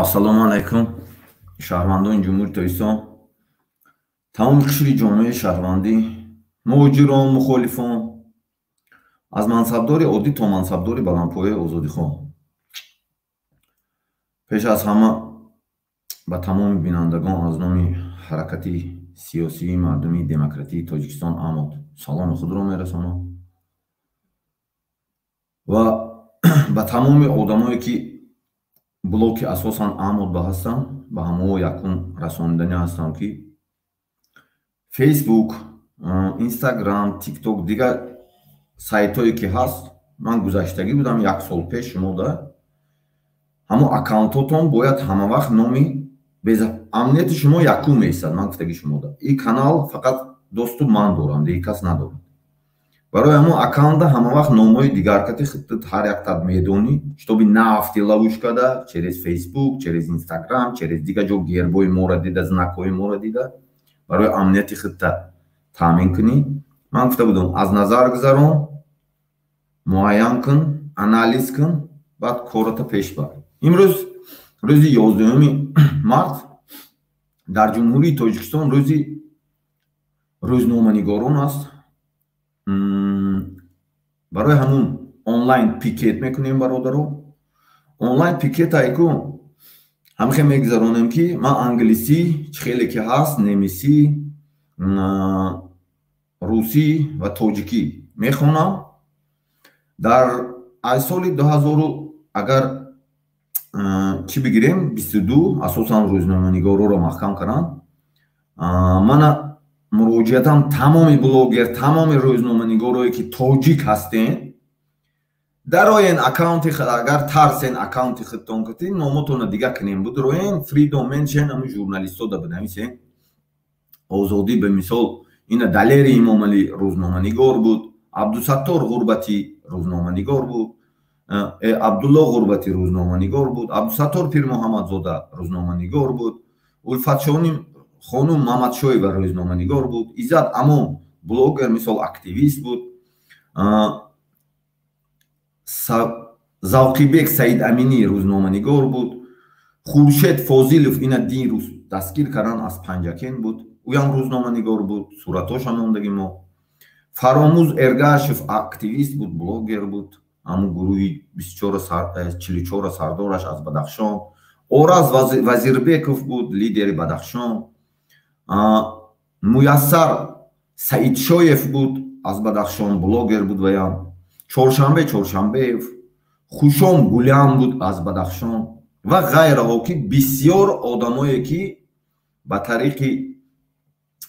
Assalomu alaykum. Shahravandon Jumhuriyat To'yson. Tamom qishri jomoaи shahravandӣ, муҳоҷирон, мухолифон, аз мансабдори оддӣ то мансабдори баландпояи озодихоҳ. Пеш аз ҳама ба тамоми бинандагон аз номи ҳаракати сиёсии мардумии демократии Тоҷикистон Амод саломи худро мерасонам ва ба тамоми одамое ки блоки асосан Амод ба ҳастанд, ба ҳамао якум расонидани ҳастам ки Facebook, Instagram, TikTok дигар сайтое ки ҳаст, ман гузаштагӣ будам 1 сол пеш шумода ҳамо аккаунтотон бояд ҳама вақт номи амнияти шумо якум меистад. Ман гуфтагӣ шумода ин канал фақат доступ ман дорам, дигар кас надорад. Барои ҳамо аккаунта ҳама вақт номҳои дигаркати худтат ҳар як тад медонӣ, штоби нафти лавушкада через Facebook, через Instagram, через дигар ҷо гербои мора дида, знакҳои мора дида барои амнияти худта таъмин кунӣ. Ман гуфта будам аз назар гузарон, муайян кун, анализ кун, баъд кората пеш бар. Имрӯз рӯзи 11 март дар Ҷумҳурии Тоҷикистон рӯзи рӯзноманигорон аст. барои ҳамун онлайн пикет мекунем бародаро. Онлайн пикетае ку ҳамихе мегузаронем ки ман англисӣ хеле ки ҳаст, немисӣ, русӣ ва тоҷикӣ мехонам. Дар соли 2000 агар чӣ бигирем 22 асосан рӯзноманигорро маҳкам карданд. мана муроҷиатам тамоми блогер, тамоми рӯзноманигорое ки тоҷик ҳастен дароен аккаунти худ, агар тарсен аккаунти худтон кати номотона дига кунем будроен Freedom Mention ҳамун журналистода бинависен. Озодӣ ба мисол ина Далери Имомалӣ рӯзноманигор буд, Абдусаттор Ғурбатӣ рӯзноманигор буд, Абдулло Ғурбатӣ рӯзноманигор буд, Абдусаттор Пирмуҳаммадзода рӯзноманигор буд, Улфатшони хонум Мамадшоева рӯзноманигор буд, Иззат Амон блогер мисол активист буд, Завқибек Саид Аминӣ рӯзноманигор буд, Хуршед Фозилов ина дирӯз дастгир кардан аз Панҷакен буд, уям рӯзноманигор буд, суратоша мондаги мо. Фаромӯз Эргашев активист буд, блогер буд, ҳамун гурӯҳи 44 сардораш аз Бадахшон. Ораз Вазирбеков буд, лидери Бадахшон. Муяссар Саидшоев буд, аз Бадахшон, блогер буд ваям. Чоршанбе Чоршанбеев, Хушом Гулям буд аз Бадахшон ва ғайраҳо ки бисёр одамое ки ба тариқи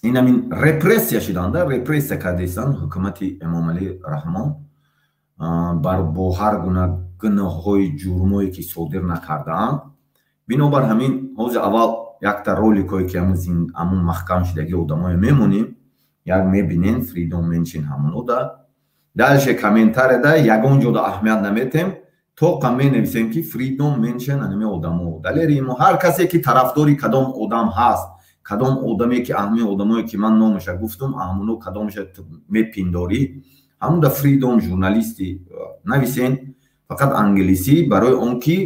ин ҳамин репрессия шуданда, репрессия кардеистанд ҳукумати Эмомалӣ Раҳмон бо ҳар гуна гуноҳҳои ҷурмое ки содир накардаанд. Бинобар ҳамин ҳозир аввал якта роликое ки ҳамун маҳкам шудагӣ одамое мемонем, як мебинем Freedom Mention ҳамунода далше комментарияда ягон ҷода аҳамият наметем, тоқа менависем ки Freedom Mention аними одамо далери мо ҳар касе ки тарафдори кадом одам ҳаст, кадом одаме ки аҳми одамое ки ман номаша гуфтум аҳмуно кадомаша мепиндорӣ, ҳамуда Freedom журналисти нависен, фақат англисӣ, барои он ки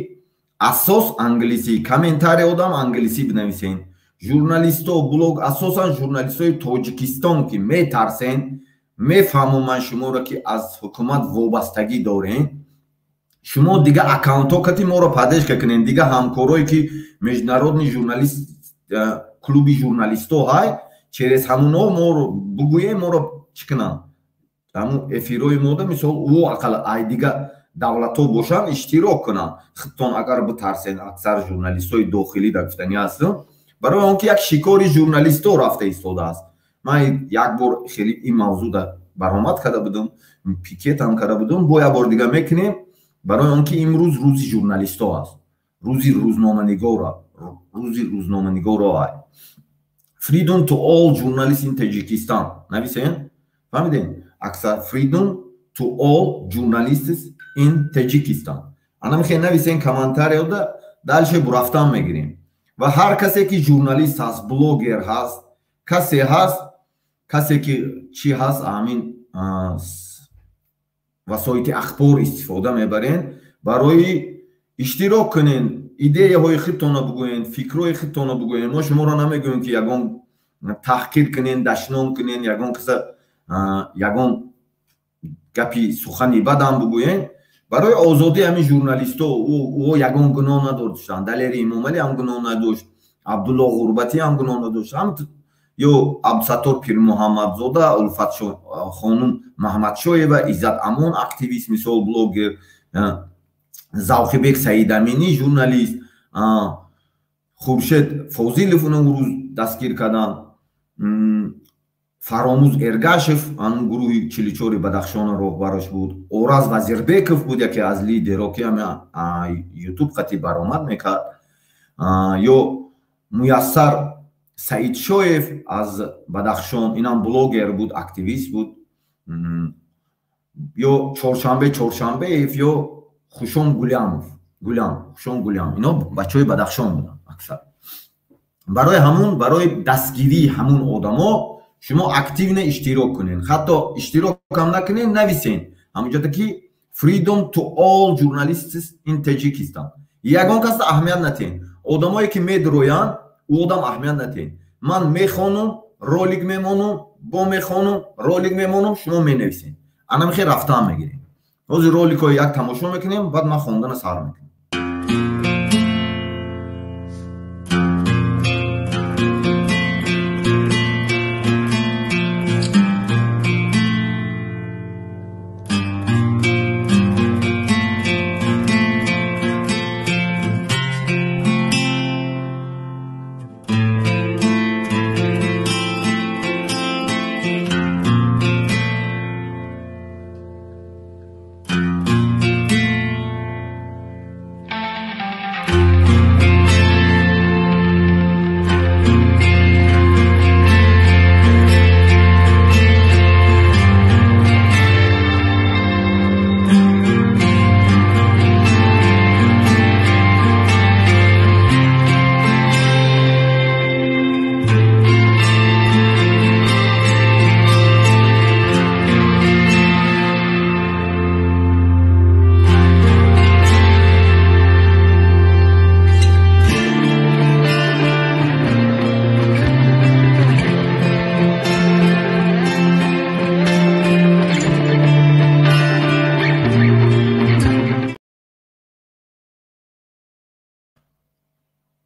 асос англисӣ, комментария одам англисӣ бинависен. Журналисто блог асосан журналистои Тоҷикистон ки метарсен, мефаҳмам ман шуморо ки аз ҳукумат вобастагӣ дорем. Шумо дига аккаунто кати моро паддешка кунен, дига ҳамкорое ки международни журналист клуби журналисто ҳай, через ҳамуно моро бугӯем, моро чӣ кунанд ҳамун эфирои мода мисол ӯ ақал ай дига давлатҳо бошанд иштирок кунанд. Худтон агар битарсен, аксар журналистои дохилӣ дар гуфтанӣ ҳастам, барои он ки як шикори журналисто рафта истодааст. ман як бор хеле ин мавзӯъ баромад карда будам, пикетам карда будам, бо як бор дига мекунем, барои он ки имрӯз рӯзи журналисто аст, рӯзи рӯзноманигоро ай. Freedom to all journalists in Tajikistan нависен, фаҳмидем? Аксар Freedom to all journalists in Tajikistan ана мехоем нависен комментарияда далше бурафтан мегирем ва ҳар касе ки журналист ҳаст, блогер ҳаст, касе ҳаст, касе ки чӣ ҳаст ҳамин васоити ахбор истифода мебарен, барои иштирок кунен идеяҳои худтонро бигӯед, фикрҳои худтонро бигӯед. Мо шуморо намегӯем ки ягон таҳқир кунед, дашном кунед, ягон каса ягон гапи сухани бадам бигӯед. барои озодии ҳамин журналистҳо ӯ ягон гуноҳ надоштанд. Далери Эмомалӣ ҳам гуноҳ надошт, Абдулло Ғурбатӣ ҳам гуноҳ надошт, ё Абдусаттор Пирмуҳаммадзода, Улфат хонум Маҳмадшоева, Иззат Амон активист, мисол блогер, Завхибек Саидаминӣ журналист, Хуршед Фозилов рӯз дастгир карданд, Фаромӯз Эргашев ҳамун гурӯҳи 44 Бадахшон роҳбараш буд, Ораз Вазирбеков буд, яке аз лидерҳо ки ютуб қати баромад мекард, ё Муяссар Саидшоев аз Бадахшон, инам блогер буд, активист буд, ё Чоршанбеев, ё Хушом Гулям, ино бачаҳои Бадахшон буданд аксар. Барои дастгирии ҳамун одамо шумо активне иштирок кунед, ҳатто иштирок ҳам накунед, нависен ҳамонҷода ки freedom to all journalists in Tajikistan. Ягон кас аҳамият натиҳед. Одамое ки медроянд, ӯ одам аҳамият натиҳед. Ман мехонам, ролик мемонам, бо мехонам, ролик мемонам, шумо менависед. Анамихе рафтан мегиред. ҳозир роликҳои як тамошо мекунем, баъд ман хондана сар мекунам.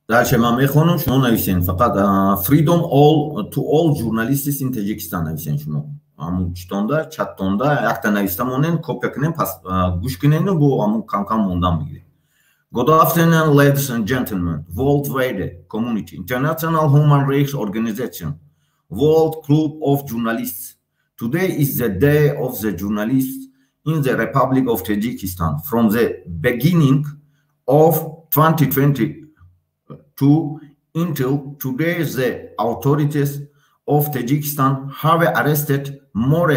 Дальше ман мехонам, шумо нависен, фақат freedom to all journalists in Tajikistan нависен шумо. Ҳамун читонда, чаттонда якта нависта монен, копия кунен, пас гӯш кунен, бо ҳамун кам-кам мондан бигиред. Good afternoon, ladies and gentlemen, worldwide community, international human rights organization, World Club of Journalists. Today is the day of the journalists in the Republic of Tajikistan. From the beginning of 2022 until today, the authorities of Tajikistan have arrested more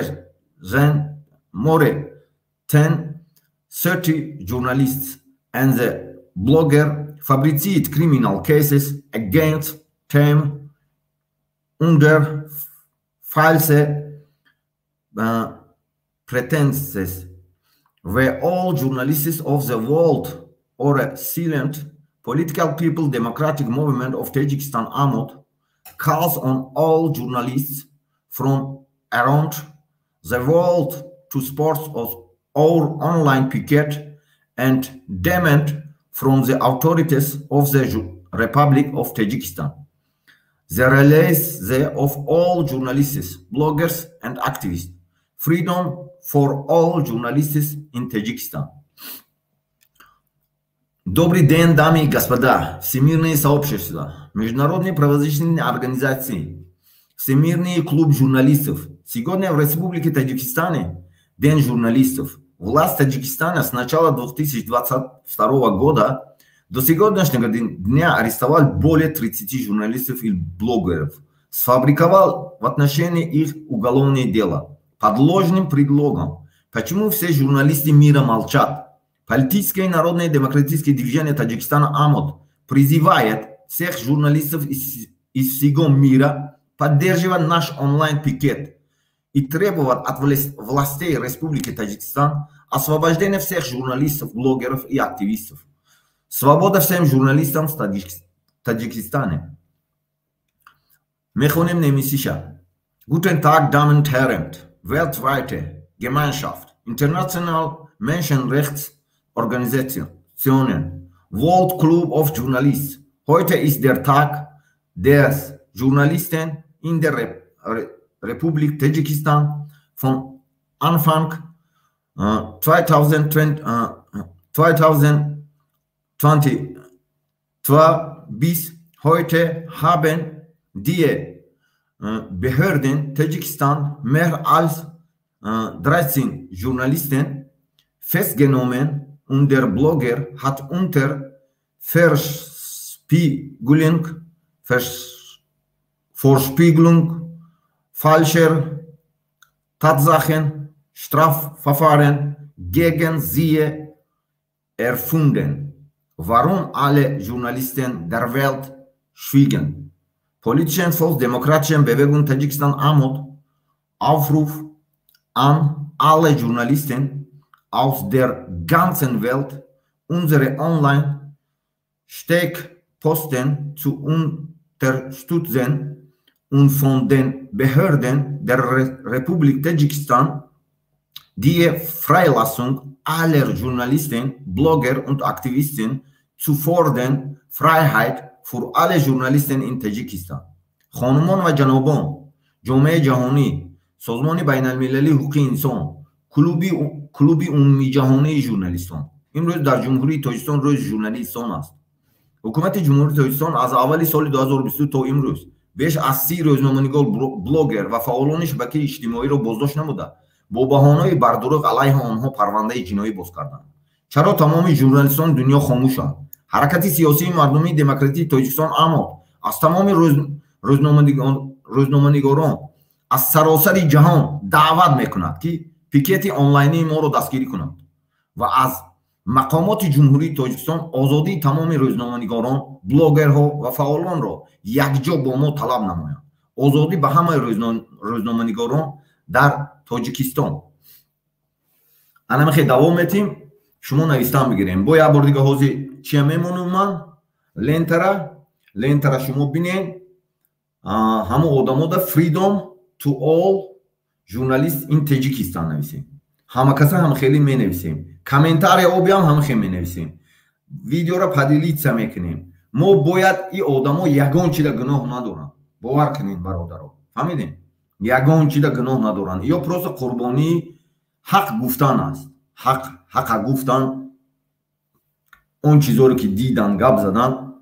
than 30 journalists and the blogger fabricated criminal cases against them under false pretenses, where all journalists of the world or silent political people democratic movement of Tajikistan AMOD calls on all journalists from around the world to support our online picket and demand from the authorities of the Republic of Tajikistan the release of all journalists, bloggers and activists, freedom for all journalists in Tajikistan. Добрый день, дамы и господа, всемирные сообщества, международные правозащитные организации, Всемирный клуб журналистов. Сегодня в Республике Таджикистане День журналистов. Власть Таджикистана с начала 2022 года до сегодняшнего дня арестовал более 30 журналистов и блогеров, сфабриковал в отношении их уголовное дело под ложным предлогом. Почему все журналисты мира молчат? Политическое и народное демократическое движение Таджикистана АМОД призывает всех журналистов из всего мира поддерживать наш онлайн-пикет и требовать от властей Республики Таджикистан освобождения всех журналистов, блогеров и активистов. Свобода всем журналистам в Таджикистане. Мехонем Немисиша. Guten Tag, Damen und Herren, weltweite Gemeinschaft, international Menschenrechtsorganisationen, World Club of Journalists. Heute ist der Tag des Journalisten in der Republik Tadschikistan von Anfang 2022 bis heute haben die Behörden Tadschikistan mehr als 13 Journalisten festgenommen und der Blogger hat unter Vorspiegelung falscher Tatsachen Strafverfahren gegen sie erfunden. Warum alle Journalisten der Welt schwiegen? Politischen Volksdemokratischen Bewegung Tadschikistan AMOD Aufruf an alle Journalisten aus der ganzen Welt, unsere Online-Steckposten zu unterstützen und von den Behörden der Republik Tadschikistan die Freilassung aller Journalisten, Blogger und Aktivisten zu fordern, Freiheit für alle Journalisten in Tadschikistan. خانمان و جنابان، جامعه جهانی، سازمان بین المللی حقوق انسان، کلوب عمومی جهانی ژورنالیستان. امروز در جمهوری تاجیکستان روز ژورنالیستان است. حکومت جمهوری تاجیکستان از اول سال 2022 تا امروز بیش از 30 روزنامه‌نگار، بلاگر و فعالان شبکه اجتماعی را بازداشت نموده با بهانه‌ای بر دروغ علیه آنها پرونده جنایی باز کردند. چرا تمام ژورنالیستان دنیا خاموشند؟ حرکت سیاسی مردمی دموکراتیک تاجیکستان اما از تمام روزنامه‌نگاران از سراسر جهان دعوت میکند که پیکت آنلاینی ما را دستگیری کنند و از مقامات جمهوری تاجیکستان آزادی تمام روزنامه‌نگاران، بلاگرها و فعالان را یکجا با ما طلب نمایند. آزادی به همه روزنامه‌نگاران در تاجیکستان. الان خیلی دوام میتیم. شما نویستن بگیریم. با یه بار دیگه حاضی چیه میمونم من؟ لینتر شما بینین. همه آدم دا freedom to all journalists in Tajikistan نویسیم. همه کسا هم خیلی می نویسیم. کامنتاری آبی هم خیلی می نویسیم. ویدیو را پدیلیت میکنیم. ما باید این آدم ها یگان چیده گناه ندارن. باور کنین برادر ها. فهمیدین؟ یگان چیده گناه ندارن. یا پروس قربانی حق گفتن است. حق گفتن اون چیزا رو که دیدن گپ زدن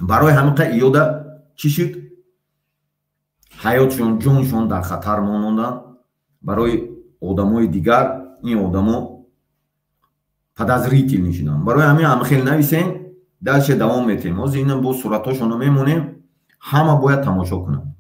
برای همه ایاده چی شد؟ حیاتشون، جونشون در خطر ماندن. برای آدمای دیگر این آدما подозрительный شدن. برای همین خیلی نویسین. درش دوام میتیم. از اینا با صورتاشون رو میمونیم. همه باید تماشا کنن.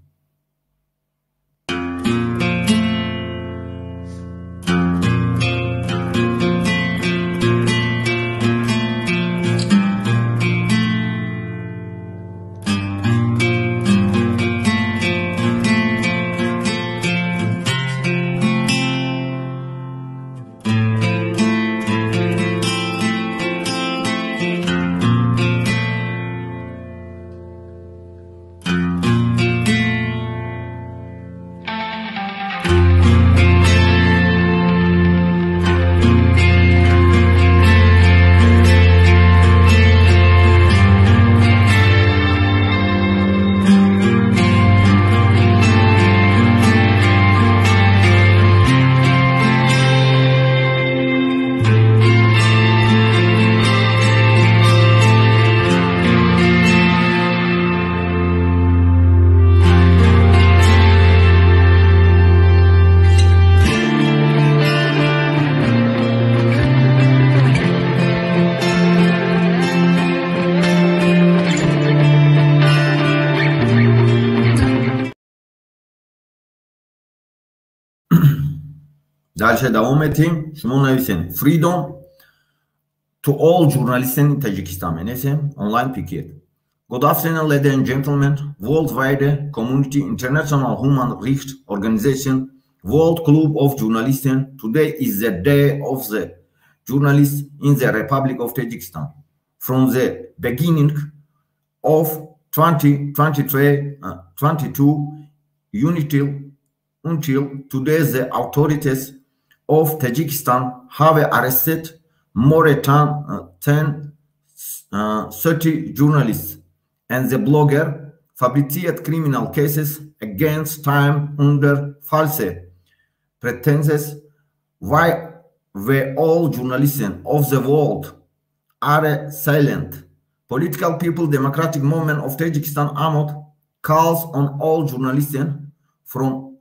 درش دوام میتیم. شما نویسین freedom to all journalists in Tajikistan menese online picket. Good afternoon, ladies and gentlemen. Worldwide community international human rights organization World Club of Journalists. Today is the day of the journalists in the Republic of Tajikistan. from the beginning of 2022 until today, the authorities of Tajikistan have arrested more than 30 journalists and the blogger fabricated criminal cases against them under false pretenses. Why all journalists of the world are silent? Political People Democratic Movement of Tajikistan AMOD calls on all journalists from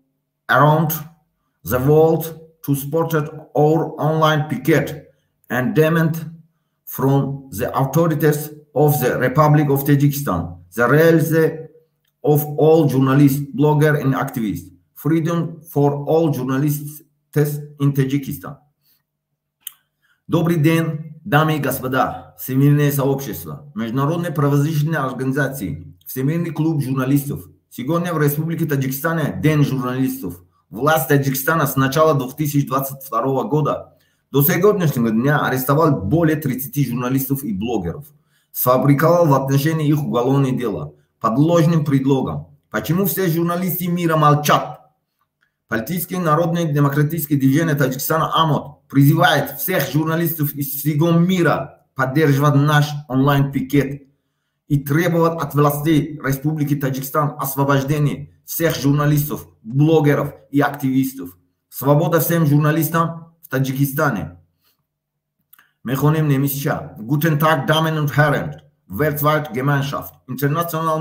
around the world to support our online picket and demand from the authorities of the Republic of Tajikistan the release of all journalists, bloggers, and activists, freedom for all journalists in Таджикистан. Добрый день, дамы и господа, всемирное сообщество, международные правозащитные организации, Всемирный клуб журналистов. Сегодня в Республике Таджикистан День журналистов. Власть Таджикистана с начала 2022 года до сегодняшнего дня арестовал более 30 журналистов и блогеров. Сфабриковал в отношении их уголовное дело под ложным предлогом. Почему все журналисты мира молчат? Политическое народное демократическое движение Таджикистана АМОД призывает всех журналистов из всего мира поддерживать наш онлайн-пикет и требовать от властей Республики Таджикистан освобождения всех журналистов, блогеров и активистов. Свобода всем журналистам в Таджикистане. Мехоним Немисча. Guten Tag, Damen und Herren, weltweite Gemeinschaft, International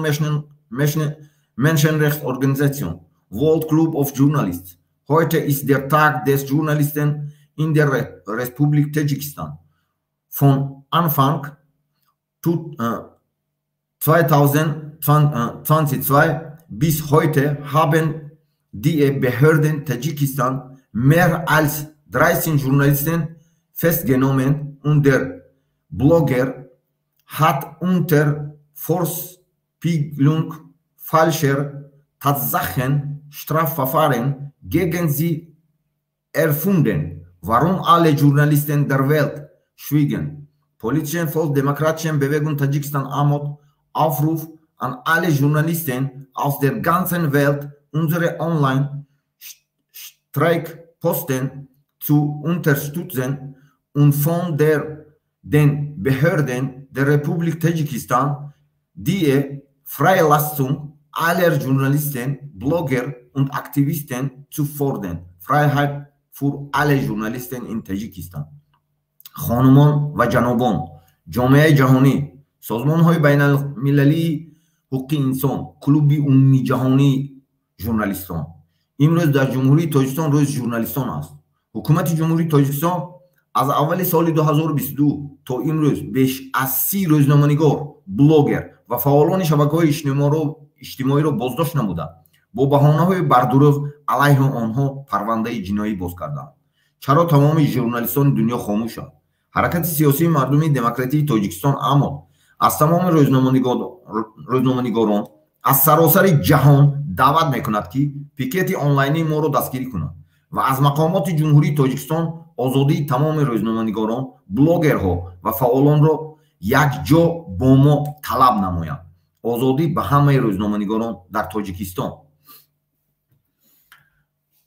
Menschenrechtsorganisation, World Club of Journalists. Heute ist der Tag des Journalisten in der Republik Tadschikistan. Von Anfang 2022 bis heute haben die Behörden Tadschikistan mehr als 13 Journalisten festgenommen und der Blogger hat unter Vorspiegelung falscher Tatsachen Strafverfahren gegen sie erfunden. Warum alle Journalisten der Welt schwiegen? Politische Volksdemokratische Bewegung Tadschikistan AMOD Aufruf an alle Journalisten aus der ganzen Welt, unsere Online-Streikposten zu unterstützen und von den Behörden der Republik Tadschikistan die Freilassung aller Journalisten, Blogger und Aktivisten zu fordern. Freiheit für alle Journalisten in Tadschikistan. خانمان و جنابان، جامعه جهانی، سازمان‌های بین‌المللی حقوق انسان، کلوب عمومی جهانی ژورنالیستان. امروز در جمهوری تاجیکستان روز ژورنالیستان است. حکومت جمهوری تاجیکستان از اول سال 2022 تا امروز بیش از 30 روزنامه‌نگار، بلاگر و فعالان شبکه‌های اجتماعی را بازداشت نموده. با بهانه‌های بردروغ علیه آنها پرونده جنایی باز کردند. چرا تمام ژورنالیستان دنیا خاموش است؟ حرکت سیاسی مردمی دموکراتیک تاجیکستان اما از تمام روزنامه‌نگاران از سراسر جهان دعوت میکند که پیکت آنلاینی ما را دستگیری کنند و از مقامات جمهوری تاجیکستان آزادی تمام روزنامه‌نگاران، بلاگرها و فعالان را یک جا با ما طلب نمایند. آزادی به همه روزنامه‌نگاران در تاجیکستان.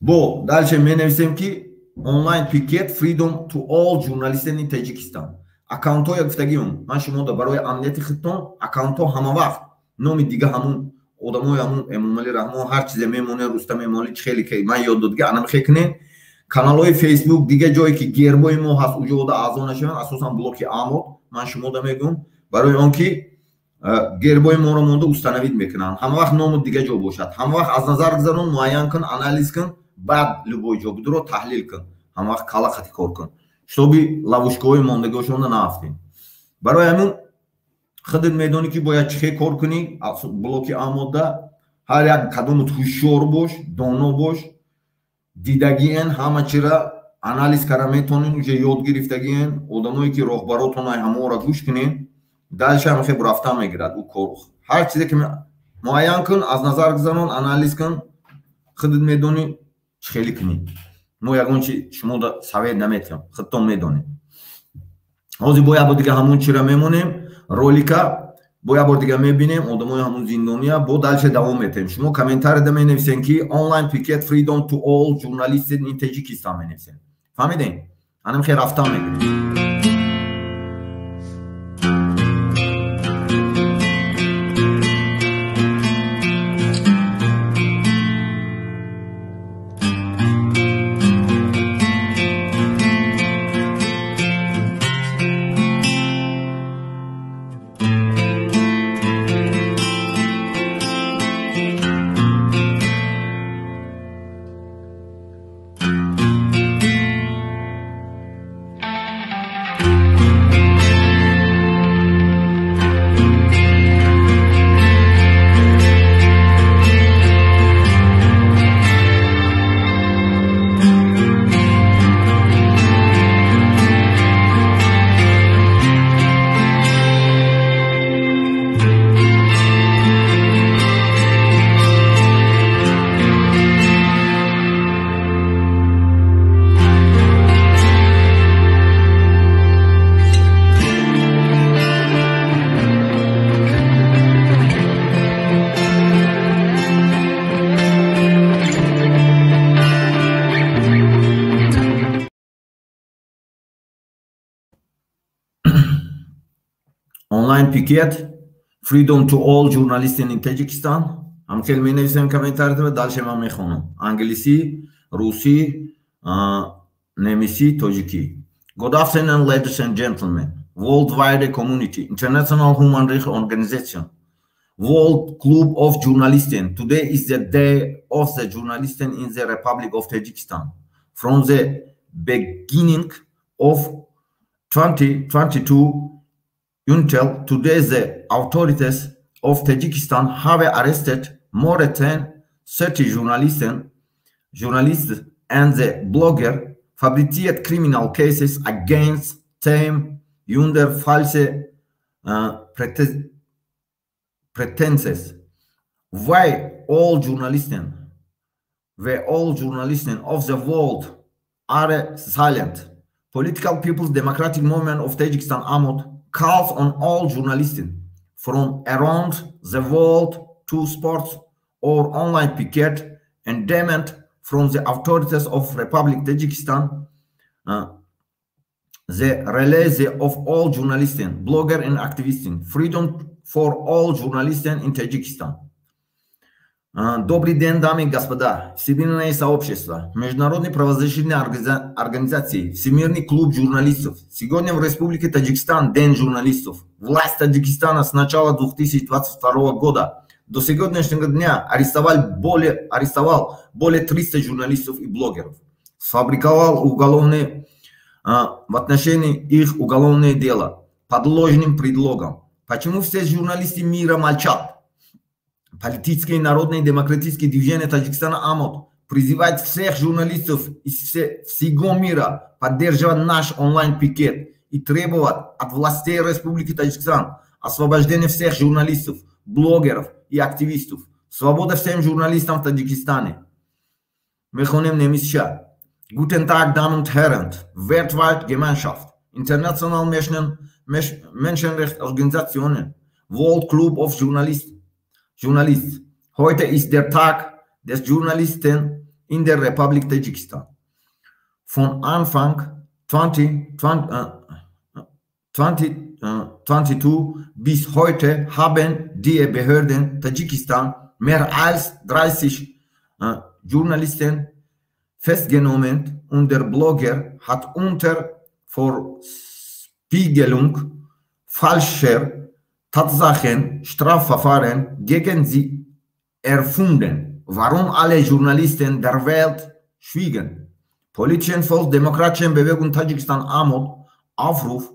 با دلش می نویسیم که онлайн пикет freedom to all journalists in Tajikistan. аккаунт ҳо гуфтагиам ман шумода барои амнияти худтон аккаунт ҳо ҳама вақт номи дига ҳамун одамои ҳамун Эмомалӣ Раҳмон ҳар чизе мемонад, Рустам Эмомалӣ чхеле ки ман ёд додга ана мехекунен каналҳои Facebook дига ҷое ки гербои мо ҳаст уҷода аъзо нашаванд, асосан блоки АМОД ман шумода мегӯям барои он ки гербои моро монда установид мекунанд. ҳама вақт ному дига ҷо бошад. ҳама вақт аз назар гузарон, муайян кун, анализ кун, баъд любой ҷо будро таҳлил кун. ҳама вақт кала хати кор кун. штоби лавушкаҳои мондагиашонда наафтем. барои ҳамин худат медонӣ ки бояд чӣ кор кунӣ. блоки АМОДда ҳар як кадомат ҳушёр бош, доно бош, дидагиен, ҳама чира анализ кара метонин, уҷа ёд гирифтагиен, одамое ки роҳбаротонай ҳамаора гӯш кунен, далшам хеб рафта мегирад ӯ кор. ҳар чизе ки муайян кун, аз назар гузарон, анализ кун, худат медонӣ чӣ хеле кунӣ. мо ягон чи шумо да савед наметиҳам, худтон медонед. ҳозир боя бо дига ҳамун чира мемонем ролика боя бор дига мебинем одамои ҳамун зиндония бо далше давом метем. Шумо комментарияда менависем ки online picket freedom to all journalists in Tajikistan менависем. Фаҳмидем? Анам хе рафтан мегирем. Online picket freedom to all journalists in Tajikistan. هم خیلی می نویسم کامنتارت و دالش من میخونم انگلیسی روسی نمیسی تاجیکی. Good afternoon ladies and gentlemen, worldwide community, international human rights organization, World Club of Journalists. Today is the day of the journalists in the Republic of Tajikistan. From the beginning of 2022 until today, the authorities of Tajikistan have arrested more than 30 journalists and the blogger, fabricated criminal cases against them under false pretenses. Why all journalists of the world are silent? Political People's Democratic Movement of Tajikistan, AMOD, calls on all journalists from around the world to support or online picket and demand from the authorities of Republic Tajikistan the release of all journalists, bloggers and activists, freedom for all journalists in Tajikistan. Добрый день, дамы и господа, всемирное сообщество, международные правозащитные организации, Всемирный клуб журналистов. Сегодня в Республике Таджикистан День журналистов. Власть Таджикистана с начала 2022 года до сегодняшнего дня арестовал более 300 журналистов и блогеров. Сфабриковал уголовные в отношении их уголовное дело под ложным предлогом. Почему все журналисты мира молчат? Политическое и народное демократическое движение Таджикистана АМОД призывает всех журналистов из всего мира поддерживать наш онлайн-пикет и требовать от властей Республики Таджикистан освобождения всех журналистов, блогеров и активистов. Свобода всем журналистам в Таджикистане. Мехонем Немисша. Guten Tag, Damen und Herren, weltweit Gemeinschaft, international Menschenrechtsorganisationen, World Club of Journalists. Heute ist der Tag des Journalisten in der Republik Tadschikistan. Von Anfang 2022 bis heute haben die Behörden Tadschikistan mehr als 30 Journalisten festgenommen und der Blogger hat unter Verspiegelung falscher Tatsachen Strafverfahren gegen sie erfunden. Warum alle Journalisten der Welt schwiegen? Politischen Volksdemokratischen Bewegung Tadschikistan AMOD Aufruf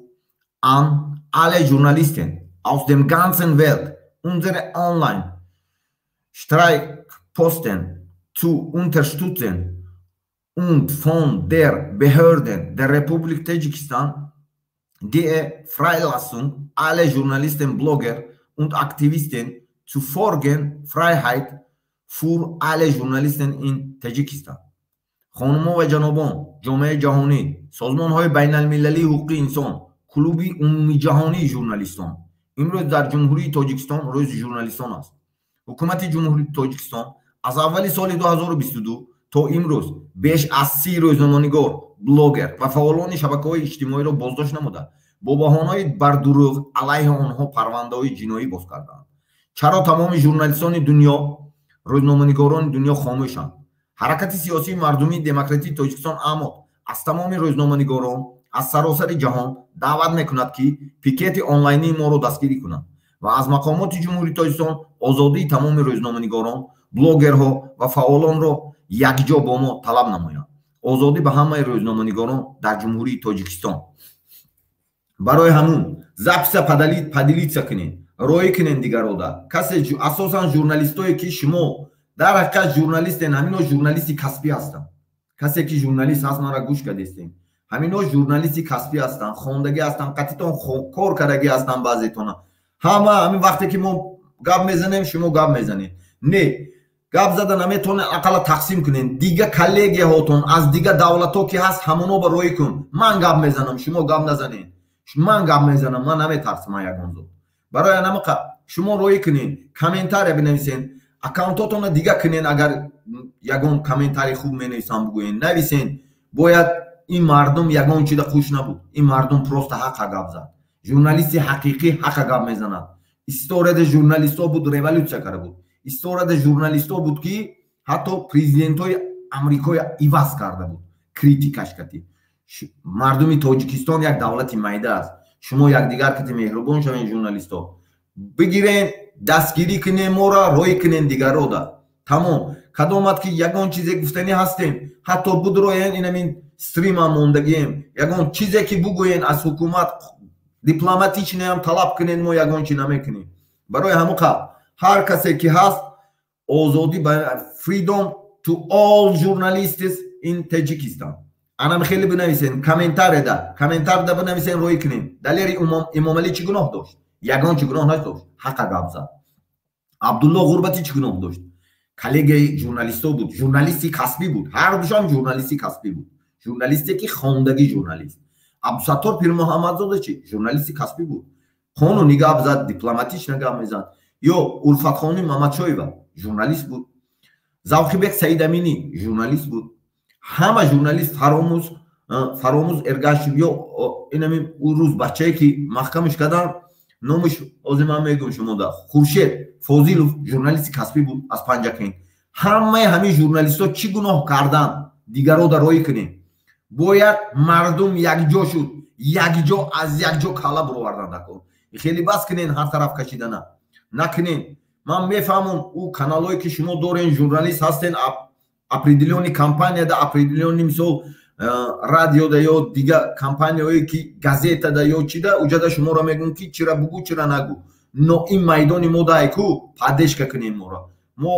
an alle Journalisten aus der ganzen Welt, unsere Online-Streikposten zu unterstützen und von der Behörde der Republik Tadschikistan die Freilassung aller Journalisten, Blogger und Aktivisten zu folgen, Freiheit für alle Journalisten in Tadschikistan. خانم‌ها و جنابان، جامعه جهانی، سازمان‌های بین‌المللی حقوق انسان، клуби умумиҷаҳонии журналистон. имрӯз дар ҷумҳурии тоҷикистон рӯзи журналистон аст. ҳукумати ҷумҳурии тоҷикистон аз аввали соли 2022 то имрӯз беш аз 30 рӯзноманигор, блогер ва фаъолони шабакаҳои иҷтимоиро боздошт намуда, бо баҳонаи бар дурӯғ алайҳи онҳо парвандаҳои ҷиноӣ боз кардаанд. чаро тамоми журналистони дунё, рӯзноманигорони дунё хомӯшанд? ҳаракати сиёсии мардумии демократии тоҷикистон аммо аз тамоми рӯзноманигорон аз саросари ҷаҳон даъват мекунад ки пикети онлайнии моро дастгирӣ кунанд ва аз мақомоти ҷумҳурии тоҷикистон озодии тамоми рӯзноманигорон, блогерҳо ва фаъолонро якҷо бо мо талаб намоянд. озодӣ ба ҳамаи рӯзноманигорон дар ҷумҳурии тоҷикистон. барои ҳамун записа падилитса кунед, роӣ кунед дигарода. касе асосан журналистое ки шумо дар ҳақиқат журналистен, ҳамино журналисти касбӣ ҳастанд. касе ки журналист ҳаст мара гӯш кардестем. ҳамино журналисти касбӣ ҳастанд, хондагӣ ҳастанд, қатитон кор кардагӣ ҳастанд баъзетона. ҳама ҳамин вақте ки мо гап мезанем, шумо гап мезанед. Не, гап зада наметавонед ақалла тақсим кунед. дига коллегияҳотон аз дига давлатҳо ки ҳаст ҳамоно ба роӣ кун. ман гап мезанам, шумо гап назанед. ман гап мезанам, ман наметарсам ягон зот. барои анамақа шумо роӣ кунед, комментария бинависед, аккаунтотона дига кунед. агар ягон комментарий хуб менависанд бигӯед, нависед. бояд ин мардум ягон чида қуш набуд. ин мардум просто ҳаққа гап зад. журналисти ҳақиқӣ ҳаққа гап мезанад. историяда журналистҳо буд, революция карда буд. историяда журналистҳо буд ки ҳатто президентҳои амрикои иваз карда буд. критикаш кардӣ. мардуми тоҷикистон як давлати майда аст. шумо якдигар кити меҳрубон шавед журналистҳо. бигирен дастгирӣ кунед мора, роӣ кунед дигарода. тамом. кадомат ки ягон чизе гуфтанӣ ҳастем, ҳатто будроян инамин стримам мондагием, ягон чизе ки бугӯен аз ҳукумат дипломатичнаям талаб кунед, мо ягон чи намекунем. барои ҳамуқа ҳар касе ки ҳаст озодӣ ба freedom to all journalists in Tajikistan. анам хеле бинависен комментарда бинависен, роӣ кунем. далери имомалӣ чӣ гуноҳ дошт? ягон чӣ гуноҳ надошт. ҳаққа гап зад. абдулло ғурбатӣ чӣ гуноҳ дошт? коллегияи журналистҳо буд, журналисти касбӣ буд. ҳар душам журналисти касбӣ буд. журналисте ки хондагӣ журналист. абдусаттор пирмуҳаммадзода чи журналисти касбӣ буд. қонунӣ гап зад, дипломатична гап мезад. ё урфатхоним мамадшоева журналист буд. завқибек саидаминӣ журналист буд. ҳама журналист фаромӯз эргашев ё инамин рӯз бачае ки маҳкамаш кардан, номаш ҳозир ман мегӯм шумода, хуршед фозилов журналисти касбӣ буд аз панҷакин. ҳамаи ҳамин журналистҳо чӣ гуноҳ кардан? дигарода роӣ кунем. бояд мардум якҷо шуд, якҷо аз якҷо калла буровардан дакор. хеле бас кунен ҳар тараф кашидана накунен. ман мефаҳмам ӯ каналҳое ки шумо дорен, журналист ҳастен, определёни компанияда, определёни мисол радиода ё дига компанияҳое ки газетада ё чида уҷада шуморо мегӯм ки чира бугӯ, чира нагӯ. но ин майдони мо дайку паддешка кунем моро. мо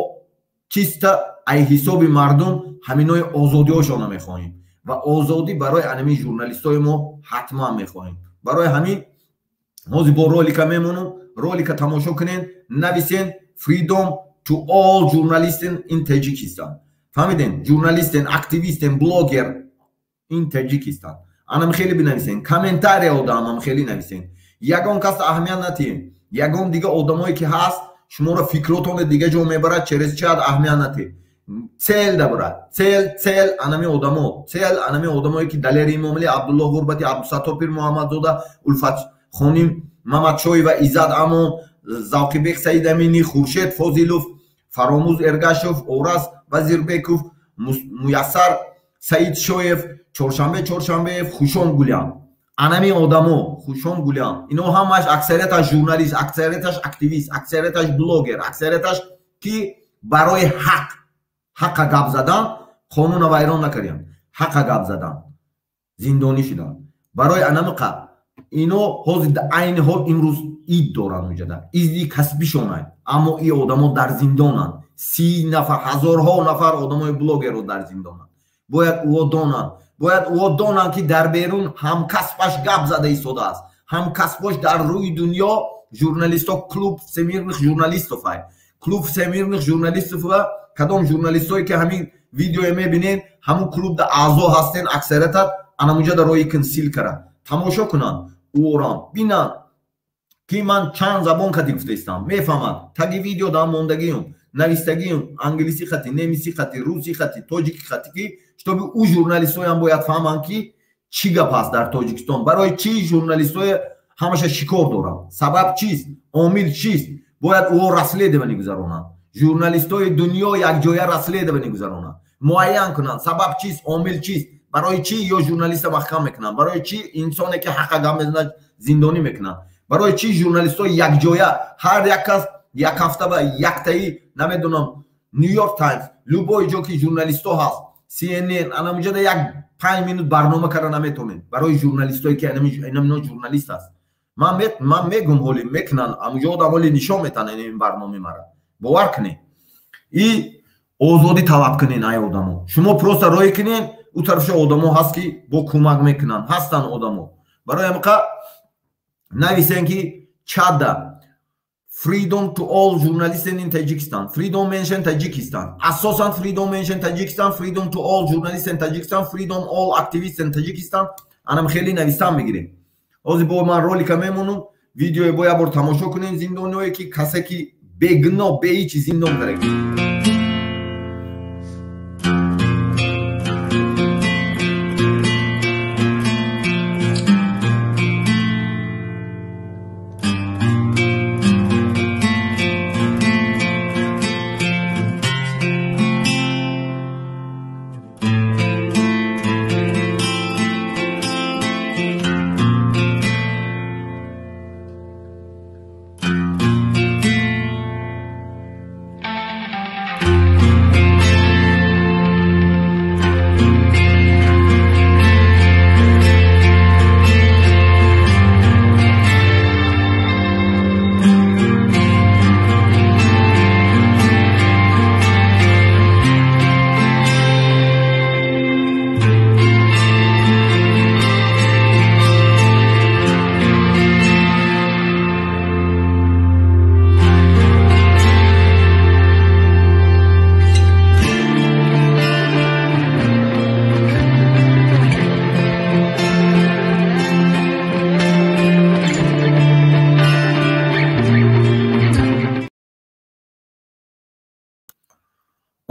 чиста ай ҳисоби мардум ҳаминои озодиҳошона мехоҳем ва озодӣ барои анамин журналистҳои мо ҳатман мехоҳем. барои ҳамин ҳозир бо ролика мемонам, ролика тамошо кунен, нависен freedom to all journalists in Tajikistan. фаҳмиден? журналистен, активистен, блогер in Tajikistan. анам хеле бинависен, комментария одамам хеле нависен. ягон кас аҳамият натиҳем. ягон дига одамое ки ҳаст шуморо фикротоне дига ҷо мебарад, через чад аҳамият натиҳем. цел дабурад, цел анами одамо, цел анами одамое ки далери имомали, абдулло ғурбати, абдусаттор пирмуҳаммадзода, улфатхоним мамадшоева, иззат амон, завқибек саидаминӣ, хуршед фозилов, фаромӯз эргашев, ораз вазирбеков, муяссар саидшоев, чоршанбеев, хушом гулям. анами одамо, хушом гулям, ино ҳамаш аксарияташ журналист, аксарияташ активист, аксарияташ блогер, аксарияташ ки барои ҳаққа гап задан қонуна вайрон накардем. ҳаққа гап задан зиндонӣ шуданд. барои анамиқа ино ҳозир айни ҳол имрӯз ид доранд уҷада. иди касбишонанд, аммо и одамо дар зиндонанд. 30 нафар, ҳазорҳо нафар одамои блогерро дар зиндонанд. бояд ӯ донанд ки дар берун ҳамкасбаш гап зада истодааст. ҳамкасбош дар рӯи дунё журналистҳо, клуб всемирных журналистов ай. клуб всемирных журналистов ва кадом журналистҳое ки ҳамин видеое мебинен, ҳамун клубда аъзо ҳастен, аксариятат анамуҷада рои консилкара тамошо кунанд. اورام بینن که من چند زبان کتی گفتستم میفهمم تاگی ویدیو دام موندگیم نویستگیم انگلیسی خطی نمیسی خطی روسی خطی تاجیکی خطی که чтобы او ژورنالیست‌ها هم باید فهمن که چی گپ است در تاجیکستان برای چی ژورنالیست‌ها همش شکار دارن سبب چیست عامل چیست باید او رسلیده بنگذارونن ژورنالیست‌های دنیا یک جای رسلیده بنگذارونن معین کنن سبب چیست عامل چیست برای چی یا ژورنالیست محکم میکنن برای چی انسانی که حق گام میزنه زندانی میکنن برای چی ژورنالیست‌ها یک جای هر یک کس یک هفته و یک تایی نمیدونم نیویورک تایمز لوبای جو که ژورنالیست‌ها هست CNN انا مجد یک 5 minut برنامه کردن نمیتونن برای ژورنالیستایی که اینا ژورنالیست است من میگم هولی میکنن امجاد اولی نشون میتن این برنامه مرا باور کنین این آزادی طلب کنین ای آدمو شما پروست روی کنین او طرفش آدمو هست که با کمک میکنن هستن آدمو برای همقا نویسن که چادا freedom to all journalists in Tajikistan freedom mention Tajikistan اساسا freedom mention Tajikistan freedom to all journalists in Tajikistan freedom all activists in Tajikistan انا خیلی نویسم میگیریم از با من رولی که میمونم ویدیو باید بار تماشا کنین زندانیایی که کسی که بگنا به هیچ زندان داره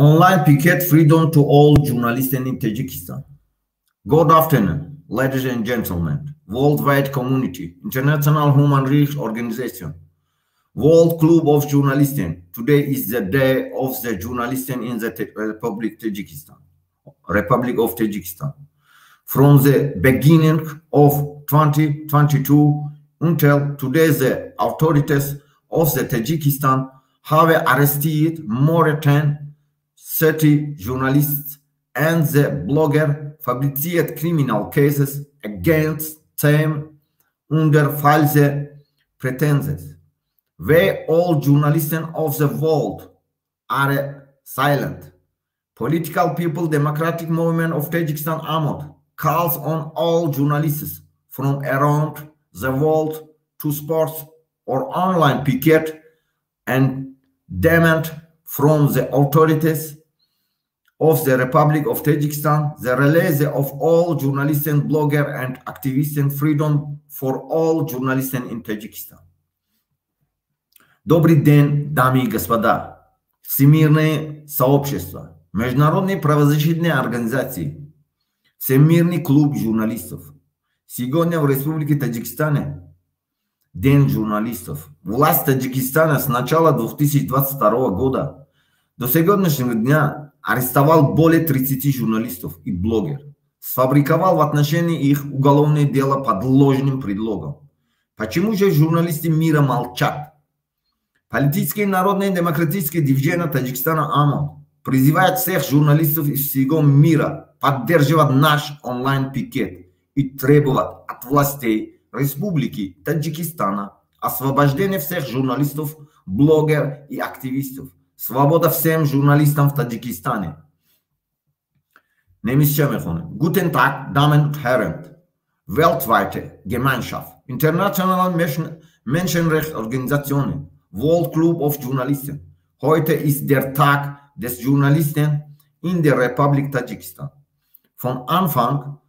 Online picket freedom to all journalists in Tajikistan. Good afternoon, ladies and gentlemen, worldwide community, international human rights organization, World Club of Journalists. Today is the day of the journalists in the Republic of Tajikistan. From the beginning of 2022 until today, the authorities of the Tajikistan have arrested more than 30 journalists and the blogger fabricated criminal cases against them under false pretenses. Where all journalists of the world are silent. Political People Democratic Movement of Tajikistan AMOD calls on all journalists from around the world to support or online picket and demand from the authorities of the Republic of Tajikistan the release of all journalists, bloggers, and activists and freedom for all journalists in Tajikistan. Добрый день, дамы и господа, всемирное сообщество, международные правозащитные организации, Всемирный клуб журналистов. Сегодня в Республике Таджикистане День журналистов. Власть Таджикистана с начала 2022 года до сегодняшнего дня арестовал более 30 журналистов и блогеров, сфабриковал в отношении их уголовное дело под ложным предлогом. Почему же журналисты мира молчат? Политическое народное демократическое движение Таджикистана АМОД призывает всех журналистов из всего мира поддерживать наш онлайн-пикет и требовать от властей Республики Таджикистана освобождения всех журналистов, блогеров и активистов. Свобода всем журналистам в Таджикистане. Guten Tag, Damen und Herren, weltweite Gemeinschaft, internationale Menschenrechtsorganisationen, World Club of Journalisten. Heute ist der Tag des Journalisten in der Republik Tadschikistan. Von Anfang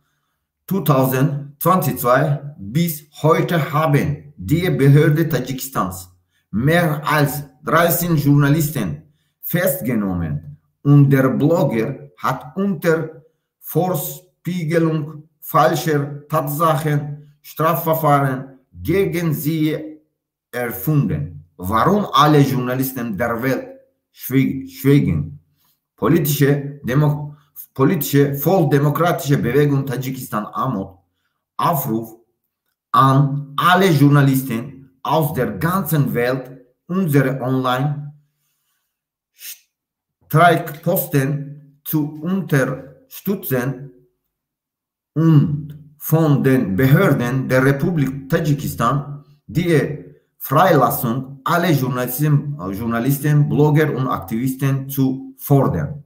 2010 2022 bis heute haben die Behörde Tadschikistans mehr als 13 Journalisten festgenommen und der Blogger hat unter Vorspiegelung falscher Tatsachen Strafverfahren gegen sie erfunden. Warum alle Journalisten der Welt schweigen? Politische, volksdemokratische Bewegung Tadschikistan AMOD Aufruf an alle Journalisten aus der ganzen Welt, unsere Online-Streikposten zu unterstützen und von den Behörden der Republik Tadschikistan die Freilassung aller Journalisten, Blogger und Aktivisten zu fordern.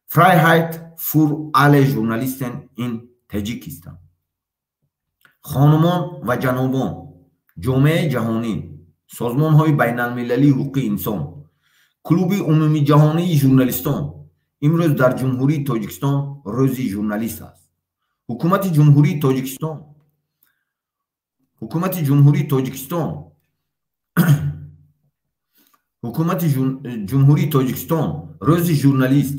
Freiheit für alle Journalisten in Tadschikistan. خانمان و جنابان، جامعه جهانی، سازمان‌های بین‌المللی حقوق انسان، کلوب عمومی جهانی ژورنالیستان امروز در جمهوری تاجیکستان روز ژورنالیست است. حکومت جمهوری تاجیکستان روز ژورنالیست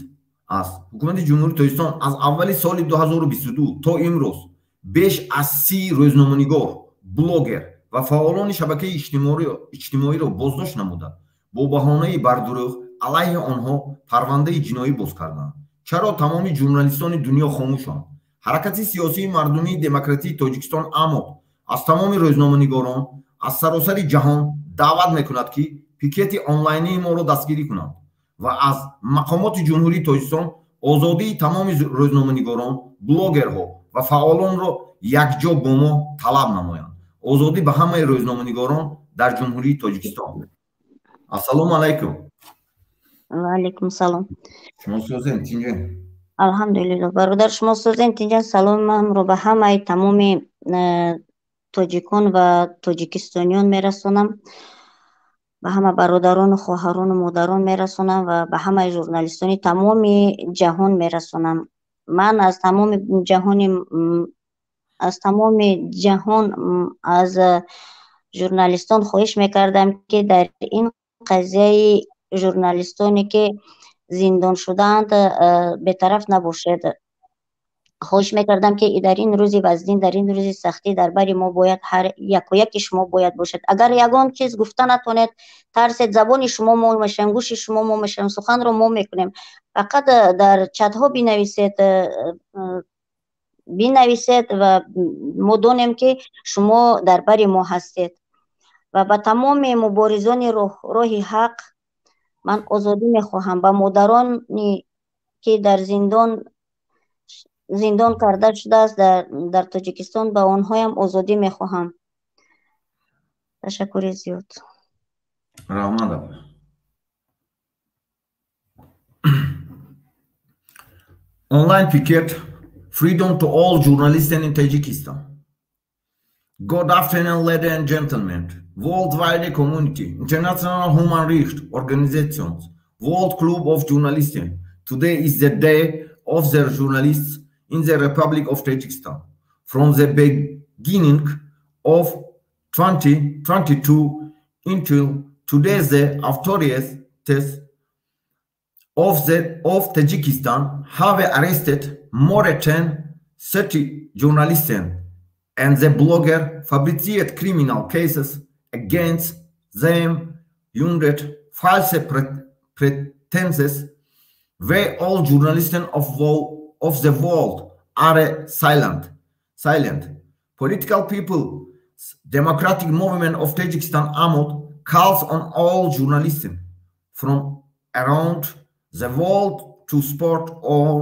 است. حکومت جمهوری تاجیکستان از اول سال 2022 تا امروز بیش از 30 روزنامه‌نگار، بلاگر و فعالان شبکه اجتماعی را بازداشت نموده با بهانه بردروغ علیه آنها پرونده جنایی باز کردند. چرا تمام ژورنالیستان دنیا خاموشند؟ حرکت سیاسی مردمی دموکراتی تاجیکستان AMOD از تمام روزنامه‌نگاران از سراسر جهان دعوت میکند که پیکت آنلاینی ما را دستگیری کنند و از مقامات جمهوری تاجیکستان آزادی تمام روزنامه‌نگاران، بلاگرها و فعالان را یکجا با ما طلب نمایند. آزادی به همه روزنامه‌نگاران در جمهوری تاجیکستان. السلام علیکم. و علیکم سلام. شما سوزن تینجان. الحمدلله برادر شما سوزن تینجان. سلام من رو به همه تمام تاجیکان و تاجیکستانیان میرسونم، به همه برادران و خواهران و مادران میرسونم و به همه ژورنالیستان تمام جهان میرسونم. من از تمام جهان از ژورنالیستان خواهش میکردم که در این قضیه ژورنالیستانی که زندان شدند بی‌طرف نباشد. خواهش میکردم که در این روز وزدین، در این روز سختی درباره ما باید هر یک و یک شما باید باشد. اگر یگان چیز گفته نتونید، ترسید زبان شما ما میشن، گوش شما ما میشن، سخن رو ما میکنیم. فقط در چت ها بنویسید و ما دونیم که شما درباره ما هستید. و به تمام مبارزان راه حق من آزادی میخواهم. به مادرانی که در زندان کرده شده است در تاجیکستان، به آنها هم آزادی میخواهم. تشکر زیاد. رحمان Online picket, freedom to all journalists in Tajikistan. Good afternoon, ladies and gentlemen, worldwide community, international human rights organizations, World Club of Journalists. Today is the day of the journalists in the Republic of Tajikistan. From the beginning of 2022 until today, the authorities of Tajikistan have arrested more than 30 journalists and the blogger fabricated criminal cases against them under false pretenses, where all journalists of the world are silent. Political people, Democratic Movement of Tajikistan AMOD calls on all journalists from around the world to support or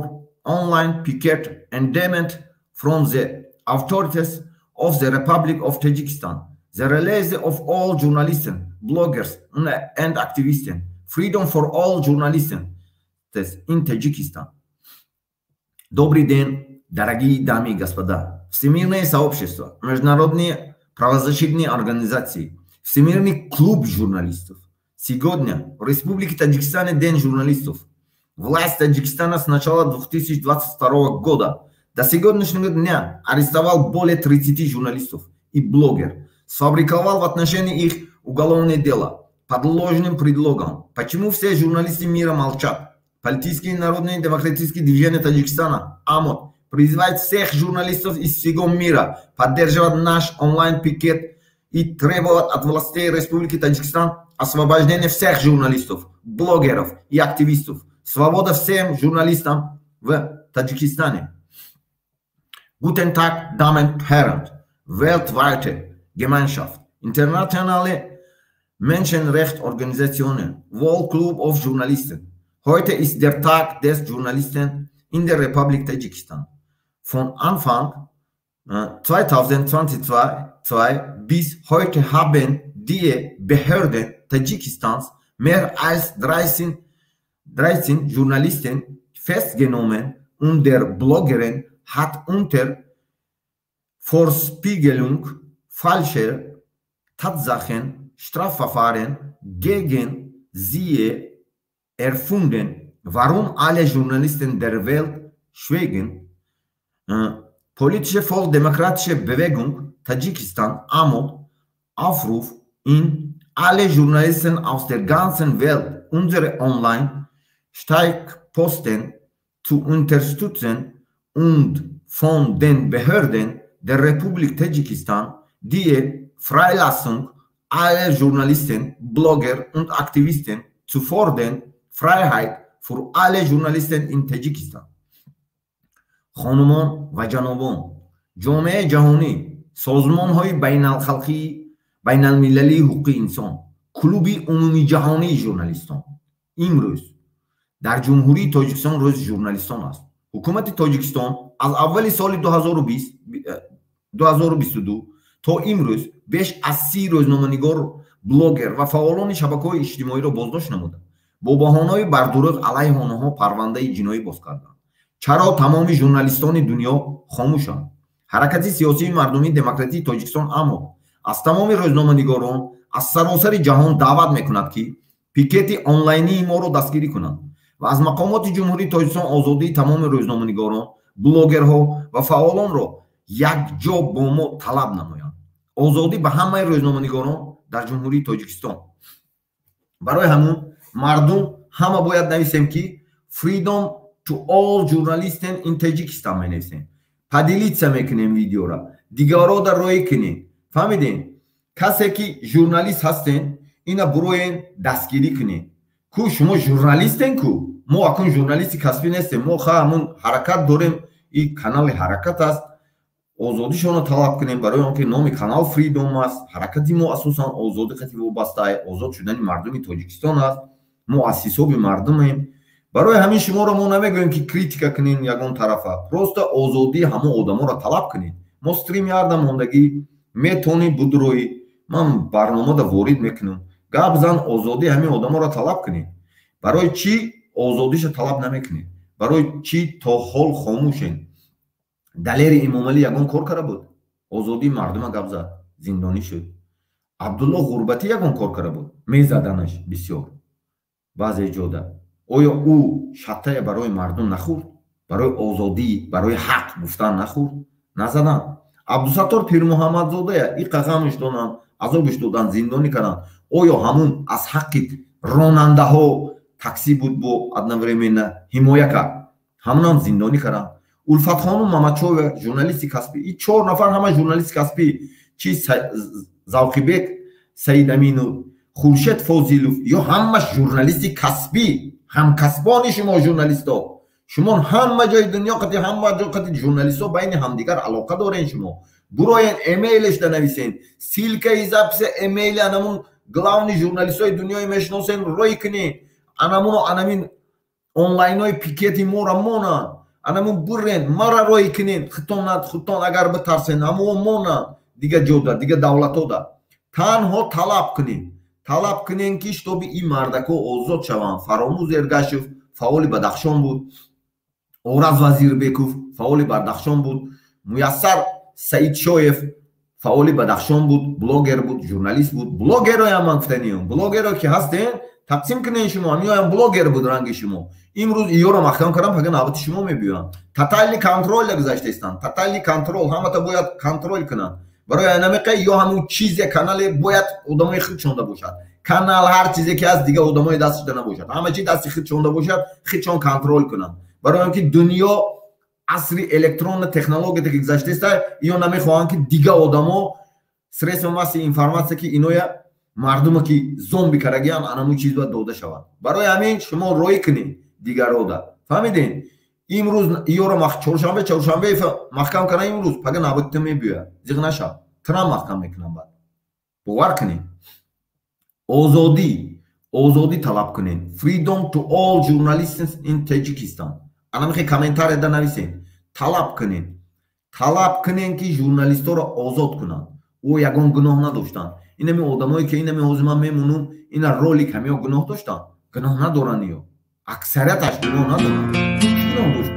online picket and demand from the authorities of the Republic of Tajikistan the release of all journalists, bloggers and activists, freedom for all journalists in Таджикистан. Добрый день, дорогие дамы и господа. Всемирное сообщество, международные правозащитные организации, Всемирный клуб журналистов. Сегодня в Республике Таджикистан День журналистов. Власть Таджикистана с начала 2022 года До сегодняшнего дня арестовал более 30 журналистов и блогеров, сфабриковал в отношении их уголовное дело под ложным предлогом. Почему все журналисты мира молчат? Политические народные демократические движения Таджикистана, АМОД, призывает всех журналистов из всего мира поддерживать наш онлайн-пикет и требовать от властей Республики Таджикистан освобождения всех журналистов, блогеров и активистов. Свобода всем журналистам в Таджикистане. Guten Tag, Damen und Herren, weltweite Gemeinschaft, internationale Menschenrechtsorganisationen, World Club of Journalisten. Heute ist der Tag des Journalisten in der Republik Tadschikistan. Von Anfang 2022 bis heute haben die Behörden Tadschikistans mehr als 13 Journalisten festgenommen und der Bloggerin hat unter Vorspiegelung falscher Tatsachen Strafverfahren gegen sie erfunden. Warum alle Journalisten der Welt schweigen? Politische Volksdemokratische Bewegung Tadschikistan, AMOD, Aufruf in alle Journalisten aus der ganzen Welt, unsere Online-Steigposten zu unterstützen und von den Behörden der Republik Tadschikistan die Freilassung aller Journalisten, Blogger und Aktivisten zu fordern, Freiheit für alle Journalisten in Tadschikistan. خانمان و جنابان، جامعه جهانی، سازمان‌های بین‌المللی حقوق انسان، کلوب عمومی جهانی ژورنالیستان امروز در جمهوری تاجیکستان روز ژورنالیستان است. حکومت تاجیکستان از اول سال 2022 تا امروز بیش از 30 روزنامه‌نگار، بلاگر و فعالان شبکه‌های اجتماعی را بازداشت نموده. با بهانه‌های بردروغ علیه آنها پرونده جنایی باز کردند. چرا تمام ژورنالیستان دنیا خاموشند؟ حرکت سیاسی مردمی دموکراتی تاجیکستان اما از تمام روزنامه‌نگاران از سراسر جهان دعوت میکند که پیکت آنلاینی ما را دستگیری کنند و از مقامات جمهوری تاجیکستان آزادی تمام روزنامه‌نگاران، بلاگرها و فعالان را یک جا با ما طلب نمایند. آزادی به همه روزنامه‌نگاران در جمهوری تاجیکستان. برای همون مردم همه باید نویسیم که freedom to all journalists in Tajikistan می‌نویسیم. پدیلیتسا میکنیم ویدیو را، دیگران در روی کنیم. فهمیدین؟ کسی که ژورنالیست هستین اینا بروین دستگیری کنین. کو شما ژورنالیستین کو؟ ما اکن ژورنالیستی کسبی نیستیم. ما همون حرکت داریم، این کانال حرکت است. آزادیشون رو طلب کنیم برای آنکه نام کانال فریدوم است. حرکتی ما اساسا آزادی خطی وابسته است. آزاد شدن مردم تاجیکستان است. ما اساسا به مردمیم. برای همین شما رو ما نمیگوییم که کریتیکا کنین یگان طرفه. پروستا آزادی همه آدما را طلب کنین. ما استریم یاردم موندگی میتونی بدروی من برنامه دا وارد میکنم. گپ زن آزادی همه آدما را طلب کنین. برای چی آزادیش طلب نمیکنین؟ برای چی تا حال خاموشین؟ دلیر امام علی یگان کار کرده بود. آزادی مردم گپ زد، زندانی شد. عبدالله غربتی یگان کار کرده بود. میزدنش بسیار. بعضی جاده. آیا او شطه برای مردم نخورد؟ برای آزادی، برای حق گفتن نخورد؟ نزدن. عبدالستار پیر محمد زاده این قغمش دادن، عذابش دادن، زندانی کردن. آیا همون از حق راننده ها تاکسی بود با одновременно حمایت کرد؟ همون زندانی کردن. الفت خانم ممچوی ژورنالیست کسبی، این 4 نفر همه ژورنالیست کسبی، چی زوقیبک، سید امینو، خورشید فاضلوف، یا همه ژورنالیست کسبی، هم کسبان شما ژورنالیست ها. شما همه جای دنیا قطعی همه جای قطعی ژورنالیست ها بین همدیگر علاقه دارین. شما براین ایمیلش نویسین، سیلکه ایزابس ایمیل انمون главный ژورنالیست های دنیای میشناسین روی کنین. انمون آنلاین های پیکتی مورا مونا انمون برین مرا روی کنین. خطان اگر بترسین همون مونا دیگه جودا دیگه دولت ها دا تنها طلب کنین که شتاب این مردکو آزاد شوند. فراموز ارگاشف فعال بدخشان بود، اورز وزیربکوف فعال بدخشان بود، میسر سعید شایف فعال بدخشان بود، بلاگر بود، ژورنالیست بود. بلاگر های هم گفتنیم، بلاگر ها که هستین тақсим кунен шумо меоям блогер буд ранги шумо имрӯз иёро маҳкам кардам пага навбати шумо мебиёям тотальный контроль гузаштаистанд тотальный контроль ҳамата бояд контроль кунанд барои анамеқа ё ҳамун чизе канале бояд одамои хурд чонда бошад канал ҳар чизе ки ҳаст дига одамои дастшда набошад ҳама чи дасти хурд чонда бошад хурдчон контроль кунанд барои ки дунё асри электронна технологияте ки гузаштааста ё намехоҳанд ки дига одамо средства масси информатсия ки иноя мардума ки зомби карагиян анаму чиз бояд дода шавад барои ҳамин шумо роӣ кунед дигарода фаҳмиден имрӯз иёро чоршанбе маҳкам кана имрӯз пага навбатита мебиёяд зиқ наша трам маҳкам мекунам баъд бовар кунед озодӣ талаб кунед freedom to all journalists in Tajikistan анамихе комментарияда нависед талаб кунед ки журналисторо озод кунанд ӯ ягон гуноҳ надоштанд инами одамое ки инами ҳозир ман мемонам ина ролик ҳамеё гуноҳ доштанд гуноҳ надоранд ё аксарияташ гуноҳ надоранд гуноҳ дошт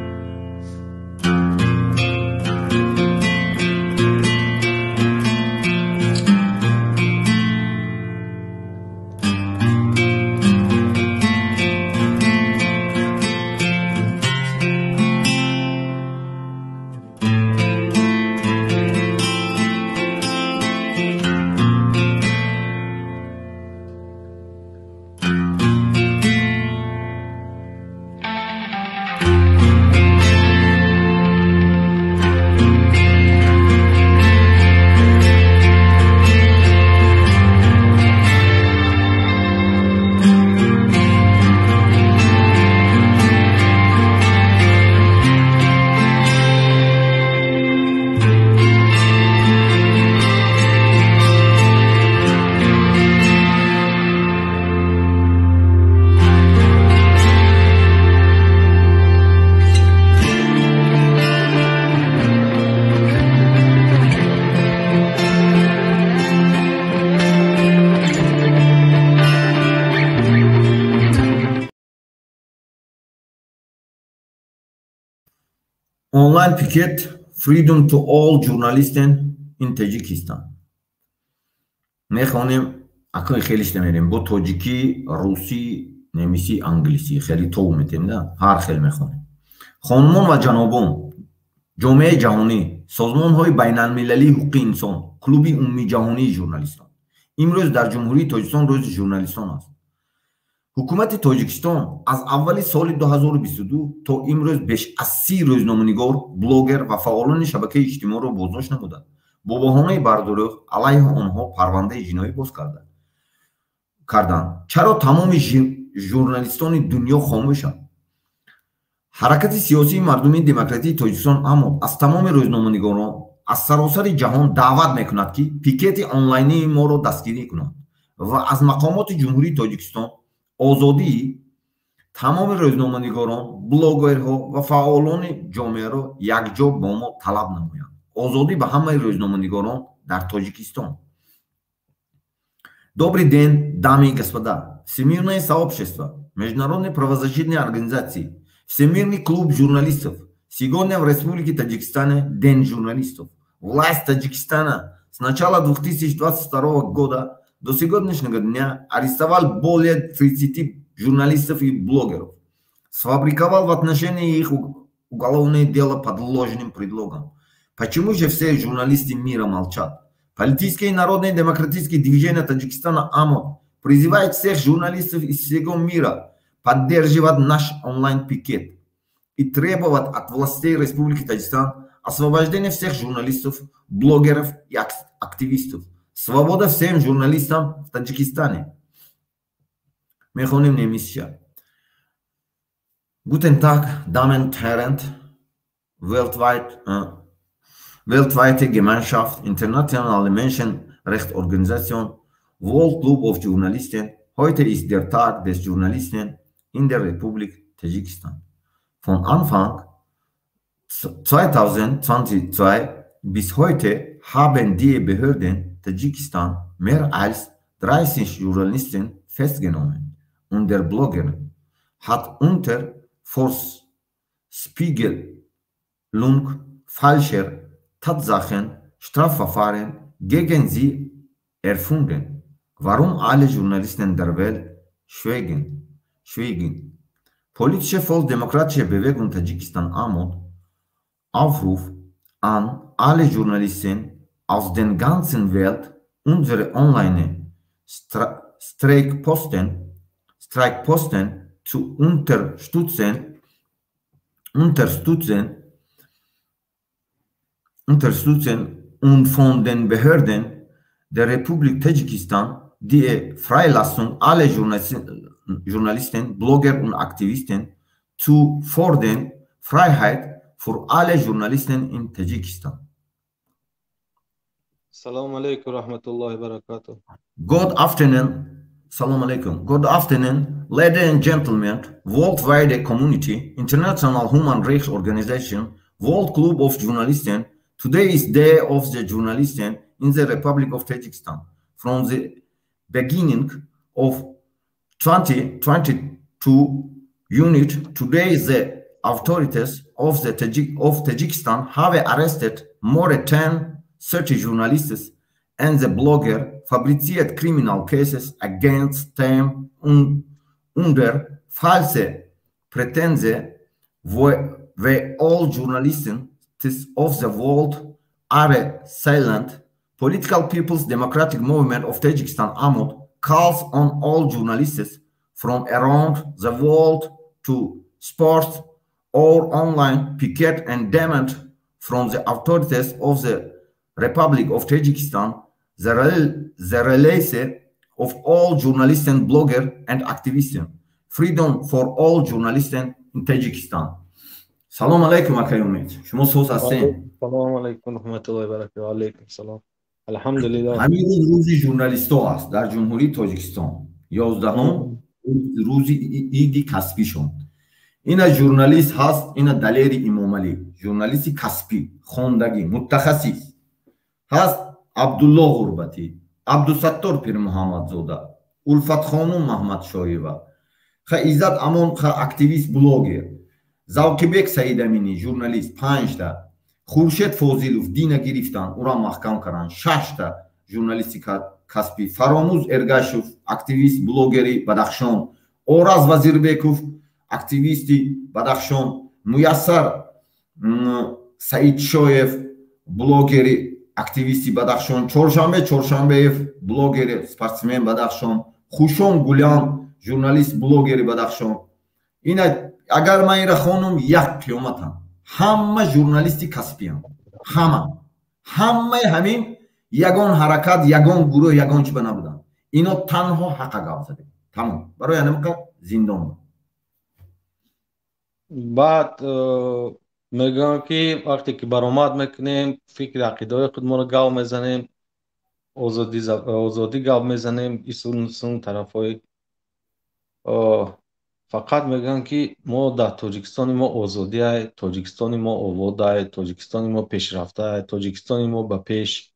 Online picket, freedom to all journalists in Tajikistan. мехонем акои хелиш намерем бо тоҷикӣ русӣ немисӣ англисӣ хеле тов метем да ҳар хел мехонем хонумон ва ҷанобон ҷомеаи ҷаҳонӣ созмонҳои байналмилалии ҳуқуқи инсон клуби умумии ҷаҳонии журналистон имрӯз дар ҷумҳурии тоҷикистон рӯзи журналистон аст ҳукумати тоҷикистон аз аввали соли 2022 то имрӯз беш аз 30 рӯзноманигор блогер ва фаъолони шабакаи иҷтимоиро боздошт намуда бо баҳонаи бардорӣ алайҳи онҳо парвандаи ҷиноӣ боз карданд чаро тамоми журналистони дунё хомӯшанд ҳаракати сиёсии мардумии демократии тоҷикистон аммо аз тамоми рӯзноманигорон аз саросари ҷаҳон даъват мекунад ки пикети онлайнии моро дастгирӣ кунанд ва аз мақомоти ҷумҳурии тоҷикистон озодии тамоми рӯзноманигорон блогерҳо ва фаъолони ҷомеаро якҷо бо мо талаб намоянд озодӣ ба ҳамаи рӯзноманигорон дар тоҷикистон добрый день дамы и господа всемирное сообщество международные правозащитные организации всемирный клуб журналистов сегодня в республике Таджикистане день журналистов власть Таджикистана с начала 2022 года до сегодняшнего дня арестовал более 30 журналистов и блогеров, сфабриковал в отношении их уголовное дело под ложным предлогом. Почему же все журналисты мира молчат? Политические и народные демократические движения Таджикистана АМО призывают всех журналистов из всего мира поддерживать наш онлайн-пикет и требовать от властей Республики Таджикистан освобождения всех журналистов, блогеров и активистов. Свобода всем журналистам в Таджикистане. Мехоним немисча. Guten Tag, Damen und Herren, weltweite Gemeinschaft, internationale Menschenrechtsorganisation, World Club of Journalisten. Heute ist der Tag des Journalisten in der Republik Tadschikistan. Von Anfang 2022 bis heute haben die Behörden Tadschikistan mehr als 30 Journalisten festgenommen und der Blogger hat unter Vorspiegelung falscher Tatsachen Strafverfahren gegen sie erfunden. Warum alle Journalisten der Welt Schweigen. Politische Volksdemokratische Bewegung Tadschikistan AMOD Aufruf an alle Journalisten aus der ganzen Welt, unsere Online-Streikposten zu unterstützen und von den Behörden der Republik Tadschikistan die Freilassung aller Journalisten, Blogger und Aktivisten zu fordern, Freiheit für alle Journalisten in Tadschikistan. Assalamu alaikum rahmatullahi barakatuh. Good afternoon. Assalamu alaikum. Good afternoon, ladies and gentlemen, worldwide community, International Human Rights Organization, World Club of Journalisten. Today is Day of the Journalisten in the Republic of Tajikistan. From the beginning of 2022 unit, today the authorities of Tajikistan have arrested more than 30 journalists and the blogger fabriziert criminal cases against them under false pretense where all journalists of the world are silent. Political People's Democratic Movement of Tajikistan, AMOD, calls on all journalists from around the world to sports or online picket and demand from the authorities of the Republic of Tajikistan the release of all journalists and bloggers and activists. Freedom for all journalists in Tajikistan. Salam alaikum akayumet. شما صوت هستین؟ سلام علیکم رحمت الله و برکاته. علیکم سلام. الحمدلله. همین روز ژورنالیست‌ها است در جمهوری تاجیکستان. 11 روز ایدی کسبیشون. اینا ژورنالیست هست، اینا دلیری امامعلی. ژورنالیستی کسبی، خوندگی، متخصص. هست عبدالله غربتی، عبدالستار پیر محمد زاده، الفت خانم محمد شایبه، عزت امان اکتیویست بلوگر، زاوکیبک سعید امینی ژورنالیست 5 تا، خورشید فوزیلوف دینا گرفتن او را محکم کردن 6 تا ژورنالیستی کسبی، فراموز ارگاشوف اکتیویست بلوگری بدخشان، اوراز وزیربکوف اکتیویستی بدخشان، میسر سعید شایف بلوگری اکتیویستی بدخشان، چورشنبهیف بلوگر سپورتسمن بدخشان، خوشم گولیان ژورنالیست بلوگری بدخشان. اینا اگر من ایرا خونم یک قیامتم همه ژورنالیستی کسبیان، همه همین یگان حرکت، یگان گروه، یگان چی نبودن. اینا تنها حق گاو زده. تمام. برای همین زندان. بعد میگم که وقتی که برآمد میکنیم فکر عقیده خود ما رو گاو میزنیم، آزادی گاو میزنیم، این طرفای فقط میگن که ما در تاجیکستان ما آزادی های، تاجیکستان ما آباد های، تاجیکستان ما پیشرفته های، تاجیکستان ما به پیش.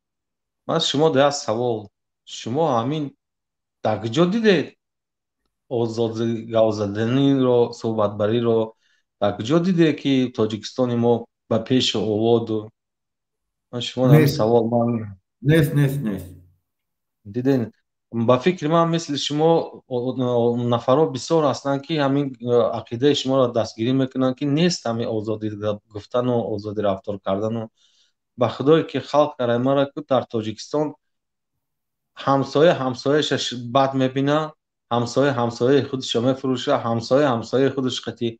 من از شما ده سوال، شما همین در کجا دیدید آزادی گاو زدنی رو، صحبت بری رو در کجا دیده که تاجیکستان ما به پیش آباد و من شما همین سوال من نیست دیدین. با فکر من مثل شما نفرها بسیار هستند که همین عقیده شما را دستگیری میکنن که نیست همین آزادی گفتن و آزادی رفتار کردن و به خدایی که خلق کرده ما را که در تاجیکستان همسایه‌اش بد میبینه، همسایه خودش میفروشه، همسایه خودش قطعی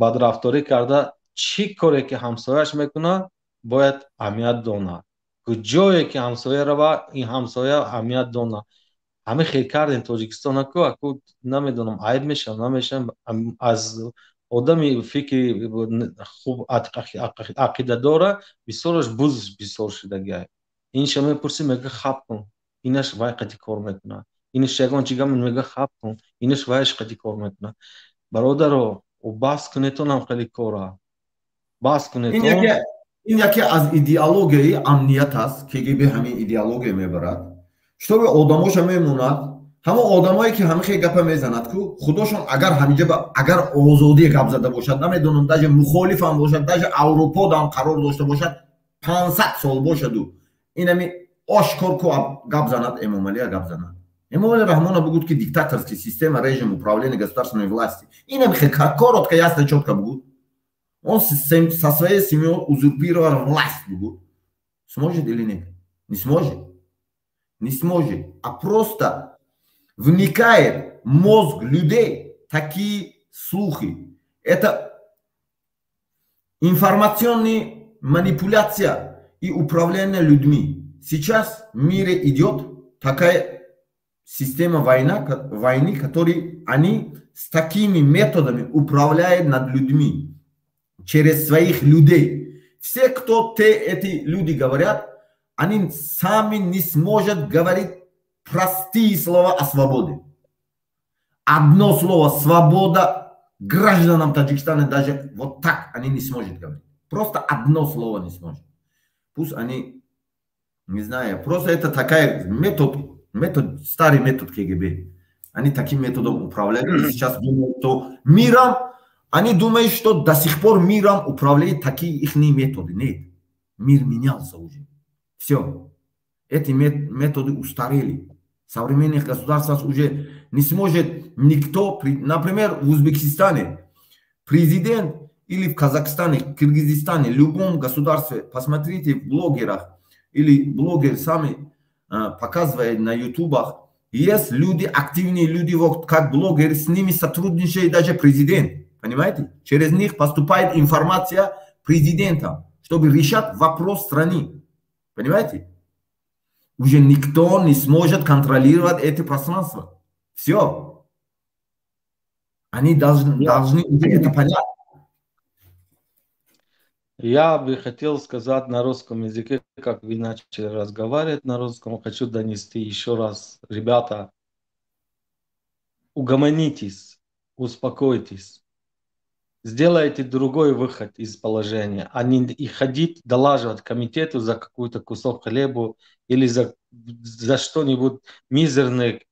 بد رفتاری کرده، چی کاری که همسایه‌اش میکنه باید اهمیت دونه، کجایی که همسایه را با این همسایه اهمیت دونه. همه خیر کردن تاجیکستان اکو نمیدونم عیب نمیشن از آدمی فکر خوب عقیده داره بسیارش بسیار شدگی. این شما میپرسی میگه خب کن، اینش وای قطعی کار میکنه، اینش یگان چیگم میگه خب کن، اینش وایش قطعی کار میکنه. برادر و باز کنیتون هم خیلی کاره، باز کنیتون. این یکی از ایدئولوژی امنیت است که به همین ایدئولوژی میبرد. شتاب آدماش میموند، همه آدمایی که همه خیلی گپ میزنند که خودشون اگر همینجا اگر آزادی گپ زده باشد، نمیدونم داج مخالف هم باشد، داج اروپا دام قرار داشته باشد 500 سال باشد و این می آشکار کو گپ زند امامعلی گپ زند. Эмомали Рахмона будут диктаторская система, режим управления государственной власти. И нам коротко, ясно, четко будет. Он со своей семьей узурпировал власть. Сможет или нет? Не сможет. Не сможет. А просто вникает в мозг людей такие слухи. Это информационная манипуляция и управление людьми. Сейчас в мире идет такая система войны, которой они с такими методами управляют над людьми. Через своих людей. Все, кто эти люди говорят, они сами не смогут говорить простые слова о свободе. Одно слово «свобода» гражданам Таджикистана даже вот так они не смогут говорить. Просто одно слово не смогут. Пусть они, не знаю, просто это такая метод, старый метод КГБ. Они таким методом управляют. И сейчас думают, что миром, они думают, что до сих пор миром управляют такие их методы. Нет. Мир менялся уже. Все. Эти методы устарели. В современных государствах уже не сможет никто, например, в Узбекистане, президент или в Казахстане, в Кыргызстане, в любом государстве, посмотрите в блогерах, или блогеры сами показывают на ютубах, есть люди, активные люди, вот как блогеры, с ними сотрудничает даже президент. Понимаете? Через них поступает информация президента, чтобы решать вопрос страны. Понимаете? Уже никто не сможет контролировать это пространство. Все. Они должны это понять. Я бы хотел сказать на русском языке, как вы начали разговаривать на русском, хочу донести еще раз. Ребята, угомонитесь, успокойтесь. Сделайте другой выход из положения, а не и ходить долаживать комитету за какой-то кусок хлеба или за что-нибудь мизерное,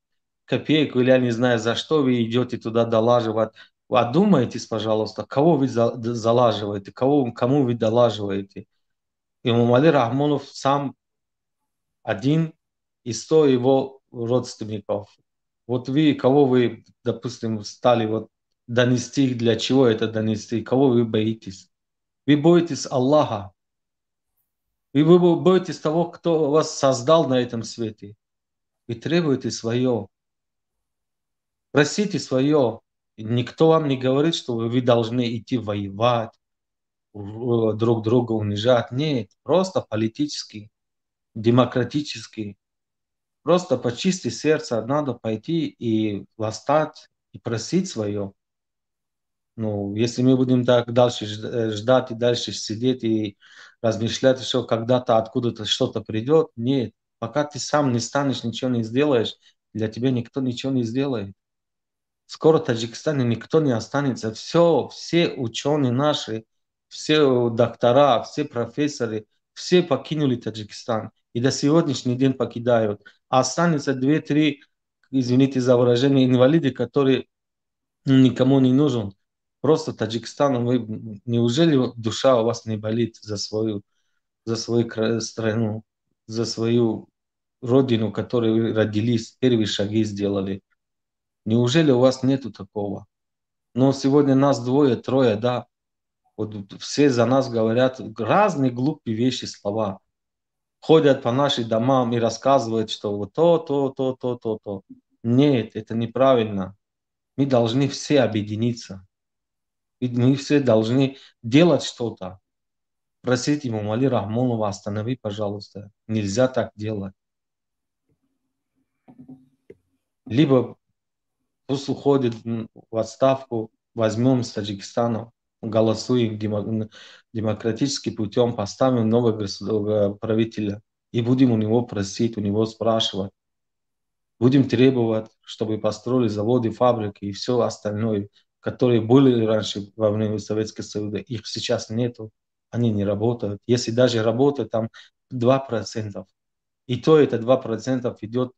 копейку, или я не знаю, за что вы идете туда долаживать. Одумайтесь, пожалуйста, кого вы залаживаете, кому вы долаживаете. Эмомали Рахмонов сам один из 100 его родственников. Вот вы, кого вы, допустим, стали вот донести, для чего это донести, кого вы боитесь? Вы боитесь Аллаха. Вы боитесь того, кто вас создал на этом свете. Вы требуете свое. Просите свое. Никто вам не говорит, что вы должны идти воевать, друг друга унижать. Нет, просто политически, демократически. Просто почисти сердце, надо пойти и восстать, и просить свое. Ну, если мы будем так дальше ждать и дальше сидеть и размышлять, что когда-то откуда-то что-то придет, нет. Пока ты сам не станешь, ничего не сделаешь, для тебя никто ничего не сделает. Скоро в Таджикистане никто не останется. Все ученые наши, все доктора, все профессоры, все покинули Таджикистан. И до сегодняшний день покидают. А останется 2-3, извините за выражение, инвалиды, которые никому не нужен. Просто Таджикистан, неужели душа у вас не болит за свою страну, за свою родину, в которой вы родились, первые шаги сделали? Неужели у вас нету такого? Но сегодня нас двое, трое, да. Вот все за нас говорят разные глупые вещи, слова. Ходят по нашим домам и рассказывают, что вот то. Нет, это неправильно. Мы должны все объединиться. И мы все должны делать что-то. Просить ему, Эмомали Рахмонова, останови, пожалуйста. Нельзя так делать. Либо пусть уходит в отставку, возьмем с Таджикистана, голосуем демократическим путем, поставим нового правителя и будем у него просить, у него спрашивать. Будем требовать, чтобы построили заводы, фабрики и все остальное, которые были раньше во время Советского Союза. Их сейчас нету, они не работают. Если даже работают, там 2%. И то это 2% идет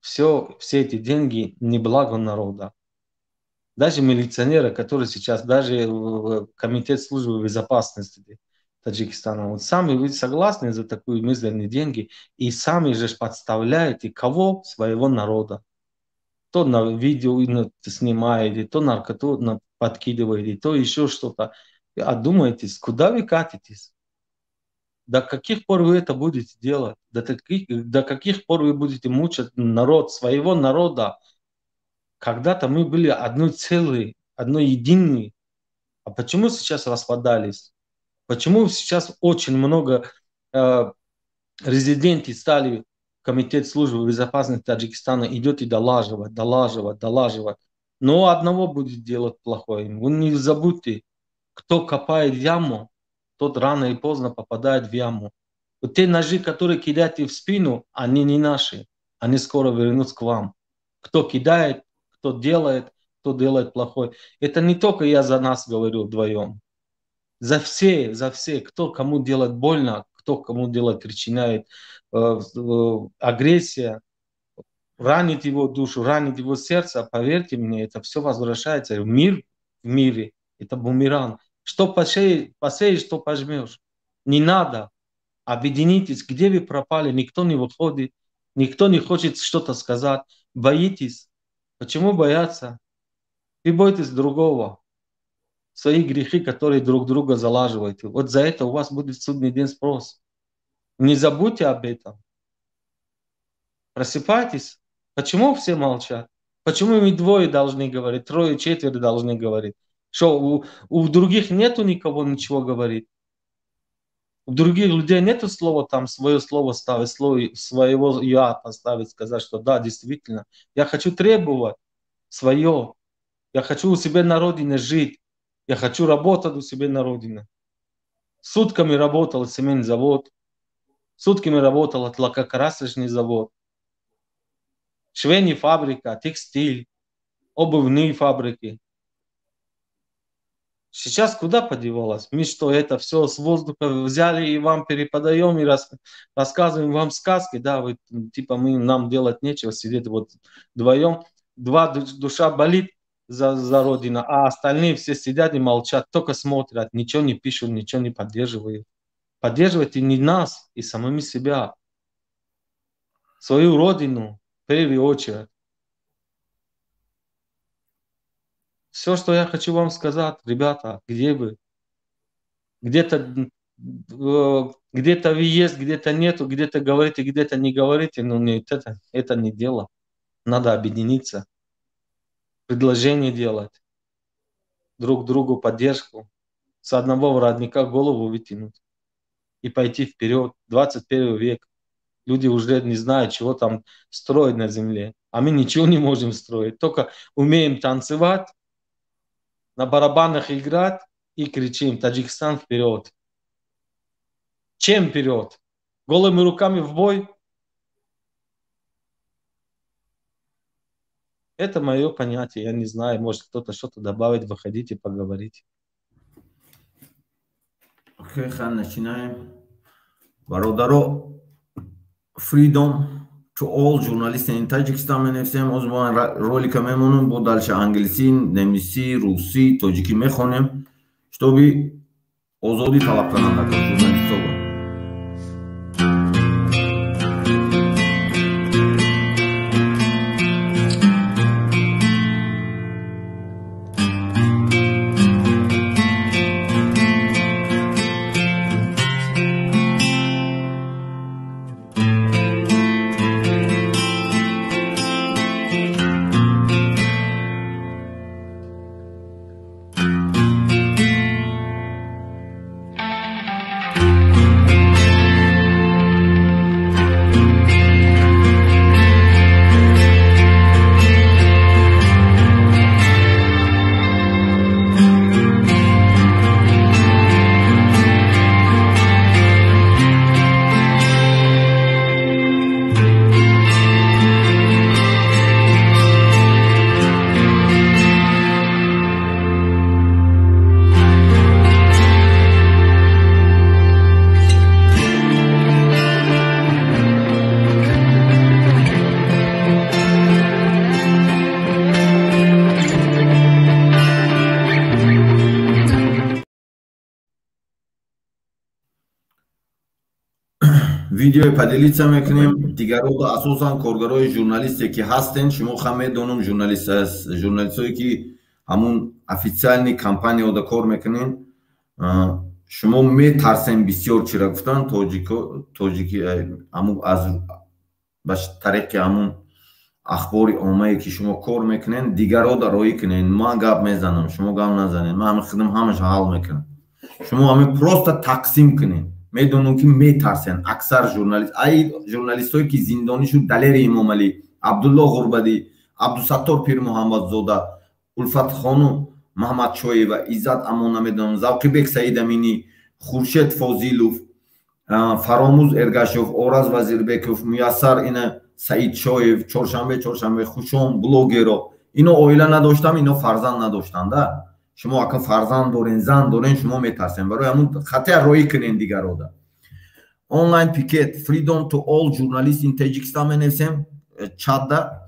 все эти деньги не благо народа. Даже милиционеры, которые сейчас, даже в Комитет службы безопасности Таджикистана, вот сами вы согласны за такую мизерные деньги и сами же подставляете кого? Своего народа. то на видео снимаете, то наркоту подкидываете, то еще что-то. Одумайтесь, куда вы катитесь? До каких пор вы это будете делать? До каких пор вы будете мучить народ, своего народа? Когда-то мы были одной целой, одной единой. А почему сейчас распадались? Почему сейчас очень много резидентов стали в Комитет службы безопасности Таджикистана, идет и долаживать. Но одного будет делать плохое. Вы не забудьте, кто копает яму, тот рано и поздно попадает в яму. Вот те ножи, которые кидаете в спину, они не наши. Они скоро вернутся к вам. Кто кидает, кто делает плохое. Это не только я за нас говорю вдвоем. За все, кто кому делает больно, кто кому делает, причиняет агрессия, ранит его душу, ранит его сердце. Поверьте мне, это все возвращается. Мир в мире – это бумеранг. Что посеешь, что пожмешь. Не надо. Объединитесь, где вы пропали, никто не выходит, никто не хочет что-то сказать. Боитесь. Почему бояться? Вы боитесь другого. Свои грехи, которые друг друга залаживаете. Вот за это у вас будет судный день спрос. Не забудьте об этом. Просыпайтесь. Почему все молчат? Почему мы двое должны говорить, трое, четверо должны говорить? Что, у других нету никого ничего говорить? У других людей нету слова там, свое слово ставить, своего я поставить, сказать, что да, действительно, я хочу требовать свое. Я хочу у себя на родине жить. Я хочу работать у себя на родине. Сутками работал семейный завод. Сутками работал лакокрасочный завод. Швейная фабрика, текстиль, обувные фабрики. Сейчас куда подевалось? Мы что, это все с воздуха взяли и вам переподаем и рассказываем вам сказки? Да, вы, типа нам делать нечего, сидеть вот вдвоем. Душа болит за родину, а остальные все сидят и молчат, только смотрят, ничего не пишут, ничего не поддерживают. Поддерживайте не нас, и самими себя. Свою родину в первую очередь. Все, что я хочу вам сказать, ребята, где вы? Где-то вы есть, где-то нету, где-то говорите, где-то не говорите, но нет, это не дело. Надо объединиться, предложение делать, друг другу поддержку, с одного родника голову вытянуть и пойти вперед. 21 век. Люди уже не знают, чего там строить на земле. А мы ничего не можем строить. Только умеем танцевать, на барабанах играть и кричим: Таджикистан вперед. Чем вперед? Голыми руками в бой? Это мое понятие. Я не знаю, может кто-то что-то добавить, выходите, поговорить. Окей, хан, начинаем. Бародаро, freedom to all journalists in Tajikistan менефисем. о зубан ролика мемонум бо дальше английский, немецкий, русский, таджики мехонем, чтобы озоди талаб кананда журналистов. видеои поделиться мекунем. Дигаро асосан коргарои журналисте ки ҳастен, шумо хам медонам журналистое ки ҳамун официальни компанияода кор мекунен, шумо метарсен бисёр чира гуфтан тоҷики ҳамун аз ба тариқи ҳамун ахбори оммае ки шумо кор мекунен дигаро дароӣ кунен. Ман гап мезанам, шумо гап назанед, ман ҳамин ҳамаша ҳал мекунам. шумо ҳамин просто тақсим кунен. медонам ки метарсен аксар журналистҳое ки зиндонӣ шуд, Далери Имомалӣ, Абдулло Ғурбадӣ, Абдусаттор Пирмуҳаммадзода, Улфатхону Маҳмадшоева, Иззат Амона, медонам Завқибек Саидаминӣ, Хуршед Фозилов, Фаромӯз Эргашев, Ораз Вазирбеков, Муяссар ина Саидшоев, чоршанбе Хушом блогеро, ино оила надоштам, ино фарзанд надоштанда. шумо ака фарзанд дорен, зан дорен, шумо метарсен. барои ҳамун хатер роӣ кунен дигарода. Online picket, freedom to all journalists in Tajikistan менависем чатда.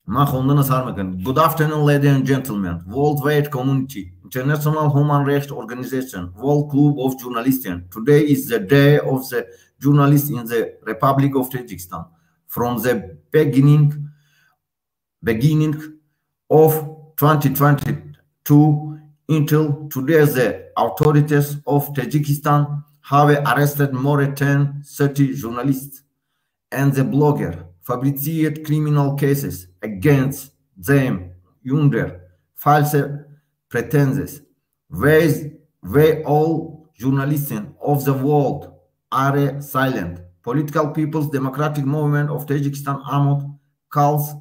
Ман хондана сар мекунам. Good afternoon, ladies and gentlemen. Worldwide community, International Human Rights Organization, World Club of Journalists. Today is the day of the journalists in the Republic of Tajikistan. From the beginning of 2022 until today, the authorities of Tajikistan have arrested more than 30 journalists and the blogger, fabricated criminal cases against them under false pretenses. Where all journalists of the world are silent. Political People's Democratic Movement of Tajikistan AMOT calls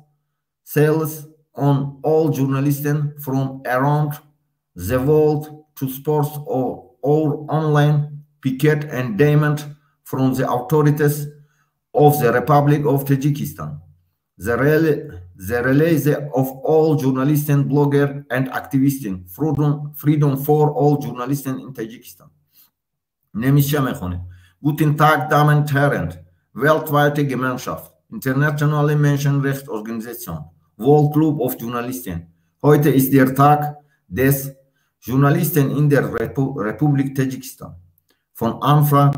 sales on all journalists from around the world to sports or online picket and demand from the authorities of the Republic of Tajikistan. The release of all journalists, bloggers and activists, freedom for all journalists in Tajikistan. نمیشه میخونه. Guten Tag, Damen und Herren, weltweite Gemeinschaft, Internationale Menschenrechtsorganisation, World Club of Journalisten. Heute ist der Tag des Journalisten in der Republik Tajikistan. Von Anfang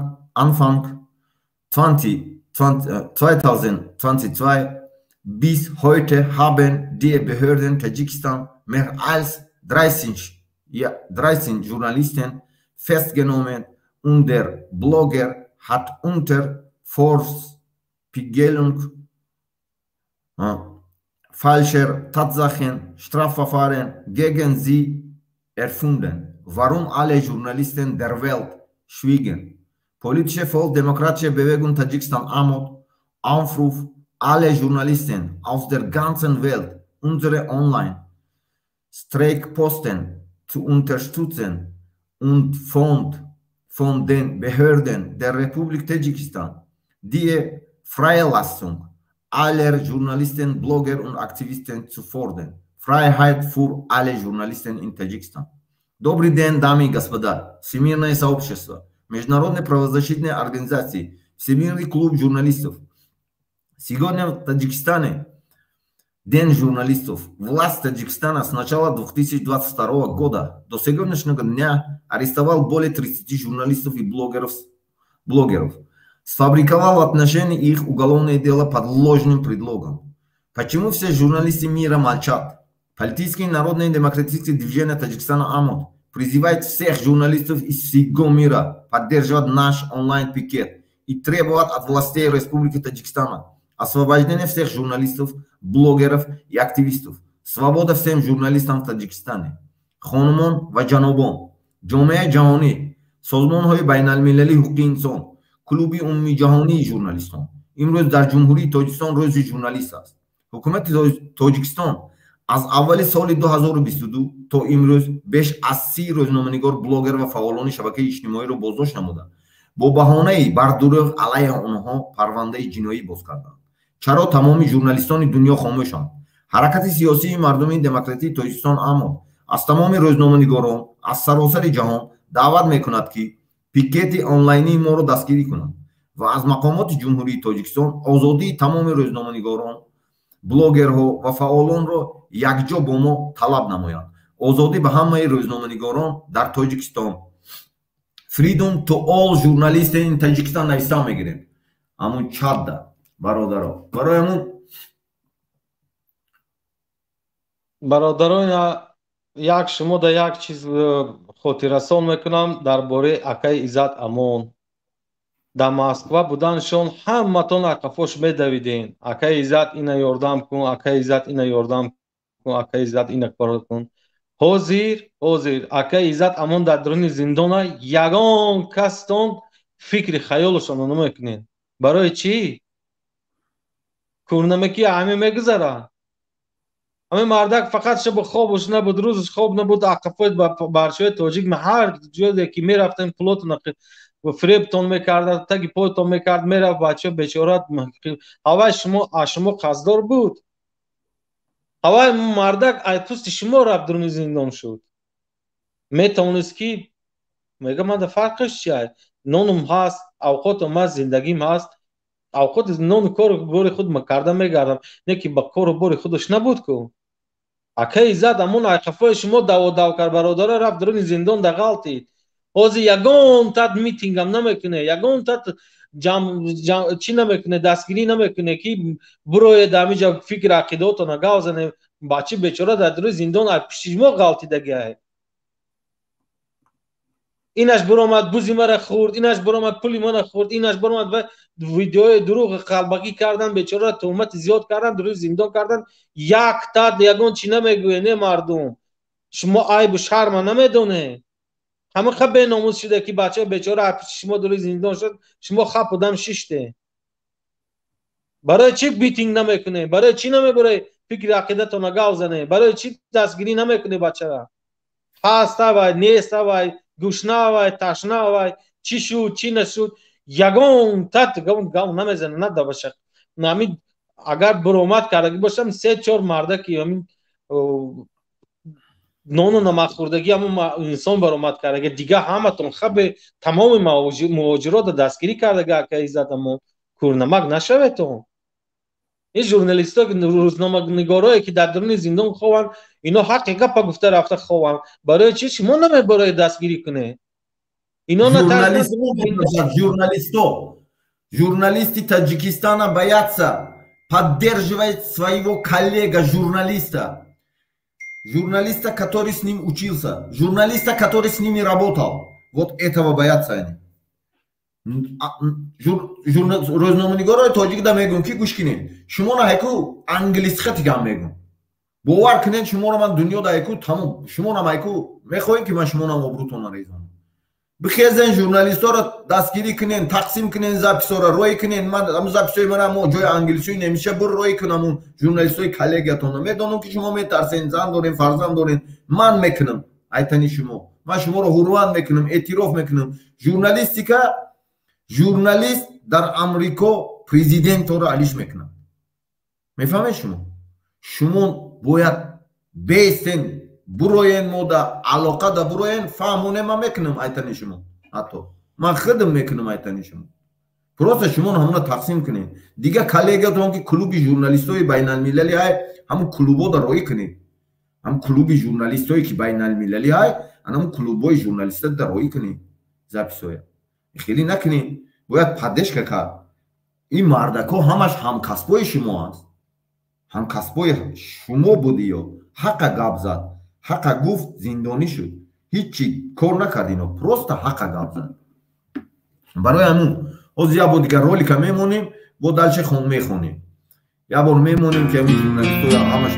2022 bis heute haben die Behörden Tadschikistan mehr als 13 Journalisten festgenommen und der Blogger hat unter Vorspiegelung falscher Tatsachen Strafverfahren gegen sie erfunden. Warum alle Journalisten der Welt schwiegen? Politische Volksdemokratische Bewegung Tadschikistan AMOT aufruft alle Journalisten aus der ganzen Welt, unsere Online-Streikposten zu unterstützen und von den Behörden der Republik Tadschikistan die Freilassung aller Journalisten, Blogger und Aktivisten zu fordern. Freiheit für alle Journalisten in Tadschikistan. Добрый день, дамы и господа, Всемирное сообщество, международные правозащитные организации, Всемирный клуб журналистов. Сегодня в Таджикистане День журналистов. Власть Таджикистана с начала 2022 года до сегодняшнего дня арестовал более 30 журналистов и блогеров. Сфабриковал в отношении их уголовное дело под ложным предлогом. Почему все журналисты мира молчат? Политическое и народное демократическое движение Таджикистана АМОТ призывает всех журналистов из всего мира поддерживать наш онлайн-пикет и требовать от властей Республики Таджикистана освобождение всех журналистов, блогеров и активистов. Свобода всем журналистам в Таджикистане. Хонумон ва ҷанобон, ҷомеаи ҷаҳонӣ, созмонҳои байналмилалии ҳуқуқи инсон, клуби умумии ҷаҳонии журналистон. имрӯз дар ҷумҳурии Тоҷикистон рӯзи журналист аст. ҳукумати Тоҷикистон аз аввали соли 2022 то имрӯз беш аз 30 рӯзноманигор, блогер ва фаъолони шабакаи иҷтимоиро боздошт намуда. бо баҳонаи бар дурӯғ алайҳи онҳо парвандаи ҷиноӣ боз карданд. чаро тамоми журналистони дунё хомӯшанд? ҳаракати сиёсии мардумии демократии Тоҷикистон аммо аз тамоми рӯзноманигорон аз саросари ҷаҳон даъват мекунад ки пикети онлайнии моро дастгирӣ кунанд ва аз мақомоти ҷумҳурии Тоҷикистон озодии тамоми рӯзноманигорон, блогерҳо ва фаъолонро якҷо бо мо талаб намоянд. озодӣ ба ҳамаи рӯзноманигорон дар Тоҷикистон. Freedom to all journalists in Tajikistan нависта мегирем. амун чадда бародаро барои амун бародарон як шумо да як чиз хотиррасон мекунам дар бораи акаи Иззат Амон. Дар Москва буданшон ҳаматон ақафош медавиден. Акаи Иззат ина ёрдам кун, акаи Иззат ина ёрдам кун, акаи Иззат ина кор кун. ҳозир акаи Иззат Амон дар дуруни зиндона ягон кастон фикри хаёлашонро намекунед. барои чӣ? курнамаки ҳамин мегузара. ҳамин мардак фақат шабу хобуш набуд, рӯзуш хоб набуд, ақафои барчаҳои тоҷик ҳар ҷое ки мерафтем пулотон фребтон мекард, таги пойтон мекард, мерафт бачаҳо бечора. ҳавай шумо қаздор буд. ҳавай мардак аз пӯсти шумо рафт дуруни зиндон шуд. метавонист ки мегам манда фарқаш чия? Нонум ҳаст, авқотам ҳаст, зиндагим ҳаст. авқоти нону кору бори худ карда мегардам, не ки ба кору бори худаш набуд ку. акаи Иззат Амон ақафои шумо даводав кард, бародаро рафт дуруни зиндон да ғалтид. ҳозир ягон тат митингам намекуне, ягон тат чӣ намекуне, дастгирӣ намекуне ки буроед ҳамиҷа фикри ақидотона гав зане. бачи бечора дар дуруни зиндон аз пишти шумо ғалтидагиае. инаш биромад бузи мара хӯрд, инаш биромад пули мана хӯрд, инаш биромад ва видеои дурӯғ қалбагӣ кардан, бечора тӯҳмати зиёд кардан, дуруни зиндон кардан. як тат ягон чӣ намегӯе не мардум. шумо айбу шарма намедонед? ҳама ха беномус шуде ки бачаи бечора аз пишти шумо дуруни зиндон шуд, шумо ха пудам шиште. барои чӣ митинг намекунед? барои чӣ намебаред фикри ақидатона гав занед? барои чӣ дастгирӣ намекунед бачара? ҳаст авай, нест авай, гӯшна авай, ташна авай, чӣ шуд, чӣ нашуд, ягон тат гав намезанад. надабаша ҳамин агар буромад кардагӣ бошам 3-4 мардаки ҳамин нону намахӯрдагӣ ҳамун инсон баромад кардагӣ. дига ҳаматон хабе тамоми муҳоҷирота дастгирӣ кардагӣ. акаи Иззат Амон курнамак нашаветон. ин журналистҳо, рӯзноманигорое ки дар дуруни зиндон хованд, ино ҳаққи гапа гуфта рафта хованд. барои чӣ шумо намебароед дастгирӣ кунед? ино журналисти Таджикистана боятся поддерживать своего коллега журналиста, который с ним учился, журналиста, который с ними работал. Вот этого боятся они. рӯзноманигорои тоҷик да мегӯм ки гӯш кинед, шумо наҳеку англиси хатигам мегӯм. бовар кунед шуморо ман дунё даҳеку тамом. шумо намайку мехоҳед ки ман шумонам обрӯтона резонам. бихезен журналистҳоро дастгирӣ кунен, тақсим кунен, записҳоро рой кунен. ман амун записҳои манам ҷои англисӣ немиша бур рой кун амун журналистҳои коллегиятонро. медонам ки шумо метарсен, зан дорен, фарзанд дорен. ман мекунам айтани шумо. ман шуморо ҳурмат мекунам, эътироф мекунам. журналистика, журналист дар амрико президентро алиш мекунад. мефаҳмед шумо? шумо бояд бестен, буроен, мода алоқа да буроен, фаҳмоне ман мекунам айтани шумо. ҳатто ман худам мекунам айтани шумо. просто шумо ҳамуна тақсим кунед. дига коллегиятон ки клуби журналистҳои байналмилалӣ ҳай, ҳамун клубҳо да роӣ кунед. ҳамун клуби журналистҳое ки байналмилалӣ ҳай, ҳамун клубҳои журналиста да роӣ кунед. записҳоя хеле накунед. бояд поддержка кард. ин мардакҳо ҳамаш ҳамкасбои шумо аст. ҳамкасбои шумо будиё. ҳаққа гап зад, ҳаққа гуфт, зиндонӣ шуд. ҳичи кор накард ино, просто ҳаққа гап зад. барои ҳамун ҳозир як бор дигар ролика мемонем, бо далчи мехонем. як бор мемонем ки ҳамин журналистҳои ҳамаш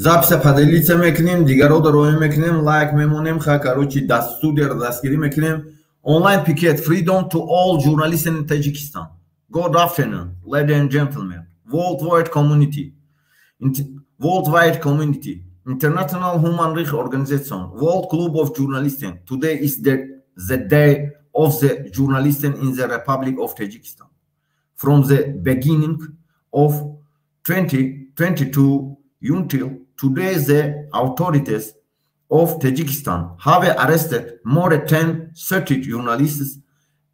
записи поделиться мекунем, дигарро роя мекунем, лайк мемонем, короче дастур дастгирӣ мекунем. Online picket, freedom to all journalists in Tajikistan. Good afternoon, ladies and gentlemen. Worldwide community, International Human Rights Organization, World Club of Journalists. Today is the day of the journalists in the Republic of Tajikistan. From the beginning of 2022 until today, the authorities of Tajikistan have arrested more than 30 journalists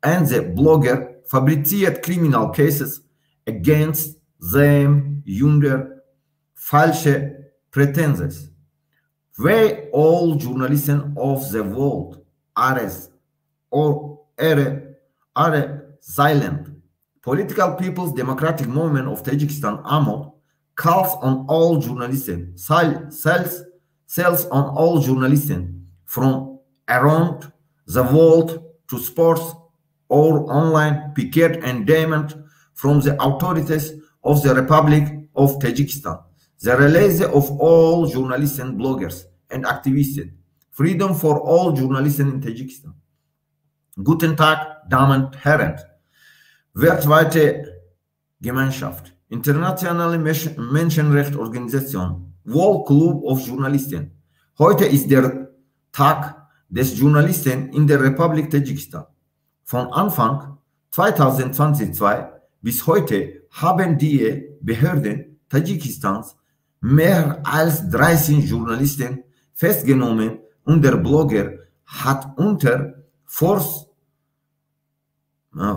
and the blogger fabricated criminal cases against them under false pretenses. Where all journalists of the world are silent. Political People's Democratic Movement of Tajikistan, AMOD, calls on all journalists, sells on all journalists from around the world to sports or online picket and demand from the authorities of the Republic of Tajikistan the release of all journalists and bloggers and activists, freedom for all journalists in Tajikistan. Guten Tag, Damen und Herren. Weltweite Gemeinschaft, Internationale Menschenrechtsorganisation, World Club of Journalisten. Heute ist der Tag des Journalisten in der Republik Tadschikistan. Von Anfang 2022 bis heute haben die Behörden Tadschikistans mehr als 30 Journalisten festgenommen und der Blogger hat unter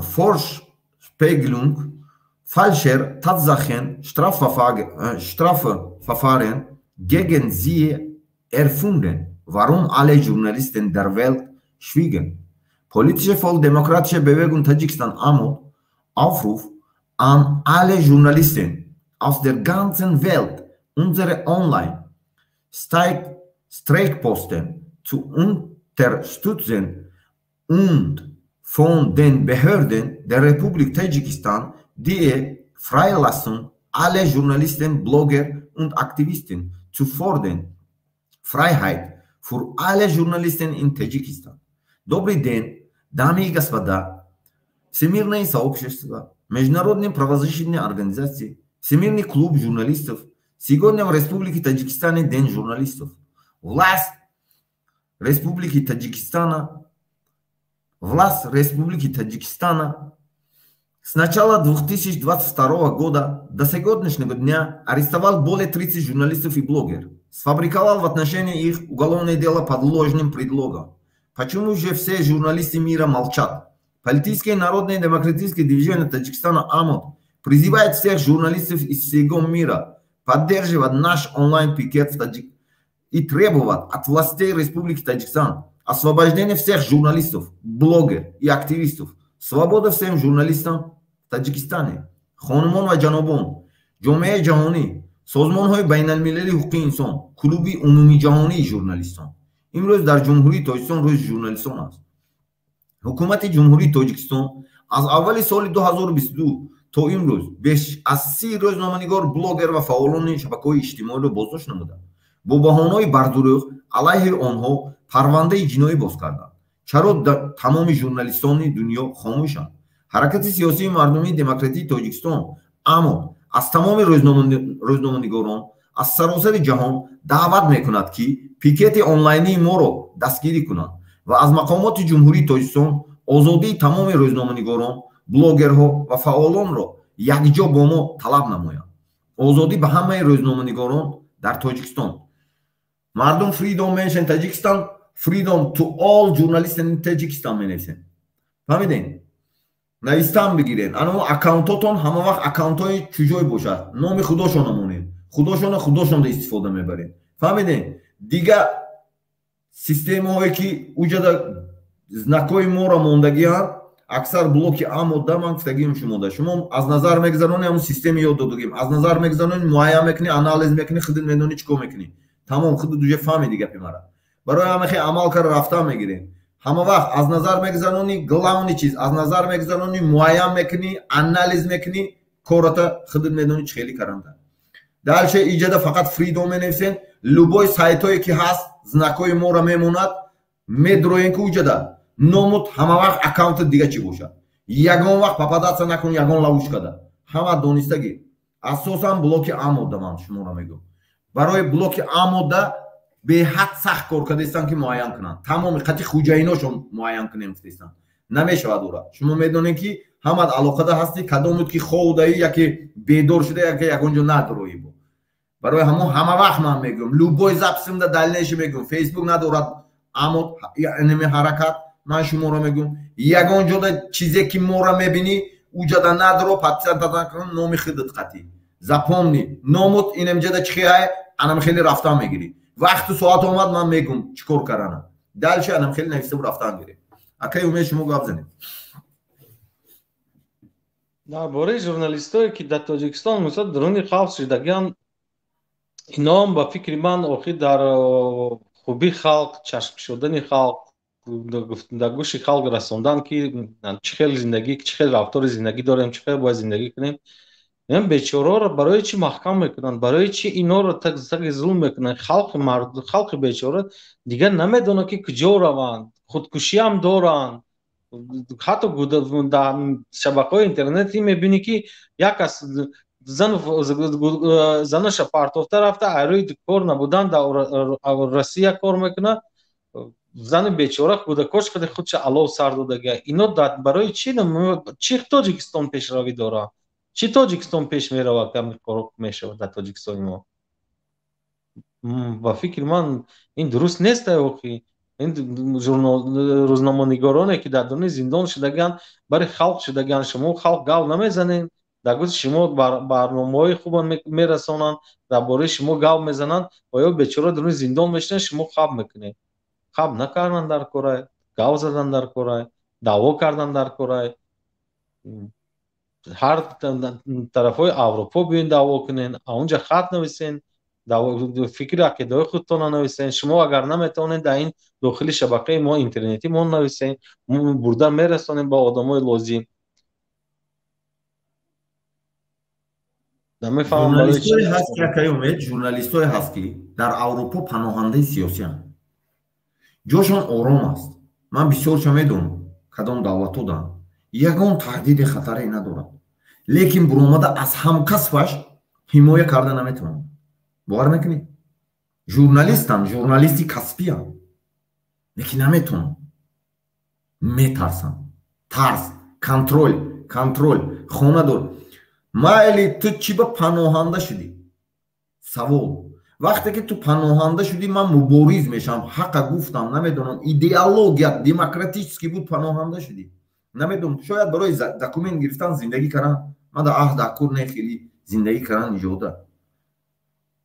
Vorspiegelung falscher Tatsachen Strafverfahren gegen sie erfunden. Warum alle Journalisten der Welt schwiegen? Politische Volksdemokratische Bewegung Tadschikistan AMOD Aufruf an alle Journalisten aus der ganzen Welt, unsere Online-Streikposten zu unterstützen und von den Behörden der Republik Tadschikistan die Freilassung aller Journalisten, Blogger und Aktivisten zu fordern. Freiheit für alle Journalisten in Таджикистан. Добрый день, дамы и господа. Всемирное сообщество, международные правозащитные организации, Всемирный клуб журналистов. Сегодня в Республике Таджикистан День журналистов. Власть Республики Таджикистана с начала 2022 года до сегодняшнего дня арестовал более 30 журналистов и блогеров. Сфабриковал в отношении их уголовное дело под ложным предлогом. Почему же все журналисты мира молчат? Политическое и народное демократическое движение Таджикистана АМОД призывает всех журналистов из всего мира поддерживать наш онлайн-пикет в Таджикистане и требовать от властей Республики Таджикистан освобождения всех журналистов, блогеров и активистов. Свобода всем журналистам в Таджикистане. Ханумон ва ҷанобон, ҷомеаи ҷаҳонӣ, созмонҳои байналмилали ҳуқуқи инсон, клуби умумии ҷаҳонии журналистон. Имрӯз дар ҷумҳурии Тоҷикистон рӯзи журналистон аст. ҳукумати ҷумҳурии Тоҷикистон аз аввали соли 2022 то имрӯз беш аз 30 рӯзноманигор, блогер ва фаъолони шабакаҳои иҷтимоиро боздошт намуда. бо баҳонаҳои бардурӯғ алайҳи онҳо парвандаи ҷиноӣ боз карданд. чаро тамоми журналистони дунё хомӯшанд? ҳаракати сиёсии мардумии демократии Тоҷикистон аммо аз тамоми рӯзноманигорон аз саросари ҷаҳон даъват мекунад ки пикети онлайнии моро дастгирӣ кунанд ва аз мақомоти ҷумҳурии Тоҷикистон озодии тамоми рӯзноманигорон, блогерҳо ва фаъолонро якҷо бо мо талаб намоянд. озодӣ ба ҳамаи рӯзноманигорон дар Тоҷикистон. Мардум freedom mention Tajikistan, freedom to all journalists in Tajikistan менависем. фаҳмидем? навистан бигирен. ано аккаунтотон ҳама вақт аккаунтҳои чужой бошад. номи худошона монед. худошона худошонда истифода мебаред. фаҳмидем? дига системаҳое ки уҷада знакои моро мондагианд, аксар блоки АМОД даман гуфтагием шумода. шумо аз назар мегзарони ҳамун системи ёд додагим. аз назар мегзарони муайян мекунӣ, анализ мекунӣ, худат медонӣ чӣ кор мекунӣ. тамом худат уҷа фаҳмиди гапи мара. барои ҳамахе амал кара рафтан мегирем. ҳама вақт аз назар мегзарони главни чиз, аз назар мегзарони муайян мекунӣ, анализ мекунӣ, кората худат медонӣ чӣ хели каранда. дальше иҷада фақат фридом менависен любой сайтое ки ҳаст знакои моро мемонад медроен ки уҷада номут ҳама вақт аккаунти дига чӣ бошад ягон вақт пападатса накун ягон лавушкада ҳама донистагӣ асосан блоки А модда ман шуморо мегӯм барои блоки А модда беҳад сахт кор кардастанд ки муайян кунанд тамоми қати хуҷаиношон муайян кунем гуфтастанд намешавад ура шумо медонед ки ҳамат алоқада ҳасти кадомуд ки хоудаи яке бедор шуда яке ягонҷо надорои бо барои ҳама вақт ман мегӯм любой записимда далилеши мегӯм фейсбук надорад амод ними ҳаракат ман шуморо мегӯм ягон ҷода чизе ки моро мебинӣ уҷада надоро патсантатакун номи хидат қатӣ запомни номут инемҷада чихиҳай анам хеле рафтан мегирӣ вақту соат омад ман мегӯм чӣ кор карданам далши анам хеле нависиб рафтан гирем акай умед шумо гап занед дар бораи журналистое ки дар тоҷикистон мисол дуруни халқ шудагиан ином ба фикри ман охир дар хуби халқ чашм шудани халқ дар гӯши халқ расондан ки чӣ хел зиндагӣ чӣ хел рафтори зиндагӣ дорем чӣ хел бояд зиндагӣ кунем ин бечораро барои чӣ маҳкам мекунанд барои чӣ иноро таги зулм мекунанд халқи бечора дигар намедонад ки куҷо раванд худкушиам доранд ҳатто дар шабакаҳои интернетӣ мебинӣ ки як аз занаша партофта рафта айрӯи кор набудан дар Россия кор мекунад зани бечора кӯдакош хади худша алов сар додага ино барои чӣ Тоҷикистон пешравӣ дорад чӣ Тоҷикистон пеш меравад ки кор мешавад дар Тоҷикистони мо ба фикри ман ин дуруст нест охи ин рӯзноманигороне ки дар дуруни зиндон шудаган бари халқ шудаган шумо халқ гав намезанед дар гӯши шумо барномаҳои хубро мерасонанд дар бораи шумо гав мезананд оё бечора дуруни зиндон мешинад шумо хаб мекунед хаб накардан дар корай гав задан дар корай даъво кардан дар корай ҳар тарафҳои Аврупо биён даъво кунен аунҷа хат нависен фикри ақидаҳои худтонро нависен шумо агар наметавонед дар ин дохили шабакаи мо интернетӣ мо нависен бурда мерасонем ба одамои лозим журналистое ҳаст ки дар Аврупо паноҳандаи сиёсианд ҷошон ором аст ман бисёрша медонам кадом давлатҳо доранд ягон таҳдиди хатаре надорад лекин буромада аз ҳамкасбаш ҳимоя карда наметавонад бовар мекунед журналистанд журналисти касбиянд лекин наметавонад метарсанд тарс контроль хонадор майли ту чӣ ба паноҳанда шудӣ савол вақте ки ту паноҳанда шудӣ ман мубориз мешавам ҳаққа гуфтам намедонам идеология демократически буд паноҳанда шудӣ намедонам шояд барои документ гирифтан зиндагӣ кардан ман дар аҳд акур не хеле зиндагӣ кардан иҷода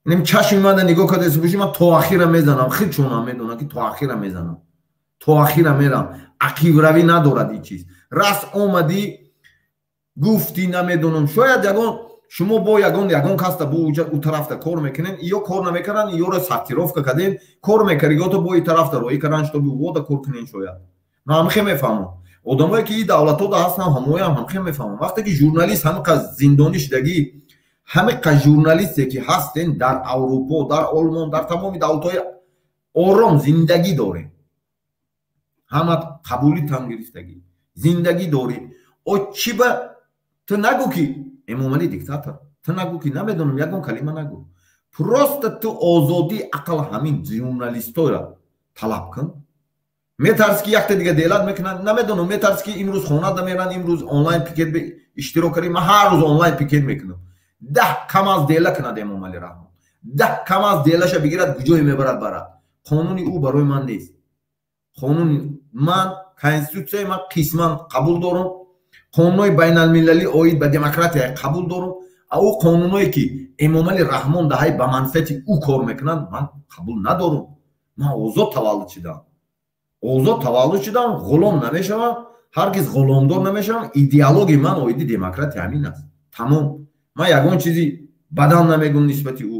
инем чашми манда нигоҳ кардаси бошӣ ман то ахира мезанам хеле чонам медонам ки то ахира мезанам то ахира мерам ақибравӣ надорад ин чиз рас омадӣ гуфтӣ намедонам шояд ягон шумо бо ягон каста бо ӯ тарафта кор мекунен ё кор намекунан ёро сортировка кардем кор мекард ё то бо ин тарафта роҳӣ кардан шуто вода кор кунен шояд ман ҳамхе мефаҳмам одамое ки ин давлатҳода ҳастан ҳамоям ҳамхе мефаҳмам вақте ки журналист ҳамиқа зиндонӣ шудагӣ ҳамиқа журналисте ки ҳастен дар Аврупо дар Олмон дар тамоми давлатҳои ором зиндагӣ дорем ҳама қабули там гирифтагӣ зиндагӣ дорем о чӣ ба ту нагӯ ки эмомалӣ диктатор ту нагӯ ки намедонам ягон калима нагӯ просто ту озодии ақл ҳамин журналисторо талаб кун метарси ки якта дига делат мекунанд намедонам метарси ки имрӯз хонада меранд имрӯз онлайн пикет иштирок кардем ман ҳар рӯз онлайн пикет мекунам 10 кам аз дела кунад эмомалӣ раҳмон 10 кам аз делаша бигирад куҷое мебарад барад қонуни ӯ барои ман нест қонуни ман конститутсияи ман қисман қабул дорам қонунҳои байналмилалӣ оид ба демократия қабул дорам ӯ қонунҳое ки эмомалӣ раҳмон даҳаи ба манфиати ӯ кор мекунанд ман қабул надорам ман озод таваллуд шудам ғулом намешавам ҳаргиз ғуломдор намешавам идеологияи ман оиди демократия ҳамин аст тамом ман ягон чизи бадан намегӯм нисбати ӯ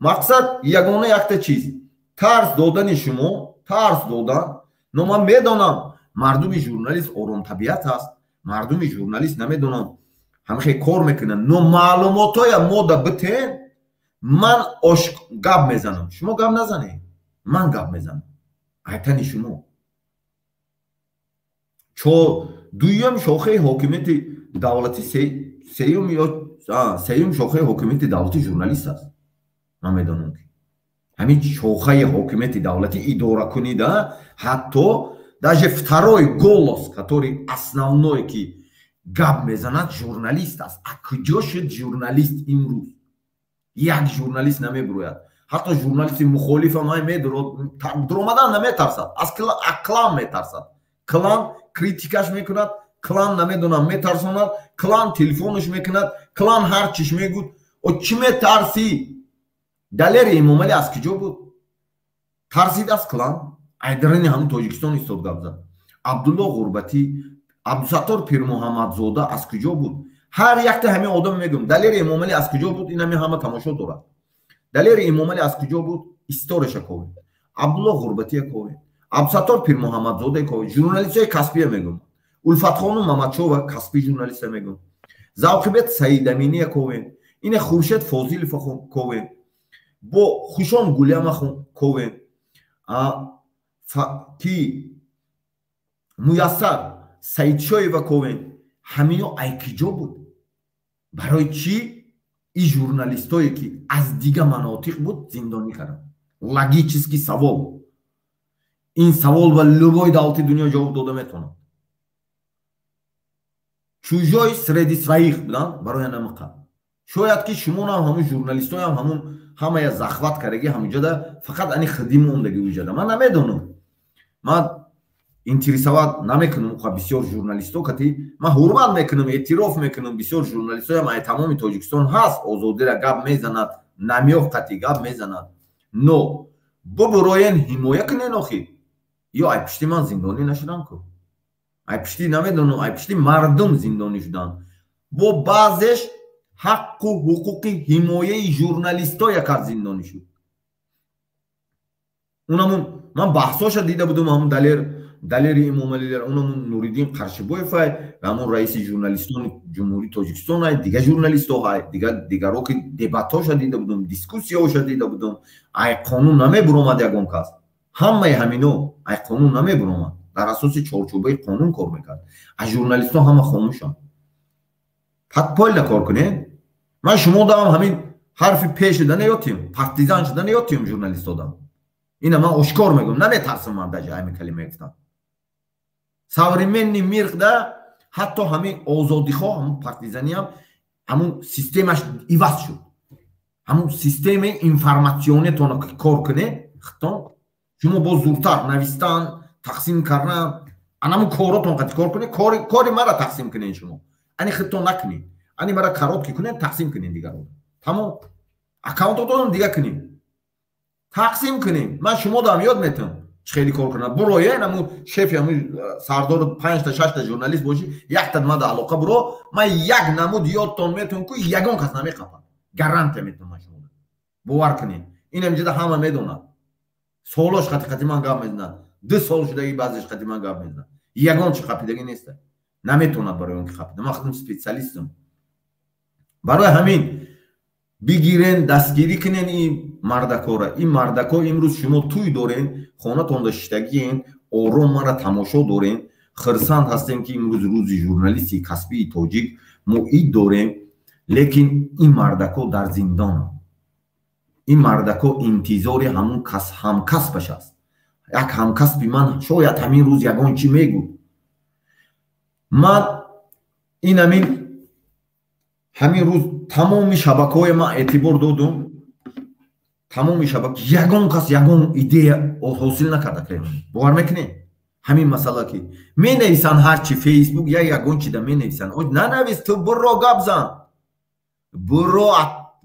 мақсад ягона якта чиз тарс додани шумо тарс додан но ман медонам мардуми журналист оромтабиат аст мардуми журналист намедонам ҳамихе кор мекунанд но маълумотоя мода битен من گپ میزنم شما گپ نزنید من گپ میزنم ایتنی شما چو دویم شاخه حاکمیت دولتی سیوم یا سیوم شاخه حاکمیت دولتی ژورنالیست است من میدونم که همین شاخه حاکمیت دولتی اداره کنیده حتی даже второй голос который основной ки гап мезанад журналист аст акҷо шуд журналист имрӯз як журналист намебирояд ҳатто журналисти мухолифам ай медуромадан наметарсад аз клан метарсад клан критикаш мекунад клан намедонам метарсонад клан телефоныш мекунад клан ҳар чиш мегӯд чӣ метарсӣ далери эмомалӣ аз киҷо буд тарсид аз клан айдарини ҳамин тоҷикистон истод гап зад абдулло ғурбатӣ абдусаттор пирмуҳаммадзода аз куҷо буд ҳар якта ҳамин одам мегӯм далери эмомалӣ аз куҷо буд ин ҳамин ҳама тамошо дорад далери эмомалӣ аз куҷо буд истореша ковед абдулло ғурбатия ковед абдусаттор пирмуҳаммадзода ковед журналистҳои каспия мегӯм улфатхонум мамадшова каспӣ журналиста мегӯм завқибет саидаминия ковед ина хуршед фозилова ковед бо хушон гуляма ковед ки муяссар саидшоева ковен ҳамино айкиҷо буд барои чӣ ин журналистое ки аз дига манотиқ буд зиндонӣ карданд логический савол ин савол ба любой давлати дунё ҷавоб дода метавонад чужой среди своих буданд барои намиқа шояд ки шумо нам ҳамун журналистоям ҳамун ҳамая захват кардаги ҳамуҷода фақат ани хидим мондаги уҷада ман намедонам ман интересоват намекунам бисёр журналисто кати ман ҳурмат мекунам эътироф мекунам бисёр журналистоям ай тамоми тоҷикистон ҳаст озодира гап мезанад намёф кати гап мезанад но бубуроен ҳимоя кунен охи ё ай пишти ман зиндонӣ нашудам ку ай пишти намедонам ай пишти мардум зиндонӣ шуданд бо баъзеш ҳаққу ҳуқуқи ҳимояи журналистоя кард зиндонӣ шуд унамун ман баҳсоша дида будам ҳамун далери эмомалилар унамун нуриддин қаршибоевай ҳамун раиси журналистони ҷумҳурии тоҷикистон ай дига журналисто ай дигаро ки дебатоша дида будам дискуссияоша дида будам ай қонун намебиромад ягон кас ҳамаи ҳамино ай қонун намебиромад дар асоси чорчӯбаи қонун кор мекард аз журналистон ҳама хомӯшанд подпольно кор кунед ман шумо дам ҳамин ҳарфи пеш шуда наётем партизан шуда наётем журналистодам ина ман ошкор мегӯям наметарсам ман даже ҳамин калима гуфтам современный мир да ҳатто ҳамин озодихоҳ ҳамун партизаниам ҳамун системаш иваз шуд ҳамун системаи информатсионетона кор кунед хитон шумо боз зуртар навистан тақсим кардан анамун коротон қати кор кунед кори мара тақсим кунед шумо ани хитон накунед ани мара каротки кунед тақсим кунед дигаро тамом аккаунтотон дига кунед тақсим кунем ман шумо дам ёд метавам чӣ хеле кор кунад буроя наму шефи ҳамун сардори 5-6 журналист боши якта мада алоқа буро ман як намуд ёдтон метавам ку ягон кас намеқапад гарантия метавам ман шумо бовар кунем ин ҳамҷода ҳама медонад солош қати ман гап мезанад 2 сол шудаги баъзеш қати ман гап мезанад ягон чӣ қапидаги нест наметавонад барои он ки қапида ман худам специалистам барои ҳамин бигирен дастгирӣ кунен ин мардакора ин мардако имрӯз шумо тӯй дорен хонатонда шиштагиен ором мара тамошо дорен хирсанд ҳастем ки имрӯз рӯзи журналисти каспии тоҷик мо ид дорем лекин ин мардако дар зиндон ин мардако интизори ҳамун ҳамкасбаш аст як ҳамкасби ман шояд ҳамин рӯз ягон чӣ мегӯд ман ин ҳамин рӯз тамоми шабакаҳои ман эътибор додум тамоми шабака ягон кас ягон идея ҳосил накарда бовар мекунед ҳамин масъала ки менависанд ҳарчи фейсбук ягон чида менависанд нанавис ту буро гапзан буро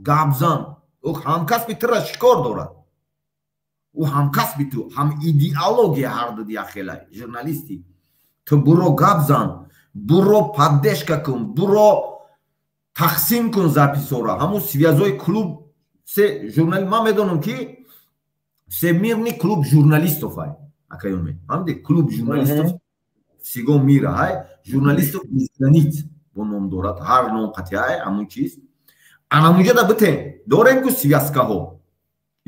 гапзан ӯ ҳамкасби тура шикор дорад ӯ ҳамкасби ту ҳам идеология ҳардуди ахелай журналисти ту буро гапзан буро поддержка кун буро тақсим кун записора ҳамун связои клуб се журнали ман медонам ки всемирный клуб журналистов ай акаён ме ҳамде клуб журналистов всего мира ай журналистов из границ бо ном дорад ҳар ном қати ай ҳамун чиз анамуҷа да битен дорем ку связкаҳо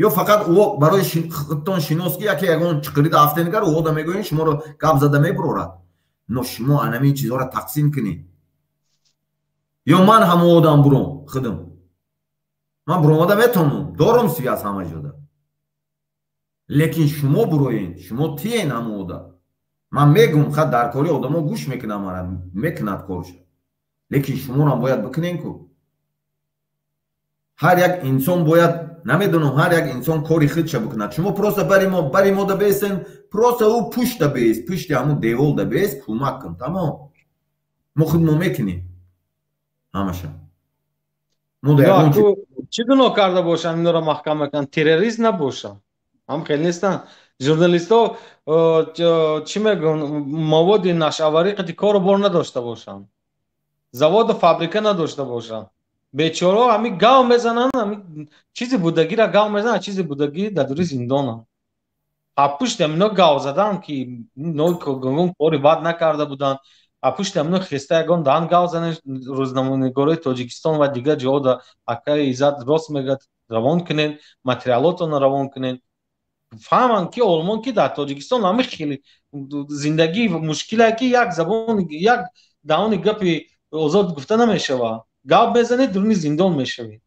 ё фақат ӯ барои худтон шинос ки яке ягон чиқирида афтенигар ӯ да мегӯен шуморо гап зада мебурорад но шумо анамин чизҳоро тақсим кунед ё ман ҳамо одам буром худам ман буромада метавонам дорам связ ҳама ҷода лекин шумо буроен шумо тиен ҳамо ода ман мегӯм хат дар кори одамо гӯш мекунам мана мекунад корша лекин шуморам бояд бикунен ку ҳар як инсон бояд намедонам ҳар як инсон кори худша бикунад шумо просто бари мо да бесен просто ӯ пушта бес пушти ҳамун девол да бес кӯмак кун тамом мо худ мо мекунем ҳамаша чӣ гуноҳ карда бошанд инро маҳкам мекунанд террорист набошанд ҳам хел нестанд журналистҳо чӣ мегӯянд маводи нашъаварӣ қати кору бор надошта бошанд заводу фабрика надошта бошанд бечораҳо ҳамин гав мезананд ҳамин чизи будагиро гав мезананд чизи будагӣ дар дури зиндонанд пушти амино гав заданд ки кори бад накарда буданд пушти амино хеста ягон дан гав занед рӯзноманигорои тоҷикистон ва дигар ҷоҳода акаи иззат рост мегӯяд равон кунед материалотонро равон кунед фаҳманд ки олмон ки дар тоҷикистон ҳамин хеле зиндагӣ мушкиле ки як забони як даҳони гапи озод гуфта намешавад гап мезанед дуруни зиндон мешавед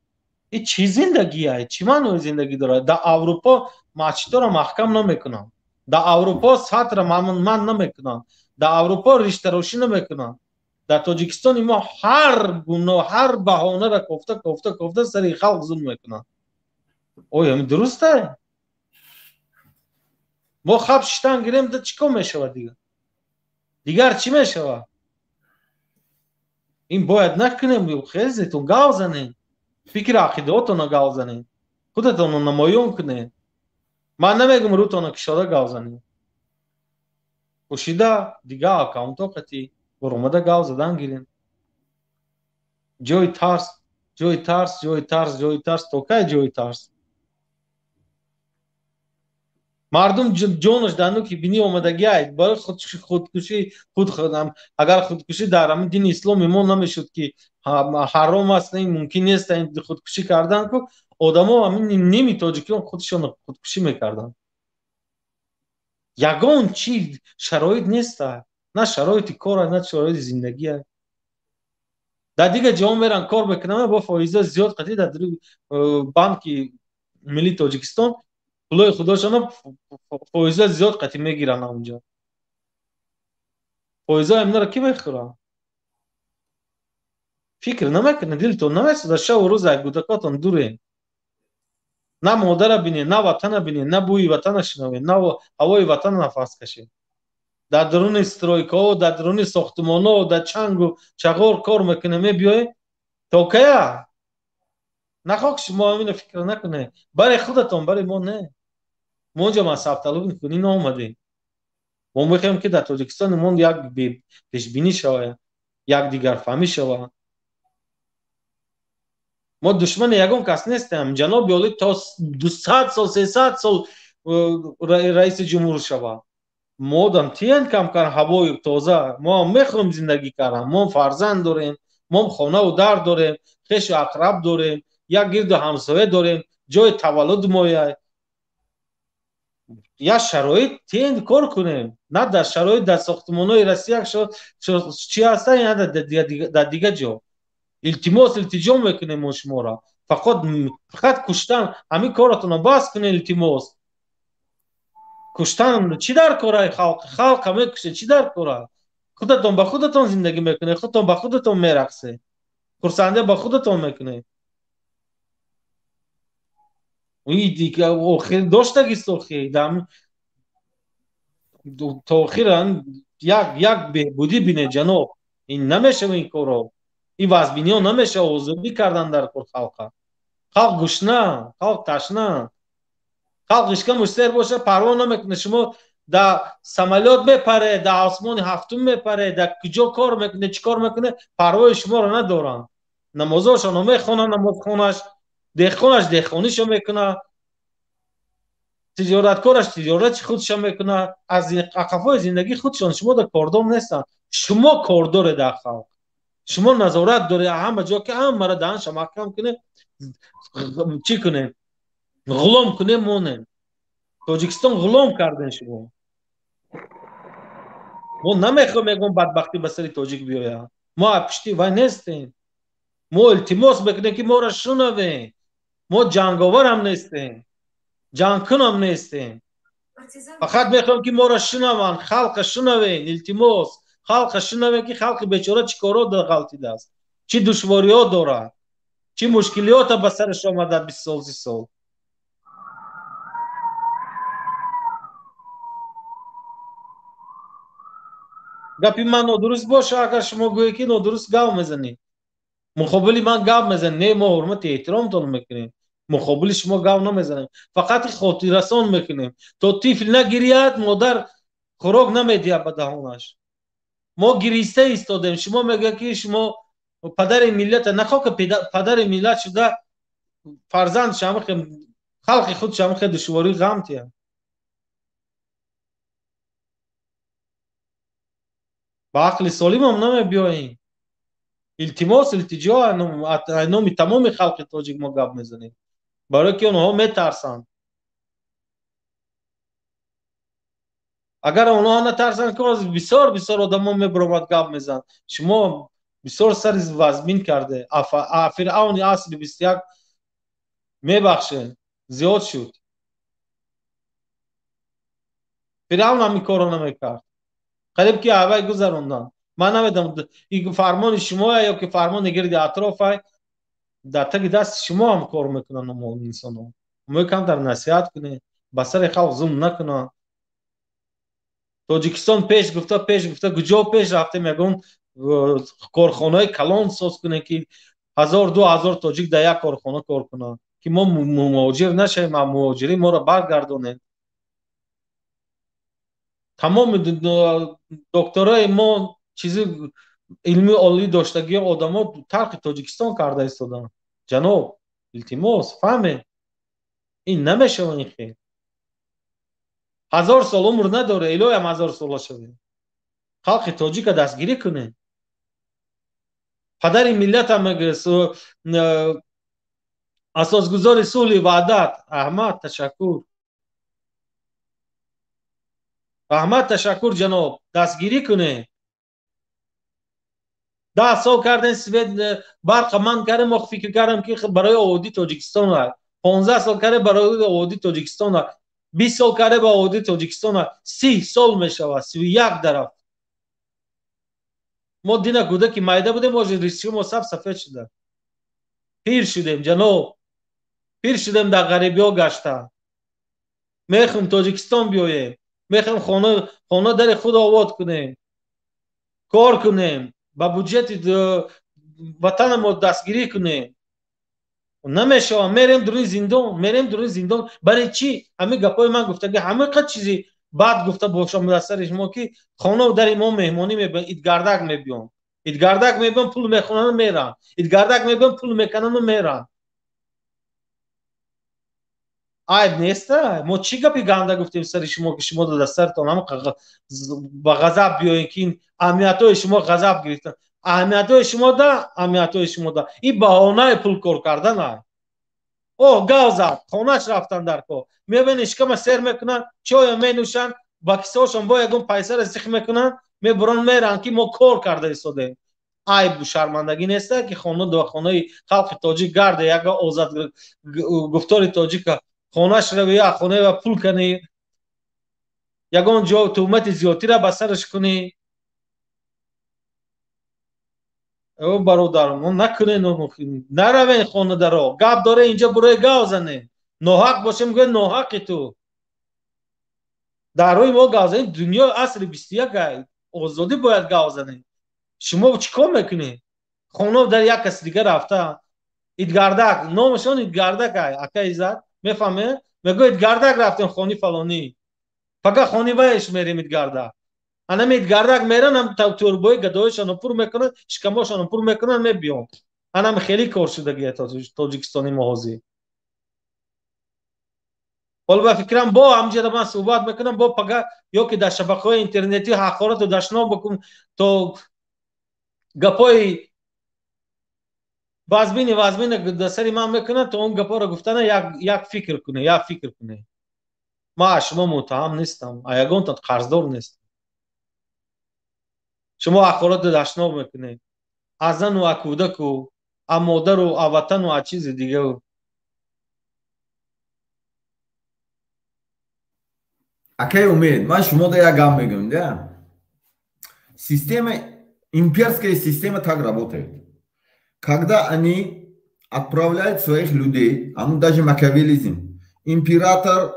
ин чӣ зиндагие чӣ маънои зиндагӣ дорад дар аврупо масҷидҳоро маҳкам намекунанд дар аврупо сатҳро ман намекунанд дар аврупо риштарошӣ намекунанд дар тоҷикистони мо ҳар гуноҳ ҳар баҳонара кофта сари халқ зулм мекунанд оё ин дуруст аст мо хаб шиштан гирем да чӣ кор мешавад дигар чӣ мешавад ин бояд накунем хезетон гав занед фикри ақидаотонро гав занед худатонро намоён кунед ман намегӯям рӯтонро кушода гав занед пӯшида дигар аккаунтҳо қати боромада гав задан гирем ҷои тарс то кай ҷои тарс мардум ҷонаш дар нӯки бинӣ омадагӣ аст барои худкушӣ агар худкушӣ дар ҳамин дини исломи мо намешуд ки ҳаром аст мумкин нест худкушӣ кардан ку одамо ҳамин ними тоҷикиён худшон худкушӣ мекарданд ягон чи шароит нест на шароити кор аст на шароити зиндагӣ аст дар дигар ҷаҳон меран кор мекунанд бо фоиза зиёд қати дар дури банки миллии тоҷикистон пулои худошона фоиза зиёд қати мегиранд онҷо фоизаи аминаро ки мехӯрад фикр намекунед дилтон намесӯзад шаву рӯз аз кӯдакотон дуре на модара бинед на ватана бинед на бӯи ватана шунавед на ҳавои ватан нафас кашед дар дуруни стройкаҳо дар дуруни сохтмонҳо дар чангу чағор кор мекунед мебиёед то кая нахоҳ ки шумо ҳамино фикр накунед бари худатон бари мо не мо онҷо мансабталуб кунӣ наомадем мо мехоҳем ки дар тоҷикистони мо як пешбинӣ шавад як дигарфаҳмӣ шавад мо душмани ягон кас нестем ҷаноби олӣ то 200 сол 300 сол раиси ҷумҳур шавад мо одам тиян камкар ҳавои тоза мо мехоҳем зиндагӣ кардан мо фарзанд дорем мо хонаву дар дорем хешу ақраб дорем як гирду ҳамсоя дорем ҷои таваллуд мояд як шароит тиян кор кунем на дар шароит дар сохтмонҳои россия чӣ ҳастан я дар дигар ҷо илтимос илтиҷо мекунем мо шуморо фақат куштан ҳамин коратонро бас кунед илтимос куштан чӣ дар кора халқа мекушед чӣ дар кора худатон ба худатон зиндагӣ мекунед худтон ба худатон мерақсед хурсандӣ ба худатон мекунед охир доштагист охир то охир як беҳбудӣ бинед ҷаноб ин намешава ин корро ин вазбиниҳо намешава озодӣ кардан дар халқа халқ гушна халқ ташна халқ ишка муштер боша парво намекунед шумо дар самолёт мепаред дар осмони ҳафтум мепаред дар куҷо кор мекунед чӣ кор мекунед парвои шуморо надоранд намозошонро мехонанд намозхонаш деҳқонаш деҳқонишо мекунад тиҷораткораш тиҷоратши худшо мекунад аз қафои зиндагии худшон шумо дар кордор нестанд шумо кордоред дар халқ شما نظارت داره همه جا که هم مرا دهنش محکم کنه چی کنه غلام کنه مونه. تاجیکستان غلام کردن شما. ما نمیخوام میگم بدبختی به سر تاجیک بیاید. ما پشتی وای نیستیم. ما التماس بکنیم که ما را شنوین. ما جنگاور هم نیستیم. جنگکن هم نیستیم. فقط میخوام که ما را شنوین. خلق شنوین. التماس خلق شنوین که خلق بیچاره چی کارا در غلطی دست. چی دشواری ها داره. چی مشکلیات به سرش آمده 20 سال 30 سال. گپی من نادرست باشه اگر شما گویی که نادرست گام میزنی مقابل من گام میزنی نه ما حرمت احترام تون میکنیم مقابل شما گام نمیزنیم فقط خاطر رسان میکنیم تو طفل نگیرید مادر خوراک نمیدید به دهانش ما گریسته ایستادیم شما میگه که شما پدر ملت نخواه که پدر ملت شده فرزند شما خلق خود شما دشواری غم تیه با عقل سالم هم نمی بیاییم التماس التجا نام تمام خلق تاجیک ما گپ میزنیم برای که اونها میترسن اگر اونها نترسن که از بسیار آدم میبرامد گپ میزن شما بسیار سر وزمین کرده فرعون اصل 21 میبخشه زیاد شد فرعون هم این کارو نمیکرد قریب که هوای گذروندن من نمیدونم این فرمان شما یا که فرمان گرد اطراف در تک دست شما هم کار میکنن ما انسان ها ما کم در نصیحت کنه بسر خلق ظلم نکنن تاجیکستان پیش گفته کجا پیش رفته میگن کارخانه کلان ساز کنه که 1000-2000 تاجیک در یک کارخانه کار کنن که ما مهاجر نشیم ما مهاجری ما را برگردونه تمام دکترای ما چیزی علمی عالی داشتگی آدما ترک تاجیکستان کرده ایستادن جناب التماس فهمه این نمیشه این خیلی 1000 سال عمر نداره الهی هم 1000 ساله شده خلق تاجیک دستگیری کنه پدر ملت هم اساسگزار صلح وحدت احمد تشکر جناب دستگیری کنه 10 سال کردن سوید برق من کردم ما فکر کردم که برای آبادی تاجیکستان 15 سال کرده برای آبادی تاجیکستان 20 سال کرده با آبادی تاجیکستان 30 سال میشود 31 طرف ما دینا کودکی مایده بودیم ما ریسک ما سفید شده پیر شدیم جناب پیر شدیم در غریبی ها گشته میخوام تاجیکستان بیاییم میخوام خانه در خود آباد کنیم کار کنیم با بودجت وطن ما دستگیری کنیم نمیشه میریم درون زندان برای چی همه گپای من گفته که همه قد چیزی بعد گفته باشم در سر شما که خانه در ما مهمانی میبین ایدگردک میبین پول میخونن میرن ایدگردک میبین پول میکنن میرن عیب نیسته ما چی گپی گنده گفتیم سر شما که شما در سرتان هم با غضب بیاین که این اهمیت‌های شما غضب گرفتن اهمیت‌های شما ده این بهانه پول کار کردن های گاوزد خونهش رفتن در کار میبینی اشکم سیر میکنن چای مینوشن با کساشون با یکم پیسه را سیخ میکنن میبرن میرن که ما کار کرده ایستاده عیب و شرمندگی نیسته که خانه خلق تاجیک گرده یک آزاد گفتار تاجیک خونهش رو یا خونه و پول کنی یگان جا تومت زیادی را بسرش کنی او برادرم نکنین نروین خانه درا گپ داره اینجا برای گاو زنه ناحق باشه میگه ناحقی تو در روی ما گاو زنه دنیا عصر 21 آزادی باید گاو زنه شما چیکار میکنی خانه در یک کس دیگه رفته ایدگردک نامشان ایدگردک اکا ایزد میفهمه میگه ایدگردک رفتن خانی فلانی فقط خانی وایش میریم ایدگردک انا ایدگردک میرن هم توربوی گدایشان پر میکنن شکماشان پر میکنن میبیان انا خیلی کار شدگی تاجیکستانی محاذی حالا فکرم با همجوری من صحبت میکنم با پگا یا که در شبکه‌های اینترنتی حقارت رو دشنا بکن تو گپای вазбини дасари ман мекунад, то он гапоро гуфтана як фикр куне. ман аз шумо муттаҳам нестам, а ягонтон қарздор нестам. шумо ахборот дашноб мекунед аз зану аз кӯдаку аз модару аз ватану аз чизи дигаву. Акай умеет, ман шумода як гап мегӯям, да? Система, имперская система так работает. Когда они отправляют своих людей, даже макиавеллизм, император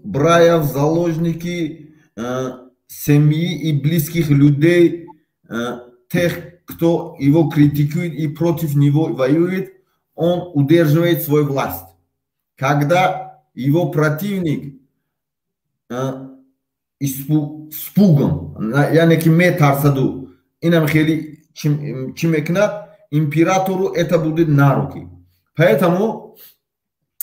брая в заложники семьи и близких людей, тех, кто его критикует и против него воюет, он удерживает свою власть. Когда его противник испуган, яъне ки метарсаду, инам хели чи мекунад, императору это будет на руки. Поэтому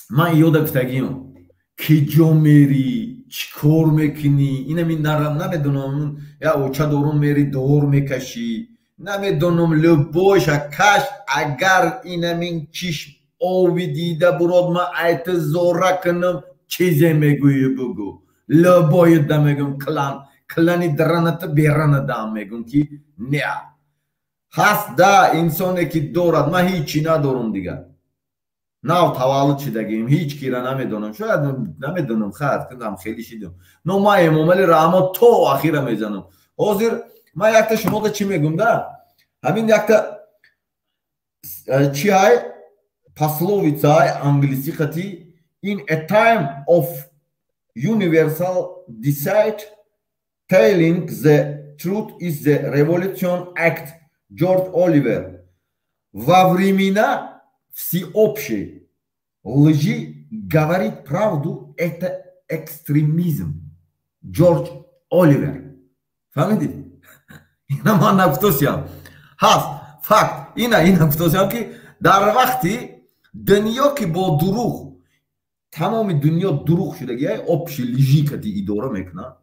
ман ёда гуфтагиам, ки ҷо мери, чӣ кор мекунӣ, инами намедонам, я оча дорум мери дор мекашӣ, намедонам любоша каш, агар инамин чишм ови дида бурод, ман айта зора кунам, чизе мегӯӣ бугӯ. Любои да мегӯм клани драната беранада мегӯм ки не. ҳаст да инсоне ки дорад, ман ҳичи надорум дигар. нав таваллуд шидагим, ҳеҷ кира намедонам, шояд намедонам, хат кунам, хеле шидам. Но ман эмомалиро аммо то ахира мезанам. ҳозир ман якта шумода чӣ мегӯм, да? ҳамин якта чи ай пословица ай англисӣ хати, in a time of universal decide telling the truth is the revolution act. Джордж Оливер. Во времена всеобщей лжи говорить правду – это экстремизм. Джордж Оливер. Фамидите? Ина ман нагуфтосиям. Ҳаст факт. Ина гуфтосиям ки дар вақти дунё ки бо дуруғ, тамоми дунё дуруғ шудагӣ, общей лжи кади идора мекунад,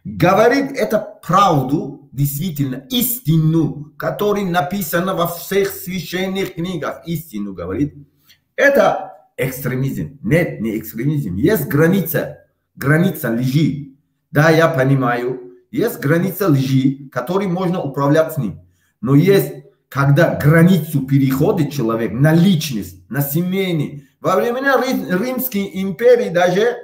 говорит это правду, действительно, истину, которая написана во всех священных книгах, истину говорит, это экстремизм. Нет, не экстремизм. Есть граница лжи. Да, я понимаю, есть граница лжи, которой можно управлять с ним. Но есть, когда границу переходит человек на личность, на семейный. Во времена Римской империи даже,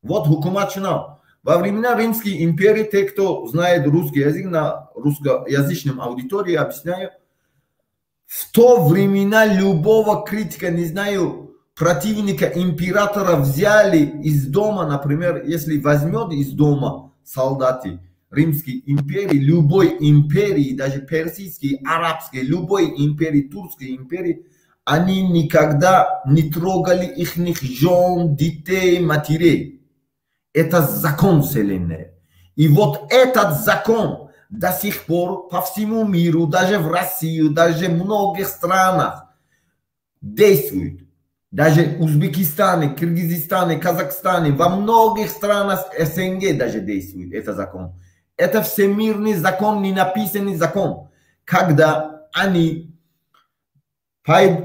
вот Хукумат Шинав, во времена Римской империи, те, кто знает русский язык, на русскоязычном аудитории, объясняю, в то времена любого критика, не знаю, противника императора взяли из дома, например, если возьмет из дома солдаты Римской империи, любой империи, даже персидской, арабской, любой империи, турской империи, они никогда не трогали их жен, детей, матерей. Это закон вселенной. И вот этот закон до сих пор по всему миру, даже в России, даже в многих странах действует. Даже в Узбекистане, Киргизстане, Казахстане, во многих странах СНГ даже действует этот закон. Это всемирный закон, не написанный закон. Когда они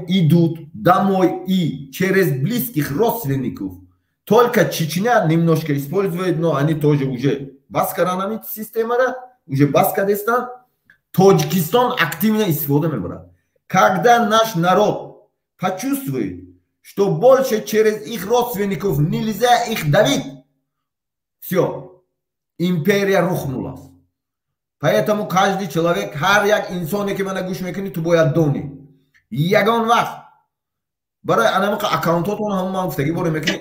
идут домой и через близких родственников, только Чечня немножко использует, но они тоже уже баскаранами система, уже Баскадистан, Таджикистан активно использует. Когда наш народ почувствует, что больше через их родственников нельзя их давить, все, империя рухнула. Поэтому каждый человек, har як инсоне ки мана гӯш мекунӣ, ту бояд донӣ. Ягон вақт барои анамақа аккаунтотон ҳам ман гуфтагӣ боре мекунӣ,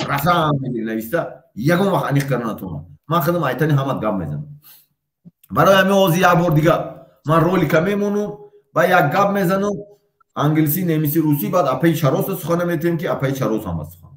расам нависта, ягон вақт аниқ карда натавонам. Ман худам айтани ҳамат гап мезанам. Барои ҳамин ҳозир як бор дига ман ролика мемонам, ба як гап мезанам, англисӣ, немисӣ, русӣ, баъд апаи чароса сухана метавем ки апаи чарос ҳам аст сухан.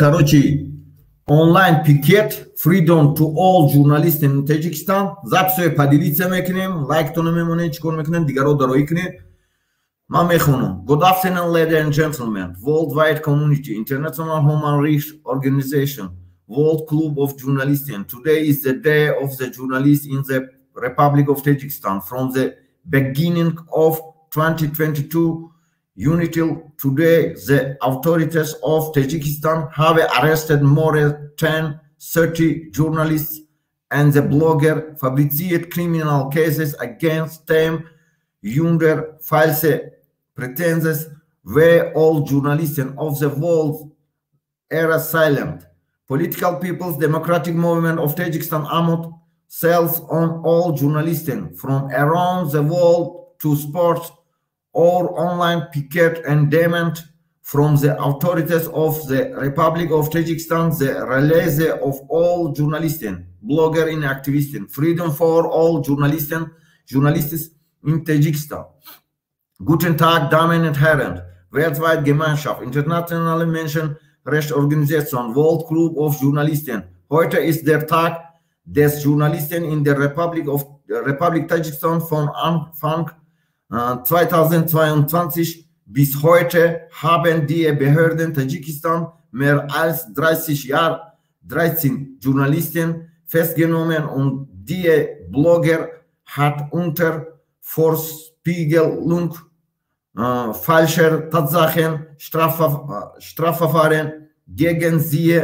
короче, онлайн пикет, freedom to all journalists in Tajikistan. Записуй, поделиться мекнем, лайк то намемоне, чикор мекнем, дигаро дарои кне. Ма мехонам. Good afternoon, ladies and gentlemen. Worldwide community, International Human Rights Organization, World Club of Journalists. Today is the day of the journalists in the Republic of Tajikistan. From the beginning of 2022 until today, the authorities of Tajikistan have arrested more than 30 journalists and the blogger fabricated criminal cases against them under false pretenses where all journalists of the world are silent. Political People's Democratic Movement of Tajikistan AMOT sells on all journalists from around the world to sports or online picket and demand from the authorities of the Republic of Tajikistan the release of all journalists, bloggers and activists, freedom for all journalists in Tajikistan. Guten Tag, Damen und Herren, weltweit Gemeinschaft, internationale Menschenrechtsorganisation, World Club of Journalisten. Heute ist der Tag des Journalisten in der Republik Tajikistan von Anfang 2022 bis heute haben die Behörden Tadschikistan mehr als 13 Journalisten festgenommen und die Blogger hat unter Vorspiegelung falscher Tatsachen Strafverfahren gegen sie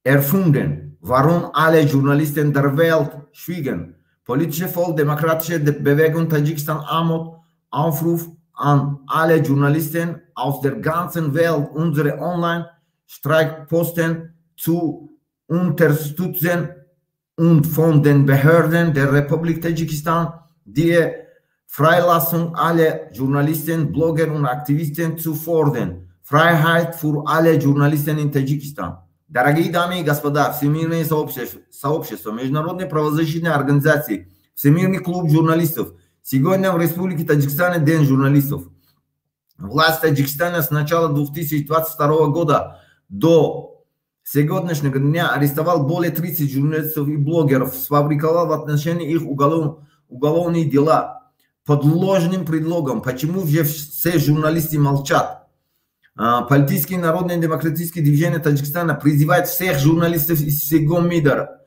erfunden. Warum alle Journalisten der Welt schwiegen? Politische Volksdemokratische Bewegung Tadschikistan AMOT Aufruf an alle Journalisten aus der ganzen Welt unsere Online-Streikposten zu unterstützen und von den Behörden der Republik Tadschikistan die Freilassung aller Journalisten, Blogger und Aktivisten zu fordern. Freiheit für alle Journalisten in Tadschikistan. Дорогие дамы и господа, Всемирное сообщество, международные правозащитные организации, Всемирный клуб журналистов. Сегодня в Республике Таджикистан День журналистов. Власть Таджикистана с начала 2022 года до сегодняшнего дня арестовал более 30 журналистов и блогеров, сфабриковал в отношении их уголовные дела под ложным предлогом. Почему же все журналисты молчат? Политические народные демократические движения Таджикистана призывают всех журналистов из всего мира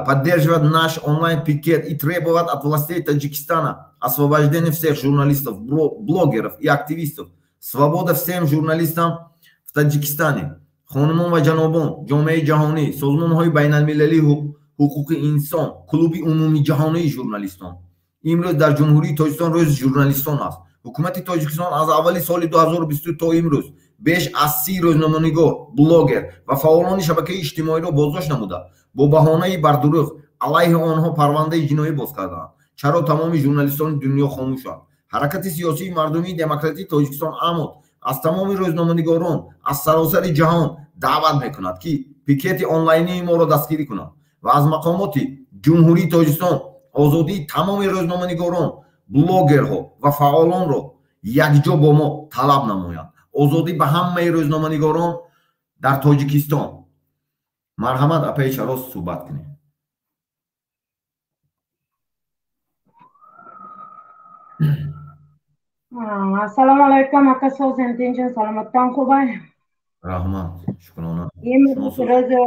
поддерживать наш онлайн-пикет и требовать от властей Таджикистана освобождения всех журналистов, блогеров и активистов. Свобода всем журналистам в Таджикистане. Хонумон ва ҷанобон, ҷомеаи ҷаҳонӣ, созмонҳои байналмилалии ҳуқуқи инсон, клуби умумии ҷаҳонии журналистон. имрӯз дар ҷумҳурии Тоҷикистон рӯзи журналистон аст. ҳукумати Тоҷикистон аз аввали соли 2022 то имрӯз беш аз 30 рӯзноманигор, блогер ва фаъолони шабакаи иҷтимоиро боздошт намуда, бо баҳонаи бардуруғ алайҳи онҳо парвандаи ҷиноӣ боз кардаанд. Чаро тамоми журналистони дунё хомӯшанд? ҳаракати сиёсии мардумии демократии Тоҷикистон АМОТ аз тамоми рӯзноманигорон аз саросари ҷаҳон даъват мекунад ки пикети онлайнии моро дастгирӣ кунанд ва аз мақомоти ҷумҳурии Тоҷикистон озодии тамоми рӯзноманигорон, блогерҳо ва фаъолонро якҷо бо мо талаб намоянд. озодӣ ба ҳамаи рӯзноманигорон дар Тоҷикистон. Марҳамат, апаи чарос суҳбат кунем. Assalomu alaykum aka, so'zim tinchmi, salomatdan xubay? Rahmat, shukrona. Imrӯz рӯзи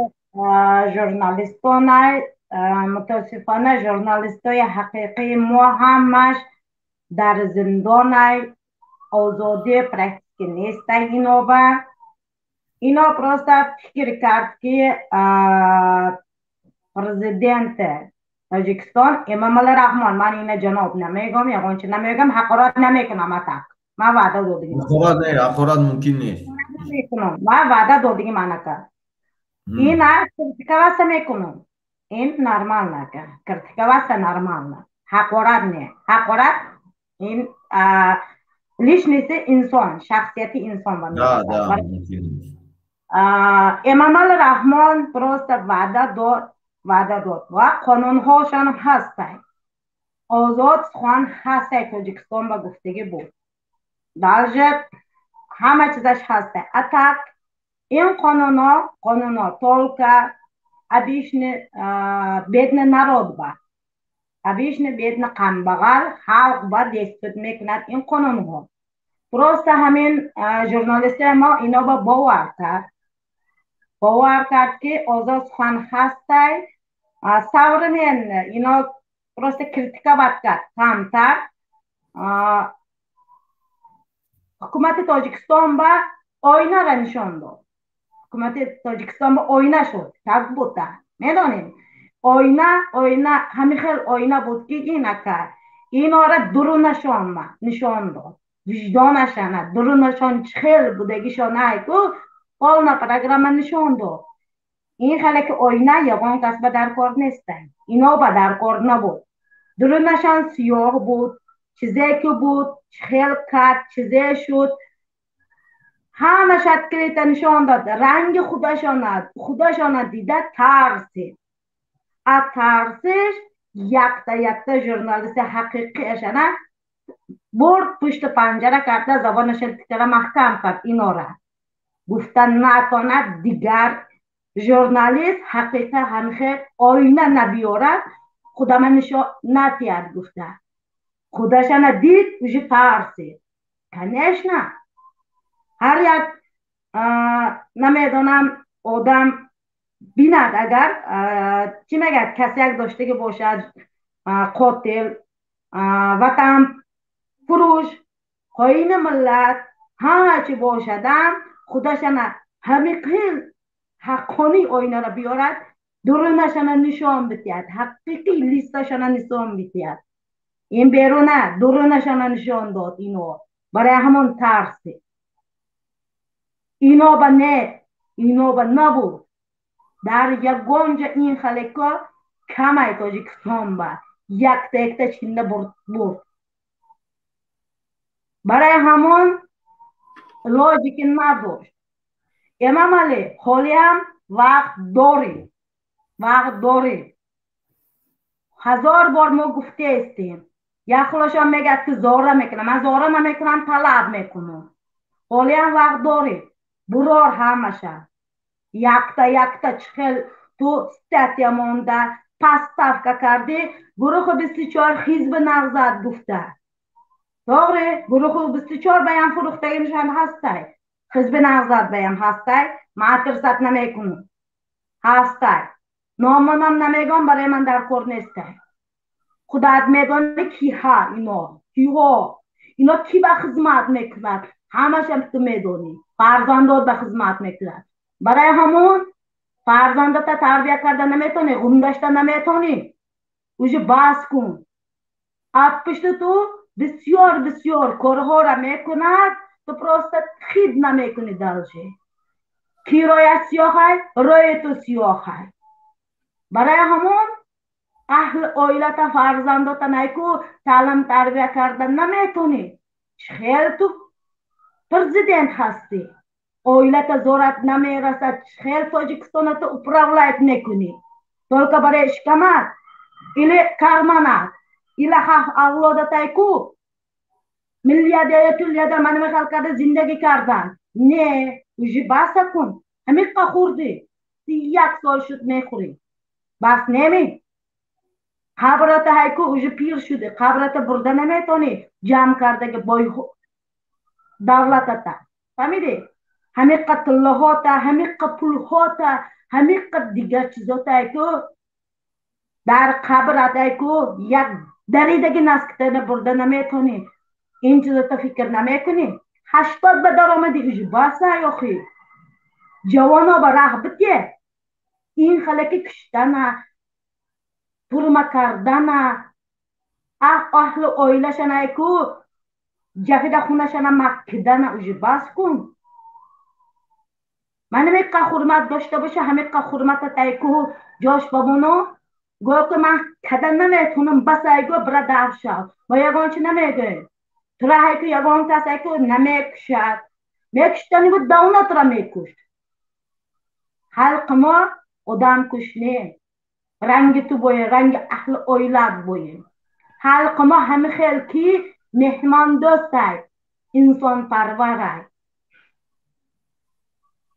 журналистонай, мутаассифона журналистои ҳақиқии мо ҳамаш дар зиндонай, озодӣ практики нестай иноба. Ино просто фикр кард ки президенти Тоҷикистон Эмомали Раҳмон, ман ина ҷаноб намегам, ягончи намегам, ҳақорат намекунам атак. Ман ваъда додигим. Ҳақорат мумкин нест. Ман ваъда додигим анака. Ина критикаваса мекунам. Ин нормально ака. Критикаваса нормально. Ҳақорат не. Ҳақорат ин личности инсон, шахсияти инсон ба мекунад. Эмомали Раҳмон просто ваъда дод ва қонунҳошон ҳастай. озод сухан ҳастай Тоҷикистон ба гуфтагӣ буд. Даже ҳама чизаш ҳастай. Атак این قانونا только обычный бедный народ ба обычный бедный камбагал халк ба действует мекунад این قانونها. просто همین ژورنالیستای ما اینا با باور کرد که آزاد سخن هسته سورمین اینا просто کریتیکا بد کرد کمتر. حکومت تاجیکستان با آینه را نشان داد. حکومت تاجیکستان با آینه شد تک بوده میدانیم آینه همین خیل آینه بود که اینا را درو نشان داد وجدانشان درونشان خیل بودگیشان که قالنا پروگرام نشان داد. این خیلی که آینه یگان کس به در کار نیستن اینا به در کار نبود درونشان سیاه بود چیزی که بود خیل کرد چیزی شد همه شکلیت نشان داد رنگ خودشان دیده ترسید از ترسش یک تا ژورنالیست حقیقیشان برد پشت پنجره کرده زبانشان تکره محکم کرد اینا را گفتن نتواند دیگر ژورنالیست حقیقت همیشه آینه نبیارد خودم نشان نتیاد گفته خودشان دید وجه ترسید کنیش نه هر یک نمیدانم آدم بیند اگر چی میگه کسی یک داشته که باشد قاتل وطن فروش خواهین ملت همه چی باشدن خودشان حقیقی حقانی آینه را بیارد درونشان نشان بتید حقیقی لیستشان نشان بتید این بیرونه درونشان نشان داد اینو برای همون ترسی اینا به نبود در یگانجا این خلقا کمای تاجیکستان با یک تا چینده برد برای همون لوجیک نداشت. امام علی حالی هم وقت داری 1000 بار ما گفته استیم یک خلاش هم میگه که زاره میکنم من زاره نمیکنم طلب میکنم حالی هم وقت داری برار همشه یک تا چخل تو ستتی مونده پس تفکه کردی گروه 24 حزب نغزت گفته داره گروه 24 بیان فروخته نشان هسته حزب نغزت بیان هسته معترست نمیکنم هسته نامانم نمیگم برای من در کار نیسته خودت میدانه کی ها اینا کی به خدمت میکند همش هم تو میدونی فرزندات به خدمت میکند برای همون فرزندات تربیت کرده نمیتونی غم داشته نمیتونی اوجه باز کن اب پشت تو بسیار کارها را میکند تو پروست خید نمیکنی دلشه کی رویت سیاه های روی تو سیاه های برای همون اهل اویلت فرزندات نیکو تعلیم تربیت کرده نمیتونی خیلی تو پرزیدنت هستی اویلت زورت نمیرسد خیلی تاجیکستان تو اپراولایت نکنی تولکه برای اشکمت ایلی کارمانت ایلی اولادت ایکو میلیارد من میخواد کرده زندگی کردن نه اوجی باسه کن همین خوردی 1 سال شد میخوری بس نمی قبرت هایکو اوجی پیر شده قبرت برده نمیتونی جمع کرده که بای دولت تا فهمیدی همین قتل ها تا همین قپل ها تا همین قد دیگر چیزات هایکو در قبرت هایکو یک دریدگی نسکته برده نمیتونی این چیزات فکر نمیکنی 80 به درآمدی اوجی باسه یاخی جوانا با راه بده این خلقی کشتن پرما کردن اهل اویلشان ایکو جفید خونشان مکدن اوجی باز کن من نمیقه حرمت داشته باشه همیقه حرمت ایکو جاش بابونو گوه که من کدن نمیتونم بس ایگو برا درشد با یگان چی نمیگه ترا ایکو یگان کس ایکو نمیکشد میکشتنی بود دونت را میکشت حلق ما قدام کشنه رنگ تو بوی رنگ اهل اویلت بوی حلق ما همه خلکی مهمان دوست های انسان پرور های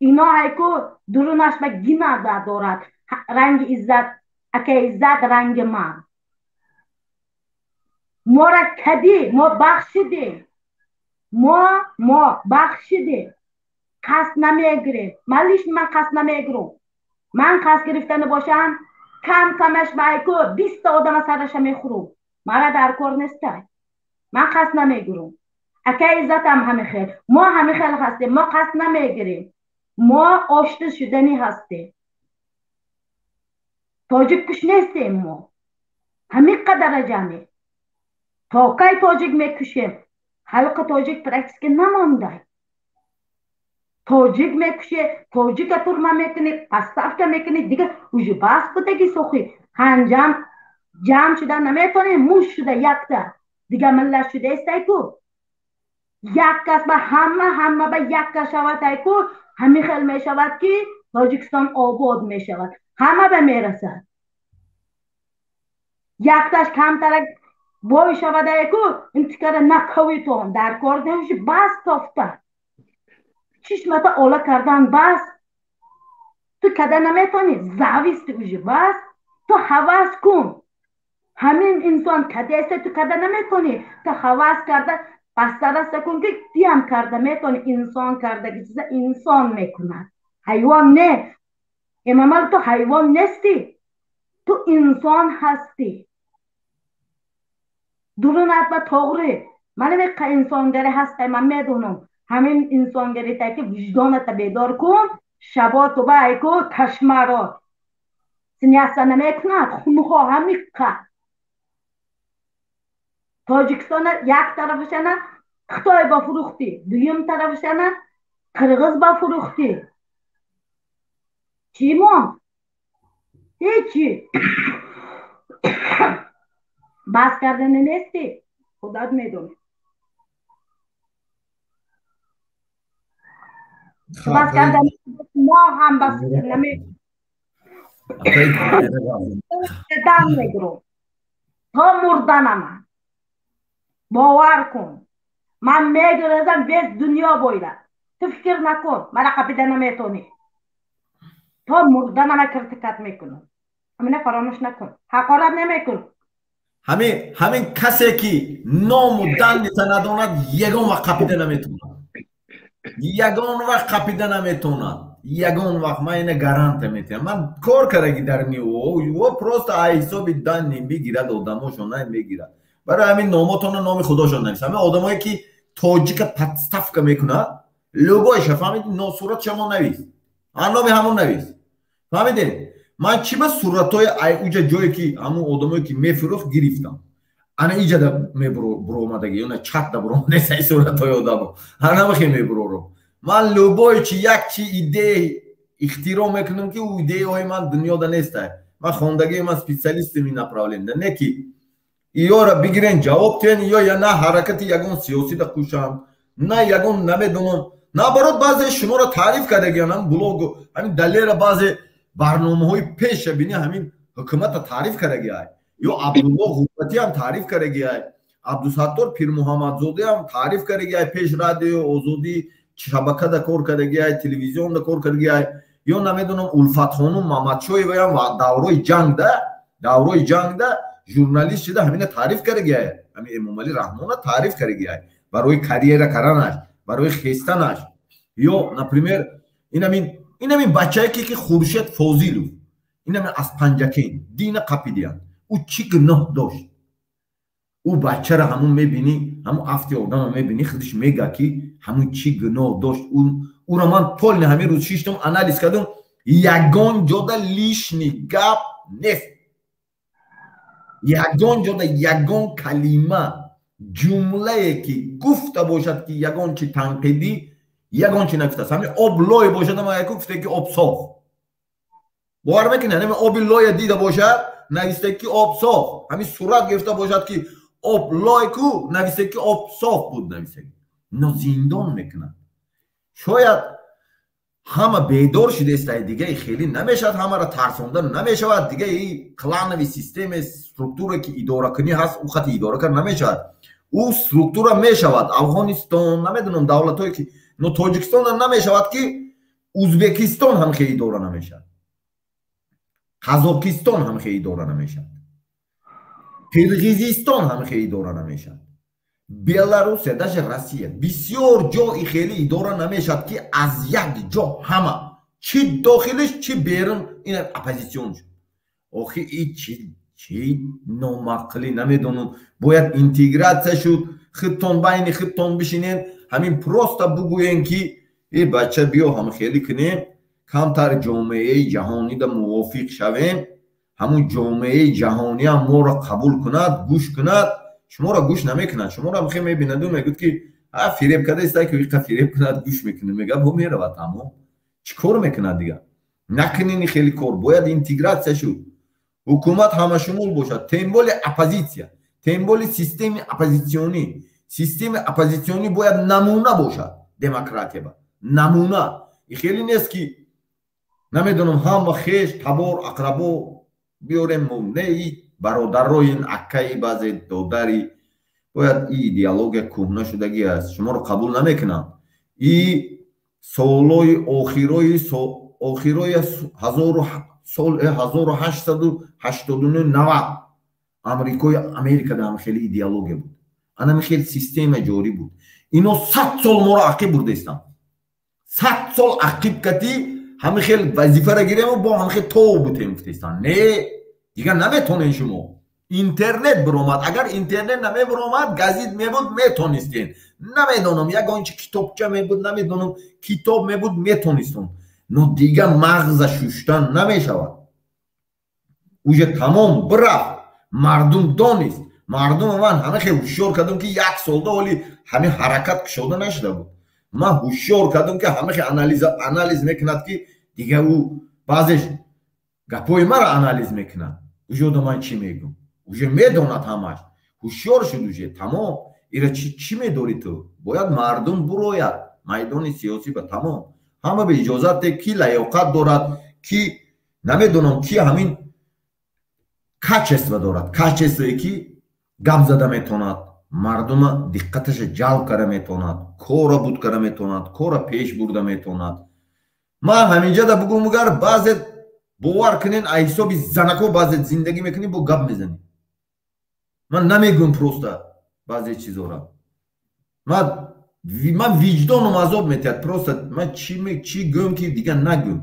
اینا هایکو درونش به گینا دارد رنگ عزت اکه عزت رنگ من ما را کدی ما بخشیدیم ما بخشیدیم قصد نمیگیریم من قصد نمیگیرم من قصد گرفتن باشم کمش به هایکو 20 آدم سرش میخورم مرا در کار نیسته من قصد نمیگیرم اکه عزت هم همه خیل ما همه خیل هستیم ما قصد نمیگیریم ما آشتی شدنی هستیم تاجیک کش نیستیم ما همین قدر جمعی تا کی تاجیک میکشیم حلق تاجیک پرکتس که نمانده تاجیک میکشه تاجیک ترمه میکنی قصف که میکنی دیگه اوجه بس بودگی سخی هنجم جمع شده نمیتونه موش شده یک تا دیگه ملت شده است کو یک کس به همه به یک کس شود ایکو همین خیل می شود که تاجیکستان آباد می شود همه به می رسد یک تاش کمتر بای شود ایکو انتکار نکوی تو در کار دهش بس تافته چشمتا اولا کردن بس تو کده نمیتونی زاویست اوجه بس تو حواس کن همین انسان کده است تو کده نمیتونی تو حواس کرده پس درست کن که دیم کرده میتونه انسان کرده که چیزا انسان میکند حیوان نه امامال تو حیوان نیستی تو انسان هستی درونت و تغری من که انسانگری هسته من میدونم همین انسانگری تا که وجدانت بیدار کن شبا تو با ایکو کشمارا سنیاسته نمیکند خونخواه همی که تاجیکستان یک طرفشنه خطای با فروختی دویم طرفشنه قرغز با فروختی چی ما؟ هیچی بس کردن نیستی خودت میدونی بس کردن ما هم بس نمیدونی دم میگرم تا مردنم باور کن من میگرزم بیست دنیا باید تو فکر نکن مرا قبیده نمیتونی تا مردنم کرتکت میکنم همینه فراموش نکن حقارت نمیکن همین کسی که نام و دنیت نداند یگان وقت قبیده نمیتوند یگان وقت قبیده نمیتوند یگان وقت من اینه گارانت میتونم من کار کرده در نیو پروست حساب دنی میگیرد آدماشون نه میگیرد برای همین ناماتون نام خداشون نویس همین آدمایی که تاجیک پتستفک میکنه لوگویش فهمیدی نو صورت شما نویس نام همون نویس فهمیدین من چی به صورتای اوجا جایی که همون آدمایی که میفروخت گرفتم انا ایجا دا میبرو اومدگی یا نه چت دا برو اومده سای صورتای آدمو انا بخی میبرو رو من لوگوی چی یک چی ایده اختراع میکنم که او ایده های من دنیا دا نیسته من خوندگی من سپیسیالیست می نپراولیم نه که یا را بگیرین جواب تین یا نه حرکت یگون سیاسی دا کوشم نه یگون نمیدونم نه برات بعضی شما را تعریف کردگی هم بلوگ همین دلیل بعضی برنامه های پیش بینی همین حکومت را تعریف کردگی های یا عبدالله غوبتی هم تعریف کردگی های عبدالستار پیر محمد زاده هم تعریف کردگی های پیش رادیو آزادی شبکه دا کار کردگی های تلویزیون دا کار کردگی های یا نمیدونم الفت خانم محمدشوی و دورای جنگ ده ژورنالیست شده همین تعریف کردگی های همین امام علی رحمان تعریف کردگی های برای کریر کردنش برای خیستنش یا نپریمیر این همین بچه‌ای که خورشید فاضلو این همین از پنجکین دین قپیدیان او چی گناه داشت او بچه را همون میبینی همون افتی آدم میبینی خودش میگه که همون چی گناه داشت او را من طول همین روز شیشتم انالیز کردم یگان جاده لیشنی گپ نفت یگان جاده یگان کلمه جمله که گفته باشد که یگان چی تنقیدی یگان چی نگفته است همین آب لای باشد اما یکو گفته که آب صاف باور میکنه همین آب لای دیده باشد نویسته که آب صاف همین صورت گرفته باشد که آب لای کو نویسته که آب صاف بود نویسته اینا زندان میکنن شاید همه بیدار شده است دیگه خیلی نمیشد همه را ترساندن نمیشود دیگه این کلانوی سیستم استرکتوری که اداره کنی هست او خط اداره کردن نمیشود او استرکتور میشود افغانستان نمیدونم دولتایی که نو تاجیکستان نمیشود که узбекистон ҳам хеле дора намешад, қазокистон ҳам хеле дора намешад, қирғизистон ҳам хеле дора намешад, беларусия, даже россия бисёр ҷои хеле идора намешад ки аз як ҷо ҳама чи дохилиш чи берун ин оппозитсион шуд. охи чи номақлӣ намедонам, бояд интегратсия шуд, худтон байни худтон бишинен, ҳамин просто бугӯен ки бача биё ҳам хеле кунем, камтар ҷомеаи ҷаҳонида мувофиқ шавем, ҳамун ҷомеаи ҷаҳониам моро қабул кунад, гӯш кунад. шуморо гӯш намекунад, шуморо ҳам хеле мебинаду мегӯд ки фиреб кадаистай ки иқа фиреб кунад гӯш мекунад, мега бо меравад, тамом чӣ кор мекунад дига? накунини хеле кор, бояд интегратсия шуд, ҳукумат ҳамашумул бошад, темболи оппозитсия, темболи системи оппозитсионӣ, системи оппозитсионӣ бояд намуна бошад, демократия ба намуна. И хеле нест ки намедонам ҳама хеш табор ақрабо биёрем, не бародароин аккаи баъзе додари, бояд и идеология кӯҳна шудагӣ аст, шуморо қабул намекунам. И солҳои охирои 1889 амрикои Америкада ҳам хеле идеология буд, анами хеле система ҷорӣ буд. ино 100 сол моро ақиб бурдаистанд, 100 сол ақиб кати ҳами хел вазифара гирему бо ҳам хел тов бутем гуфтаистанд. Не дига наметонен шумо. интернет биромад, агар интернет намебиромад, газет мебуд, метонистен. намедонам ягон чи китобча мебуд, намедонам китоб мебуд, метонистон. но дига мағза шуштан намешавад. уже тамом бирафт, мардум донист. мардум ман ҳама хел ҳушёр кардам ки як солда оли ҳамин ҳаракат кушода нашуда буд. ман ҳушёр кардам ки ҳама хел анализ мекунад ки дига ӯ баъзеш гапои мара анализ мекунад. уже одам ман чӣ мегӯм, уже медонад ҳамаш, ҳушёр шуд уже тамом. ира чӣ медорӣ ту? бояд мардум бурояд майдони сиёсӣ ба тамом. ҳама ба иҷозате ки лаёқат дорад, ки намедонам ки ҳамин качество дорад, качествое ки гап зада метавонад, мардума диққаташа ҷалб карда метавонад, кора буд карда метавонад, кора пеш бурда метавонад. ман ҳаминҷада бугӯм, агар баъзе бовар кунен аз ҳисоби занако баъзе зиндагӣ мекунем, бо гап мезанем. ман намегӯм просто баъзе чизора. ман виҷдонам азоб метиҳад, просто ман чӣ гӯм ки дига нагӯм.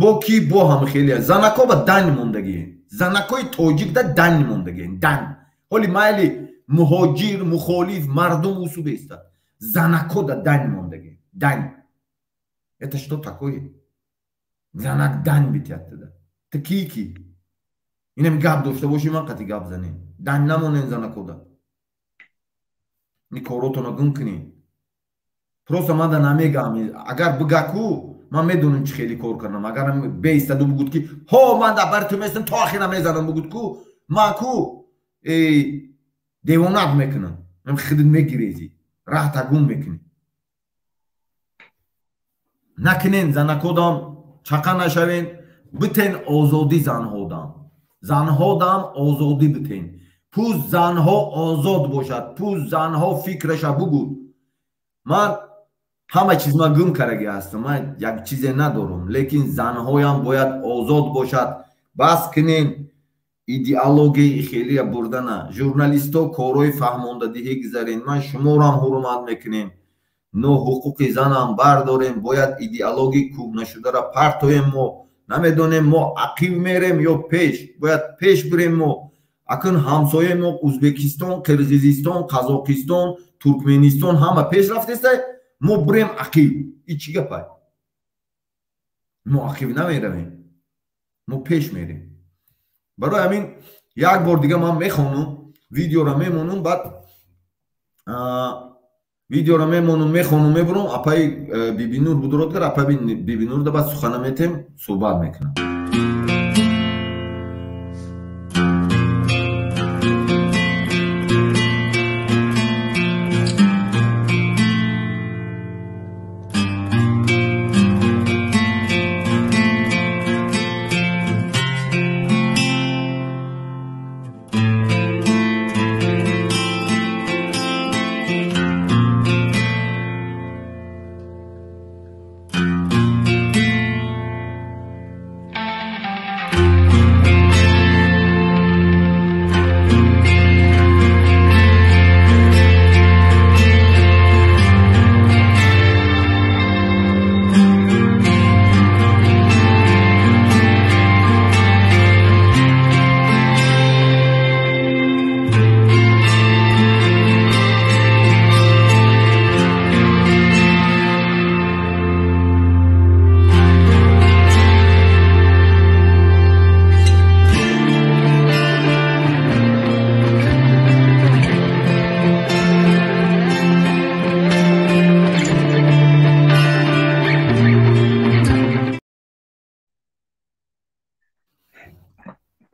бо ки бо ҳам хеле занако ба дань мондагӣ, занакои тоҷикда дань мондагӣ, дань. ҳоли майли муҳоҷир, мухолиф, мардум усу беста, занако да дань мондагӣ, дань. это что такое? занак дань битиҳад туда. ты ки инам гап дошта бошӣ, ман қати гап занем, дань намонен занакода. ин коротона гум кунем. просто ман да намегам, агар бигаку ман медонам чӣ хеле кор кардам. агар беистаду бугуд ки ҳо ман да бари ту местам то ахира мезанам бугуд ку, ман ку девонат мекунам, ман худит мегирезӣ, раҳта гум мекунӣ. накунен занакодам чақа нашавен, битен озодӣ занҳодам, занҳодам озодӣ битен. пӯст занҳо озод бошад, пӯст занҳо фикраша бугуд. ман ҳама чиз ман гум кардаги ҳастам, ман як чизе надорам, лекин занҳоям бояд озод бошад. бас кунен идеологияи хелия бурдана. журналистҳо корои фаҳмондадиҳӣ гузарен, ман шуморам ҳурмат мекунем, но ҳуқуқи занам бардорем, бояд идеологияи кӯҳнашудара партоем. мо намедонем мо ақиб мерем ё пеш, бояд пеш бирем. мо акун ҳамсояи мо ӯзбекистон, қирғизистон, қазокистон, туркменистон ҳама пеш рафтестай, мо бирем ақиб. и чӣ гапай? мо ақиб намеравем, мо пеш мерем. барои ҳамин як бор дига ман мехонам, видеора мемонам, баъд видеора мемонам, мехонам, мебурам апай бибинур будуротгар, апай бибинурда баъд сухана метем, суҳбат мекунам.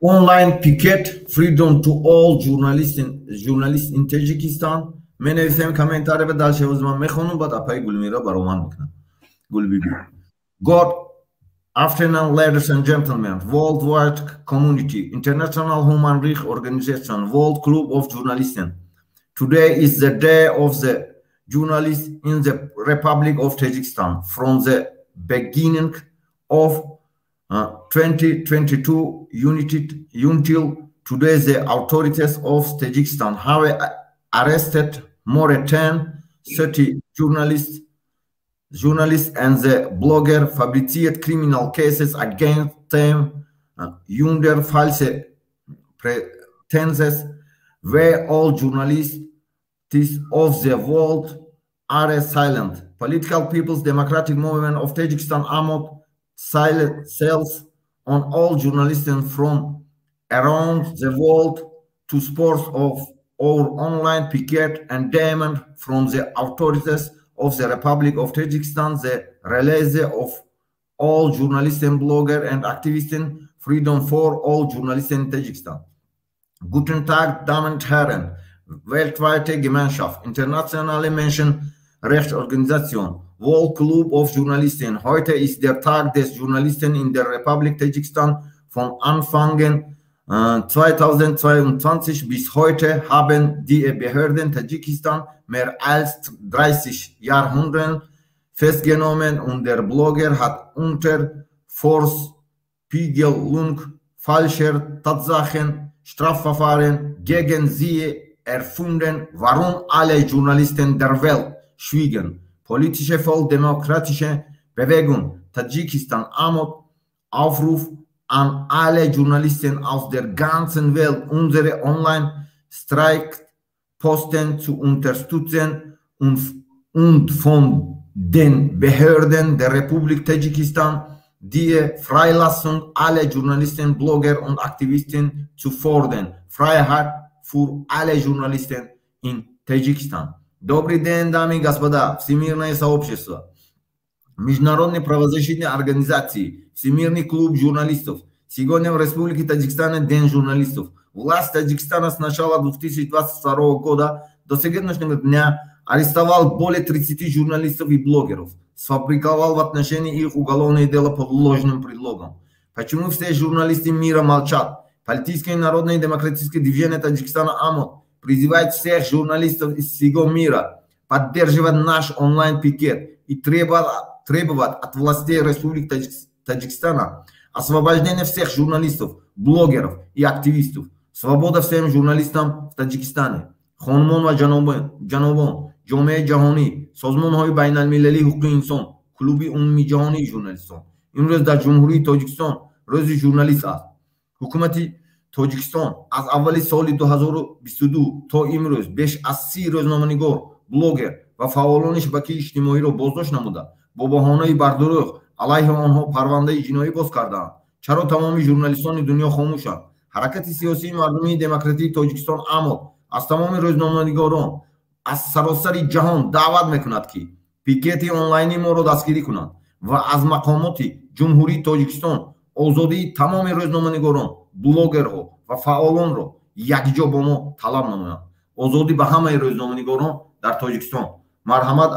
online picket, freedom to all journalists in Tajikistan. من نویسم کامنتاره به دلشه وزمان میخونم بعد اپای گلمیرا برامان میکنم. گل بیبی. God afternoon, ladies and gentlemen, worldwide community, international human rights organization, World Club of Journalists. Today is the day of the journalists in the Republic of Tajikistan. From the beginning of 2022 until today, the authorities of Tajikistan have arrested more than 30 journalists and the blogger fabricated criminal cases against them under false pretenses, where all journalists of the world are silent. Political People's Democratic Movement of Tajikistan AMOT sells on all journalists from around the world to support of our online picket and demand from the authorities of the Republic of Tajikistan the release of all journalists and bloggers and activists, freedom for all journalists in Tajikistan. Guten Tag, Damen und Herren, weltweite Gemeinschaft, internationale Menschenrechtsorganisation, World Club of Journalisten. Heute ist der Tag des Journalisten in der Republik Tajikistan. Von Anfang 2022 bis heute haben die Behörden Tadschikistan mehr als 30 Jahrhunderte festgenommen und der Blogger hat unter Vorspiegelung falscher Tatsachen Strafverfahren gegen sie erfunden. Warum alle Journalisten der Welt schwiegen? Politische Volksdemokratische Bewegung Tadschikistan AMOT Aufruf an alle Journalisten aus der ganzen Welt, unsere Online-Streikposten zu unterstützen und von den Behörden der Republik Tadschikistan die Freilassung aller Journalisten, Blogger und Aktivisten zu fordern. Freiheit für alle Journalisten in Таджикистан. Добрый день, дамы и господа, всемирное сообщество, международные правозащитные организации, Всемирный клуб журналистов. Сегодня в Республике Таджикистан День журналистов. Власть Таджикистана с начала 2022 года до сегодняшнего дня арестовал более 30 журналистов и блогеров, сфабриковал в отношении их уголовные дела под ложным предлогом. Почему все журналисты мира молчат? Политическое и народное демократическое движение Таджикистана АМОТ призывает всех журналистов из всего мира поддерживать наш онлайн-пикет и требовать от властей Республики Таджикистана освобождения всех журналистов, блогеров и активистов. Свобода всем журналистам в Таджикистане. خانمان و جنابان جامعه جهانی سازمان های بین المللی حقوق انسان کلوب عمومی جهانی ژورنالیستان امروز در جمهوری تاجیکستان روز ژورنالیست است. حکومت تاجیکستان از اول سال 2022 تا امروز بیش از 30 روزنامه‌نگار بلوگر و فعالان شبکه اجتماعی را بازداشت نموده با بهانه بردروغ علیه آنها پرونده جنایی باز کردند. چرا تمام ژورنالیستان دنیا خاموشند؟ حرکت سیاسی مردمی دموکراتیک تاجیکستان عمل از تمام روزنامه‌نگاران از سراسر جهان دعوت میکند که پیکت آنلاینی ما را دستگیری کنند و از مقامات جمهوری تاجیکستان آزادی تمام روزنامه‌نگاران، بلوگرها و فعالان را یکجا با ما طلب نمایند. آزادی به همه روزنامه‌نگاران در تاجیکستان. مرحمت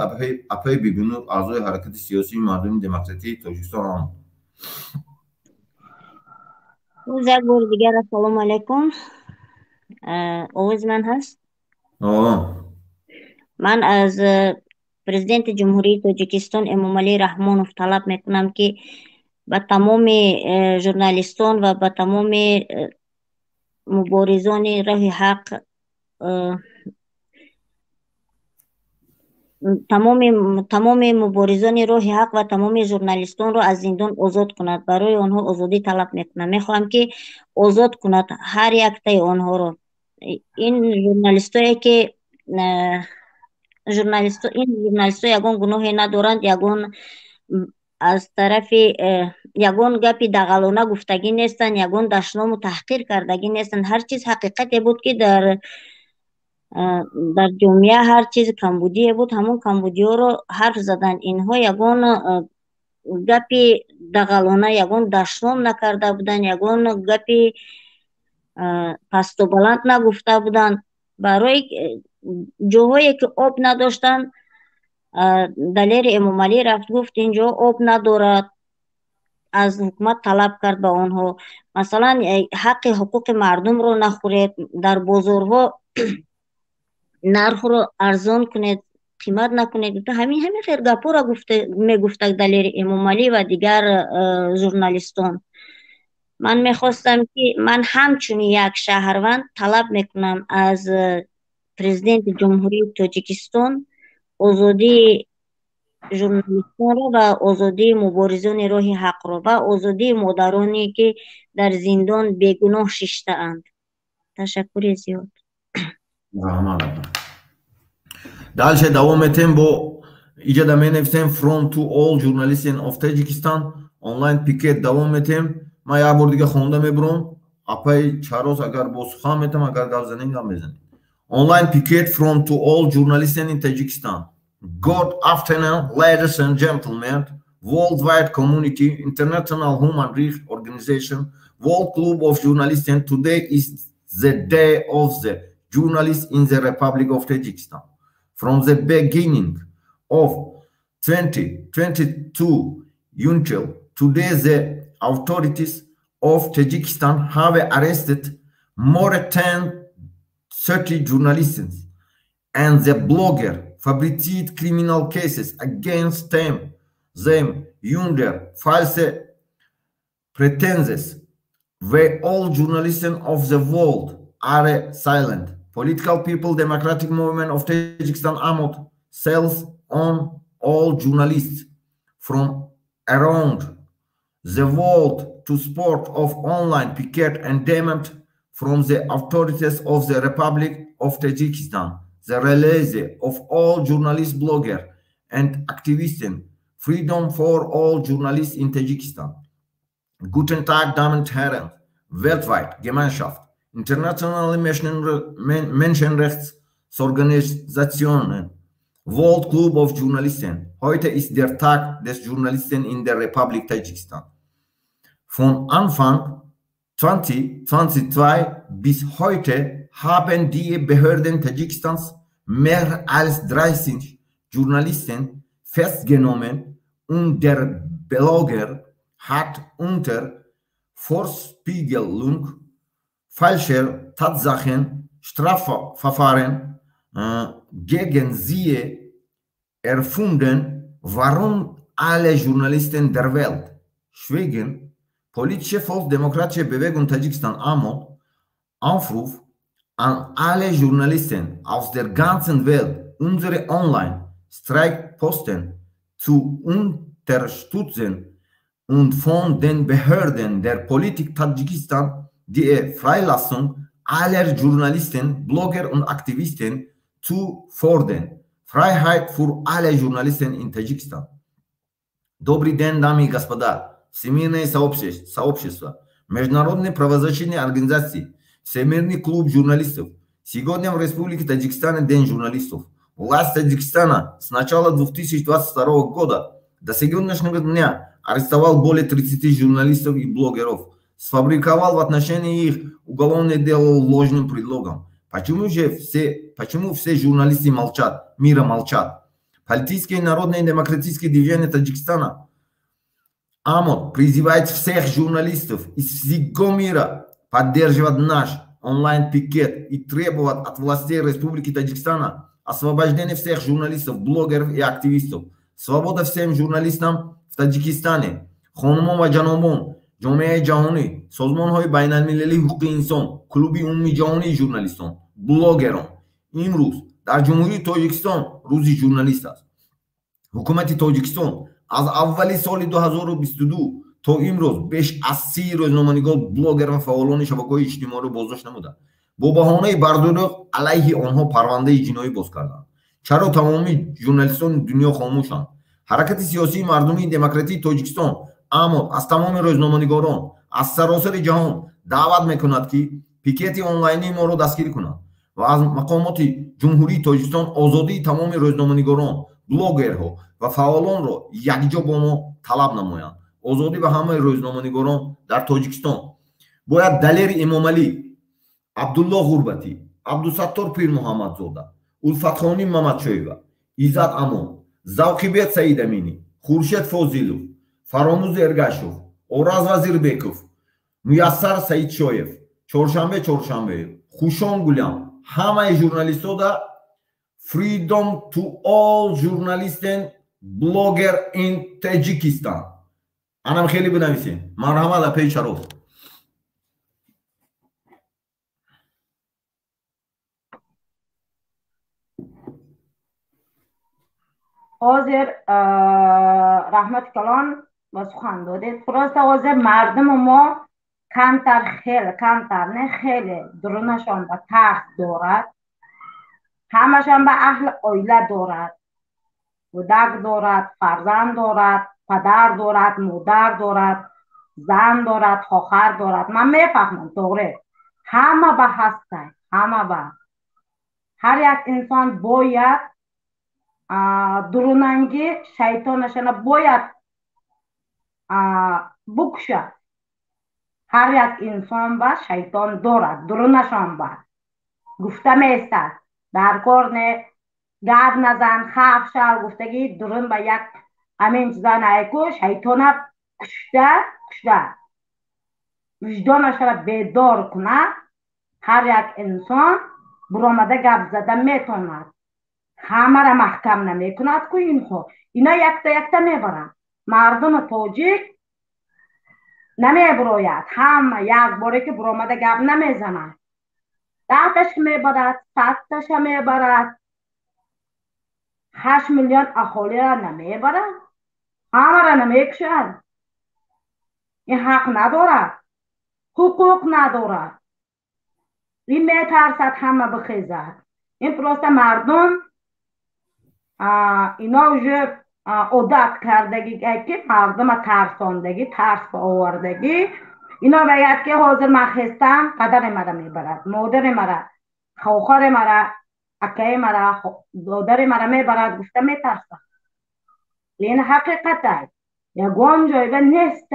اپای بیگنور اعضای حرکت سیاسی مردمی دموکراتیک تاجیکستان. روز یک بار دیگر السلام علیکم. آواز من هست؟ من از پرزیدنت جمهوری تاجیکستان امامعلی رحمانوف طلب میکنم که به تمام ژورنالیستان و به تمام مبارزان راه حق تمام مبارزان راه حق و تمام ژورنالیستان را از زندان آزاد کند. برای آنها آزادی طلب میکنم. میخواهم که آزاد کند هر یک تای آنها را. این ژورنالیستایی که ژورنالیست یگان گناهی ندارند، یگان از طرف یگان گپی دغلانه گفتگی نیستند، یگان دشنام و تحقیر کردگی نیستند. هر چیز حقیقتی بود که در جامعه هر چیز کمبودی بود، همون کمبودی ها رو حرف زدن. اینها یگان گپی دغلانه، یگان دشنام نکرده بودن، یگان گپی пасту баланд нагуфта буданд. барои ҷоҳое ки об надоштанд далери Эмомалӣ рафт гуфт инҷо об надорад, аз ҳукумат талаб кард ба онҳо масалан ҳаққи ҳуқуқи мардумро нахӯред, дар бозорҳо нархро арзон кунед, қимат накунед. ҳамин хел гапҳоро мегуфтак далери Эмомалӣ ва дигар журналистон. ман мехостам ки ман ҳамчун як шаҳрванд талаб мекунам аз президенти ҷумҳурии Тоҷикистон озодии журналистонро ва озодии муборизони роҳи ҳақро ва озодии модароне ки дар зиндон бегуноҳ шиштаанд. ташаккури зиёд. дальше давом метем бо иҷада менависем from to all journalists of Tajikistan онлайн пикет давом метем. ман як бор дига хонда мебурам апай чарос агар бо сухан метам агар гап занем гап мезанем. Online picket from to all journalists in Tajikistan. Good afternoon, ladies and gentlemen, worldwide community, international human rights organization, World Club of Journalists, and today is the day of the journalists in the Republic of Tajikistan. From the beginning of 2022 until today, the authorities of Tajikistan have arrested more than 30 journalists and the blogger fabricated criminal cases against them under false pretenses where all journalists of the world are silent. Political people, democratic movement of Tajikistan, AMOT, sells on all journalists from around the world to support of online picket and demand from the authorities of the Republic of Tajikistan, the release of all journalists, bloggers, and activists, freedom for all journalists in Tajikistan. Guten Tag, Damen und Herren, weltweit, Gemeinschaft, internationale Menschenrechtsorganisationen, World Club of Journalisten. Heute ist der Tag des Journalisten in der Republik Tajikistan. Von Anfang 2022 bis heute haben die Behörden Tadschikistans mehr als 30 Journalisten festgenommen und der Blogger hat unter Vorspiegelung falscher Tatsachen Strafverfahren gegen sie erfunden. Warum alle Journalisten der Welt schweigen? Politische Volksdemokratische Bewegung Tadschikistan AMOT Aufruf an alle Journalisten aus der ganzen Welt, unsere Online-Streikposten zu unterstützen und von den Behörden der Politik Tadschikistan die Freilassung aller Journalisten, Blogger und Aktivisten zu fordern. Freiheit für alle Journalisten in Tadschikistan. Добрый день, дамы и господа. Всемирное сообщество, международные правозащитные организации, Всемирный клуб журналистов. Сегодня в Республике Таджикистан День журналистов. Власть Таджикистана с начала 2022 года до сегодняшнего дня арестовал более 30 журналистов и блогеров, сфабриковал в отношении их уголовное дело ложным предлогом. Почему все журналисты молчат, мира молчат? Политические и народные демократические движения Таджикистана АМОТ призывает всех журналистов из всего мира поддерживать наш онлайн-пикет и требовать от властей Республики Таджикистана освобождения всех журналистов, блогеров и активистов. Свобода всем журналистам в Таджикистане. Хонумон ва ҷанобон, ҷомеаи ҷаҳонӣ, созмонҳои байналмилалии ҳуқуқи инсон, клуби умумии ҷаҳонии журналистон, блогерон. имрӯз дар ҷумҳурии Тоҷикистон рӯзи журналист аст. ҳукумати Тоҷикистон аз аввали соли 2022 то имрӯз беш аз 30 рӯзноманигор, блогер ва фаъолони шабакаҳои иҷтимоиро боздошт намуда. бо баҳонаи бардорӣ алайҳи онҳо парвандаи ҷиноӣ боз карданд. чаро тамоми журналистони дунё хомӯшанд? ҳаракати сиёсии мардумии демократии Тоҷикистон аммо аз тамоми рӯзноманигорон, аз саросари ҷаҳон даъват мекунад ки пикети онлайнии моро дастгирӣ кунанд ва аз мақомоти ҷумҳурии Тоҷикистон озодии тамоми рӯзноманигорон, блогерҳо ва фаъолонро якҷо бо мо талаб намоянд. озодӣ ба ҳамаи рӯзноманигорон дар Тоҷикистон. бояд далери Эмомалӣ Абдуллоҳ Ғурбатӣ, Абдусаттор Пир Муҳаммадзода, Улфатхонӣ Мамадшоева, Иззат Амон, Завқибек Саид Аминӣ, Хуршед Фозилов, Фаромуз Эргашев, Ораз Вазирбеков, Муяссар Саидшоев, Чоршанбе Чоршанбеев, Хушон Гулям, ҳамаи журналистода freedom to all journalists and blogger in Tajikistan. Анам хеле бинависем. Марҳамат апей Шароф. hozir rahmat kalon va suxan doded. Просто hozir mardum mo kamtar ne xeli durunashon ba taxt dorad. Hamashon ba ahli oila dorad. Budak dorad, farzand dorad, padar dorad, modar dorad, zan dorad, xoxar dorad. Man mefahmam, to'g'ri. Hamma ba hastay, hamma ba. Har yak inson boyad durunangi shaytonashana boyad buksha. Har yak inson ba shayton dorad, durunashon ba. Guftame estas. Dar korne gap nazan, xavf shal guftagi durun ba yak amin chizan ayku shaytona kushda. Vijdonashara bedor kuna. Har yak inson buromada gap zada metonad. Hamara mahkam namekunad ku inho. Ina yakta mebaran. Mardum tojik namebroyad. Hamma yak bore ke buromada gap namezanad. Dahtash mebarad, sattash mebarad. 8 milyon aholi namebarad. Hamara namekshad. این حق ندارد، حقوق ندارد. این میترسد همه بخیزد. این پروسته مردم اینا جو عادت کردگی که مردم ترساندگی، ترس به آوردگی. اینا باید که حاضر من خستم قدر مرا میبرد، مادر مرا، خواهر مرا، اکای مرا، دادر مرا میبرد. گفته میترسد. این حقیقت است. یگان جایگاه نیست.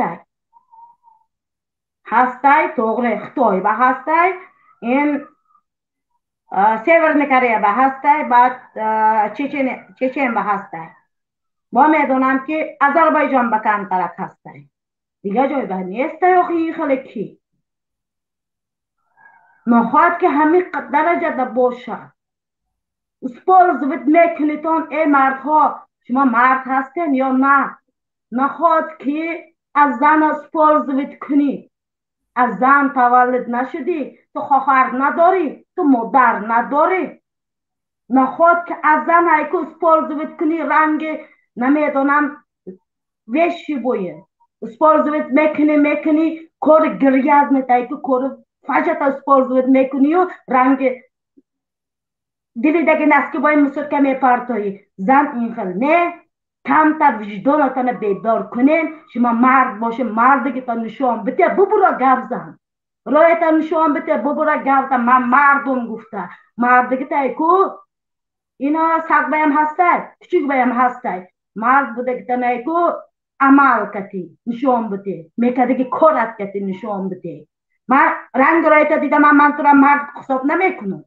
هستای توغره خطای با هستای این سیورن کره با هستای بعد چچن با هستای. ما میدونم که آذربایجان با کم طرف هستای. دیگه جای با نیست یا خیلی نخواهد که همین درجه باشد. اسپول زود میکنیتون ای مردها شما مرد هستین یا نه؟ نخواهد که از زن اسپول زود کنی. از زن تولد نشدی، تو خواهر نداری، تو مادر نداری. نخواد که از زن ایکو اسپول زود کنی رنگ نمیدونم وشی بویه. اسپول زود میکنی کار گریاز نتایی که کار فجأت اسپول زود میکنی و رنگ دیلی دگه نسکی باید مصور که میپرتایی. زن این خل نه. کمتر وجدانتان بیدار کنین. شما مرد باشه، مردگی تا نشان بده ببرا گفت زن. رایتا نشان بده ببرا گفت. من مردم گفته مردگی تا ایکو اینا سگ بایم هستای، کچک بایم هستای. مرد بوده که تا ایکو عمل کتی نشان بده، میکده که کارت کتی نشان بده. من رنگ رایتا دیدم من تو را مرد حساب نمیکنم.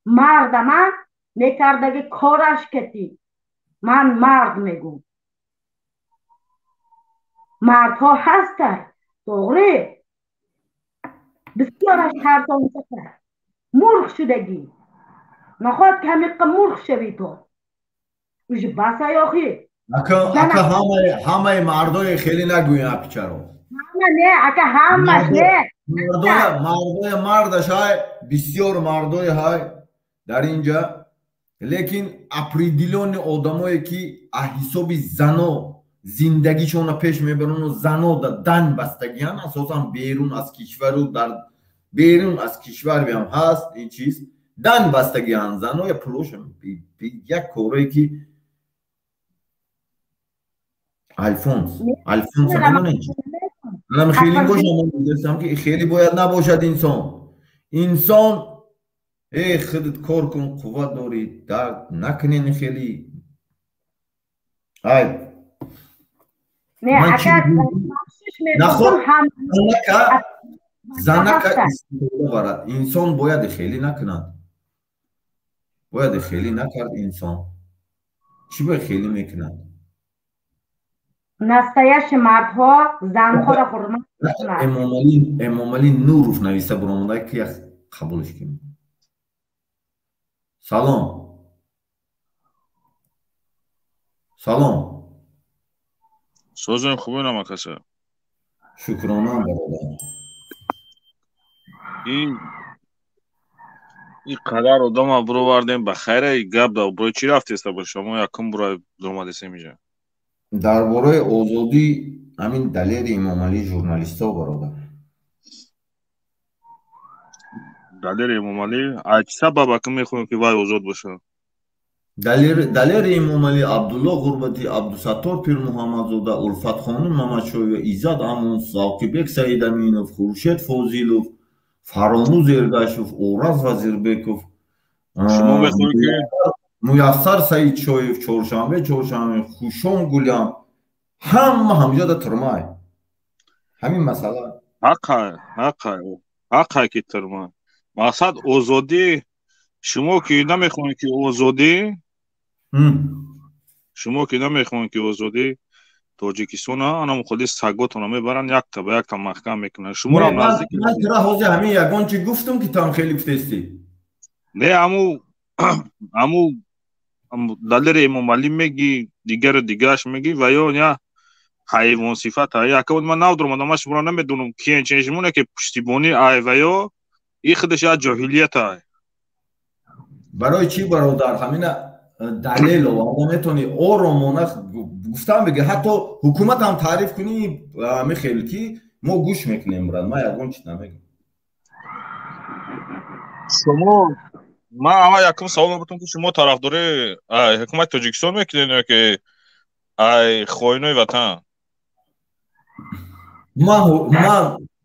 مرد من میکرده که کارش کتی. من مرد میگم. مردها هستن. دوغری بسیارش ترسان سفر. مرخ شدگی. نخواد که همیقا مرخ شوی تو. اوش بسا یاخی. اکا همه مردای خیلی نگوین اپیچارو. همه نه. اکا همه نه. مردای مردش های بسیار مردای های در اینجا. لیکن اپریدیلون آدمایی که حساب زنا زندگیشون پیش میبرن و زنا دن بستگیان اساسا بیرون از کشور و در بیرون از کشور هم هست این چیز دن بستگیان زنا یا پلوشن یک کاری که الفونس من خیلی گوشم میگفتم که خیلی باید نباشد انسان ای خودت کار کن قوت داری درد نکنین خیلی های نه اگر نخواد Занака истифода барад. Инсон бояд хелӣ накунад. Бояд хелӣ накард инсон. Чӣ бояд хелӣ мекунад? настоящий мардҳо занҳоро ҳурмат кунад. Эмомалӣ Нуров нависта биромада ки як қабулш кунед. Салом. Салом. Созем хубинам акаса. Шукронам бародар. این قدر آدم برو وردیم بخیره گپ دا برو چی رفتیسته با شما یکم برو درآمدیسه میشه درباره آزادی همین دلیل امامعلی ژورنالیستا برادر دلیل امامعلی از چه سبب که میخوایم که وای آزاد باشه دلیل امامعلی عبدالله غربتی عبدالستار پیر محمدزاده الفت خانم محمدشاهی ایزد امون ساقیبک سعید امینов خورشید فوزیلов فراموز ارگاشев اورаз وزیربеков شما میخوایم که муяссар саидшоев чоршанбе хушон гулям ҳамаҷода турмай ҳамин масъала ҳаққай ки турмай мақсад озодӣ шумо ки намехоҳед ки озодӣ шумо ки намехоҳед ки озодӣ тоҷикистона анам худи саготона мебаранд якта ба якта маҳкам мекунанд шуморо наздик ман тира ҳозир ҳамин ягон чи гуфтам ки там хеле гуфтести не аму далери эмомалӣ меги дигаро дигааш меги ва ё я ҳайвон сифата якавод ман навдурмадам ма шуморо намедонам киен ченшимоне ки пуштибонӣ ай ва ё и худаш я ҷоҳилията барои чӣ бародар ҳамина далел оварда метавонӣ оромона гуфтам бигӣ ҳатто ҳукуматам таъриф кунӣ михел ки мо гӯш мекунем брат ман ягон чиз намегӯям шумо ман ама якум савол мебудам ки шумо тарафдори ҳукумати тоҷикистон мекунед ё ки ай хоинои ватан ман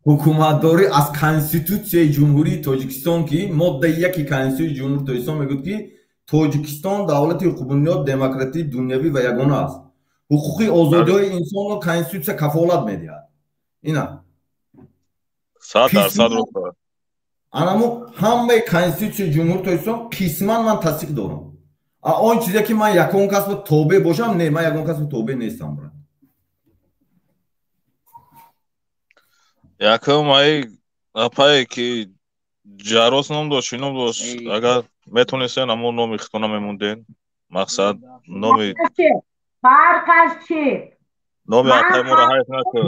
ҳукуматдорӣ аз конститутсияи ҷумҳурии тоҷикистон ки моддаи яки конститутсияи ҷумҳурии тоҷикистон мегӯяд ки тоҷикистон давлати ҳуқуқбунёд демократии дунявӣ ва ягона аст ҳуқуқи озодиҳои инсонро конститутсия кафолат медиҳад ина 100% рост анамо ҳамаи конститутсияи ҷумҳурии тоҷикистон қисман ман тасдиқ дорам он чизе ки ман ягон касб тобеъ бошам не ман ягон касб тобеъ нестам брат якум ай апае ки ҷарос ном дошт шином дошт агар метонистен аммо номи хитона мемонден мақсад номи фарқаш чи номи апае моро ҳайф накард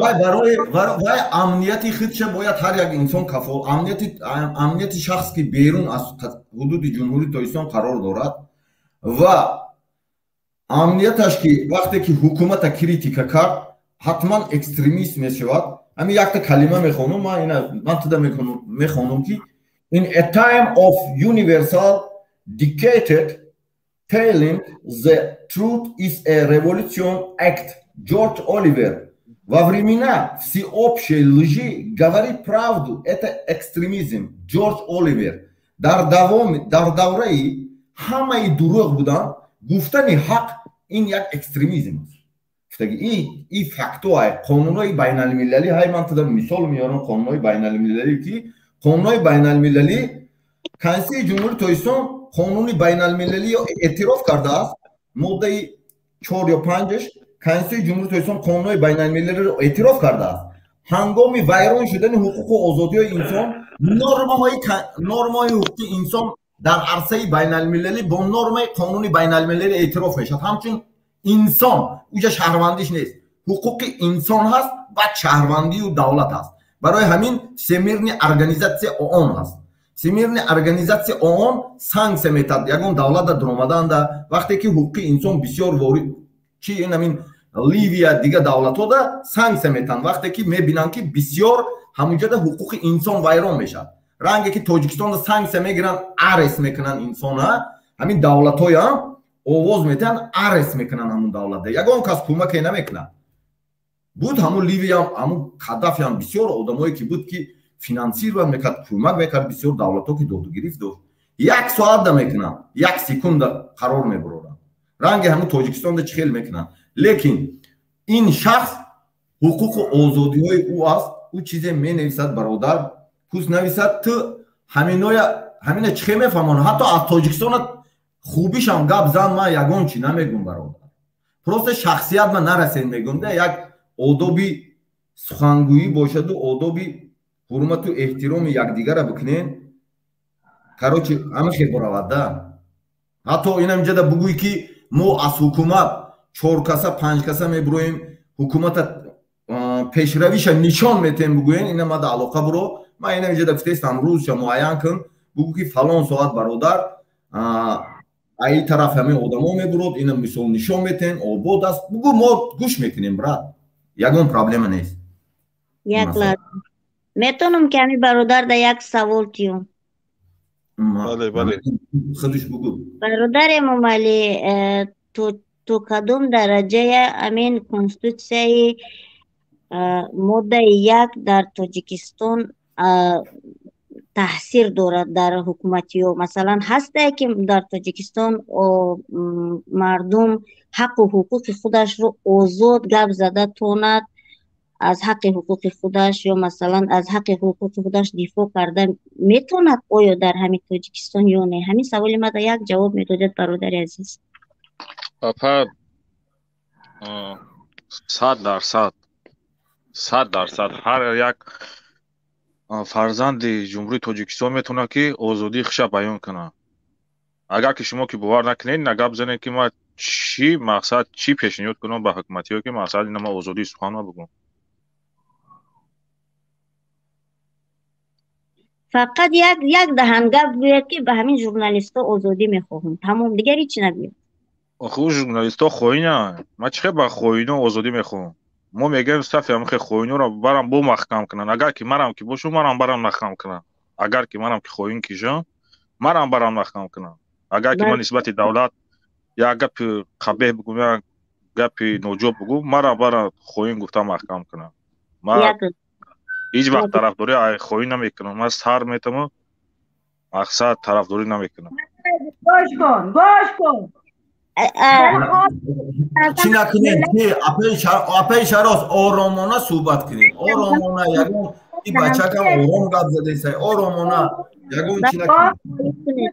барои амнияти худша бояд ҳар як инсон кафол амнияти шахс ки берун аз ҳудуди ҷумҳурии тоҷикистон қарор дорад ва амнияташ ки вақте ки ҳукумата критика кард ҳатман экстремист мешавад ҳамин якта калима мехонам ман туда мехонам ки in a time of universal dictated telling the truth is a revolution act George Oliver во времена всеобщей лжи говорить правду это экстремизм George Oliver дар давраи ҳамаи дурӯғ будан гуфтани ҳақ ин як экстремизм аст ин фактоай қонунҳои байналмилалӣ ҳай ман туда мисол меорам қонунҳои байналмилалӣ ки қонунҳои байналмилалӣ конститутсияи ҷумҳурии тоҷикистон қонуни байналмилалӣ эътироф кардааст моддаи 4 ё 5 конститутсияи ҷумҳурии тоҷикистон қонунҳои байналмилалиро эътироф кардааст ҳангоми вайрон шудани ҳуқуқу озодиҳои инсон нормаҳои ҳуқуқи инсон дар арсаи байналмилалӣ бо нормаи қонуни байналмилалӣ эътироф мешавад ҳамчун инсон уҷа шаҳрвандиш нест ҳуқуқи инсон ҳаст баъд шаҳрвандию давлат ҳаст барои ҳамин всемирни организатсия оон ҳаст всемирни организатсия оон санксия метад ягон давлата дуромадаанда вақте ки ҳуқуқи инсон бисёр ворид чи ин ҳамин ливия дига давлатҳода санксия метанд вақте ки мебинанд ки бисёр ҳамунҷода ҳуқуқи инсон вайрон мешавад ранге ки тоҷикистонда санксия мегиранд арест мекунанд инсона ҳамин давлатҳоям овоз метиҳанд арест мекунанд ҳамун давлата ягон кас кӯмаке намекунад буд ҳамун ливиям ҳамун кадафиам бисёр одамое ки буд ки финансирован мекард кӯмак мекард бисёр давлатҳо ки додугирифт дошт як соатда мекунанд як секунда қарор мебуроранд ранги ҳамун тоҷикистонда чӣ хел мекунанд лекин ин шахс ҳуқуқу озодиҳои ӯ аст ӯ чизе менависад бародар кус нависад ту ҳамина чӣ мефаҳмон ҳатто аз тоҷикистона хубишам гап зан ман ягон чӣ намегум бародар просто шахсият ман нарасен мегум да як одоби сухангӯӣ бошаду одоби ҳурмату эҳтироми якдигара бикунен короче ҳама хел боравад да ҳатто инам ҷада бугӯй ки мо аз ҳукумат 4 каса 5 каса мебироем ҳукумата пешравиша нишон метем бугӯен ина мада алоқа буро ман инам ҷада гуфтестам рӯзша муайян кун бугӯ ки фалон соат бародар аи тараф ҳамин одамо мебурод ина мисол нишон метем обод аст бугӯ мо гӯш мекунем брат ягон проблема нест як лаҳза метонам ки ҳамин бародар да як савол тиём худш бугӯ бародари Эмомалӣ ту кадом дараҷая ҳамин конститутсияи моддаи 1 дар Тоҷикистон таъсир дорад дар ҳукуматиё масалан ҳастае ки дар Тоҷикистон мардум ҳаққу ҳуқуқи худашро озод гап зада тонад аз ҳаққи ҳуқуқи худаш ё масалан аз ҳаққи ҳуқуқи худаш дифоъ карда метавонад оё дар ҳамин Тоҷикистон ё не ҳамин саволи мада як ҷавоб медодед бародари азиз папа 100% ҳар як фарзанди ҷумҳурии Тоҷикистон метавонад ки озодии худша баён кунад агар ки шумо ки бовар накунед на гап занед ки ман чӣ мақсад чӣ пешниҳод кунам ба ҳукуматиё ки мақсад ина ман озодии сухан бигӯям фақат як даҳан гап гӯяд ки ба ҳамин журналистҳо озодӣ мехоҳем тамом дигар ҳеҷ чӣ нагӯяд оху журналистҳо хоинанд ман чӣ хел ба хоино озодӣ мехоҳам мо мегӯем сафи ҳамин хел хоиноро барам бо маҳкам кунанд агар ки манам ки бошум манам барам маҳкам кунанд агар ки манам ки хоин кишам манам барам маҳкам кунанд агар ки ман нисбати давлат як гапи қабеҳ бигӯм як гапи ноҷоб бигӯм мара бара хоин гуфта маҳкам кунанд ман ҳеҷ вақт тарафдори хоин намекунам ман сар метавонам мақсад тарафдорӣ намекунам гош кун чӣ накунем ки апаи шарос оромона суҳбат кунем оромона ягон ин бачакам ором гап задесай оромона ягон чӣ накунем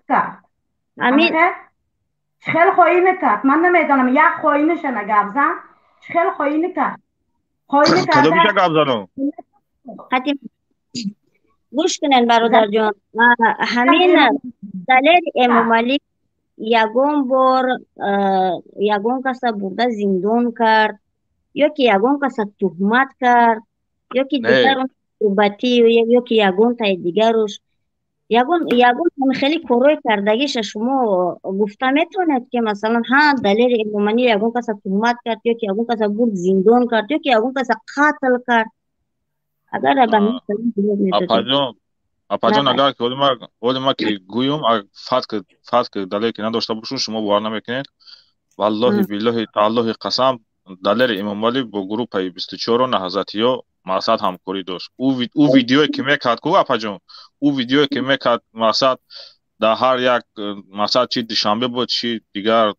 چه خیلی خوینه کرد من نمیدانم یک خوینه شنه گفت زن چه خیلی خوینه کرد کدومیشه گفت زنو گوش کنین برادر جان همین دلیل امامعلی یگون بار یگون کسا برده زندان کرد یا که یگون کسا تهمت کرد یا که دیگر اون صحبتی یا که یگون تای دیگرش یگون خیلی کارای کردگیش شما گفته میتونید که مثلا ها دلیل امامعلی یگون کسا تهمت کرد یا که یگون کسا برد زندان کرد یا که یگون کسا قتل کرد اگر به همین سلام میتونید اپاجان اگر که ولی ما که گویم فرض که دلیل که نداشته باشون شما باور نمیکنید والله بالله تعالی قسم دلیل امامعلی با گروه 24 نهضتی‌ها مقصد همکاری داشت او ویدیویی که میکرد کو اپاجان او ویدیویی که میکرد مقصد در هر یک مقصد چی دوشنبه بود چی دیگر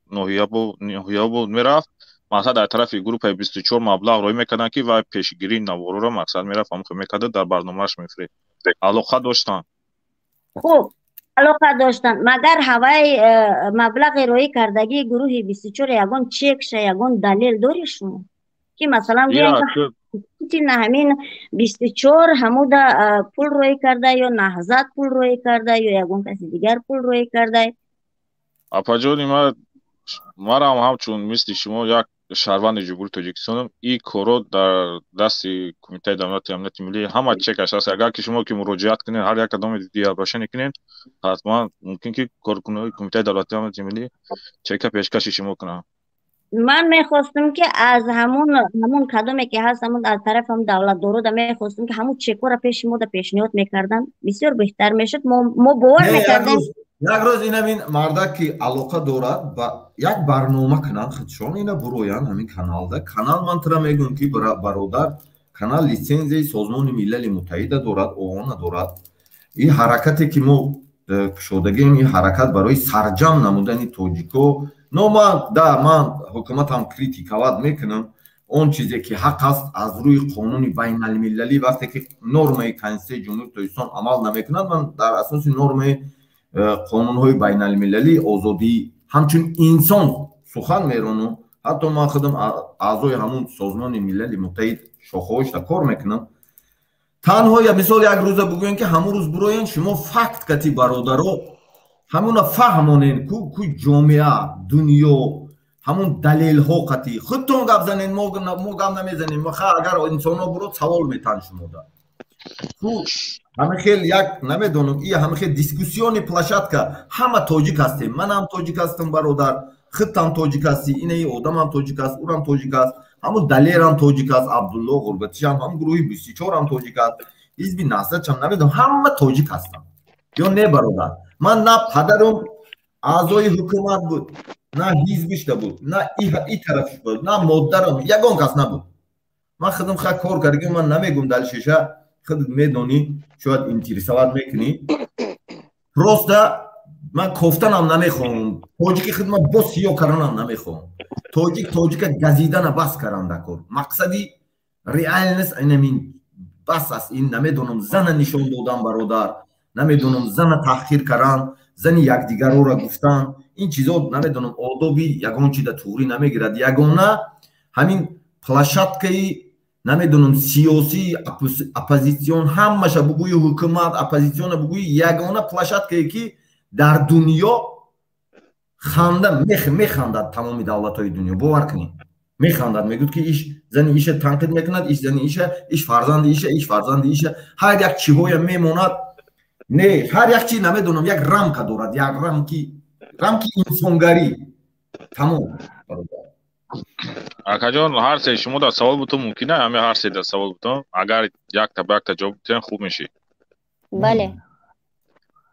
نوحیه بود میرفت مقصد در طرف گروه 24 مبلغ روی میکردن که و پیشگیری نوارو را مقصد میرفت هم میکرد در برنامه‌اش میفرست علاقه داشتن خوب علاقه داشتن مگر هوای مبلغ روی کردگی گروه 24 یگان چک شه یگان دلیل داری شما که مثلا نه همین 24 همودا پول روی کرده یا نهضت پول روی کرده یا یگان کسی دیگر پول روی کرده اپاجانی ما را همچون مثل شما یک شهروند جمهوری تاجیکستان این کارو در دست کمیته دولت امنیت ملی همه چک اساس اگر که شما که مراجعت کنین هر یک کدام دیگر باشه نکنین حتما ممکن که کارکنان کمیته دولت امنیت ملی چک پیشکش شما کنن من میخواستم که از همون کدامی که هست همون از طرف هم دولت دارو دا میخواستم که همون چکو را پیش ما دا پیشنهاد میکردن بسیار بهتر میشد ما باور میکردیم یک روز اینا بین مردا که علاقه دارد با یک برنامه کنن خودشون اینا برویان همین کانال ده کانال من ترا میگم که برادر کانال لیسنزی سازمان ملل متحد دارد اونا دارد این حرکتی که ما شدگیم این حرکت برای سرجم نمودن توجیکو نو من حکومت هم کریتیکواد میکنم اون چیزی که حق است از روی قانون بین المللی وقتی که نرم کنستیتوشن جمهوری تاجیکستان عمل نمیکند من در اساس نرم قانون های بین المللی آزادی همچون انسان سخن میرونم حتی من خودم اعضای همون سازمان ملل متحد شاخه‌اش کار میکنم تنها یا مثال یک روز بگوین که همون روز بروین شما فکت کتی برادرها همون فهمونین کو جامعه دنیا همون دلیل ها قطعی خودتون گپ زنین ما گپ نمیزنیم اگر انسان ها برو سوال میتن شما دا همه خیلی یک نمیدونم این همه خیلی دیسکوسیون پلاشت که همه تاجیک هستیم من هم تاجیک هستم برادر خودم تاجیک هستی این آدم هم تاجیک است اونم تاجیک است همون دلیر هم تاجیک است عبدالله غربتی هم گروهی 24 هم تاجیک است حزب نهضت هم نمیدونم همه تاجیک هستم یا نه برادر من نه پدرم اعضای حکومت بود نه حزبش بود نه این طرفش بود نه مادرم یگان کس نبود من خودم خیلی کار کردم من نمیگم دل شیشه خودت میدونی شاید انترسوات میکنی پروسته من کفتن هم نمیخوام تاجیک خدمت با سیاه کردن هم نمیخوام تاجیک گزیدن بس کردن کار مقصدی ریالنس اینمین بس است این نمیدونم زن نشون دادن برادر نمیدونم زن تحقیر کردن زن یکدیگر را گفتن این چیزا نمیدونم آدابی یگان چیز توری نمیگیرد یگانه همین پلاشتکه نمیدونم سیاسی اپوزیسیون همش بگوی حکومت اپوزیسیون بگوی یگانه پلاشتکه که در دنیا خنده میخندد تمامی دولت های دنیا باور کنید میخندد میگوید که ایش زنی ایش تنقید میکند ایش زنی ایش فرزند ایشه هر یک چیهای میموند نه هر یک چی نمیدونم یک رمک دارد یک رمکی انسانگری تمام акаҷон ҳар се шумо дар савол бутон мумкина ҳаме ҳар се дар савол бутон агар якта ба якта ҷавоб битен хуб мешид бале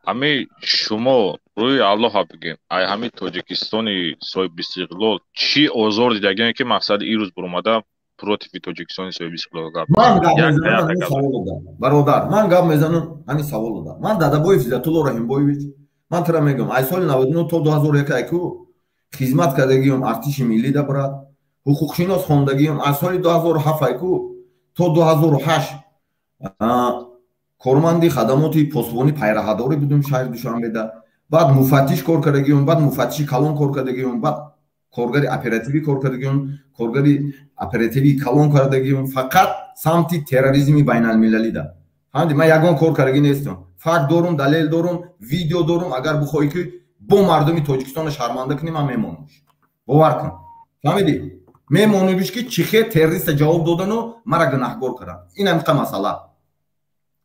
ҳами шумо рӯи аллоҳа бигем ай ҳами тоҷикистони соҳиби истиқлол чӣ озор дидагине ки мақсади ин рӯз буромада против тоҷикистони соҳиби истиқлол гап бародар ман гап мезанам ҳами савол додам ман дадабоев зиятулло раҳимбоевич ман тора мегӯям ай соли 99 то 2001 айку хизмат кардагиам артиши миллӣ да бурад ҳуқуқшинос хондагиам аз соли 2007 айку то 2008 корманди хадамоти посбонӣ пайраҳадорӣ будем шаҳри душанбеда баъд муфаттиш кор кардагиам баъд муфаттиши калон кор кардагиам баъд коргари оперативӣ кор кардагиам коргари оперативии калон кардагиам фақат самти терроризми байналмилалӣ да ҳамди ман ягон кор кардаги нестам факт дорум далел дорум видео дорум агар бихоҳӣ ки бо мардуми тоҷикистона шарманда кунӣ ман мемонумш бовар кун фаҳмидӣ мемонумш ки чӣ хел террориста ҷавоб додану мара гунаҳкор кардам ин ҳамиқа масъала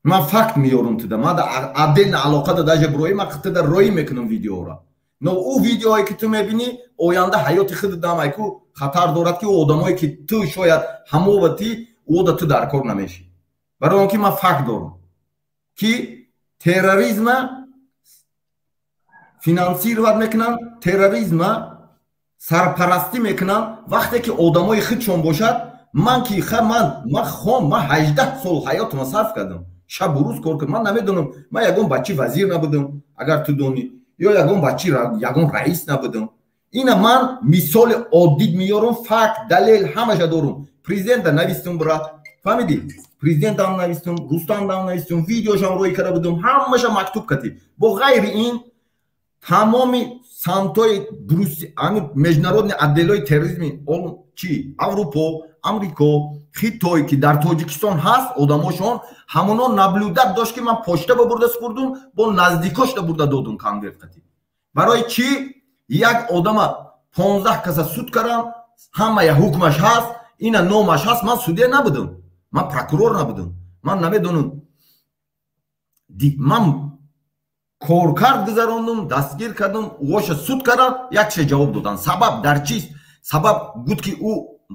ман факт меёрум туда ман отдельно алоқа да даже брои ман туда роӣ мекунам видеоро но ӯ видеое ки ту мебинӣ оянда ҳаёти худат дамайку хатар дорад ки одамое ки ту шояд ҳамовати ода ту дар кор намешӣ барои он ки ман факт дорам ки терроризма финансировать мекунанд терроризма сарпарастӣ мекунанд вақте ки одамои худшон бошад ман ки ман 18 сол ҳаётам сарф кардам шабу рӯз кор кардам ман намедонам ман ягон бачи вазир набудам агар ту донӣ ё ягон бачи ягон раис набудам ина ман мисоли оддӣ меёрам факт далел ҳамаша дорум президента навистум брат фаҳмидӣ президентам навистум рустамдам навистум видеошам роӣ карда будам ҳамаша мактуб кардӣ бо ғайри ин тамоми самтои международни отделои терроризми чи аврупо амрико хитой ки дар тоҷикистон ҳаст одамошон ҳамоно наблюдат дошт ки ман почта ба бурда супурдум бо наздикошда бурда додум конверткати барои чӣ як одама 15 каса суд кардам ҳамая ҳукмаш ҳаст ина номаш ҳаст ман судя набудам ман прокурор набудам ман намедонам ман коркард гузарондум дастгир кардам воша суд кардам як чиз ҷавоб додан сабаб дар чист сабаб буд ки ӯ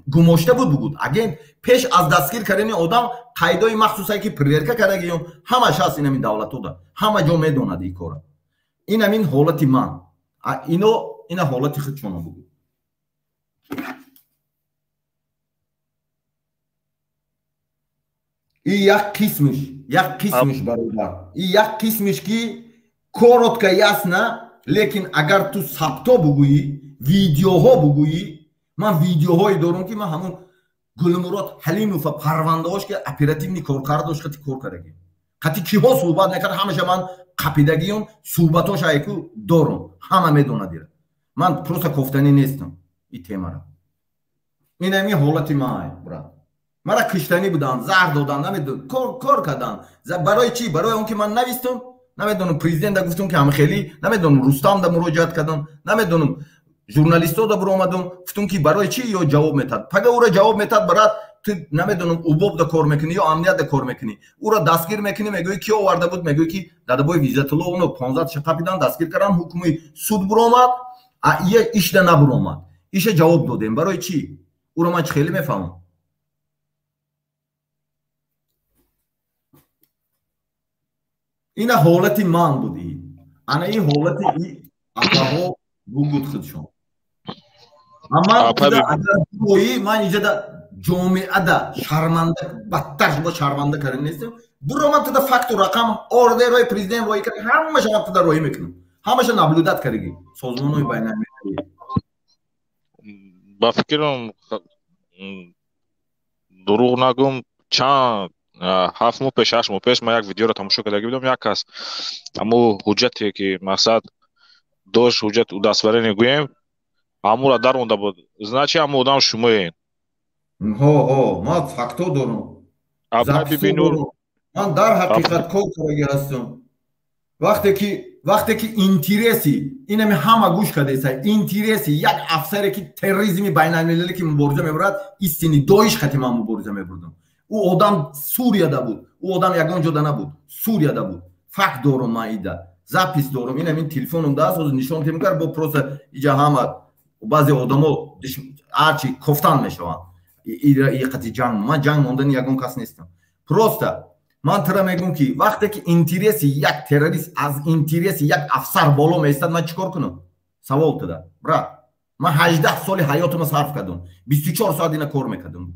гумошта буд буд агент пеш аз дастгир кардани одам қайдои махсусае ки проверка кардагиём ҳамаш ҳаст ин ҳамин давлатода ҳама ҷо медонад ин кора ин ҳамин ҳолати ман ина ҳолати худшона буд ин як қисмиш бародар ин як қисмиш ки коротка ясна лекин агар ту сабто бугӯӣ видеоҳо бугӯӣ ман видеоҳое дорам ки ман ҳамон Гулмурод Халимов парвандаош ки оперативни коркардош хати кор караги. Хати киҳо суҳбат мекард ҳамаша ман қапидагиён суҳбатош айку дорум. Ҳама медонад ира. Ман просто кофтани нестам и темара. Инами ҳолати ман брат. Мара киштани будан, заҳр додан, намедонам кор кардан. Барои чӣ? Барои он ки ман навистам, намедонам президент да гуфтам ки ҳамхели, намедонам Рустам да муроҷиат кардам, намедонам журналисто да буромадам, гуфтам ки барои чӣ ё ҷавоб метад. Пага ура ҷавоб метад брат, ту намедонам убоб да кор мекунӣ ё амният да кор мекунӣ. Ура дастгир мекунӣ, мегӯӣ ки оварда буд, мегӯӣ ки Дадабоев Иззатулло уно 15 шақапидан дастгир кардан, ҳукми суд буромад, ия иш да набуромад. Иша ҷавоб додем. Барои чӣ? Ура ман чӣ хеле мефаҳмам. Ина ҳолати ман буд. Ана ин ҳолати атаҳо буд худшон. Ман иҷада ҷомеада шарманда бадтар бо шарманда карда нестам. Буро ман туда факту рақам ордерҳои президент роӣ кард, ҳамаша ман туда роӣ мекунам. Ҳамаша наблюдат кардаги созмонҳои байналмилалӣ. ба фикрам дурӯғ нагӯм, чанд 7 моҳ пеш 8 моҳ пеш ман як видеоро тамошо кардаги будам. Як кас ҳамо ҳуҷҷате ки мақсад дошт, ҳуҷҷат дастбаране гӯем, ҳамуро дармонда буд. Значи ҳамо одам шумоен. Ман факто дорам. Ман дар ҳақиқат кор кардаги ҳастам. вақте ки интереси инами ҳама гӯш кардеса, интереси як афсаре ки терроризми байналмилалӣ ки мубориза мебарад, истини доиш хати ман мубориза мебурдам. ӯ одам Сурияда буд. ӯ одам ягон ҷода набуд. Сурияда буд. Факт дорам ман ида. Запис дорам. Инами телефонам даст ҳозир нишон мекард, бо просто иҷа ҳама баъзе одамо ҳарчи кофтан мешаванд. Иқати ҷанг. Ман ҷанг мондани ягон кас нестам. Просто ман тира мегӯм ки вақте ки интереси як террорист аз интереси як афсар боло меистад, ман чӣ кор кунам? Савол туда. Брат, ман 18 соли ҳаётамро сарф кардам. 24 соат ина кор мекардам.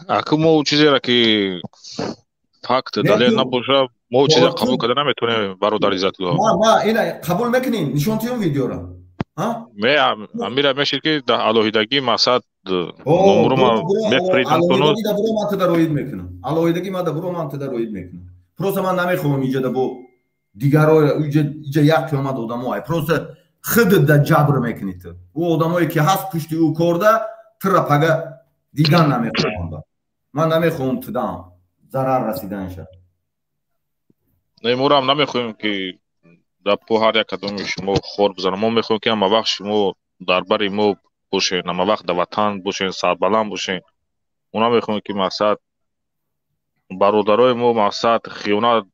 Аку мо чизеро ки факт далел набоша, мо чизеро қабул карда наметавонем бародар Иззатулло. ма ина қабул мекунем, нишон тиём видеоро. Амира мешид ки да алоҳидагӣ мақсад номуро ма мепридам тону алоҳидагӣ да буро ман туда роид мекунам. Алоҳидагӣ ма да буро ман туда роид мекунам. Просто ман намехоҳам иҷа да бо дигаро иҷа як қиёмат одамо ай. Просто худат да ҷабр мекунӣ ту. Ӯ одамое ки ҳаст пушти ӯ корда тира пага дидан намехоҳам. Ман намехоҳам тудам зарар расиданша. Морам намехоҳем ки дар по ҳар як кадоми шумо хор бизанам. Мо мехоҳем ки ҳама вақт шумо дар бари мо бошен, ҳама вақт дар ватан бошен, сарбаланд бошен. Мо намехоҳем ки мақсад бародарои мо мақсад хиёнат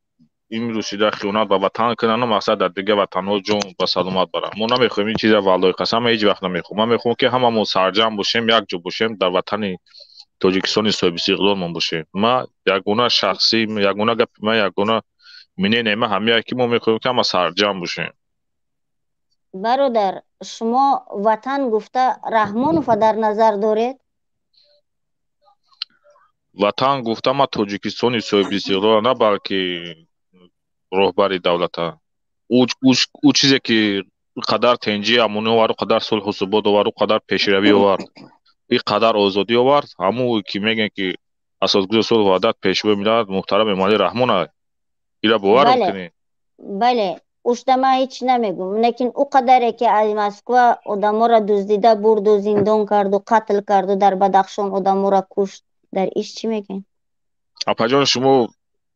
имрӯз шида хиёнат ба ватан кунанд, мақсад дар дигар ватанҳо ҷон ба саломат баранд. Мо намехоҳем ин чиза валлоҳи қасам ҳеҷ вақт намехоҳем. Ман мехоҳам ки ҳамамон сарҷам бошем, як ҷо бошем, дар ватани Тоҷикистони соҳибистиқлолмон бошем. Ман ягона шахсӣ, ягона гапи ман, ягона минене ман ҳамия ки мо мехоҳем ки ҳама сарҷам бошем. бародар, шумо ватан гуфта Раҳмонова дар назар доред? ватан гуфта ман Тоҷикистони соҳибистиқлол на балки роҳбари давлата. ӯ чизе ки қадар тенҷӣ амонӣ овард, қадар сулҳу субот овард, қадар пешравӣ овард, и қадар озодӣ овард, ҳамон ки мегӯянд ки асосгузори сулҳу ваҳдат пешвои миллат муҳтарам Эмомалӣ Раҳмон аст. ира бовар мекунӣ? бале, ушта ман ҳеҷ намегӯм, лекин ӯ қадаре ки аз Москва одаморо дуздида бурду, зиндон карду, қатл карду, дар Бадахшон одаморо кушт, дар иш чӣ мегӯем? апаҷон шумо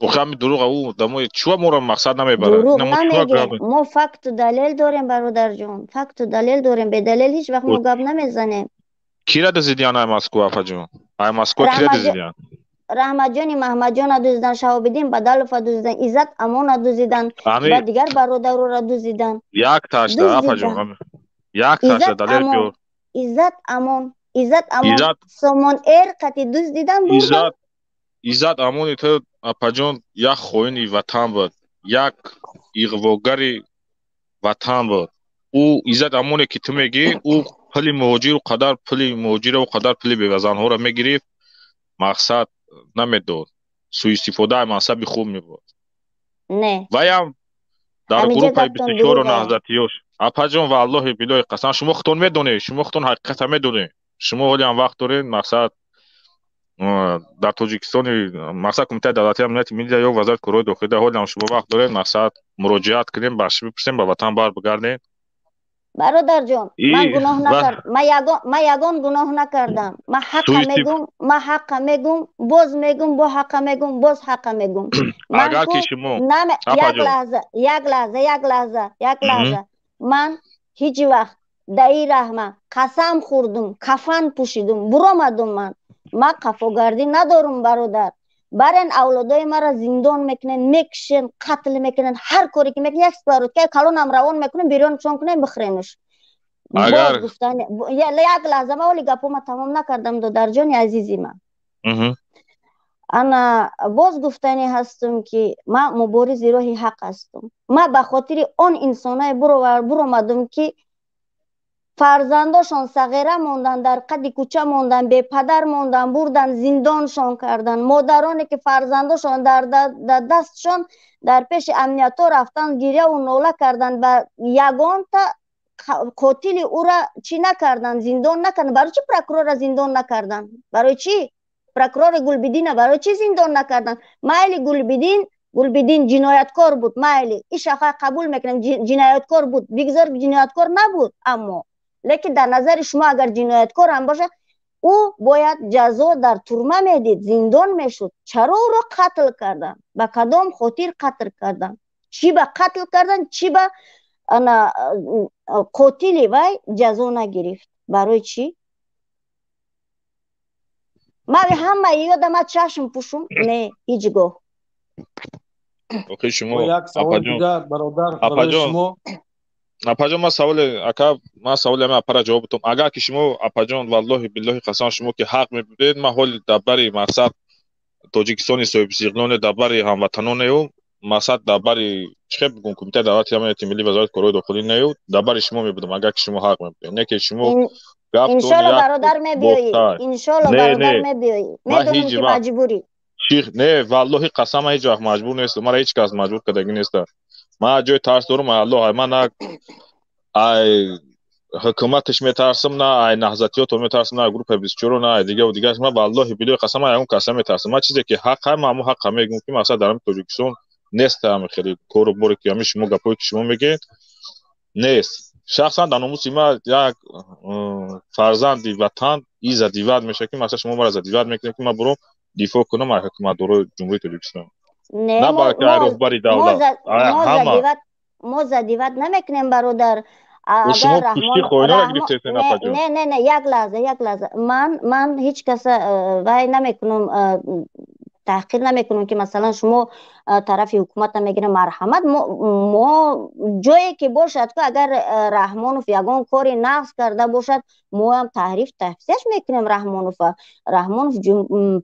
охами дурӯға ӯ дамои чува моро мақсад намебарад. Дурӯғ намегӯем, мо факту далел дорем бародарҷон, факту далел дорем, бедалел ҳеҷ вақт мо гап намезанем. Кира дазидиян ай Москва апаҷон? Ай Москва кира дазидиян? Раҳматҷони Маҳмадҷонро дуздидан, Шаҳобиддин Бадаловро дуздидан, Иззат Амонро дуздидан, ва дигар бародароро дуздидан. Як ташда апаҷон, як ташда далел биёр. Иззат Амон Сомон эр қати дуздидан бурдан. Иззат Амони ту апаҷон як хоини ватан буд, як иғвогари ватан буд. ӯ Иззат Амоне ки ту мегӣ, ӯ пули муҳоҷиру қадар пули муҳоҷираву қадар пули бевазанҳоро мегирифт, мақсад намедод, суистифодаи мансаби хуб мебуд. Не. Ваям дар ҳамиҷа группаи гаптон 24 дурӯғ е. наҳзатиёш апаҷон валлоҳи билоҳи қасам шумо худтон медонед, шумо худтон ҳақиқата медонед. Шумо ҳолиам вақт доред мақсад дар Тоҷикистони мақсад Кумитаи давлатии амнияти миллия ё вазарати корҳои дохилия ҳолиам шумо вақт доред мақсад муроҷиат кунем, бахшиш бипурсем, ба ватан барбигардем. бародарҷон, ман гуноҳ накардам. Ман ягон гуноҳ накардам. Ман ҳаққа мегум, боз мегум, бо ҳаққа мегум, боз ҳаққа мегум. агар ки шумо як лаҳза ман ҳеҷ вақт дар ин раҳма қасам хӯрдум, кафан пӯшидум, буромадум. ман қафогардӣ надорум бародар. барен авлодои маро зиндон мекунен, мекушен, қатл мекунен, ҳар коре ки мекунен, як сковородка калонам равон мекунен, бирёншон кунен, бихренуш. агар як лаҳза ман оли гапома тамом накардам додарҷони азизи ман. ана боз гуфтанӣ ҳастум ки ман муборизи роҳи ҳақ ҳастум. ман ба хотири он инсонае буромадум ки фарзандошон сағира мондан, дар қади кӯча мондан, бепадар мондан, бурдан зиндоншон кардан. модароне ки фарзандошон дар дастшон дар пеши амниятҳо рафтан, гирьяву нола кардан, ба ягонта қотили ӯра чӣ накардан, зиндон накардан. барои чӣ прокурора зиндон накардан? барои чӣ прокурори Гулбидина барои чӣ зиндон накардан? майли Гулбидин ҷинояткор буд, майли ин шахар қабул мекунем, ҷинояткор буд, бигзор ҷинояткор набуд, аммо лекин дар назари шумо агар ҷинояткор ҳам боша, ӯ бояд ҷазо дар турма медид, зиндон мешуд. чаро ӯро қатл кардан? ба кадом хотир қатл кардан? чӣ ба қатл кардан, чӣ ба қотили вай ҷазо нагирифт? барои чӣ? ман ҳамаи ёдама чашм пӯшум? не, ҳеҷ гоҳ. охи шумо як савол дигар бародар барои шумо. апаҷон ман саволи ҳама апара ҷавоб додам. агар ки шумо апаҷон валлоҳи биллоҳи қасам шумо ки ҳақ мебудед, ман ҳоли дар бари мақсад Тоҷикистони соҳибистиқлоне дар бари ҳамватанонею мақсад дар бари чихе бигум Кумитаи давлати амнияти миллӣ вазарати корҳои дохилӣ нею дар бари шумо мебудам, агар ки шумо ҳақ мебудед. не ки шумо иншолло бародар мебиёӣ, иншолло бародар мебиёӣ. медонам ки маҷбурӣ. не валлоҳи қасам ман ҳеҷ вақт маҷбур нестам. мара ҳеҷ кас маҷбур кардагӣ неста. ман аз ҷои тарс дорум, аллоҳ ман на ай ҳукуматиш метарсам, на ай наҳзатиёто метарсам, на группаи 24 на ай дигаву дигаш. ман валлоҳи билоҳи қасам ман ягон каса метарсам. ман чизе ки ҳаққа ман ҳамон ҳаққа мегӯм ки мақсад дар Тоҷикистон нест. ҳами хеле кору боре ки ҳами шумо гапое ки шумо мегед нест. шахсан дар номуси ман як фарзанди ватан изадиват мешавад ки мақсад шумо мара задиват мекунед ки ман буром дифоъ кунам аз ҳукуматдорои ҷумҳурии Тоҷикистон. не балки ай роҳбари давлат. мо задиват намекунем бародар. шумо пушти хоинора гирифтед апаҷон. не як лаҳза ман ҳеҷ каса вай намекунам, таҳқир намекунам ки масалан шумо тарафи ҳукуматам мегирем. марҳамат, мо ҷое ки бошад ки агар Раҳмонов ягон кори нағз карда бошад, мо ҳам таъриф таҳсияш мекунем. Раҳмонов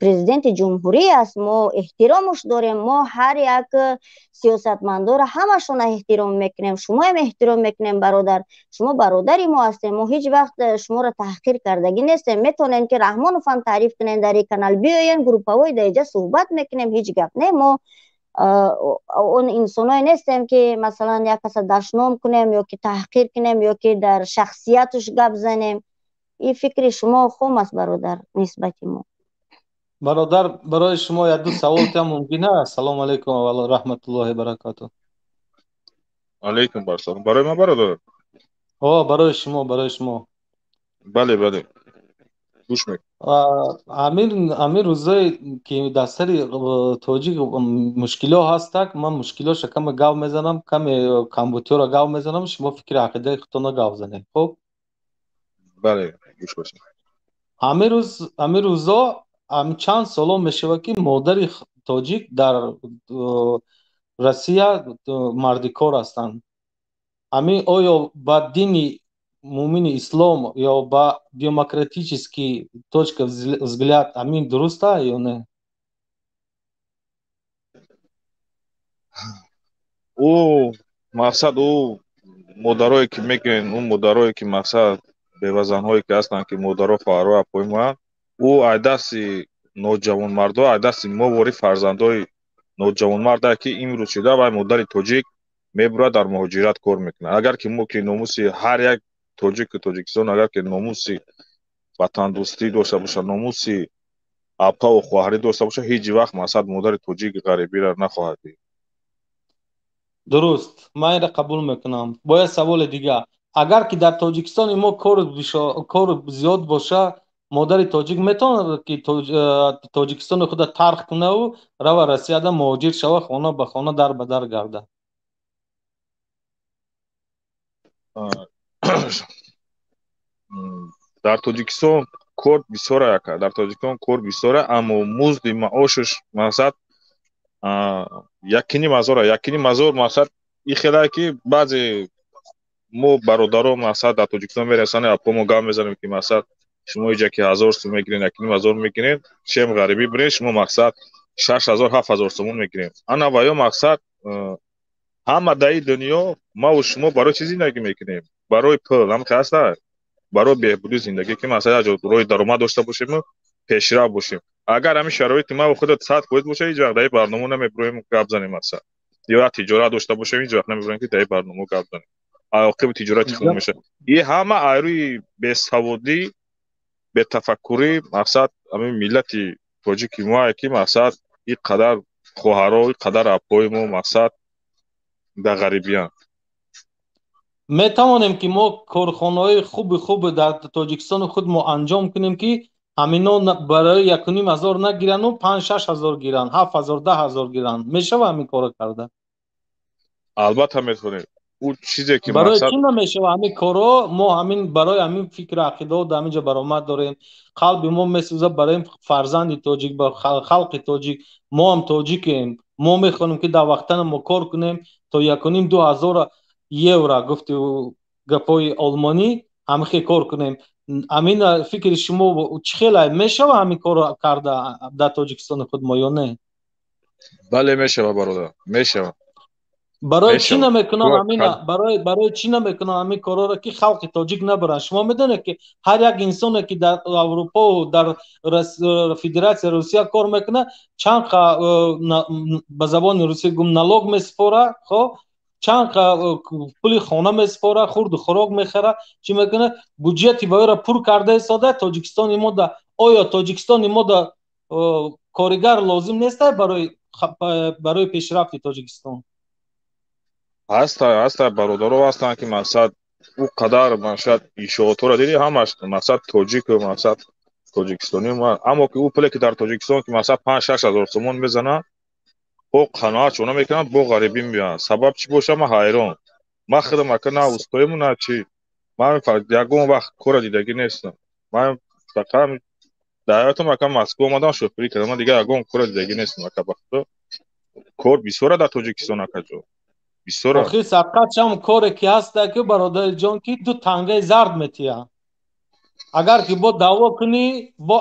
президенти ҷумҳурӣ аст, мо эҳтиромаш дорем. мо ҳар як сиёсатмандора ҳамашона эҳтиром мекунем, шумо ҳам эҳтиром мекунем бародар. шумо бародари мо ҳастем, мо ҳеҷ вақт шуморо таҳқир кардагӣ нестем. метонем ки Раҳмонов ҳам таъриф кунем дар ин канал, биёен группавои даиҷа суҳбат мекунем, ҳеҷ гап не. мо он инсоное нестем ки масалан як каса дашном кунем ё ки таҳқир кунем ё ки дар шахсияташ гап занем. ин фикри шумо хом аст бародар нисбати мо. бародар барои шумо як ду савол там мумкин аст? салому алайкум ва раҳматуллоҳи баракату. алайкум барсалом. барои ман бародар? барои шумо. бале гӯш мекунам. амир рӯзое ки дар сари тоҷик мушкило ҳастак, ман мушкилоша каме гав мезанам, каме камбутиёро гав мезанам, шумо фикри ақидаи худтонро гав занед. хуб бале гӯш бошед. амир рӯзо чанд соло мешавад ки модари тоҷик дар Россия марди кор ҳастанд. оё ба дини муъмини ислом ё ба демократический точка взгляд амин дуруст аст ё не? мақсад модарое ки мегӯянд, модарое ки мақсад бевазанҳое ки ҳастанд ки модаро хоҳаро апои моянд, аз дасти ноҷавонмардо, аз дасти мо вори фарзандои ноҷавонмарда ки имрӯз шуда вай модари тоҷик мебурад дар муҳоҷират кор мекунад. Агар ки мо ки номуси ҳар як тоҷики Тоҷикистон агар ки номуси ватандӯстӣ дошта боша, номуси апаву хоҳарӣ дошта боша, ҳеҷ вақт масад модари тоҷики ғарибиро нахоҳад дид. дуруст, ман инро қабул мекунам. Бояд саволи дига, агар ки дар тоҷикистони мо кор зиёд боша, модари тоҷик метавонад ки тоҷикистони худро тарк кунаву рава Россияда муҳоҷир шава, хона ба хона, дар ба дар гарда? дар Тоҷикистон кор бисёр ака, дар Тоҷикистон кор бисёр, аммо музди маошаш масад 1,5 масад ихела ки баъзе мо бародаро масад дар Тоҷикистон мерасанд, апомо гап мезанем ки масад шумо иҷа ки 1000 сум мегирен, 1,5 мегирен, чем ғарибӣ бирен, шумо мақсад 6000 7000 сомон мегирен. Ана ва ё мақсад ҳама даи дунё маву шумо барои чӣ зиндагӣ мекунем? Барои пул, ҳамин аст, барои беҳбудӣ зиндагӣ ки масалан ҷо роҳи даромад дошта бошем, пешрафт бошем. Агар ҳамин шароити маву худат 100% боша, ҳеҷ вақт даи барнома намебурем гап занем масалан. ё тиҷорат дошта бошем, ҳеҷ вақт намебурем ки даи барнома гап занем. Ақиби тиҷорати хуб меша. И ҳама айрӯи бесаводӣ, бетафаккурӣ мақсад ҳамин миллати тоҷики мо ки мақсад ин қадар хоҳаро, ин қадар апои мо мақсад дар ғарибиянд. метавонем ки мо корхонаҳои хуби дар тоҷикистони худ мо анҷом кунем ки ҳамино барои 1,5 нагирану 5-6 ҳазор гиранд, 7 ҳазор, 10 ҳазор гиранд. Мешава ҳамин коро карда? албатта метавонем. ӯ чизе ки барои мақсад чӣ намешава ҳамин коро? Мо ҳамин барои ҳамин фикр ақидаҳо дар ҳамин ҷо баромад дорем. қалби мо месӯза барои фарзанди тоҷик, ба халқи тоҷик. мо ҳам тоҷикем. мо мехоҳем ки дар вақтана мо кор кунем то 1,5-2 ҳазор евро гуфти гапои олмонӣ ҳамихе кор кунем. ҳамин фикри шумо чӣ хела мешава ҳамин корро карда дар тоҷикистони худ мо ё не? бале мешава бародар, мешава. барои чӣ намекунам барои чӣ намекунам ҳамин корро ки халқи тоҷик набаранд? Шумо медонед ки ҳар як инсоне ки дар Аврупо дар Федератсия Русия кор мекунад, чанд ба забони русӣ гум налог месупора, хоб чанд пули хона месупора, хурду хӯрок мехара, чӣ мекунад? Буҷети ба ӯро пур карда истода. Тоҷикистони мо да оё тоҷикистони мо да коригар лозим нест барои пешрафти Тоҷикистон? ҳаста бародаро ҳастанд ки мақсад ӯ қадар мақсад иншоотро диди, ҳамаш мақсад тоҷику мақсад тоҷикистони аммо ки ӯ пуле ки дар Тоҷикистон ки мақсад 5-6 ҳазор сомон мезанад, ҳо қаноат чона мекунад, бо ғарибӣ меоянд. Сабаб чӣ боша? Ман ҳайрон. Ман худам ака на устоиму на чӣ. Ман ягон вақт кора дидагӣ нестам. Ман фақат дар ҳаётам ака Москва омадам шофирӣ кардам. Ман дигар ягон кора дидагӣ нестам ака. Ба худо кор бисёра дар Тоҷикистон ака ҷо. бисёра. охир сарқатшам коре ки ҳаста ки бародари ҷон ки ду тангаи зард метия. агар ки бо даъво кунӣ, бо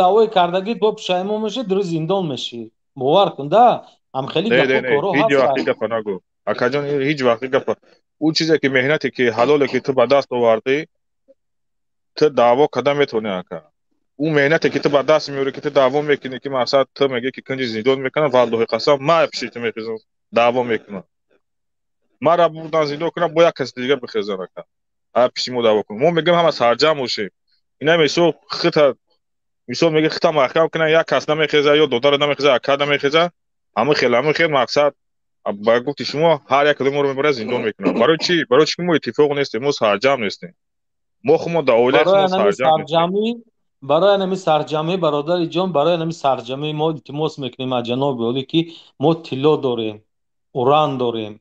даъвои кардагӣ бо пушаймон мешӣ, дурӯ зиндон мешӣ. бовар кун да. ҳам хеле гапо коро ҳеҷ вақт ҳаст. гапа нагӯ. Акаҷон ҳеҷ вақт гапа. ӯ чизе ки меҳнате ки ҳалоле ки ту ба даст овардӣ, ту даъво кардан метавонӣ ака. ӯ меҳнате ки ту ба даст меорӣ, ки ту даъво мекунӣ, ки мақсад ту мегӣ ки кунҷи зиндон мекунам, валлоҳи қасам ман пиши ту мехезам, даъво мекунам. Мара бурдан зиндон кунам, бо як каси дигар бихезам ака. пиши мо даъво кунам. Мо мегӯем ҳама сарҷам бошем. Ина мисол мегӯ хита маҳкам кунам, як кас намехеза, ё додара намехеза, ака намехеза, ҳамин хел мақсад ба гуфти шумо ҳар як кадомро мебарад зиндон мекунад. барои чӣ? Барои чӣ ки мо иттифоқ нестем, мо сарҷам нестем. мо дар оилаи худ сарҷам нестем. барои ҳамин сарҷамӣ бародари ҷон, барои ҳамин сарҷамӣ мо илтимос мекунем аз ҷаноби олӣ ки мо тилло дорем, уран дорем,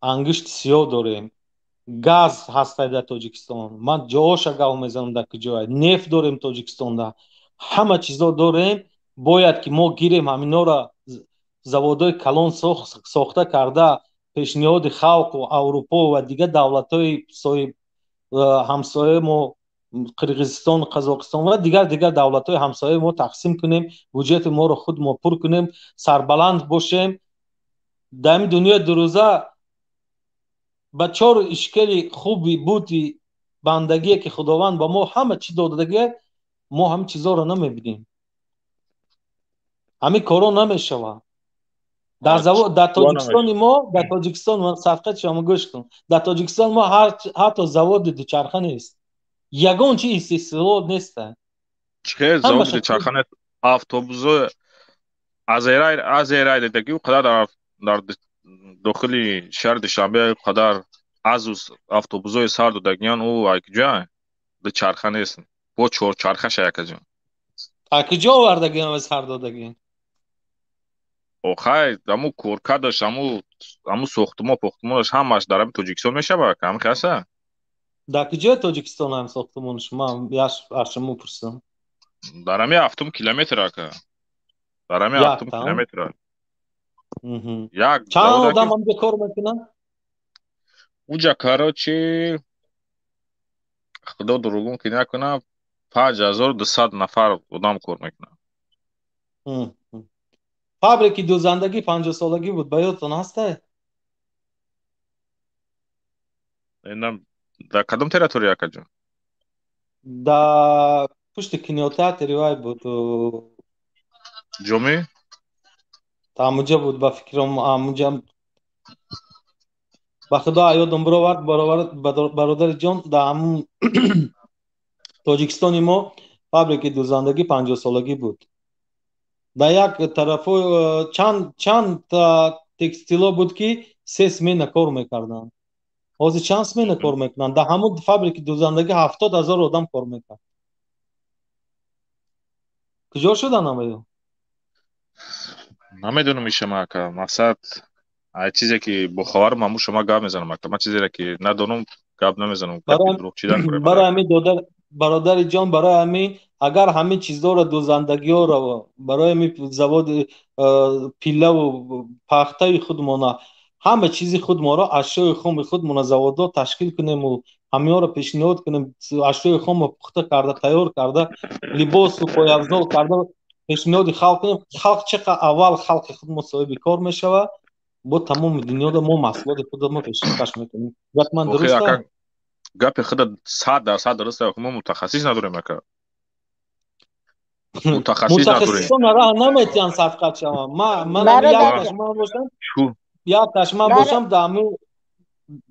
ангишти сиёҳ дорем, газ ҳастай дар Тоҷикистон. ман ҷоҳоша гав мезанам дар куҷоя. нефт дорем Тоҷикистонда. ҳама чизо дорем. бояд ки мо гирем ҳаминора заводҳои калон сохта карда пешниҳоди халқу Аврупо ва дигар давлатҳои ҳамсояи мо Қирғизистон, Қазоқистон ва дигар давлатҳои ҳамсояи мо тақсим кунем, буҷети моро худ мо пур кунем, сарбаланд бошем. дар ин дунёи дурӯза ба 4 ишкали хуби буди бандагие ки худованд ба мо ҳама чӣ додагие, мо ҳамин чизоро намебинем. ҳамин коро намешава. در زبان در تاجیکستان ما در تاجیکستان ما صفقه شما گوش کن در تاجیکستان ما حتی زواد دوچرخه نیست یگان چیز استقلال نیست چه زواد دوچرخه نیست автобус از ایرای دیدگی و قدر در داخل شهر دوشنبه قدر از автобус‌های سر دادگیان او اکجا دوچرخه نیست با چهار چرخه شاید جان اکجا آوردگیان و سر دادگیان خیر امو کورکا داشت امو ساختمان پختمانش همش در همین تاجیکستان میشه با کم خاصه در کجای تاجیکستان هم ساختمانش من اشمو پرسیدم در همین 7 کیلومتر که در همین 7 کیلومتر یک چند آدم هم کار میکنن اونجا کارو چی خدا دروغون که نکنه 5200 نفر آدم کار میکنن فابریکی دوزندگی 50 سالگی بود بیاتون هسته اینم در کدام تریتوری اکا جون در پشت کینیوتئاتر وای بود جومی همونجا بود با فکرم همونجا با خدا یادم برادر جان در همون تاجیکستانی ما فابریکی دوزندگی 50 سالگی بود در یک طرف چند تکستیلا بود که 3 سمینه کار میکردن حاضر چند سمینه کار میکنن در همون فابریکی دوزندگی 70,000 آدم کار میکرد کجا شدن همه نمیدونم میشه که مقصد ای چیزی که با خبر مامو شما گپ میزنم من چیزی را که ندونم گپ نمیزنم برای همین برادر جان برای همین اگر همه چیزا را دوزندگی ها را برای همین زواد پیله و پخته خودمون همه چیزی خود ما را اشیاء خام خودمون زوادا تشکیل کنیم و همه را پیشنهاد کنیم اشیاء خام پخته کرده تیار کرده لباس و پایافزار کرده پیشنهاد خلق کنیم خلق چقدر اول خلق خود ما صاحب کار میشوه با تمام دنیا ما محصولات خود ما پیشکش میکنیم حتما درسته گپ خود 100% درسته ما متخصص نداریم که متخصص نداریم نمیتونن صفقت شوم من یک کشمه باشم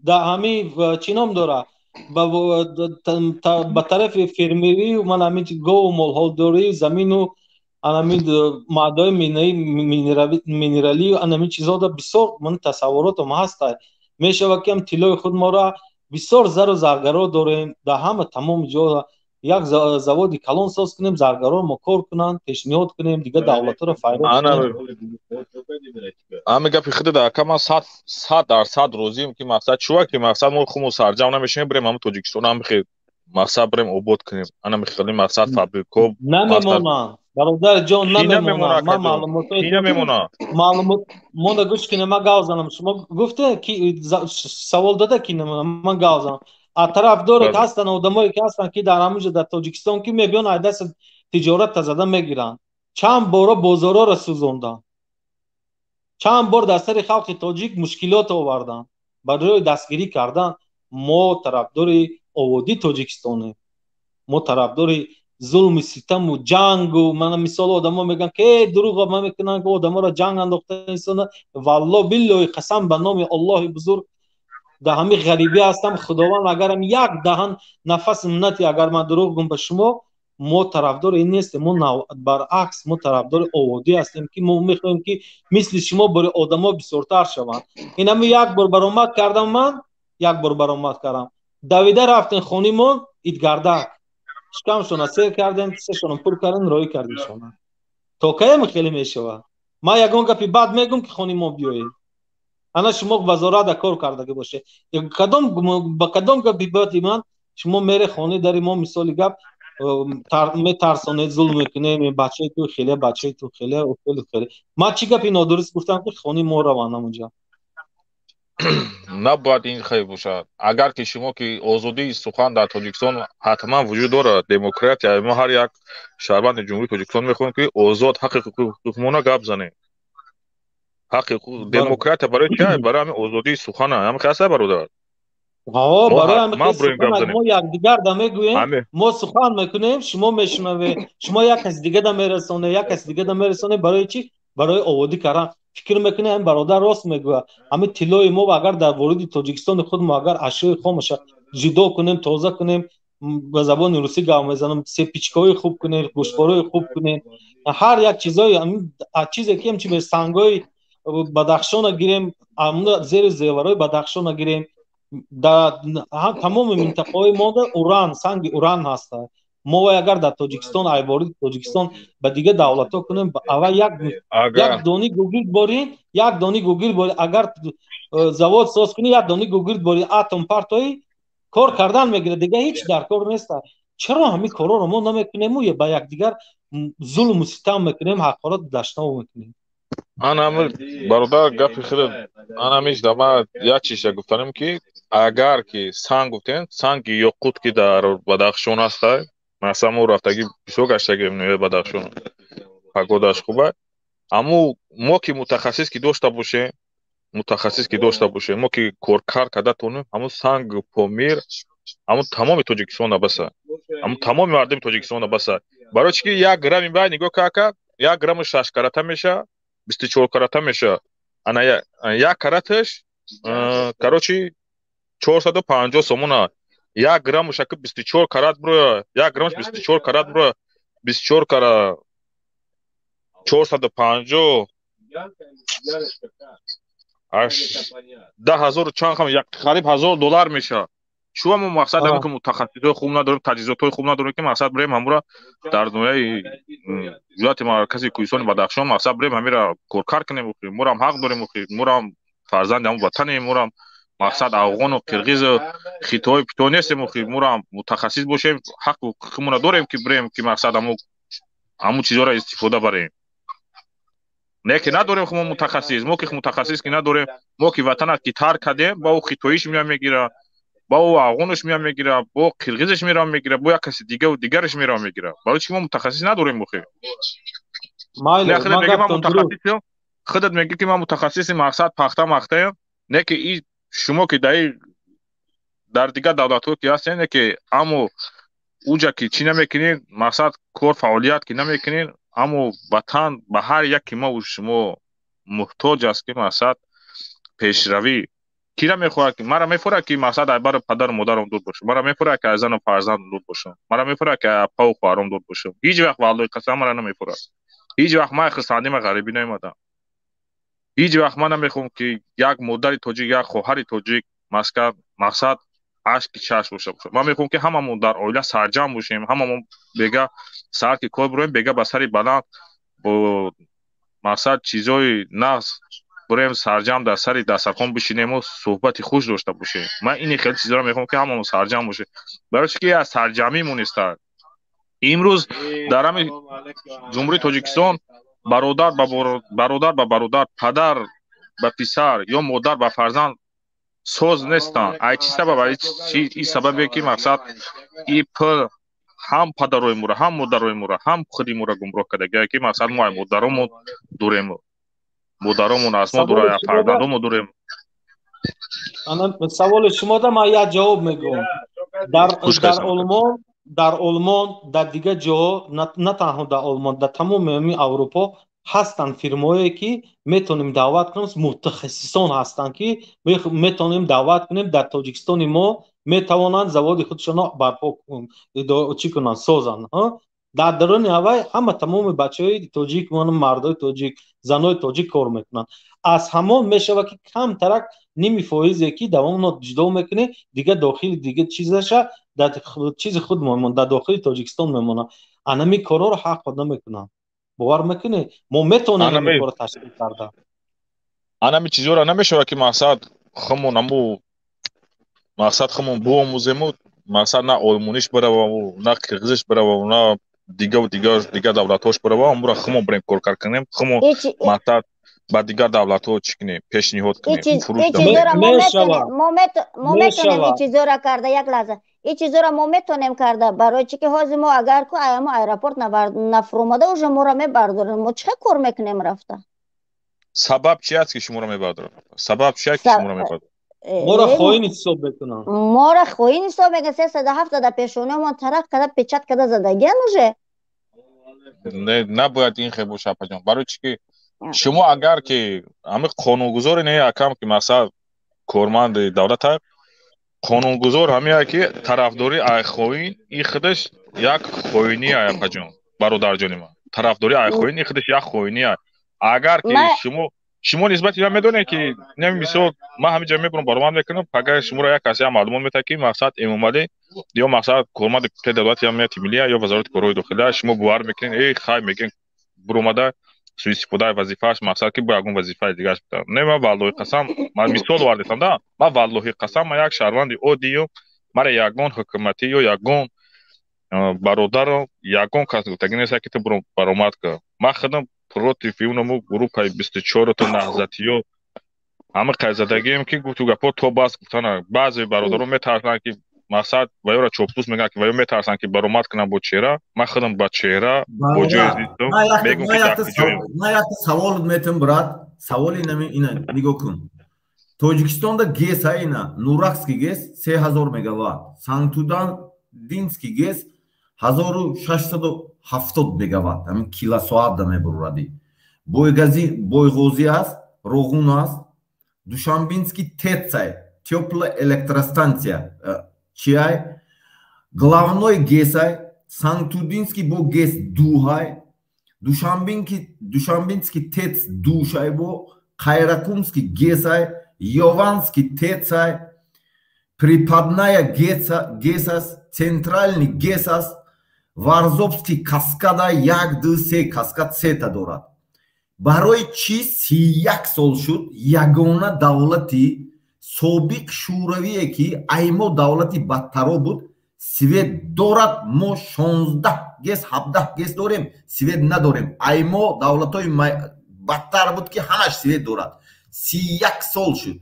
در همین چینام داره با طرف فرمیری و من همین گو و مالهالداری زمین و همین معدای مینرالی و همین چیزا دا بسیار من تصورات هم هست میشه که هم طلای خود ما را بسیار زر و زرگرا داریم در همه تمام جا یک زواد کلان ساز کنیم زرگرا ما کار کنن پیشنهاد کنیم دیگه دولت را فایده کنیم همه گپی خود در کما 100% روزیم که مقصد شو که مقصد ما خمو سرجم نمیشیم بریم هم تاجیکستان هم بخیر مقصد بریم آباد کنیم انا میخوام مقصد فابریکو نمیمونن برادر جان نمیمونن من معلومات من گوش کنم من گاوزنم شما گفته کی سوال داده کی نمیمونم من گاوزنم طرف داره که هستن آدمایی که هستن که در همونجا در تاجیکستان که میبیان دست تجارت تزده میگیرن چند بار بازارا را سوزوندن چند بار در سر خلق تاجیک مشکلات آوردن برای دستگیری کردن ما طرفدار آبادی تاجیکستانه ما طرفدار ظلم ستم و جنگ و من مثال آدما میگن که دروغ ما میکنن که آدما را جنگ انداخته انسان والله بالله قسم به نام الله بزرگ در همین غریبی هستم خداوند اگرم یک دهن نفس منتی اگر من دروغ گم به شما ما طرفدار این نیستیم ما برعکس ما طرفدار آبادی هستیم که ما میخوایم که مثل شما برای آدما بسیارتر شوند این هم یک بار برآمد کردم من یک بار برآمد کردم دویده رفتن خونیمون ایدگردک شکمشون سیر کردیم سهشون پر کردن رای کردیشون تا که خیلی میشوه ما یگان گپی بعد میگم که خونیمون بیایید انا شما وزارت کار کرده باشه با کدام گپی بعد من شما میره خانه داری ما مثال گپ میترسونه ظلم میکنه بچه تو خیلی ما چی گپی نادرست گفتم که خونی ما روانم اونجا نباید این خیلی باشد اگر که شما که آزادی سخن در تاجیکستان حتما وجود داره دموکرات یا ما هر یک شهروند جمهوری تاجیکستان میخوایم که آزاد حق حقوقمون گپ زنه حق دموکرات برای چه برای همین آزادی سخن هم خاصه برادر برای همین سخن ما یک دیگر دا میگوییم ما سخن میکنیم شما میشنوید شما یک کس دیگه دا میرسونه برای چی برای آبادی کردن фикр мекунем бародар рост мегӯяд ҳамин тиллои мо агар дар вориди тоҷикистони худ мо агар ашёи хомуша ҷудо кунем тоза кунем ба забони русӣ гап мезанам сепичкаҳои хуб кунем гӯштхӯрои хуб кунем ҳар як чизои чизе ки ҳамчи сангҳои бадахшона гирем зери зеварои бадахшона гирем дар тамоми минтақаҳои мо уран санги уран ҳаста мо агар дар тоҷикистон айворид тоҷикистон ба дигар давлатҳо кунем аввал як дони гугирд борин як дони гугирд борин агар завод соз кунӣ як дони гугирд борин атом партои кор кардан мегира дига ҳеч дар кор неста чаро ҳамин корҳоро мо намекунему ё ба якдигар зулму ситам мекунем ҳақорат даштнав мекунем анам бародар гапи хеле анамиш дама як чиз гуфтанем ки агар ки санг гуфтен санги ёқут ки дар Бадахшон аста масалан мо рафтаги бисёр гаштагем нои Бадахшон пагодаш хуба аммо мо ки мутахассис ки дошта бошем мо ки коркар карда тонем аммо санг помир аммо тамоми Тоҷикистон набаса аммо тамоми мардуми Тоҷикистон набаса барои чи ки 1 грамми бай нигоҳ карда 1 грамм 6 карата меша 24 карата меша ана 1 караташ короче 450 сомона 1 грамм шаки 24 карат бро 1 граммш 24 карат бро 24 кара 450 аш 10000 чанд хам як қариб $1000 меша чуа мо мақсад дорем ки мутахассисои хуб надорем таҷҳизотҳои хуб надорем ки мақсад бурем ҳамура дар ноҳияи вилояти маркази Кӯҳистони Бадахшон мақсад бурем ҳамира коркар кунем мурам ҳақ дорем мурам фарзанди ҳамун ватанем мурам мақсад афғону қирғизу хитои питои нестем мурам мутахассис бошем ҳаққу ҳуқуқимона дорем ки бурем ки мақсад ҳамун чизҳоро истифода барем не ки надорем мо мутахассис мо ки мутахассис ки надорем мо ки ватанат ки тарк кардем ба ӯ хитоиш меям мегира ба ӯ афғонаш меям мегира бо қирғизаш мерам мегира бо як каси дигараш мерам мегира барои чи мо мутахассис надорем бохе худат меги ки ман мутахассиси мақсад пахта мақтаем не ки шумо ки дар дигар давлатҳо ки ҳастен не ки аммо уҷа ки чӣ намекунед мақсад кор фаъолият ки намекунед аммо ватан ба ҳар яки мо шумо муҳтоҷ аст ки мақсад пешравӣ кира мехоҳад ки мара мефурад ки мақсад аз бару падару модарам дур бошам мара мефурад ки аз зану фарзандам дур бошам мара мефурад ки аз аппаву хоҳарам дур бошам ҳеҷ вақт валлоҳи қасам мара намефурад ҳеҷ вақт ман хисандима ғарибӣ наомадам ҳеҷ вақт ман намехоҳам ки як модари тоҷик як хоҳари тоҷик мақсад ашки чашм боша бошад ман мехоҳам ки ҳамамон дар оила сарҷам бошем ҳамамон бега саҳар ки кор бироем бега ба сари баланд бо мақсад чизҳои нағз бурем сарҷам дар сари дастархон бишинему суҳбати хуш дошта бошем ман ини хеле чизҳоро мехоҳам ки ҳамамон сарҷам бошем барои чи ки аз сарҷамимон истад имрӯз дар ҳамин ҷумҳурии Тоҷикистон бародар ба бародар падар ба писар ё модар ба фарзанд соз нестанд аз чӣ сабаб ин сабабе ки мақсад ин пул ҳам падарои мура ҳам модарои мура ҳам худи мура гумроҳ кардагия ки мақсад мо аз модаромон дурем модаромон аз мо дура аз фарзандомон дурем саволи шумода ман як ҷавоб мегӯям дар олмон дар дигар ҷоҳо на танҳо дар олмон дар тамоми аврупо ҳастанд фирмое ки метонем даъват кунем мутахассисон ҳастанд ки метонем даъват кунем дар тоҷикистони мо метавонанд заводи худшонро барпо чӣ кунанд созанд дар даруни аввай ҳама тамоми бачаҳои тоҷик мардои тоҷик занои тоҷик кор мекунанд аз ҳамон мешавад ки камтарак ними фоизе ки давомно ҷудо мекунӣ дигар дохили дигар чизаша дар чизи худ мемонад дар дохили Тоҷикистон мемонад анами корҳоро ҳақ намекунанд бовар мекунӣ мо метонем ин корро ташкил карда анами чизҳоро намешавад ки мақсад хумон аму мақсад хумон биомӯзему мақсад на олмониш бираваму на қирғизиш бираваму на дигар давлатҳош биравам амура хумон бурем коркар кунем хумон мақсад ба дигар давлатҳо чӣ кунем пешниҳод кунем мо метонем ин чизҳоро карда як лаҳза ин чизҳоро мо метонем карда барои чи ки ҳозир мо агар ку мо аэропорт нафуромада уже моро мебардорем мо чӣ кор мекунем рафта сабаб чи аст ки шуморо мебардорем сабаб чи аст ки шуморо мебардорем моро хоин ҳисоб мекунанд моро хоин ҳисоб мекунанд 370 пешонаамон тарак карда печат карда задагиан уже не набояд ин хел боша апаҷон барои чи ки шумо агар ки ҳамин қонунгузоре не якам ки масалан корманди давлата қонунгузор ҳамия ки тарафдори айхоин и худаш як хоини аяпаҷон бародарҷони ман тарафдори айхоин и худаш як хоини агар ки шумо нисбати ям медонед ки нами мисол ман ҳамин ҷа мебурам баромад мекунам агар шуморо як касе маълумот метавад ки мақсад эмомалӣ ё мақсад корманди давлати ҳамияти миллия ё вазорати корҳои дохилия шумо бовар мекунед хай мегӯед буромада суистифодаи вазифааш мақсад ки бо ягон вазифаи дигараш битавад не ман валлоҳи қасам ман мисол вардетам да ман валлоҳи қасам ман як шаҳрванди оддию мара ягон ҳукуматӣ ё ягон бародаро ягон кас гуфтагӣ нест ки ту баромад кун ман худам против уному группаи 24 наҳзатиё ҳама қайзадагием ки гуфту гапо то бас гуфтана баъзе бародаро метарсанд ки мақсад ваёра чопус мегӯянд ки ваё метарсанд ки баромад кунанд бо чеҳра ман худам ба чеҳра бо ҷои зистум мегӯям ки ман як савол метавонам брат саволи ина нигоҳ кун тоҷикистонда гес ина нуракский гес 3000 мегаватт санктудинский гес 1670 мегаватт ҳамин килосоатда мебуради бойғозӣ аст роғун аст душанбинский тецай теплая электростанция чиай главной гесай санктудинский бо гес духай душанбинский тец душай бо қайракумский гесай ёванский тецай припадная гес аст центральный гес аст варзобский каскада 1-2-3 каскад сета дорад барои чӣ 31 сол шуд ягона давлати собиқ шӯравие ки аймо давлати бадтаро буд свет дорад мо 16 гес 17 гес дорем свет надорем аймо давлатои бадтар буд ки ҳамаш свет дорад 31 сол шуд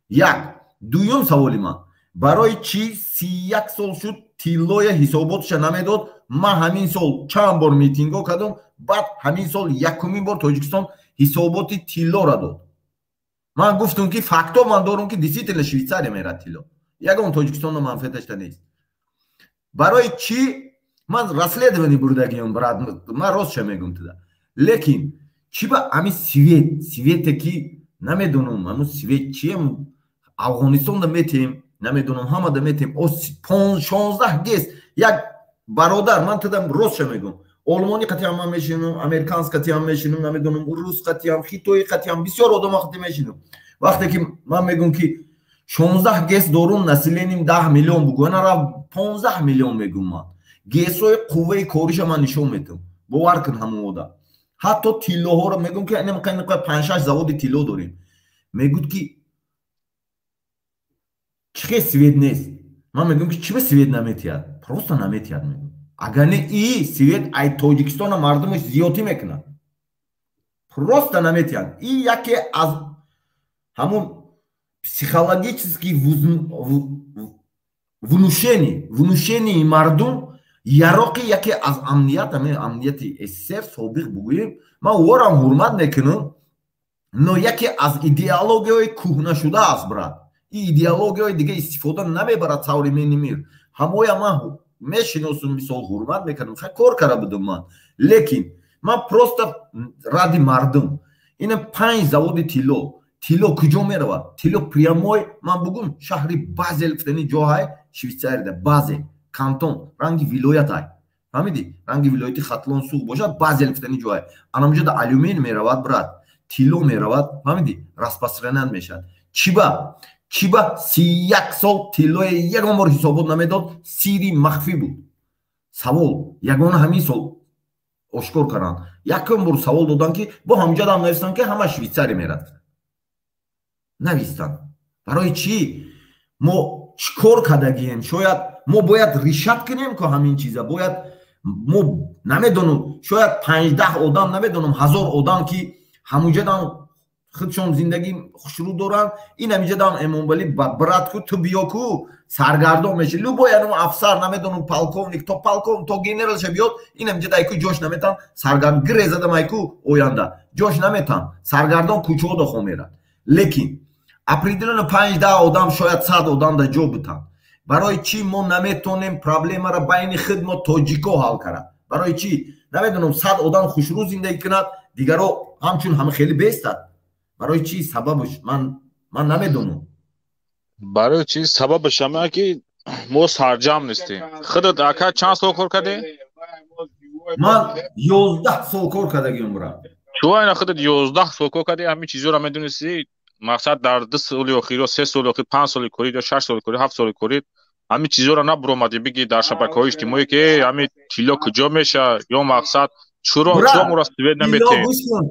як дуюм саволи ман барои чӣ 31 сол шуд тиллоя ҳисоботша намедод ман ҳамин сол чанд бор митинго кардам баъд ҳамин сол якумин бор тоҷикистон ҳисоботи тиллора дод ман гуфтам ки факто ман дорам ки действительно швейтсария мерад тилло ягон тоҷикистонро манфиаташда нест барои чӣ ман расследование бурдагиам брат ман ростша мегум туда лекин чӣ ба ҳамин свете ки намедонам ҳамин свет чием афғонистонда метем намедонам ҳамада метем 16 гес як бародар ман тудам ростша мегум олмони қатиам ман мешинам американс қатиам мешинам намедонам рус қатиам хитои қатиам бисёр одама қати мешинам вақте ки ман мегум ки 16 гес дорум населением 10 миллион бугӯ нара 15 миллион мегум ман гесои қувваи кориша ман нишон метам бовар кун ҳамон ода ҳатто тиллоҳоро мегум ки 5-6 заводи тилло дорем мегӯд ки чӣ свет нест ман мегум ки чӣ свет наметиҳад просто наметиҳад мегум агар не и свет ай тоҷикистона мардумаш зиёдӣ мекунад просто наметиҳад и яке аз ҳамон психологически внушении мардум яроқи яке аз амнияти СССР собиқ бугӯем ман ворам ҳурмат мекунам но яке аз идеологияҳои кӯҳнашуда аст брат и идеологияҳои дига истифода намебарад современный мир ҳамоя ман мешиносум мисол ҳурмат мекардам хай кор карда будам ман лекин ман просто ради мардум ина 5 заводи тилло куҷо меравад тилло прямой ман бугум шаҳри базел фтани ҷоҳай швейтсарияда базел кантон ранги вилоятай фаҳмиди ранги вилояти хатлон суғ бошад базел фтани ҷоҳай анамҷода алюмин меравад брат тилло меравад фаҳмиди распространят мешавад чиба 31 сол тиллое ягон бор ҳисобот намедод сири махфӣ буд савол ягона ҳамин сол ошкор карданд якон бор савол доданд ки бо ҳамҷода ҳам навистанд ки ҳама швейтсария мерад навистанд барои чӣ мо чӣ кор кардагием шояд мо бояд ришат кунем ки ҳамин чиза бояд мо намедонам шояд 15 одам намедонам 1000 одам ки ҳамуҷадам худшон зиндагӣ хушрӯ доранд ин ҳамиҷадам эмомвалӣ брат ку ту биё ку саргардон меши любоянам афсар намедонам полковник то полковник то генералша биёд ин ҳамиҷада айку ҷош наметан саргардон гирезадам айку оянда ҷош наметан саргардон кӯчаҳо дохо мерад лекин определенно 5-10 одам шояд 100 одам да ҷо бутанд барои чӣ мо наметонем проблемаро байни худ мо тоҷико ҳал кард барои чӣ намедонам 100 одам хушрӯ зиндагӣ кунад, дигаро ҳамчун ҳама хеле бестад. барои чӣ сабабаш ман намедонам. барои чӣ сабабаш ҳамае ки мо сарҷам нестем. худат ака чанд сол кор кардем? ман 11 сол кор кардагиам брат. чӯ айна худат 11 сол кор кардем, ҳамин чизоро медонисти? мақсад дар 2 соли охир ё 3 соли охир 5 соли корид ё 6 соли корид 7 соли корид ҳамин чизоро набуромадӣ бигӣ дар шабакаҳои иҷтимоӣ ки ҳамин тилло куҷо меша ё мақсад чӯро моро свет наметем.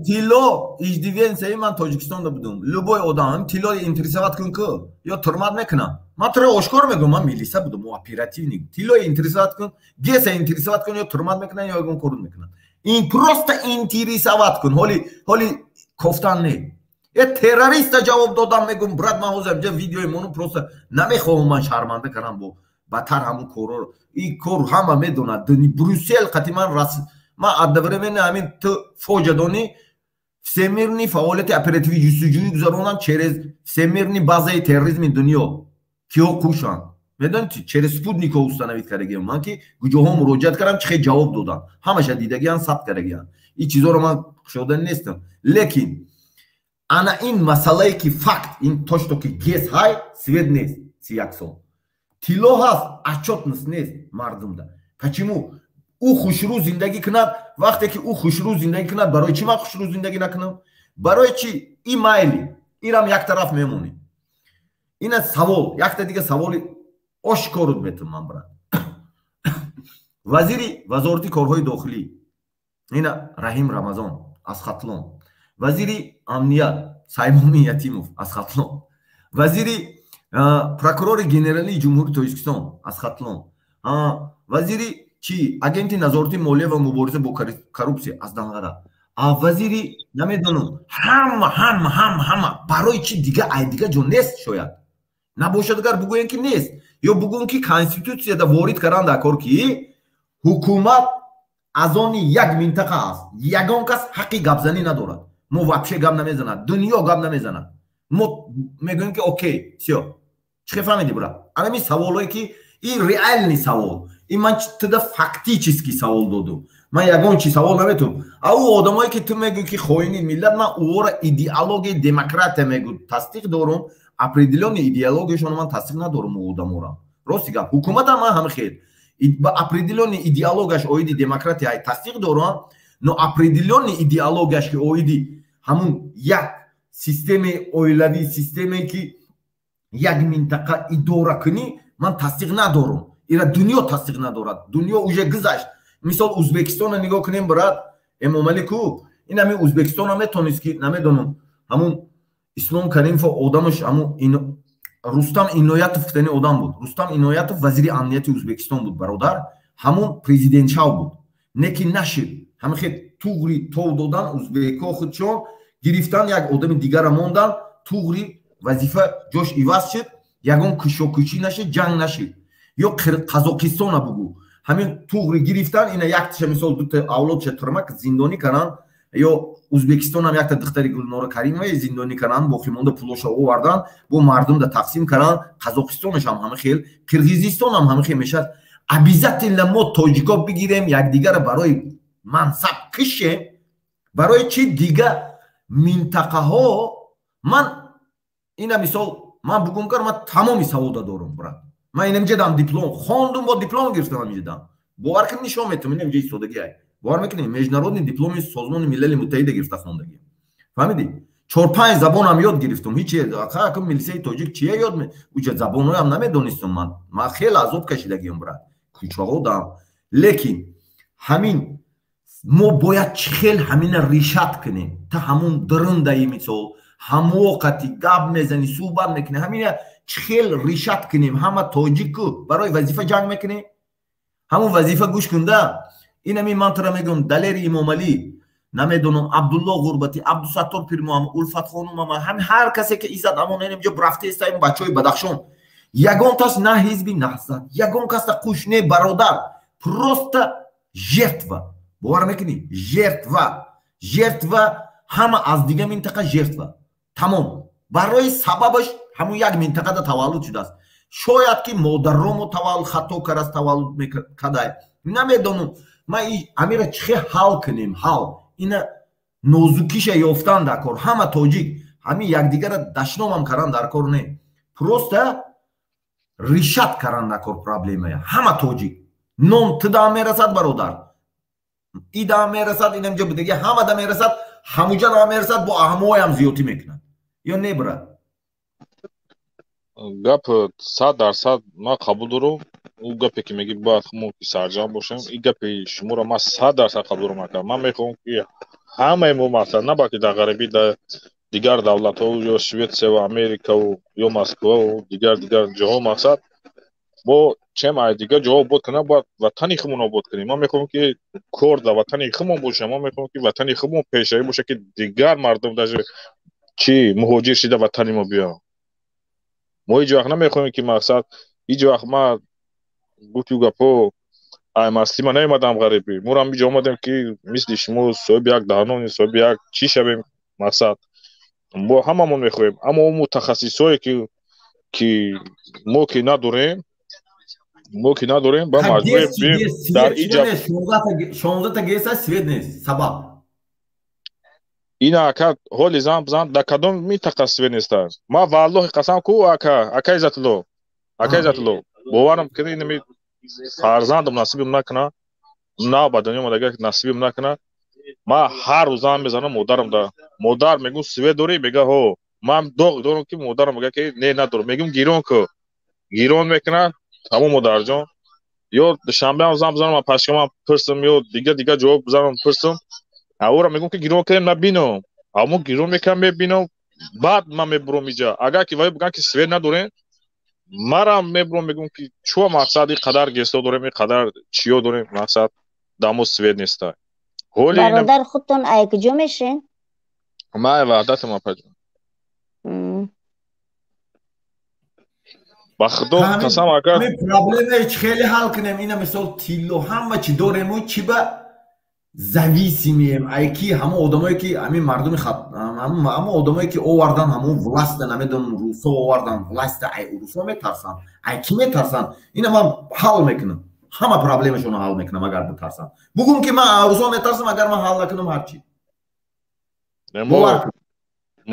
тилло иждивенсияи ман Тоҷикистонда будам. любой одам ҳамин тилло интересоват кун ку ё турмат мекунам. ман туро ошкор мегӯям, ман милиса будам, оперативник. тилло интересоват кун, геса интересоват кун ё турмат мекунам ё ягон кору мекунам. ин просто интересоват кун, ҳоли кофтан не. террориста ҷавоб додам мегӯям, брат ман ҳозир ҷа видеои мону просто намехоҳам ман шарманда кардам бо бадтар ҳамун корро. ин кор ҳама медонад. Брюссел қати ман одновременно ҳамин ту фоҷадони всемирни фаъолияти оперативи ҷустуҷӯӣ гузаронам через всемирни базаи терроризми дунё. киё кушанд медонед через спутникҳо установид кардагиам. ман ки куҷоҳо муроҷиат кардам, чихе ҷавоб додам, ҳамаша дидагиам, сабт кардагиам. ин чизоро ман хушода нестам. лекин ана ин масъалае ки факт ин то что ки гес ҳай свет нест 31 сол. тилло ҳаст, отчетност нест мардумда. почему ӯ хушрӯ зиндагӣ кунад? вақте ки ӯ хушрӯ зиндагӣ кунад, барои чӣ ман хушрӯ зиндагӣ накунам? барои чӣ? ин майли, инам як тараф мемонӣ. ина савол, якта дига саволи ошкорут метавонам ман брат. вазири вазорати корҳои дохилӣ ина Раҳим Рамазон аз Хатлон, вазири амният Саймоми Ятимов аз Хатлон, вазири прокурори генералии ҷумҳурии Тоҷикистон аз Хатлон, вазири чи агенти назорати молия ва мубориза бо коррупсия аз Данғара, вазири намедонам ҳама барои чи дига айдига ҷо нест. шояд набошад, агар бугӯем ки нест ё бугӯм ки конститутсияда ворид карданд дар кор ки ҳукумат аз они як минтақа аст, ягон кас ҳаққи гапзанӣ надорад. мо вообще гап намезанад, дунё гап намезанад. мо мегӯем ки окей, всё. чӣ фаҳмидӣ брат? анами саволое ки ин реальный савол. ин ман туда фактически савол додум. ман ягон чи савол наметавонам. ау одамое ки ту мегӯ ки хоини миллат, ман ӯора идеологияи демократия мегӯ тасдиқ дорум, определённый идеологияшон ман тасдиқ надорум. ӯ одамора рости гап ҳукуматам ман ҳама хел ба определённый идеологияш оиди демократия тасдиқ дорам, но определённый идеологияш ки оиди ҳамун як системаи оилавӣ, системае ки як минтақа идора кунӣ, ман тасдиқ надорам. ира дунё тасдиқ надорад. дунё уже гузашт. мисол Ӯзбекистона нигоҳ кунем брат, Эмомалӣ ку ин ҳамин Ӯзбекистона метавонист ки намедонам ҳамун Ислом Каримов одамаш ҳамун Рустам Иноятов фитани одам буд. Рустам Иноятов вазири амнияти Ӯзбекистон буд бародар, ҳамун президентшав буд. неки нашид ҳамин хел туғри тов додан ӯзбекҳо худшон гирифтан, як одами дигара мондан, туғри вазифа ҷош иваз шуд, ягон кушокушӣ нашид, ҷанг нашид. ё Қазоқистона бугӯ ҳамин туғри гирифтан, ина якташа мисол дута авлодша турмак зиндонӣ карданд, ё Ӯзбекистонам якта духтари Гулнора Каримова зиндонӣ карданд, боқимонда пулоша оварданд, бо мардумда тақсим карданд. Қазоқистонашам ҳама хел, Қирғизистонам ҳама хел мешад. обязательно мо тоҷико бигирем, якдигара барои мансаб кишем. барои чӣ дига минтақаҳо? ман ина мисол ман бугум кар, ман тамоми савода дорам брат. ман инамҷадам диплом хондум, бо диплом гирифтам амҷадам. бовар кунед нишон метавонам, инамҷа истодагӣ ай бовар мекунем, международный дипломи Созмони Милали Муттаҳида гирифта хондагӣ. фаҳмидӣ? 4-5 забонам ёд гирифтам. ҳеч ака милисияи тоҷик чия ёд уҷа забонҳоям намедонистам. ман хеле азоб кашидагиам брат, кӯчаҳо дам. лекин ҳамин мо бояд чӣ хел ҳамина ришат кунем та ҳамун дырындаи мисол ҳамоқати гап мезани суҳбат мекунем, ҳамина чӣ хел ришат кунем. ҳама тоҷику барои вазифа ҷанг мекунем, ҳамун вазифа гӯш кунда. ин ҳамин ман тура мегӯям, Далери Имомалӣ, намедонам Абдулло Ғурбатӣ, Абдусаттор Пирмуҳаммад, Улфатхонум, ҳамин ҳар касе ки Иззат Амон инҷо рафтеста, ин бачаҳои Бадахшон, ягон кас на ҳизби наҳзад, ягон каса қуш не бародар, просто жертва. бовар мекунӣ? жертва ҳама аз дига минтақа жертва. тамом. барои сабабаш ҳамун як минтақада таваллуд шудааст. шояд ки модаромо хато кардаст, таваллуд мекардай, намедонам. ما امیر چه حال کنیم حال اینا نوزوکیش یافتن در کار همه تاجیک همین یکدیگر را دشنام هم کردن در کار نه پروسته ریشت کردن در کار پرابلمه همه تاجیک نون تدا میرسد برادر ایدا میرسد اینم جا دیگه همه دا میرسد هموجا دا میرسد با اهموهای هم زیوتی میکنن یا نه برا گپ 100% ما قبول دارم او گپی که میگی باید خمون که سرجام باشم این گپی شما رو ما 100% قبول میکنم من میخوام که همه مو مثلا نه باید در غربی در دیگر دولت ها یا سوئیسرا و امریکا و یا مسکو و دیگر جاها مقصد با چه مای دیگر جواب بود کنه باید وطنی خمون آباد کنیم ما میخوام که کرد وطنی خمون باشه ما میخوام که وطنی خمون پیشایی باشه که دیگر مردم در چی مهاجر شده وطنی ما بیا ما هیچ وقت نمیخوایم که مقصد هیچ وقت ما گوتو گپو ای مسلمان نیومدم غریبی ما هم بیجا اومدیم که مثل شما صاحب یک دهنونی صاحب یک چی شویم مقصد با هممون میخوایم اما اون متخصصایی که ما که نداریم با مجبوریم بریم در اینجا 16 تا گیسا سوید نیست سبب اینا اکا حالی زن بزن در کدوم منطقه سوید نیستن ما والله قسم کو اکا عزتلو باورم کنی اینمی فرزندم نصیبم نکنه نه با دنیا مدگه نصیبم نکنه ما هر روزم میزنم مادرم دا مادر میگم سوید داری میگه هو من دوغ دارم که مادرم میگه که نه ندارم میگم گیرون میکنه همون مادر جان یا شنبه هم بزنم پشکم پرسم یا دیگه جواب بزنم پرسم اورا میگم که گیرون کنیم نبینم اما گیرون میکنم میبینم بعد من میبرم اینجا اگر که وای بگن که سوید ندارین مرا میبرم میگم که چو مقصدی قدر گستو داریم این قدر چیو داریم مقصد دامو سوید نیسته برادر خودتون ای کجا میشین؟ ما وحدت ما پجون با خدا قسم اگر همین پرابلم خیلی حل کنیم اینا مثال تیلو همه چی داریم و چی با зависимием айки ҳама одамое ки ҳамин мардуми ҳама одамое ки овардан ҳамон власта намедонам русо овардан власта ай русо метарсанд ай ки метарсанд ина ман ҳал мекунам ҳама проблемашонро ҳал мекунам агар битарсам бугум ки ман русо метарсам агар ман ҳал накунам ҳарчи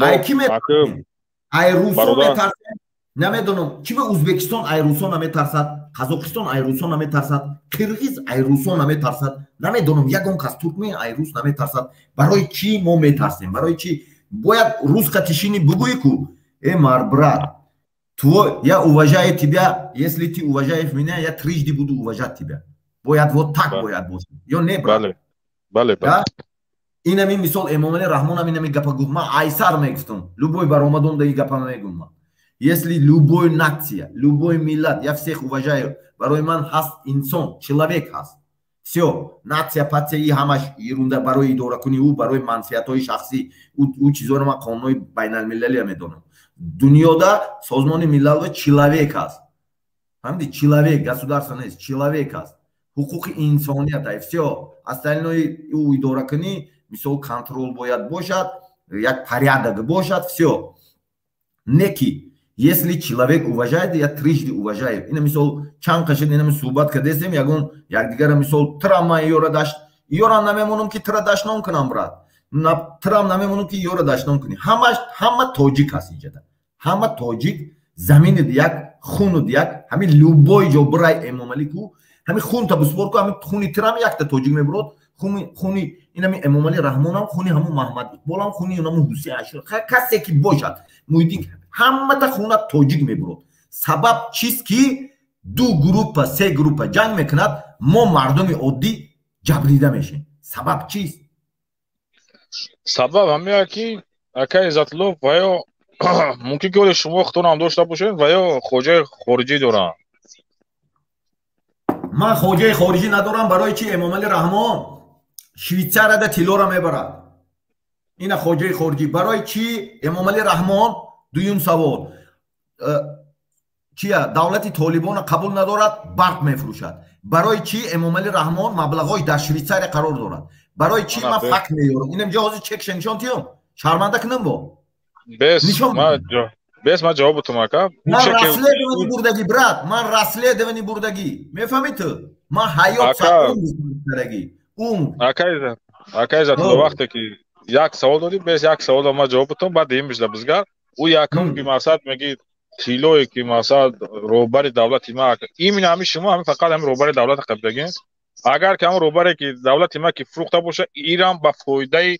ай ки метарсам ай русо метарсам намедонам чи ба ӯзбекистон ай русо наметарсад қазоқистон ай русо наметарсад қирғиз ай русо наметарсад намедонам ягон кас туркмен ай рус наметарсад барои чӣ мо метарсем барои чӣ бояд русскотишини бугӯи ку мар брат я уважаю тебя если ты уважаешь меня я трижды буду уважать тебя бояд вот так бояд бошад ё не брат бале инами мисол эмомали раҳмонам инами гапа гуфт ман айсар мегуфтам любой баромадон да и гапа мегум ман если любой нация, любой миллат, я всех уважаю, барой ман хаст инсон, человек хаст. Все, нация, пация и хамаш ерунда барой идора куни у барой манфиатой шахси у чизора ма қонунои байналмилали медонам. Дунёда созмони миллал человек хаст. Фаҳмиди человек, государство нест, человек хаст. ҳуқуқи инсоният ай все. Остальное у идора куни мисол контрол бояд бошад, як порядок бошад, все. Неки если человек уважает я трижды уважаю ина мисол чанд қашид ина суҳбат кардесем ягон якдигара мисол трама ёра дашт ёра намемонам ки тра дашном кунам брат трам намемонам ки ёра дашном кунӣ ҳама тоҷик ҳаст инҷада ҳама тоҷик замини дияк хуну дияк ҳамин любой ҷо бирай эмомалӣ ку ҳамин хунта бисбор ку ҳамин хуни трам якта тоҷик мебирод хуни инами эмомалӣ раҳмонам хуни ҳамун маҳмад иқболам хуни инаму ҳусейн ашир касе ки бошад муҳиддин ҳамата хуна тоҷик мебурод сабаб чист ки ду группа се группа ҷанг мекунад мо мардуми оддӣ ҷабрида мешем сабаб чист сабаб ҳамеа ки акай иззатулло ваё мумкин ки оли шумо хутонам дошта бошед ваё хоҷаи хориҷӣ дорам ман хоҷаи хориҷӣ надорам барои чи эмомали раҳмон швейтсарияда тиллора мебарад ина хоҷаи хориҷӣ барои чи эмомали раҳмон дуюм савол чия давлати толибона қабул надорад барқ мефурӯшад барои чи эмомали раҳмон маблағҳои дар швейтсария қарор дорад барои чи ман факт меёрам инам ҷоҳози чекша нишон тиём шарманда кунам бо бес ман ҷавоб бутам ака ман расследовани бурдагӣ брат ман расследовани бурдагӣ мефаҳмӣ ту ман ҳаёт بهترگی اون акай то вақте ки як савол додӣ бес як савол ма ҷавоб битам баъд ин бишда бизгар ӯ якум ки мақсад меги тиллое ки мақсад роҳбари давлати ма имин ҳами шумо ҳами фақат ҳами роҳбари давлата қабдагин агар ки ҳамн роҳбаре ки давлати ма ки фурӯхта боша ирам ба фоидаи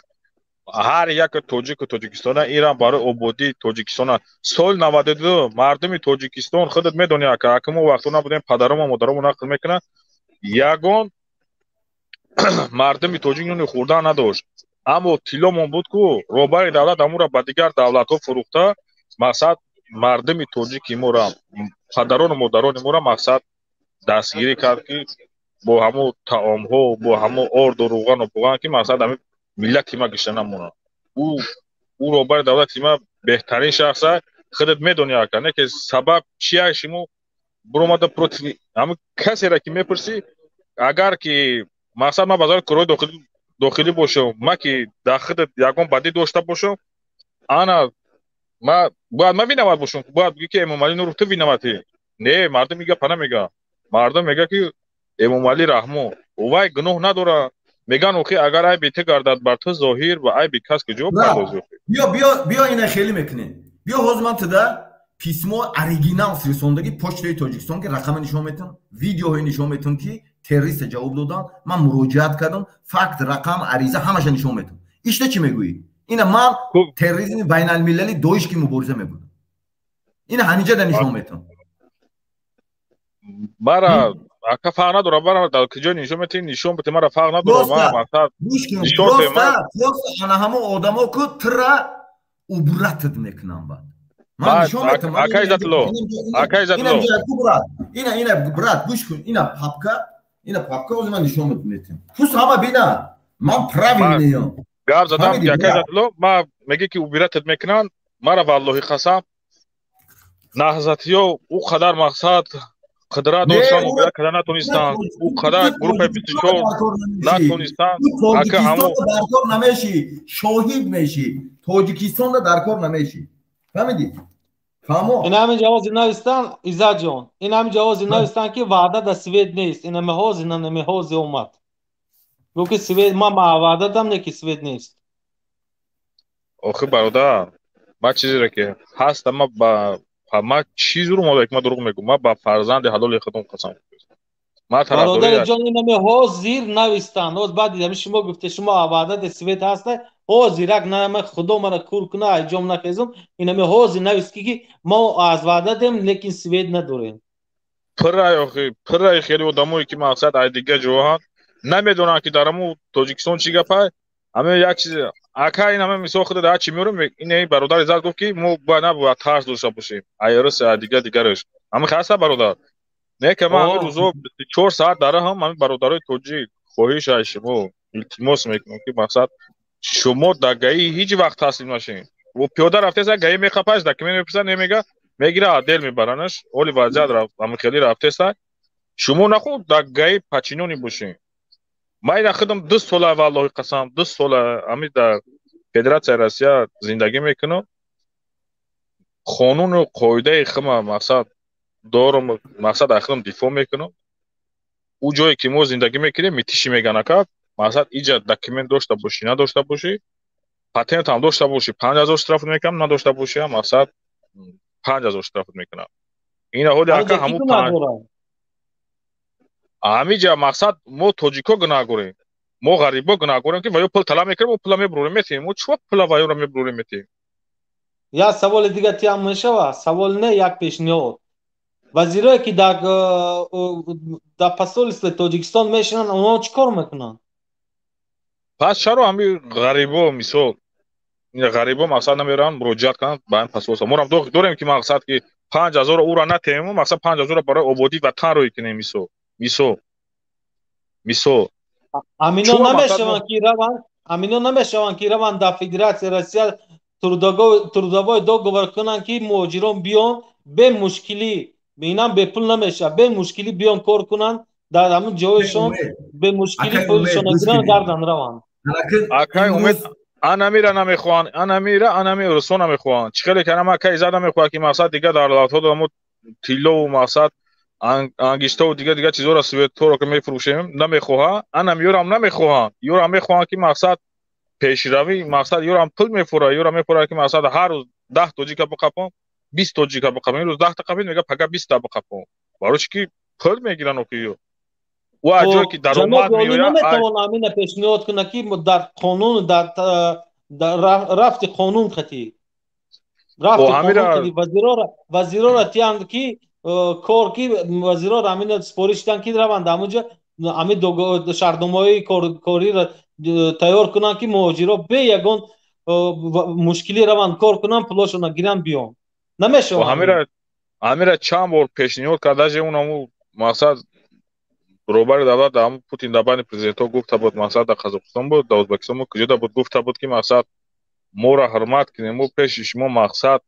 ҳар як тоҷику тоҷикистона ирам барои ободии тоҷикистона соли 92 мардуми тоҷикистон худат медони ака мо вақто набудем падаромо модаромо нақл мекунад ягон мардуми тоҷик нуни хӯрдан надошт аммо тилломон буд ку роҳбари давлат амура ба дигар давлатҳо фурӯхта мақсад мардуми тоҷики мора падарону модарони мора мақсад дастгирӣ кард ки бо ҳамон таомҳо бо ҳамон орду рӯғану буған ки мақсад ҳами миллати ма гишта намонад ӯ роҳбари давлати ма беҳтарин шахса худат медони ака не ки сабаб чия шумо биромада против ҳамин касера ки мепурсӣ агар ки мақсад ма базори корои дохилӣ бошам ма ки дар худат ягон бадӣ дошта бошам ана ма бояд ма виноват бошам бояд бигӣ ки эмомалӣ нуров ту виноватӣ не мардум ин гапа намега мардум мега ки эмомалӣ раҳмон вай гуноҳ надорад меган охи агар айби ту гардад бар ту зоҳир ва айби кас ки ҷавоб пардозӣ биё ина хеле мекунем биё ҳозир ман туда письмо оригинал фиристондагӣ почтаи тоҷикистон ки рақаме нишон метам видеоҳое нишон метам ки террориста ҷавоб додан ман муроҷиат кардам факт рақам ариза ҳамаша нишон метам ишта чӣ мегӯӣ ина ман терроризми байналмилалӣ доиш ки мубориза мебудам ина ҳамиҷада нишон метам бара ака фарқ надора бара дар куҷо нишон метӣ нишон бите мара фарқ надора просто ана ҳамо одамо ку тра убратат мекунам баъд ман нишон метам ака иззатло ина брат гӯш кун ина папка ҳозир ман нишон метам пуст ҳама бина ман правильнеям гап задам ки ака иззатло ма меги ки убратат мекунанд мара валлоҳи қасам наҳзатиё ӯ қадар мақсад қудрат доштанд мубояд карда натонистанд ӯ қадар группаи 24 натонистанд ака ҳамо даркор намешӣ шоҳид мешӣ тоҷикистонда даркор намешӣ фаҳмидӣ ин ҳамин ҷавози навистан иззатҷон ин ҳамин ҷавози навистан ки ваъда да свет нест ина меҳози на меҳози омад гӯ ки свет ма ваъда дам не ки свет нест охи бародар ма чизере ки ҳаста ма ба ма чизро мода ки ма дурӯғ мегӯм ма ба фарзанди ҳалоли худам қасам ма бародари ҷон ина ҳозир навистан ҳоз баъди ҳамин шумо гуфте шумо ваъда де свет ҳаста ҳозирак нама худо мара кур куна айҷом нахезум инаме ҳозир навист ки мо аз ваъда дем лекин свет надорем пуррай охи пуррай хеле одамое ки мақсад ай дигар ҷоҳан намедонанд ки дар ҳамон тоҷикистон чӣ гапай ҳамин як чиз ака ин ҳамин мисол худа дар чӣ меёрем ин бародар иззат гуфт ки мо набояд тарс дошта бошем айрус дигараш ҳамин хаста бародар не ки ман ҳамин рӯзо 24 соат дар ҳам ҳамин бародарои тоҷик хоҳиш ай шумо илтимос мекунам ки мақсад шумо дар гаи ҳеҷ вақт таслим нашавед во пиёда рафтеса гаи мехапаш документ мепурсад немега мегира отдел мебаранаш оли вазият ҳамин хеле рафтеса шумо наход дар гаи пачинони бошед ман ин худам 2 сола валлоҳи қасам 2 сола ҳамин дар федератсияи россия зиндагӣ мекунам қонуну қоидаи хума мақсад дорум мақсад аз худам дифоъ мекунам ӯ ҷое ки мо зиндагӣ мекунем митиши меганака мақсад иҷа документ дошта бошӣ надошта бошӣ патент ҳам дошта бошӣ 5000 штраф мекунам надошта бошӣ мақсад 5000 штраф мекунам ин ҳоли ака ҳамун ҳамиҷа мақсад мо тоҷико гунаҳгорем мо ғарибо гунаҳгорем ки ваё пул талаб мекунем мо пула мебурорем метем мо чӣ пула ваёра мебурорем метем як саволи дига тиам мешавад савол не як пешниҳод вазирое ки дар посольстве тоҷикистон мешинанд онҳо чӣ кор мекунанд пас чаро ҳамин ғарибо мисол ғарибо мақсад намеранд муроҷиат кунанд ба ин посольство морам дорем ки мақсад ки 5000 ура натем мақсад 5000 барои ободии ватан роӣ кунем мисол амино намешаванд ки раванд дар федератсияи россия трудовой договор кунанд ки муҳоҷирон биён бе мушкилӣ инам бепул намешавад бе мушкилӣ биён кор кунанд дар ҳамин ҷоишон бе мушкилӣ пулишон гиранд гардан раванд акай умед анамира намехоҳанд анами русон намехоҳанд чӣ хеле канам акай иззат намехоҳад ки мақсад дигар дар давлатҳо дамо тиллову мақсад ангиштаву дига чизоро светоро ки мефурӯшем намехоҳа, анам ёрам намехоҳам. Ёрам мехоҳам ки мақсад пешравӣ, мақсад ёрам пул мефура, ёрам мефура ки мақсад ҳар рӯз 10 тоҷика биқапам, 20 тоҷика биқапам. Имрӯз 10 та қапид мега пага 20 та биқапам. Барои чӣ ки пул мегиранд окиё. ва ҷое ки даромад меояд, наметавонам амина пешниҳод кунам ки дар қонун дар рафти қонун хати. Рафти қонун вазирора тианд ки کار کی وزیرا رامین سپارش دادن که روند همونجا همین شهردارمایی کاری را تیار کنن که مهاجرا به یگان مشکلی روند کار کنن پولاشون گیرن بیان نمیشه. همین چند بار پیشنهاد کرده اونم مقصد روبر دولت هم پوتین دبان پرزیدنت گفته بود مقصد در قزاقستان بود در ازبکستان بود کجا بود گفته بود که مقصد ما را حرمت کنیم ما پیش شما مقصد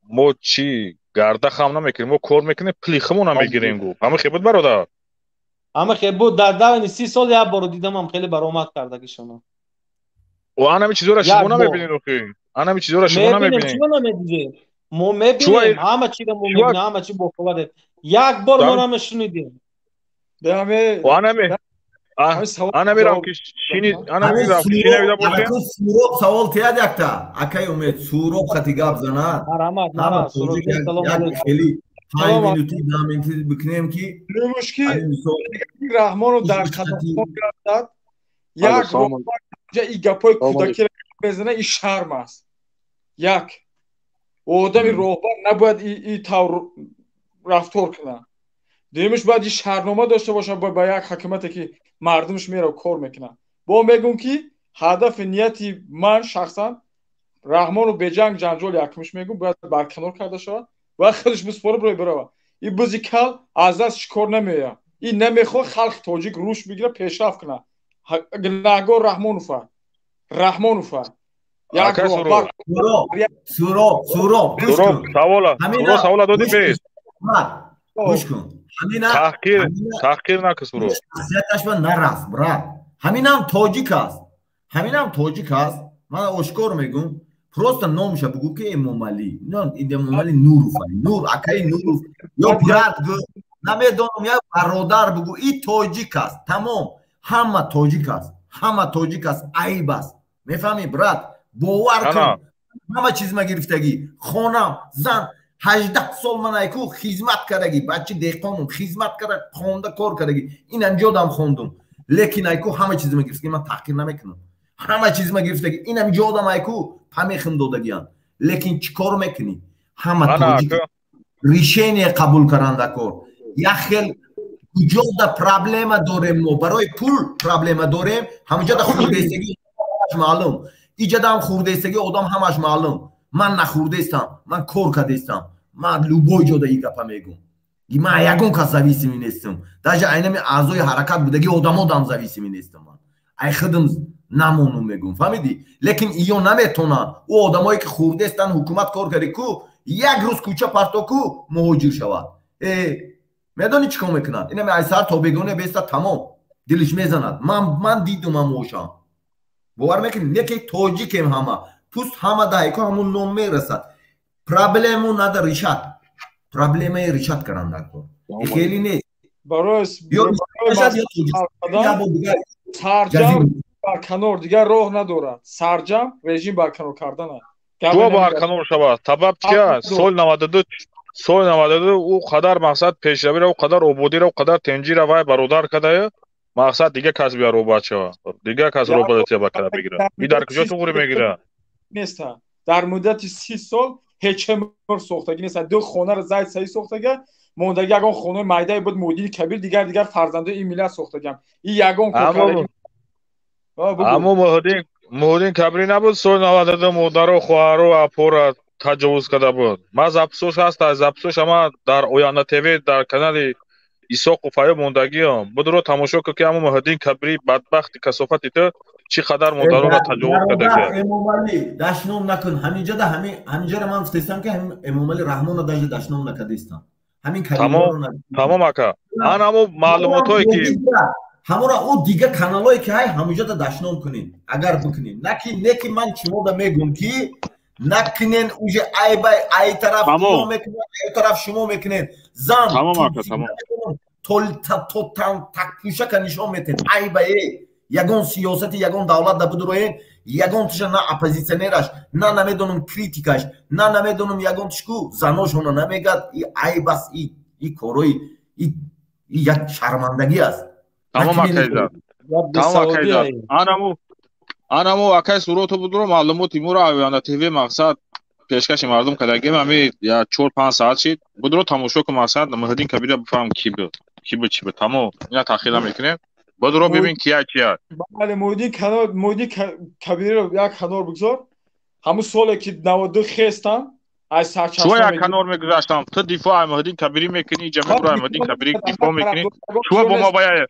ما چی گرده خم نمیکنیم ما کار میکنیم پلی خمون هم میگیریم گو همه خیلی بود برادر همه خیلی بود در داون 30 سال یک بار دیدم هم خیلی برآمد کرده که شما و همین چیزا را شما نمیبینید اوکی همین چیزا را شما نمیبینید شما نمیدید ما میبینیم همه چی را ما میبینیم همه چی با خبره یک بار ما هم شنیدیم و انا میرم که شینی انا میرم که شینی ویدا باشه سوروب سوال تیاد یکتا اکای امید سوروب خطی گاب زناد مرحمت سوروب سلام خیلی 5 مینوتی 10 مینوتی بکنیم که نموشکی رحمان رو در قدم گرفتد یک روبر جا ای گپای کودکی بزنه ای شرم است یک آدمی روبر نباید ای طور رفتار کنه دیمش باید شهرنامه داشته باشه با یک حکومتی که مردمش میره و کار میکنه با میگم که هدف نیتی من شخصا رحمان رو به جنگ جنجال یکمش میگم باید برکنار کرده شود و خودش بسپاره برای بره این بزی کل از دست کار نمیه این نمیخواد خلق تاجیک روش بگیره پیشرفت کنه نگاه رحمان اوفر یک روبر سوراب سوالا دادی بیش گوش کن تحقیر نکسورو شخصیتش من نرفت برات همین هم تاجیک است من اشکار میگم پروست نامشه بگو که امام علی این امام علی نور اکای نور یا برات نمیدونم یا برادر بگو این تاجیک است تمام همه تاجیک است عیب است میفهمی برات باور کن همه چیز ما گرفتگی خانم زن 18 سال من ایکو خدمت کردگی بچه دهقانم خدمت کرده خونده کار کردگی این انجادم خوندم لیکن ایکو همه چیز ما گرفتگی من تحقیر نمیکنم همه چیز ما گرفتگی این انجادم ایکو پمیخم دادگیان لیکن چیکار میکنی همه توجیه ریشینی قبول کرنده کار یک خیل کجا دا پرابلم داریم ما برای پول پرابلم داریم همجا دا خوردستگی معلوم ایجا دا هم خوردستگی آدم همش معلوم من نخورده استم من کار کرده استم من لوبوی جاده ای گپا میگم من یگون کس زویسیمی نیستم داجه اینمی اعضای حرکت بودگی آدم زویسیمی نیستم من ای خودم نمونم میگم فهمیدی لیکن ایو نمیتونن او آدمایی که خورده استن حکومت کار کرده کو یک روز کوچه پرتو کو مهاجر شود میدونی چیکار میکنن اینمی ایسر تا بگونه بیسته تمام دلش میزند من دیدم هم موشم باور میکنی یکی تاجیکم همه پوست همه دایکو همون نام میرسد پرابلمو نداره ریشت کردن خیلی نیست براش سرجم برکنار دیگر راه ندارد سرجم رژیم برکنار کردن تو برکنار شود سبب چیه سال 92 او قدر مقصد پیشروی را او قدر آبادی را او قدر تنجی را وای برادر کرده مقصد دیگه کس بیارو بچه دیگه کس رو بدتی بکره بگیره این در کجا تو غوری میگیره نیست در مدت 30 سال هیچ مر ساختگی نیست دو خانه رو زاید صحیح ساختگی موندگی یگان خانه مایده بود مدیر کبیر دیگر فرزنده این ملت ساختگی این یگان کارکردگی اما مهدین کبری نبود سال 92 مادر و خواهر و اپور تجاوز کرده بود من زبسوش هست از زبسوش اما در اویانا تیوی در کانال ایساق و فایو موندگی هم بود رو تماشا که اما مهدین کبری بدبخت کسافتی تو چی قدر مادر را تجاوز کرده امام علی دشنام نکن همینجا ده همینجا رو من گفتم که امام علی رحمان رو دشنام نکردستم همین کلمه رو تمام اکا آن همو معلوماتایی که همورا او دیگه کانالایی که های همینجا ده دشنام کنین اگر بکنین نکی من شما ده میگم که نکنین اوجه ای طرف ما میکنن ای طرف شما میکنین زن تمام تو تک پوشه که نشان میتین ای با ای یگون سیاست یگون دولت دا بدروین یگون تش نه اپوزیسیونرش نه نمیدونم کریتیکاش نه نمیدونم یگون تشکو زناشون نمیگد ای بس ای کوروی ای یک شرمندگی است تمام اکیدا анаму акай сурото будро маълумоти муро авиана тв мақсад пешкаши мардум кардагем ами 4-5 саат шид будро тамошо ку мақсад Муҳиддин Кабира бифаҳм ки буд чи буд тамо ина таъхира мекунем будро бибин кия бале Муҳиддин Кабира як канор бигзор ҳамун соле ки 92 хестам ай сарчашма шумо як канор мегузаштам ту дифоъ Муҳиддин Кабирӣ мекунӣ ҷамъи буро Муҳиддин Кабирӣ дифоъ мекунӣ шумо бо мо бая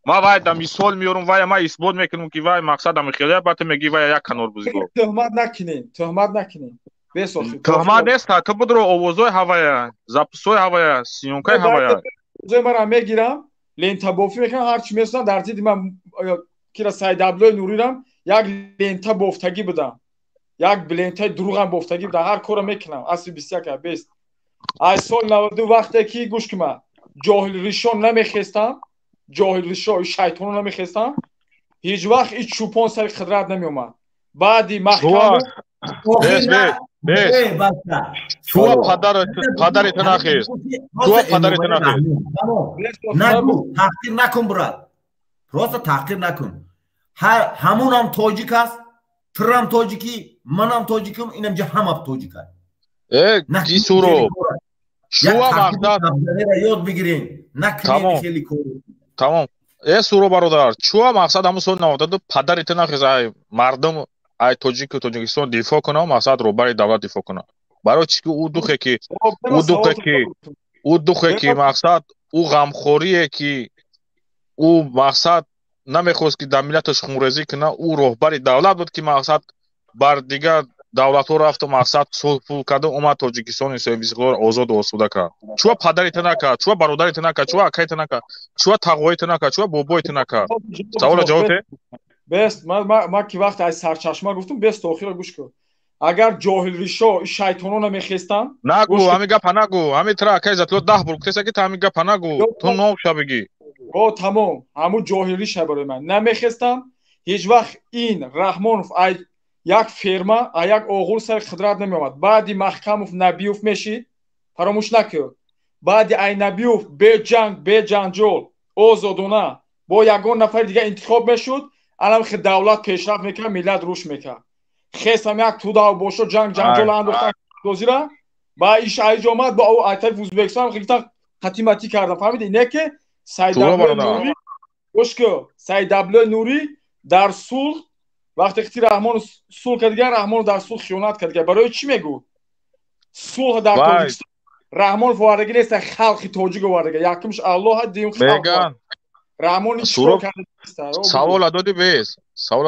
ما وای دا مثال میارم وای ما اثبات میکنم که وای مقصد هم خیلی بعد میگی وای یک کنار بزرگ تهمت نکنین تهمت نیست تو بدرو آوازای هوای زپسوی هوای سیونکای هوای زای مرا میگیرم لنتا بافی میکنم هر چی میرسونم در زید من کیرا سعید عبدالله نوری رم یک لنتا بافتگی بدم یک بلنتای دروغم بافتگی بدم هر کارو میکنم اصل 21 بیست ای سال 92 وقتی که گوش کنم جاهل ریشان نمیخستم جاهل ریشا شیطان نمیخستم هیچ وقت هیچ چوپان سر خدرت نمیومد بعدی محکم شو پدرت نخست شو پدرت نخست نگو تحقیر نکن برات راست تحقیر نکن همون هم تاجیک است ترم تاجیکی منم تاجیکم اینم جه هم تاجیک است کی سورو شو مقصد یاد بگیرین نکنین خیلی کار تمام سورو برادر چوه مقصد همون سال 92 پدرت نخیز ای مردم ای تاجیکستان دفاع کنه مقصد رو برای دولت دفاع کنه برای چی که او دوخه که مقصد او غمخوریه که او مقصد نمیخواست که در ملتش خونریزی کنه او رهبر دولت بود که مقصد بر دیگر دولت ها رفت و مقصد صلح کرده اومد تاجیکستان بسیار آزاد و آسوده کرد چوه پدرت نکرد چوه برادرت نکرد چوه اکایت نکرد چوه تقویت نکرد چوه بابایت نکرد سوال جوابه بست ما که وقت از سرچشمه گفتم بست آخر گوش کن اگر جاهل ریشا شیطانو نمیخستم نگو همین گپ نگو همین ترا اکای زتلو 10 بار کسی که همین گپ نگو تو نو بگی تمام همون جاهل ریشا برای من نمیخستم هیچ وقت این رحمانوف یک ферма а як оғул сар қидрат намеомад баъди Маҳкамов Набиев мешид фаромӯш накӯ баъди ай Набиев беҷанг беҷанҷол озодона бо ягон нафари дига интихоб мешуд алам хи давлат пешрафт мекард миллат рушд мекард хестам як тудав бошо ҷанҷол андохтан дозира ба иш айҷ омад бо айтаи Узбекистон хита қатиматӣ кардам фаҳмиди не ки Саид Абдуллои Нурӣ гӯш кӯ Саид Абдуллои Нурӣ дар сулҳ وقتی که رحمان صلح کرد دیگه رحمان در صلح خیانت کرد دیگه برای چی میگو صلح در تاجیکستان رحمان واردگی نیست خلق تاجیک واردگی یکمش الله دیم خلق رحمان چیکار کرده سوال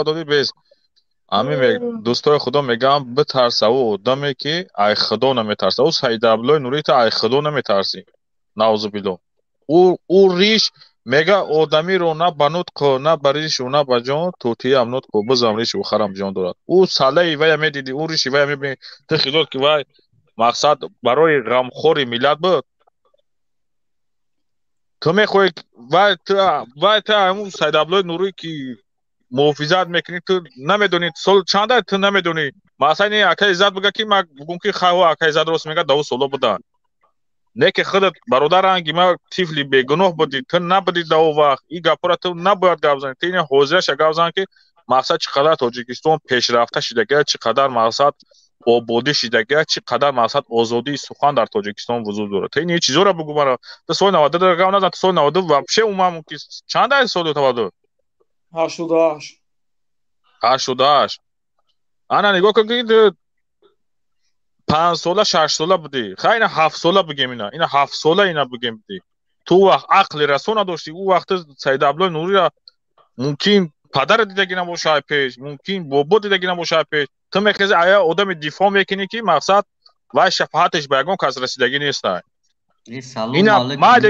دادی بیس امی دوستای خدا میگم بترسه و آدمی که ای خدا نمیترسه او سعید عبدالله نوری تا ای خدا نمیترسی نعوذ بالله او ریش میگه آدمی رو نه بنود کو نه بریش و نه بجان توتی امنوت کو بزمریش و خرم جان دارد او ساله وای میدیدی او ریش وای میبینی تخیلات که وای مقصد برای غمخوری ملت بود تو میخوای وای تو همون سعید عبدالله نوری که محافظت میکنی تو نمیدونی سال چنده تو نمیدونی مثلا اکای عزت بگه که ما بگم که خواه اکای عزت راست میگه 2 سال بودن نه که خودت برادرانگی ما طفلی بیگناه بودی تو نبودی در اون وقت این گپا تو نباید گپ زنی تو این حوزه‌اش گپ زن که مقصد چقدر تاجیکستان پیشرفته شده چقدر مقصد آبادی شده چقدر مقصد آزادی سخن در تاجیکستان وجود داره تو این چیزا رو بگو برا تو سال 92 در گام نزن تو سال 92 واپشه اومم که چند سال تو بود 88 انا نگاه کن که 5 ساله 6 ساله بودی خیلی 7 ساله بگیم اینا 7 ساله اینا بگیم دی تو وقت عقل رسو نداشتی او وقت سعید عبدالله نوری را ممکن پدر دیدگی نباشه پیش ممکن بابا دیدگی نباشه پیش تو میخوای آیا آدم دفاع میکنی که مقصد و شفاعتش به یگان کس رسیدگی نیست اینا بعد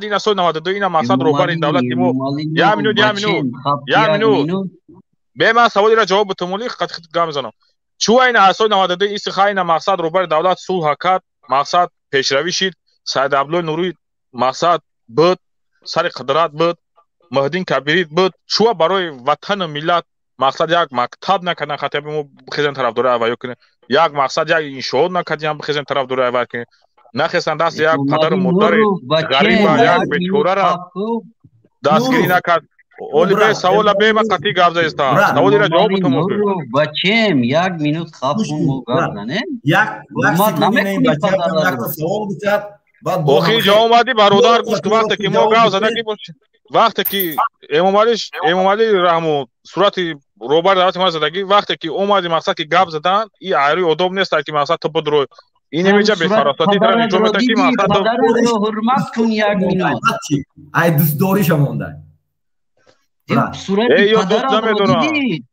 اینا سال 92 اینا مقصد روبر دولت دیمو یا منو به من سوالی را جواب بتمولی خط گام زنم چو این اساس 92 استخاین مقصد روبر دولت صلح کرد مقصد پیشروی شد سید عبدالله نوری مقصد بود سر قدرت بود مهدی کبیری بود چو برای وطن ملت مقصد یک مکتب نکردن خطیب مو بخیزن طرفدار اوایو کنه یک مقصد یک انشاء نکردن بخیزن طرفدار اوایو کنه نخستن دست یک پدر مادر غریب یک بیچاره را دستگیری نکرد اولی به سوال به ما قطعی گفته است سوالی را جواب تو بچم یک مینوت خواب کن مو گفت زنه یک وقتی نمی‌کنی بچه هم سوال بکرد اوخی جا اومدی برادر گفت وقتی که ما گفت زدن که وقتی که امام علی رحمو صورت روبر دعوت ما زدگی وقتی که اومدی مقصد که گفت زدن این عاری ادب نیست که مقصد تو بدرو این نمیشه به فراستی در اینجا میتونی که مقصد تو حرمت کن یک مینوت ای دوست داری شمونده صورت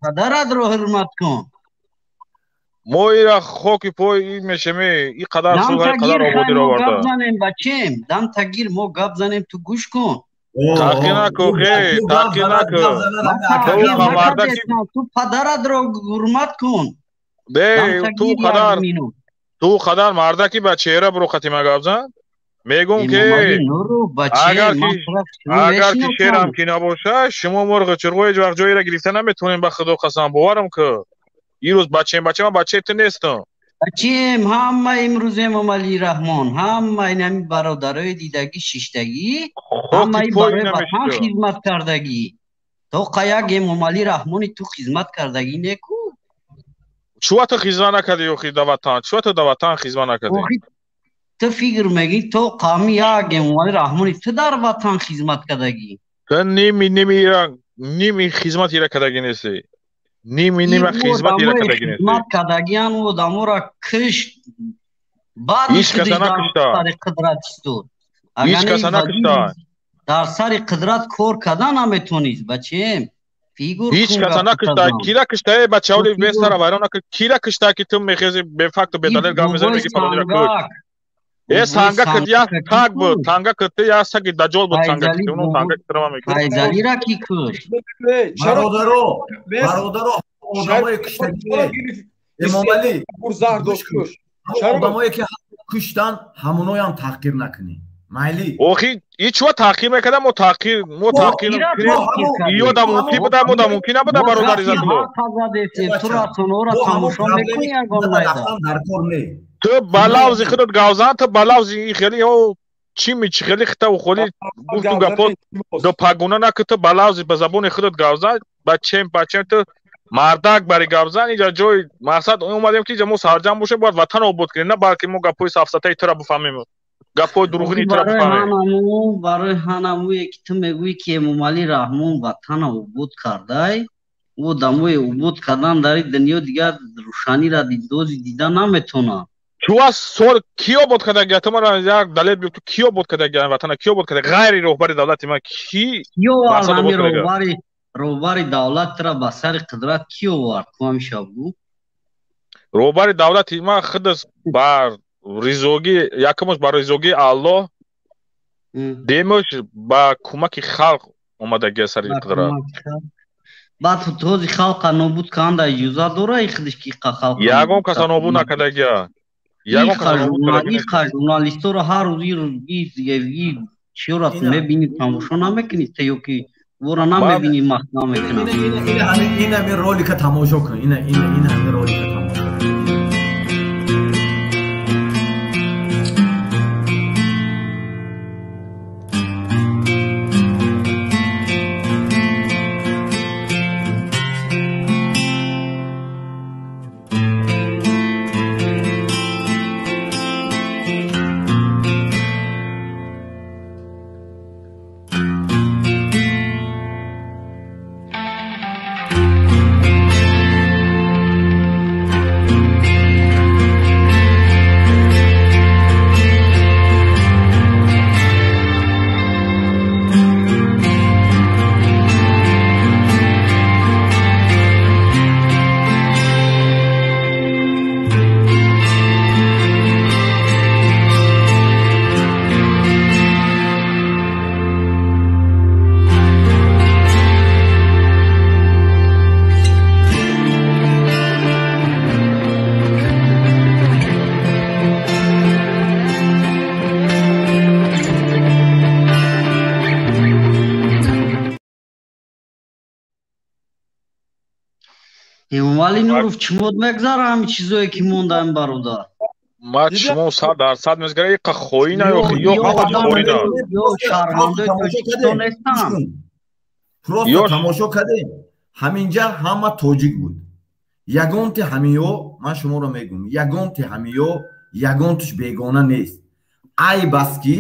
پدرت رو حرمت کن ما ایرا خوکی پای این میشمی این قدر سوهای قدر آبادی رو برده گب زنیم بچیم دم تگیر ما گب زنیم تو گوش کن تاکی نکو خیلی تاکی نکو تو پدرت رو حرمت کن تو قدر مردکی به چهره برو خطیمه گب زن میگم که اگر که شیرم که نباشه شما مرغ چرغوی وقت جایی را گرفته نمیتونیم به خدا قسم باورم که این روز بچه من بچه تو نیستم بچیم همه امروز امام علی رحمان همه این برادرای دیدگی ششتگی همه برای وطن خدمت کردگی تو قیاق امام علی رحمانی تو خدمت کردگی نکو چوه تو خدمت نکردی اوخی دو وطن چوه تو دو وطن خدمت نکردی تو فکر میگی تو قامی یا امام علی رحمانی تو در وطن خدمت کردگی تو نیمی خدمت ایره کردگی نیستی نیمه خدمت ایره کردگی نیستی خدمت کردگیان و دامو را کشت بعد هیچ کسا نکشتا هیچ کسا نکشتا در سر قدرت کور کردن نمیتونید بچه هیچ کسا نکشتا کی را کشتا بچه اولی به سر ویران کی را کشتا که تو میخیزی به فکت و به دلیل گام میزنی میگی فلانی را کشت ای سانگا کتی یا تاگ بود تانگا کتی یا ساگی دجال بود سانگا کتی اونو سانگا کتی را میگی فایزالی را کی کشت برادرو آدمای کشتگی امام علی آدمایی که کشتن همونای هم تحقیر نکنی مایلی اوخی ای چوه تحقیر میکردم مو تحقیر ایو دا ممکی بوده مو دا ممکی نبوده برادر عزت لو تو را سنورا تماشا میکنی اگم نایده تو بلاوزی خودت گاوزان تو بلاوزی خیلی او چی میچی خیلی خطا و خولی گفتو گپات دو پاگونه نکه تو بلاوزی به زبون خودت گاوزان بچیم تو مردک برای گاوزان اینجا جای مقصد اومدیم که مو سرجم باشه باید وطن آباد کنیم نه بلکه مو گپوی صفصتای تو را بفهمیم گپوی دروغینی تو را بفهمیم برای هنموی که تو میگوی که امام علی رحمان وطن آباد کرده او دموی عبود کردن در دنیا دیگر روشنی را دوزی دیدن نمیتونه چوه سوال کیا بود کردگی تو مرا یک دلیل بیو تو کیا بود کردگی وطن کیا بود کردگی غیر رهبر دولت ما کی رهبر دولت را به سر قدرت کی آورد کوم شابو رهبر دولت ما خود بر ریزوگی یکمش بر ریزوگی الله دیمش با کمک خلق اومدگی سر قدرت بعد توزی خلق نابود کنده اجازه داره خودش کی خلق یگم کس نابود نکردگی یگم کس نابود کردگی ژورنالیستو رو هر روزی روزی چیورات میبینید تماشا نمیکنید تیو که ورا نمیبینید مخ نمیکنید این همین رولی که تماشا کن این همین رولی که تماشا کن Эмомали Нуров чмод мегзара ҳами чизое ки мондаем бародар. ма шумо 100% мезгара иқа хоина ё хоина ё шарҳандаи Тоҷикистон нестам. просто тамошо кардем. ҳаминҷа ҳама тоҷик буд. ягонти ҳамиё, ман шуморо мегӯм, ягонти ҳамиё ягонтиш бегона нест. ай бас ки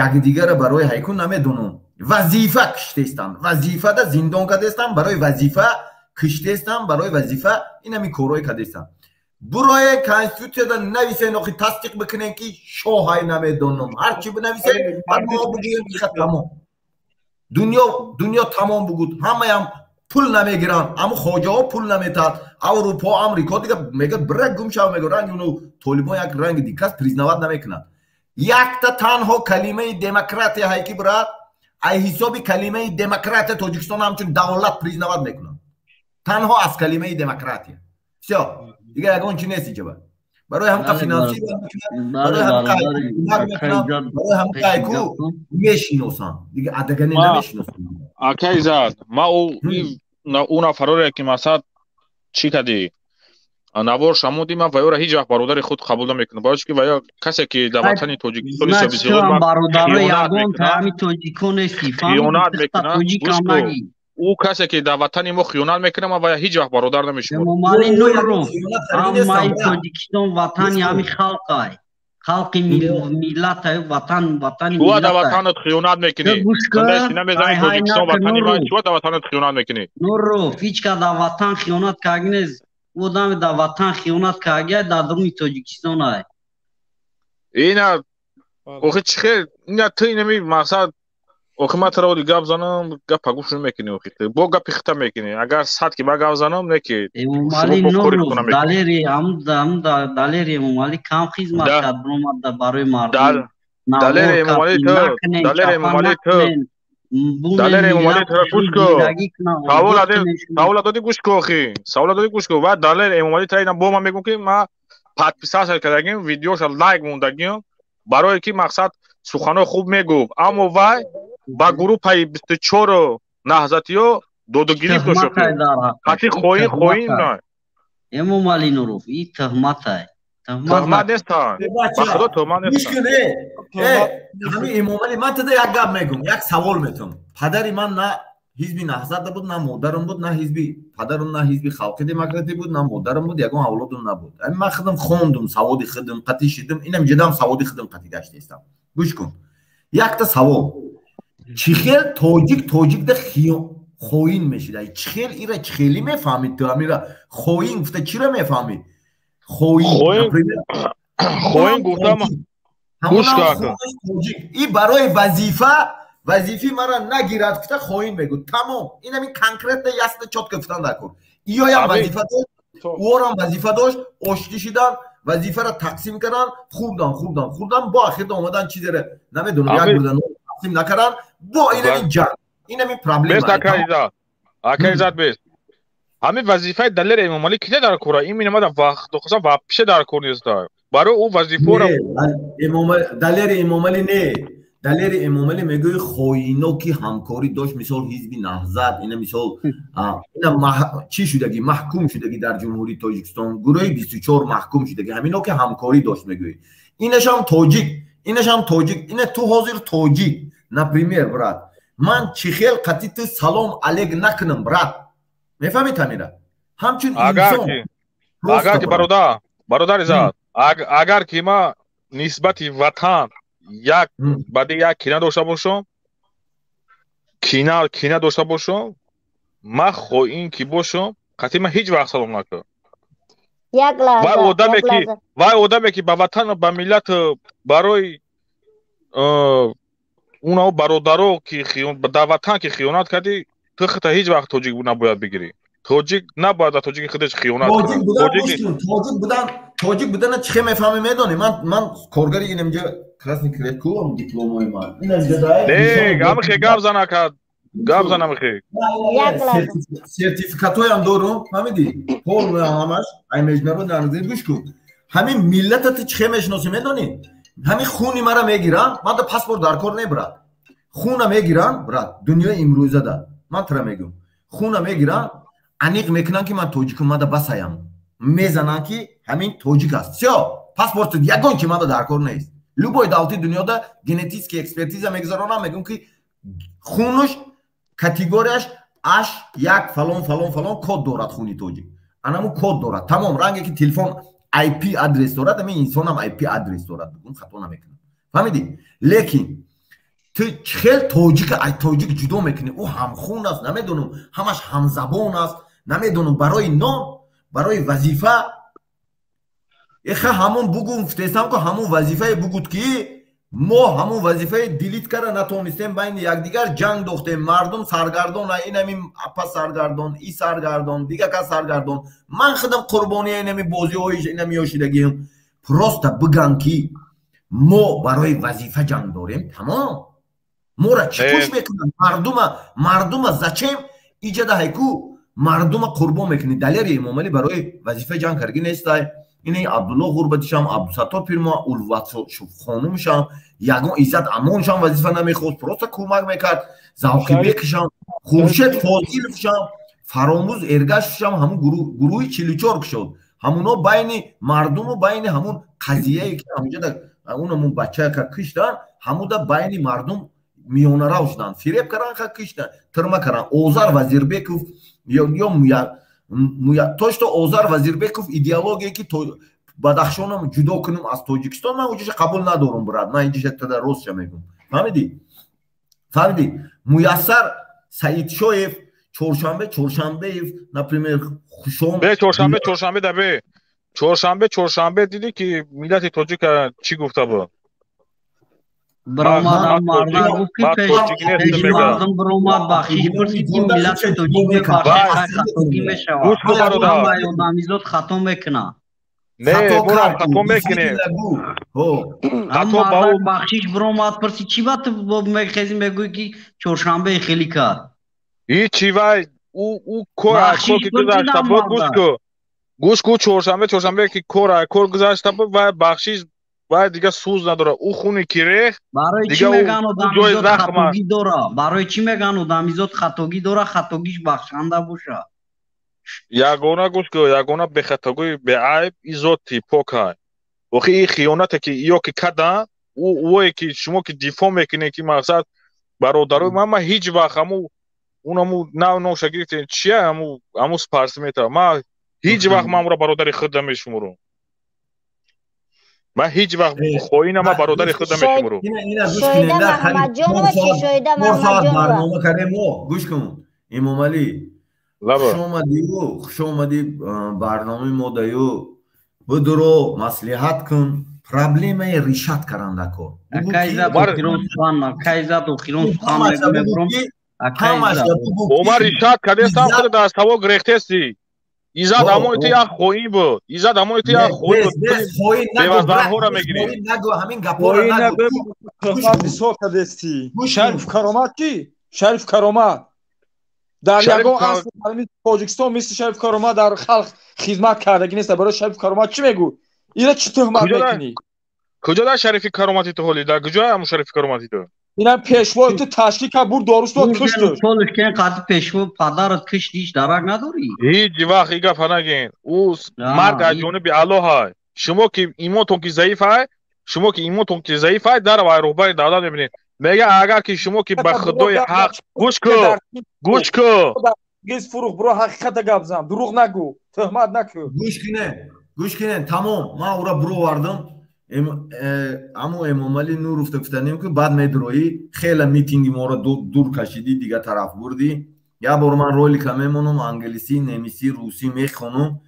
якдигара барои ҳайкун намедонам. вазифа киштестанд. вазифада зиндон кардестанд, барои вазифа киштестанд, барои вазифа инами корҳои кардестанд. бурои конститутсияда нависен охи тасдиқ бикунен ки шоҳай намедонам. ҳар чӣ бинависен баъд мо бигӯем ки тамом. дунё тамом бугуд. ҳамаям пул намегиранд. аммо хоҷаҳо пул наметад. аврупо, амрико дига мегӯяд бира гумшав мегӯ ранги уну толибон як ранги дикас признават намекунад. якта танҳо калимаи демократия ҳай ки бурад, ай ҳисоби калимаи демократия Тоҷикистон ҳамчун давлат признават мекунад. танҳо аз калимаи демократия. всё. دیگه ягон چی نیست اینجا برای هم فینانسی برای هم قایکو میشینوسن دیگه ادگانی نمیشینوسن اکی زاد ما او نفراره که مثلا چی کردی نوار شمودی ما ویورا هیچ وقت برادر خود قبول نمیکنه باشه که ویا کسی که در وطن تاجیکستان بسیار ما برادر یگان تامی تاجیکون استی خیانت میکنه او کسی که در وطن ما خیانت میکنه ما ویا هیچ وقت برادر نمیشیم مالی نورو همه تاجیکستان وطنی همی خلقای خلقی ملت وطن تو در وطنت خیانت میکنی کندستی نمیزنی تاجیکستان وطنی ما تو در وطنت خیانت میکنی نورو هیچ که در وطن خیانت کردنیز اودم در وطن خیانت کرده در درون تاجیکستان های اینا اوخی چخیر اینا تو اینمی مقصد اوخی ما تراودی گپ زنم گپ گوش نمیکنی اوخی با گپ خطا میکنی اگر صد که با گپ زنم نکی مالی نورو دلیری هم دلیری مالی کم خدمت کرد برای مردم دلیری مالی تو دلیری مالی تو دلیری مالی تو گوش کو سوال دادی گوش کو اخی سوال دادی گوش کو و دلیری مالی تو اینا با ما میگم که ما подписаться کردیم ویدیوش لایک موندگیم برای کی مقصد سخنان خوب میگفت اما وای با گروه 24 نهضتیو دودگیری داشت خاطی خوین نه امامعلی نوروف این تهمت های تهمت نیست با خدا تهمت نیست همین امامعلی من تده یک گپ میگم یک سوال میتونم پدری من نه حزبی نهضت بود نه مادرم بود نه حزبی پدرم نه حزبی خلقی دموکراتی بود نه مادرم بود یگان اولادم نبود من خودم خوندم سوادی خودم قطعی شدم اینم جدام سوادی خودم قطعی گشته استم گوش کن یک تا سوال چی خیل توجیک ده خوین میشید چی خیل ایره چی خیلی میفهمید تو امیره خوین گفته چی رو میفهمید خوین گفتم گوش کن این برای وظیفه مرا نگیرد گفته خوین میگو تمام این همین کنکرت یست چوت گفتن نکن ایو هم وظیفه داشت او هم وظیفه داشت آشتی شدن وظیفه را تقسیم کردن خوردن با آخر اومدن چیزی را نمیدونم یک بردن تقسیم نکردن با این همین جنگ این همین پرابلم اکایزاد بیست همین وظیفه دلیر امامعلی کیه در کورا این مینامد وقت خصوصا واپشه در کور نیست برای او وظیفه را دلیر امامعلی نه دلیر امامعلی میگه خوینا که همکاری داشت مثال حزب نهضت اینا مثال اینا چی شدگی محکوم شدگی در جمهوری تاجیکستان گروه 24 محکوم شدگی همینا که همکاری داشت میگه اینش هم تاجیک اینا تو حاضر تاجیک например брат من چی خیل قطعی تو سلام علیک نکنم برات میفهمی تامیرا همچون انسان اگر که برادر ازاد اگر که ما نسبت وطن یک بعد یک کینه داشته باشم کینه داشته باشم ما خوین کی باشم قطعی من هیچ وقت سلام نکنم یک لحظه وای آدمی که با وطن و با ملت برای اونا برادرو که در وطن که خیانت کردی تو خطا هیچ وقت توجیک نباید بگیری توجیک نباید توجیک خودش خیانت توجیک بودن چه میفهمی میدونی من کارگری اینجا красный кредку هم دیپلمای من این از جدای نه گامخه گام زنم خیلی سرتیفیکاتوی هم دارم فهمیدی پول همش ای مجنبو نرزید گوش کن همین ملت چه میشناسی میدونی همین خونی مرا میگیرن من دا پاسپورت در کار نبرد خونم میگیرن برات دنیای امروزه ده من ترا میگم خونم میگیرن аниқ мекунанд ки ман тоҷик омада басаям мезананд ки ҳамин тоҷик аст всё паспорти ягон ки мада дар кор нест любой давлати дунёда генетически экспертиза мегузаронам мегӯям ки хунуш категорияш аш як фалон фалон фалон код дорад хуни тоҷик анамо код дорад тамом ранге ки телефон IP адрес дорад ами инсонам IP адрес дорад бигум хато намекунам фаҳмидӣ лекин ту хел тоҷик ҷудо мекунӣ ӯ ҳамхун аст намедонам ҳамаш ҳамзабон аст намедонам барои нон барои вазифа эха ҳамон бугум фитесам ки ҳамон вазифае бугуд ки мо ҳамон вазифаи дилит кара натонистем байни якдигар ҷанг дохтем мардум саргардон инами апа саргардон и саргардон дига кас саргардон ман худам қурбонии инами бозиҳои инами ёшидагиам просто биган ки мо барои вазифа ҷанг дорем тамом мора чӣ куш мекунам мардума зачем иҷада ҳайку мардума қурбон мекунӣ далери эмомалӣ барои вазифа ҷанг каргӣ нестай ини абдулло ғурбатишам абдусаттор пирмо улватхонумшам ягон иззат амоншам вазифа намехост просто кӯмак мекард завқибекшам хуршед фозиловшам фаромӯз эргашевшам ҳамун гурӯҳи 44 шуд ҳамуно байни мардуму байни ҳамун қазияе ки ҳамуҷада унамун бачака киштан ҳамуда байни мардум миёнарав шудан фиреб кардан ха киштан тирма кардан озар вазирбеков то что озар вазирбеков идеология ки бадахшонам ҷудо кунам аз тоҷикистон ман уҷаша қабул надорам брат ман иҷаша тада ростша мегӯям фаҳмидӣ муяссар саидшоев чоршанбеев например хушом чоршанбе дабе чоршанбе дидӣ ки миллати тоҷика чӣ гуфта буд برآمد مردم گفت که پیش مردم برآمد بخشش پرسید که ملت توجیه بخشش خطاگی میشود همه آدمیزاد خطا میکنه نه برام خطا میکنه اما بخشش برآمد پرسید چی وقت میخیزی میگوی که چهارشنبه خیلی کرد این چی وای او کار که گذاشته بود گوش کو چهارشنبه که کار گذاشته بود و بخشش باید دیگه سوز نداره او خونی که ریخت برای چی میگن آدمیزاد خطاگی داره برای چی میگن آدمیزاد خطاگی داره خطاگیش بخشنده باشه یگانه گوش کو یگانه به خطاگی به عیب ایزاتی پاکای وقتی این خیانته که یا که کردن اوه که شما که دفاع میکنه که مقصد برادرای من هیچ وقت اونمو نو شگیرت چیه همو سپارس میتره من هیچ وقت من را برادر خودم میشمرم من هیچ وقت خوینم ما برادر خودم میشمرم شایده محمد جان و چی شایده محمد جان برنامه کردیم گوش کن امام علی خوش اومدی برنامه ما دیو بدرو مصلحت کن پرابلم ریشت کرنده کن کایزات و خیرون سخان میگم عمر ریشت کرده سام خود دست هوا گرفته سی ایزاد همون تو یک خویی بود ایزاد همون تو یک خویی بود بیوزدان ها را میگیری نگو همین گپا را نگو شریف کرامت کی؟ شریف کرامت در یگان اصل تاجیکستان مثل شریف کرامت در خلق خدمت کردگی نیست برای شریف کرامت چی میگو؟ اینا چی تهمت میکنی؟ کجا در شریف کرامتی تو حالی؟ در کجا همون شریف کرامتی تو؟ اینا پیشوای تو تشکیل که بور داروست و کشتش طولش که قد پیشوا پدرت کشتیش درک نداری؟ هیچ وقت ایگا فنگین او مرگ از جانب الله های شما که ایمانتون که ضعیف های شما که ایمانتون که ضعیف های در وای روبای دادن میبینید میگه اگر که شما که به خدای حق گوش کو گیز فروغ برو حقیقت گپ زن دروغ نگو تهمت نکن گوش کنه تمام ما اورا برو واردم امو امام علی نورов گفتنیم که بعد میدروی خیلی میتینگ ما رو دور کشیدی دیگه طرف بردی یا بار من رولیک میمونم انگلیسی نمیسی روسی میخونم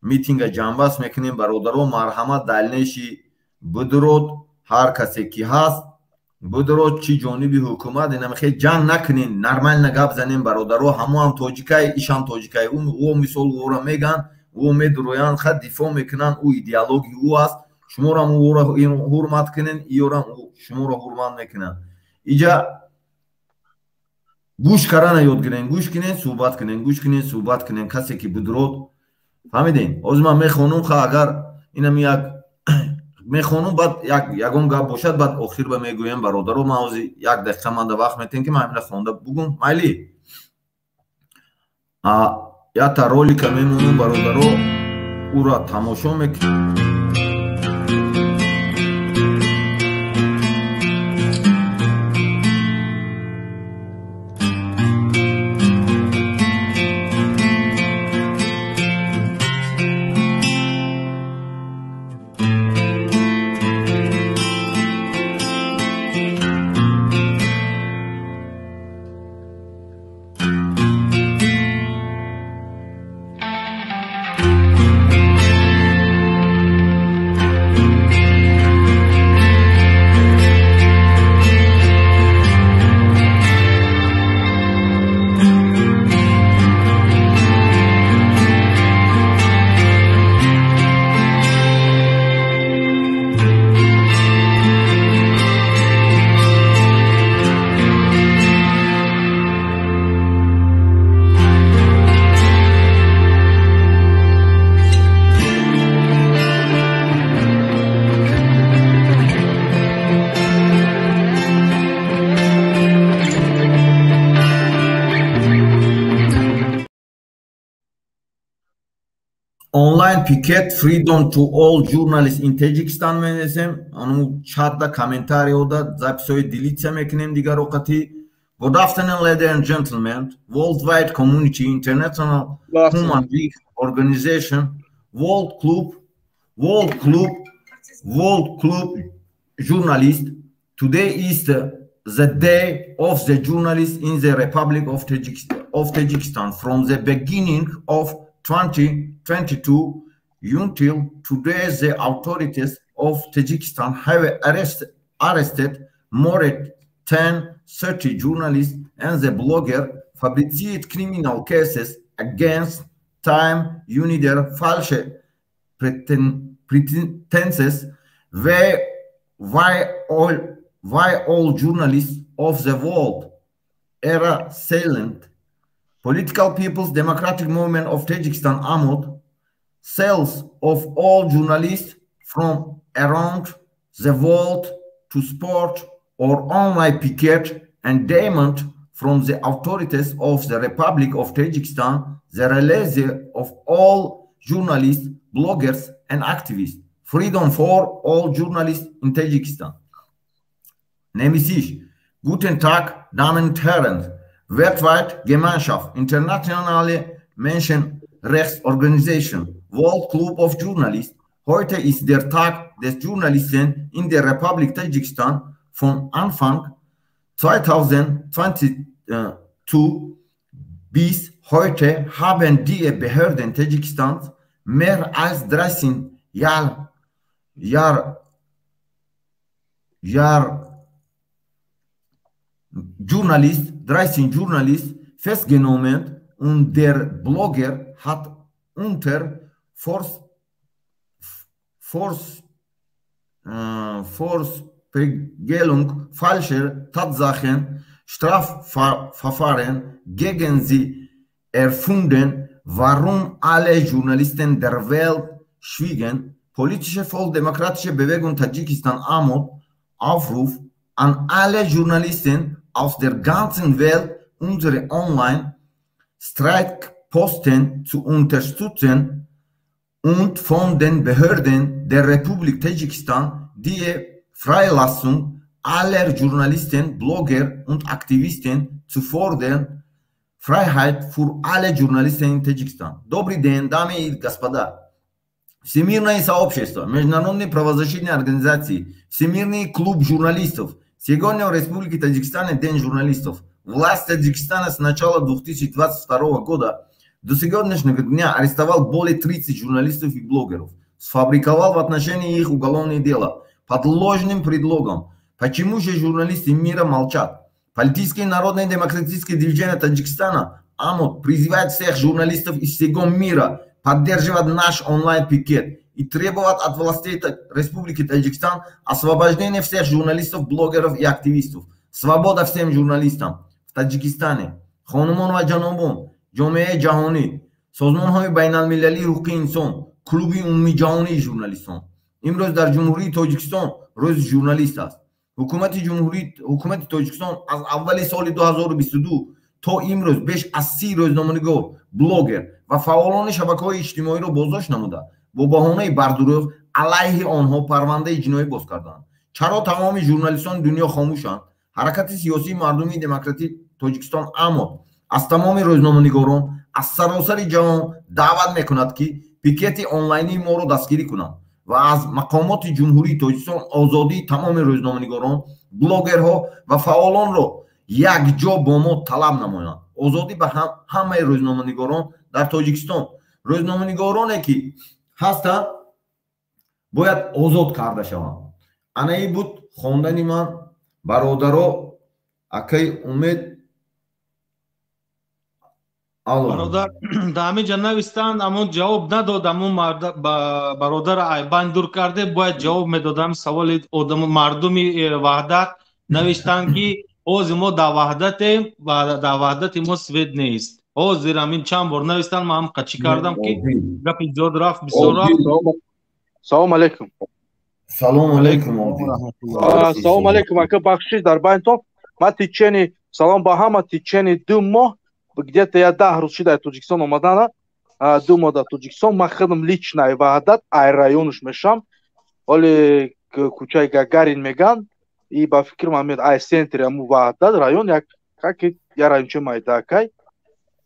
میتینگ جنباس میکنیم برادرو مرحمت دلنشی بدرود هر کسی کی هست بدرود چی جانبی حکومت اینا میخواد جنگ نکنین نرمال نگاب زنیم برادرو هم توجیکای ایشان توجیکای او مثال اورا میگن او میدرویان خد دفاع میکنن او ایدئولوژی او است شما را حرمت کنین ایورا شما را حرمت میکنن اینجا گوش کردن یاد گیرین گوش کنین صحبت کنین کسی که بدرود فهمیدین از من میخونم خا اگر اینم یک میخونم بعد یگون گپ باشد بعد آخر به میگویم برادرو موضوع یک دقیقه من وقت میتین که من همین خونده بگم مایلی Я та ролика мемонам бародаро ура тамошо мекунем. Online picket freedom to all journalists in Tajikistan menezem anu chat da commentary da zapsoy dilitse meknem digarokati. Good afternoon, ladies and gentlemen. Worldwide Community International Human Rights Organization World Club Journalist. Today is the day of the journalists in the Republic of Tajikistan. From the beginning of 2022 until today, the authorities of Tajikistan have arrested more than 30 journalists and the blogger fabricated criminal cases against Time Unider false pretenses why all journalists of the world are silent. Political People's Democratic Movement of Tajikistan AMOD cells of all journalists from around the world to support or online picket and demand from the authorities of the Republic of Tajikistan the release of all journalists, bloggers, and activists. Freedom for all journalists in Tajikistan. Nemisisch. Guten Tag, Damen und Herren. Weltweit Gemeinschaft, Internationale Menschenrechtsorganisation, World Club of Journalists. Heute ist der Tag des Journalisten in der Republik Tajikistan. Von Anfang 2022 bis heute haben die Behörden Tajikistans mehr als 13 13 Journalisten festgenommen und der Blogger hat unter Vorspiegelung falscher Tatsachen Strafverfahren gegen sie erfunden. Warum alle Journalisten der Welt schwiegen? Politische Volksdemokratische Bewegung Tadschikistan AMOD Aufruf an alle Journalisten aus der ganzen Welt unsere Online-Streikposten zu unterstützen und von den Behörden der Republik Tadschikistan die Freilassung aller Journalisten, Blogger und Aktivisten zu fordern. Freiheit für alle Journalisten in Таджикистан. Добрый день, дамы и господа. Всемирное сообщество, международные правозащитные организации, Всемирный клуб журналистов. Сегодня в Республике Таджикистан День журналистов. Власть Таджикистана с начала 2022 года до сегодняшнего дня арестовал более 30 журналистов и блогеров. Сфабриковал в отношении их уголовные дела под ложным предлогом. Почему же журналисты мира молчат? Политическое народное демократическое движение Таджикистана АМОД призывает всех журналистов из всего мира поддерживать наш онлайн-пикет и требовать от властей Республики Таджикистан освобождения всех журналистов, блогеров и активистов. Свобода всем журналистам в Таджикистане. Ханумон ва ҷанобон, ҷомеаи ҷаҳонӣ, созмонҳои байналмилалии ҳуқуқи инсон, клуби умумии ҷаҳонии журналистон. Имрӯз дар ҷумҳурии Тоҷикистон рӯзи журналист аст. ҳукумати Тоҷикистон аз аввали соли 2022 то имрӯз беш аз 30 рӯзноманигор, блогер ва фаъолони шабакаҳои иҷтимоиро боздошт намуда бо баҳонаи бардурӯғ алайҳи онҳо парвандаи ҷиноӣ боз карданд. чаро тамоми журналистони дунё хомӯшанд? ҳаракати сиёсии мардуми демократии тоҷикистон аммо аз тамоми рӯзноманигорон аз саросари ҷаҳон даъват мекунад ки пикети онлайнии моро дастгирӣ кунанд ва аз мақомоти ҷумҳурии тоҷикистон озодии тамоми рӯзноманигорон, блогерҳо ва фаъолонро якҷо бо мо талаб намоянд. озодӣ ба ҳамаи рӯзноманигорон дар тоҷикистон. рӯзноманигороне ки ҳастанд бояд озод карда шаванд. ана ин буд хондани ман. бародаро, акаи умед бародар дар ҳаминҷа навистанд, аммо ҷавоб надод. Аммо бародар айбан дур карде бояд ҷавоб медодам. саволи мардуми ваҳдат навиштанд ки ҳозир мо дар ваҳдатем ва дар ваҳдати мо свет нест. ҳозир ҳамин чанд бор навистанд, ман ҳам қачӣ кардам ки гапи зиёд рафт, бисёр рафт. салому алейкум. салому алейкум. салому алейкум. Ака бахшиш дар байнтон. Ман течени салом ба ҳама течени 2 моҳ где-то я 10 рӯз шуда Тоҷикистон омадана. 2 моҳ дар Тоҷикистон. Ман худам лично ваҳдат ай районуш мешам. Оли кӯчаи Гагарин меган. И ба фикр ман мед ай центри аму ваҳдат район як я районче майдакай.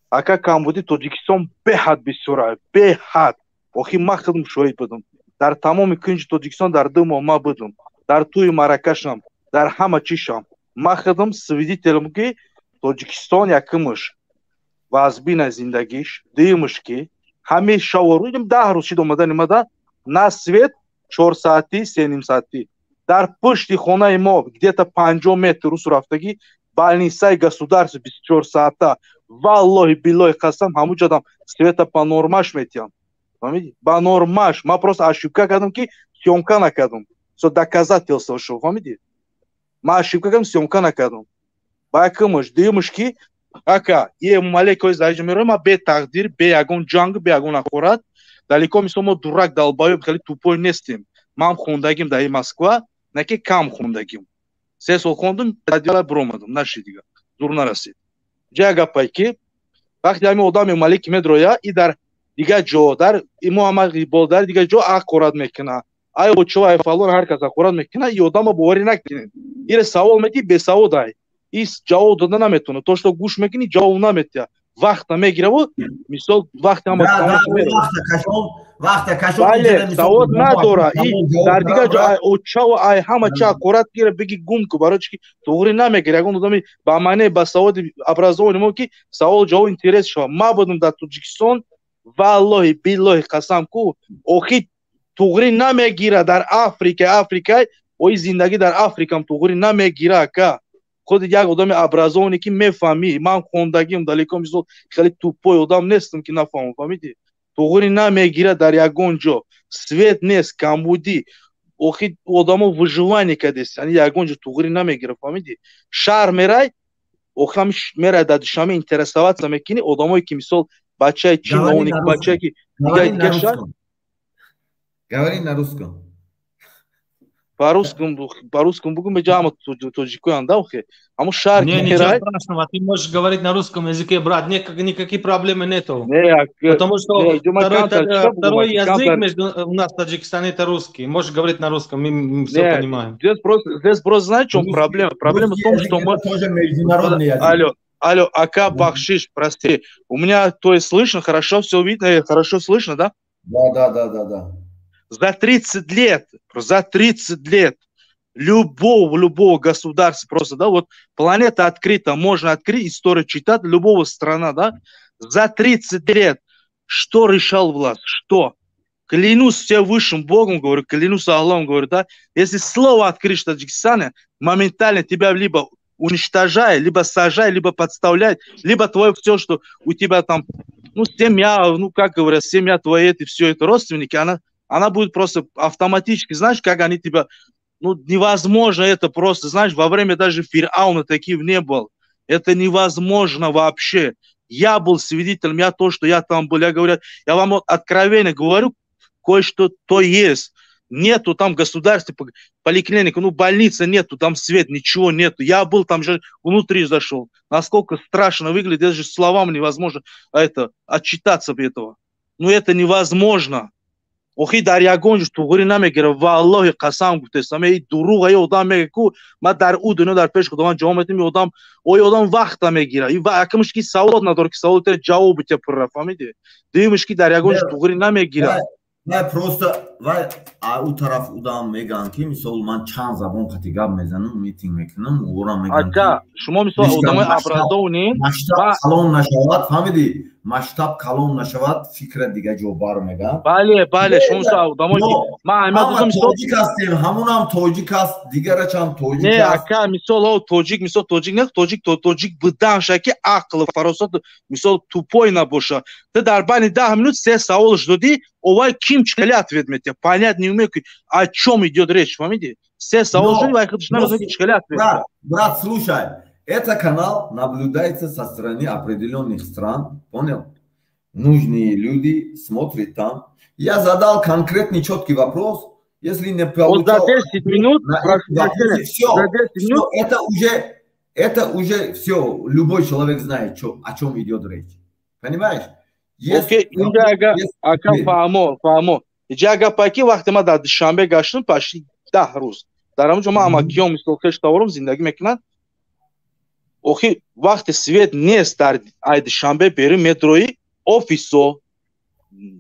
Ака камбуди Тоҷикистон беҳад бисёр ай. Беҳад. Охи ман худам шоҳид будам. Дар тамоми кунҷи Тоҷикистон дар 2 моҳ ман будам. Дар тӯи Маракашам, дар ҳама чишам. Ман худам свидетелам ки Тоҷикистон якумуш вазбина зиндагиш, дуюмуш ки ҳамин шавару 10 рӯз шид омадан имада на свет 4 саати 3 саати. Дар пушти хонаи мо где-то 50 метр рус рафтаги больницаи государства 24 саата. Валлоҳи биллоҳи қасам ҳамуҷадам света по нормаш метиҳам. Фаҳмиди? Ба нормаш. Ман просто ошибка кардам ки съёмка накардам. Со доказательство шо, фаҳмиди? Ман ошибка кардам, съёмка накардам. Ба якумуш, дуюмуш ки ака е малекои заиҷа мероем ма бе тақдир, бе ягон ҷанг, бе ягон ақорат. Далеко мисол мо дурак далбаёб хеле тупой нестем. Ман хондагим дар Москва, не ки кам хондагим. 3 сол хондам, дадила биромадам, наши дига. Зур нарасид. Ҷа гапай ки вақти ҳамин одами малеки медроя и дар дига ҷо, дар имо ҳама ғибол дар дига ҷо ақорат мекуна. Ай очо ай фалон ҳар кас ақорат мекуна, и одама боварӣ накунед. Ире савол метӣ, бесавод ай. Ис ҷавоб дода наметавонад. То што гӯш мекунӣ, ҷавоб наметиҳад. Вақта мегираву, мисол вақти ҳама савод надора. И дар дига ҷо ай очо ай ҳама чӣ ақорат гира биги гум ку, барои чӣ ки тоғри намегира. Ягон одами ба маъне ба саводи образованӣ мо ки савол ҷавоб интерес шава. Ман будам дар Тоҷикистон, валлоҳи биллоҳи қасам ку охи тоғри намегира дар Африка, ои зиндаги дар Африкам тоғри намегира ака. Худи як одами образованӣ ки мефаҳмӣ. Ман хондагим далеко мисол хеле тупой одам нестам ки нафаҳмам, фаҳмидӣ? Тоғри намегира дар ягон ҷо. Свет нест, камбудӣ. Охи одамо выживание кардест. Яъни ягон ҷо тоғри намегира, фаҳмидӣ? Шаҳр мерай, охи ҳам мерай дар душаме интересоваться мекунӣ. Одамое ки мисол бачаи чиновник, бачае ки дига шаҳр. Говори на русском. По-русскому бугу меҷама тоҷикоян, да, охе. Аммо шаҳр Не, ничего страшного, ты можешь говорить на русском языке, брат, никаких проблем нету. Потому что второй язык между у нас в Таджикистане это русский. Можешь говорить на русском, мы все понимаем. Здесь просто знаешь, в чем проблема? Проблема в том, что мы... Алло, ака бахшиш, прости. У меня то есть слышно, хорошо все видно, хорошо слышно, да? Да. За 30 лет любого государства просто, да, вот планета открыта, можно открыть историю читать любого страна, да, за 30 лет что решал власть, что? Клянусь Всевышним Богом, говорю, клянусь Аллахом, говорю, да, если слово открыть в Таджикистане, моментально тебя либо уничтожает, либо сажает, либо подставляет, либо твое все, что у тебя там, ну, семья, ну, как говорят, семья твоя, это все это родственники, она будет просто автоматически, знаешь, как они тебя, ну, невозможно это просто, знаешь, во время даже Фирауна таких не было. Это невозможно вообще. Я был свидетелем, то, что я там был, я говорю, я вам откровенно говорю, кое-что то есть. нету там государственной поликлиники, ну больницы нету, там свет, ничего нету. Я был там же внутри зашел. Насколько страшно выглядит, даже словам невозможно отчитаться об этого. Ну это невозможно. Охи дар ягон ҷо туғурӣ намегира валлоҳи қасам гуфтестам дуруғ ай одам меге ку ман дар у дуниё дар пеш худованд ҷавоб метам одам одам вақта мегира якмш ки саволот надор ки саволот ҷавоб бите пурра фаҳмиди дуюмш ки дар ягон ҷо туғурӣ намегира вай просто вай у тараф удам меган ки мисол ман чанд забон қати гап мезанам митинг мекунам орам меган аҷа шумо мисол одамои абразовни маштаб калон нашавад фаҳмиди маштаб калон нашавад фикра дига ҷо бармеган бале бале шумо мисол одамои ман ҳама тоҷик ҳастем ҳамунам тоҷик аст дигара чанд тоҷик не ака мисол тоҷик не тоҷик будан шаки ақл фаросат мисол тупой набоша ты дар байни 10 минут 3 саволш додӣ овай ким чили ответ метия понять не умею о чем идет речь фаҳмиди 3 савол шуди вай худш намезонӣ чили ответ брат слушай это канал наблюдается со стороны определенных стран понял нужные люди смотрят там я задал конкретный четкий вопрос если не получил за 10 минут это уже все любой человек знает о чем идет речь понимаешь окей ака фаҳмо ҷага паки вақте ма дар душанбе гаштам пашти 10 рӯз дар ҳамонҷо ма амакиём мисол хештаворам зиндагӣ мекунанд охи вақте свет нест дар ай душанбе бери метрои офисо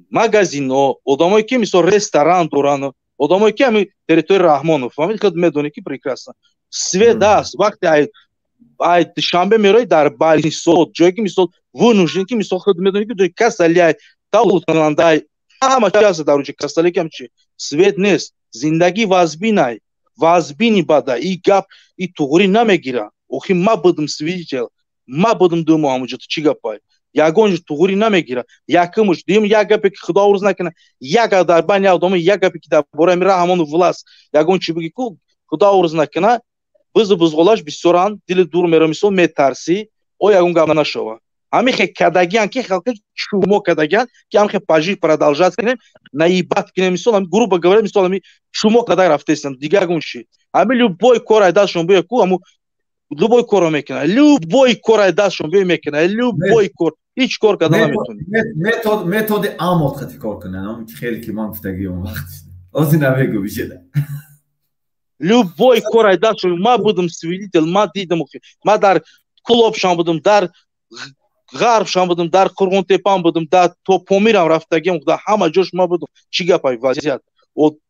магазино одамое ки мисол ресторан доранд одамое ки ҳами территорияи раҳмонов фаҳмид худ медонӣ ки прекрасно свет аст вақте ай душанбе мерои дар больницо ҷое ки мисол вынужден ки мисол худ медонӣ ки касалиай тавлудкунандай ҳама чи аст дар уҷи касале ки ҳамчи свет нест зиндагӣ вазбинай вазбини бада и гап и туғурӣ намегира охи ма будам свидетел ма будам думо ҳамуҷо чӣ гапай ягон ҷо туғурӣ намегира якмуш дуюм як гапе ки худо урз накуна як дар байни одамон як гапе ки дар бораи раҳмону власт ягон чӣ биги ку худо урз накуна бизу бузғолаш бисёранд дили дур мера мисол метарсӣ о ягон гап нашава ҳамихе кадагиан ки халқи чумо кадагиан ки ҳамихе пажи продолжать кунем наибат кунем мисол ҳами грубо говоря мисол ҳами чумо кадаг рафтестан дига ягон чӣ ҳами любой кор ай дастшон биё ку ҳаму любой корро мекунад любой кор ай дастшон биё мекунад любой кор ҳеҷ кор карда наметонӣ методи амод хати кор кунад хеле ки ман гуфтагӣ он вақт ози намегӯ бишеда любой кор ай дастшон ма будам свидетел ма дидам ма дар клубшон будам дар ғарбшон будам дар қурғунтепан будам дар то помирам рафтагиам дар ҳама ҷош ма будам чӣ гапай вазият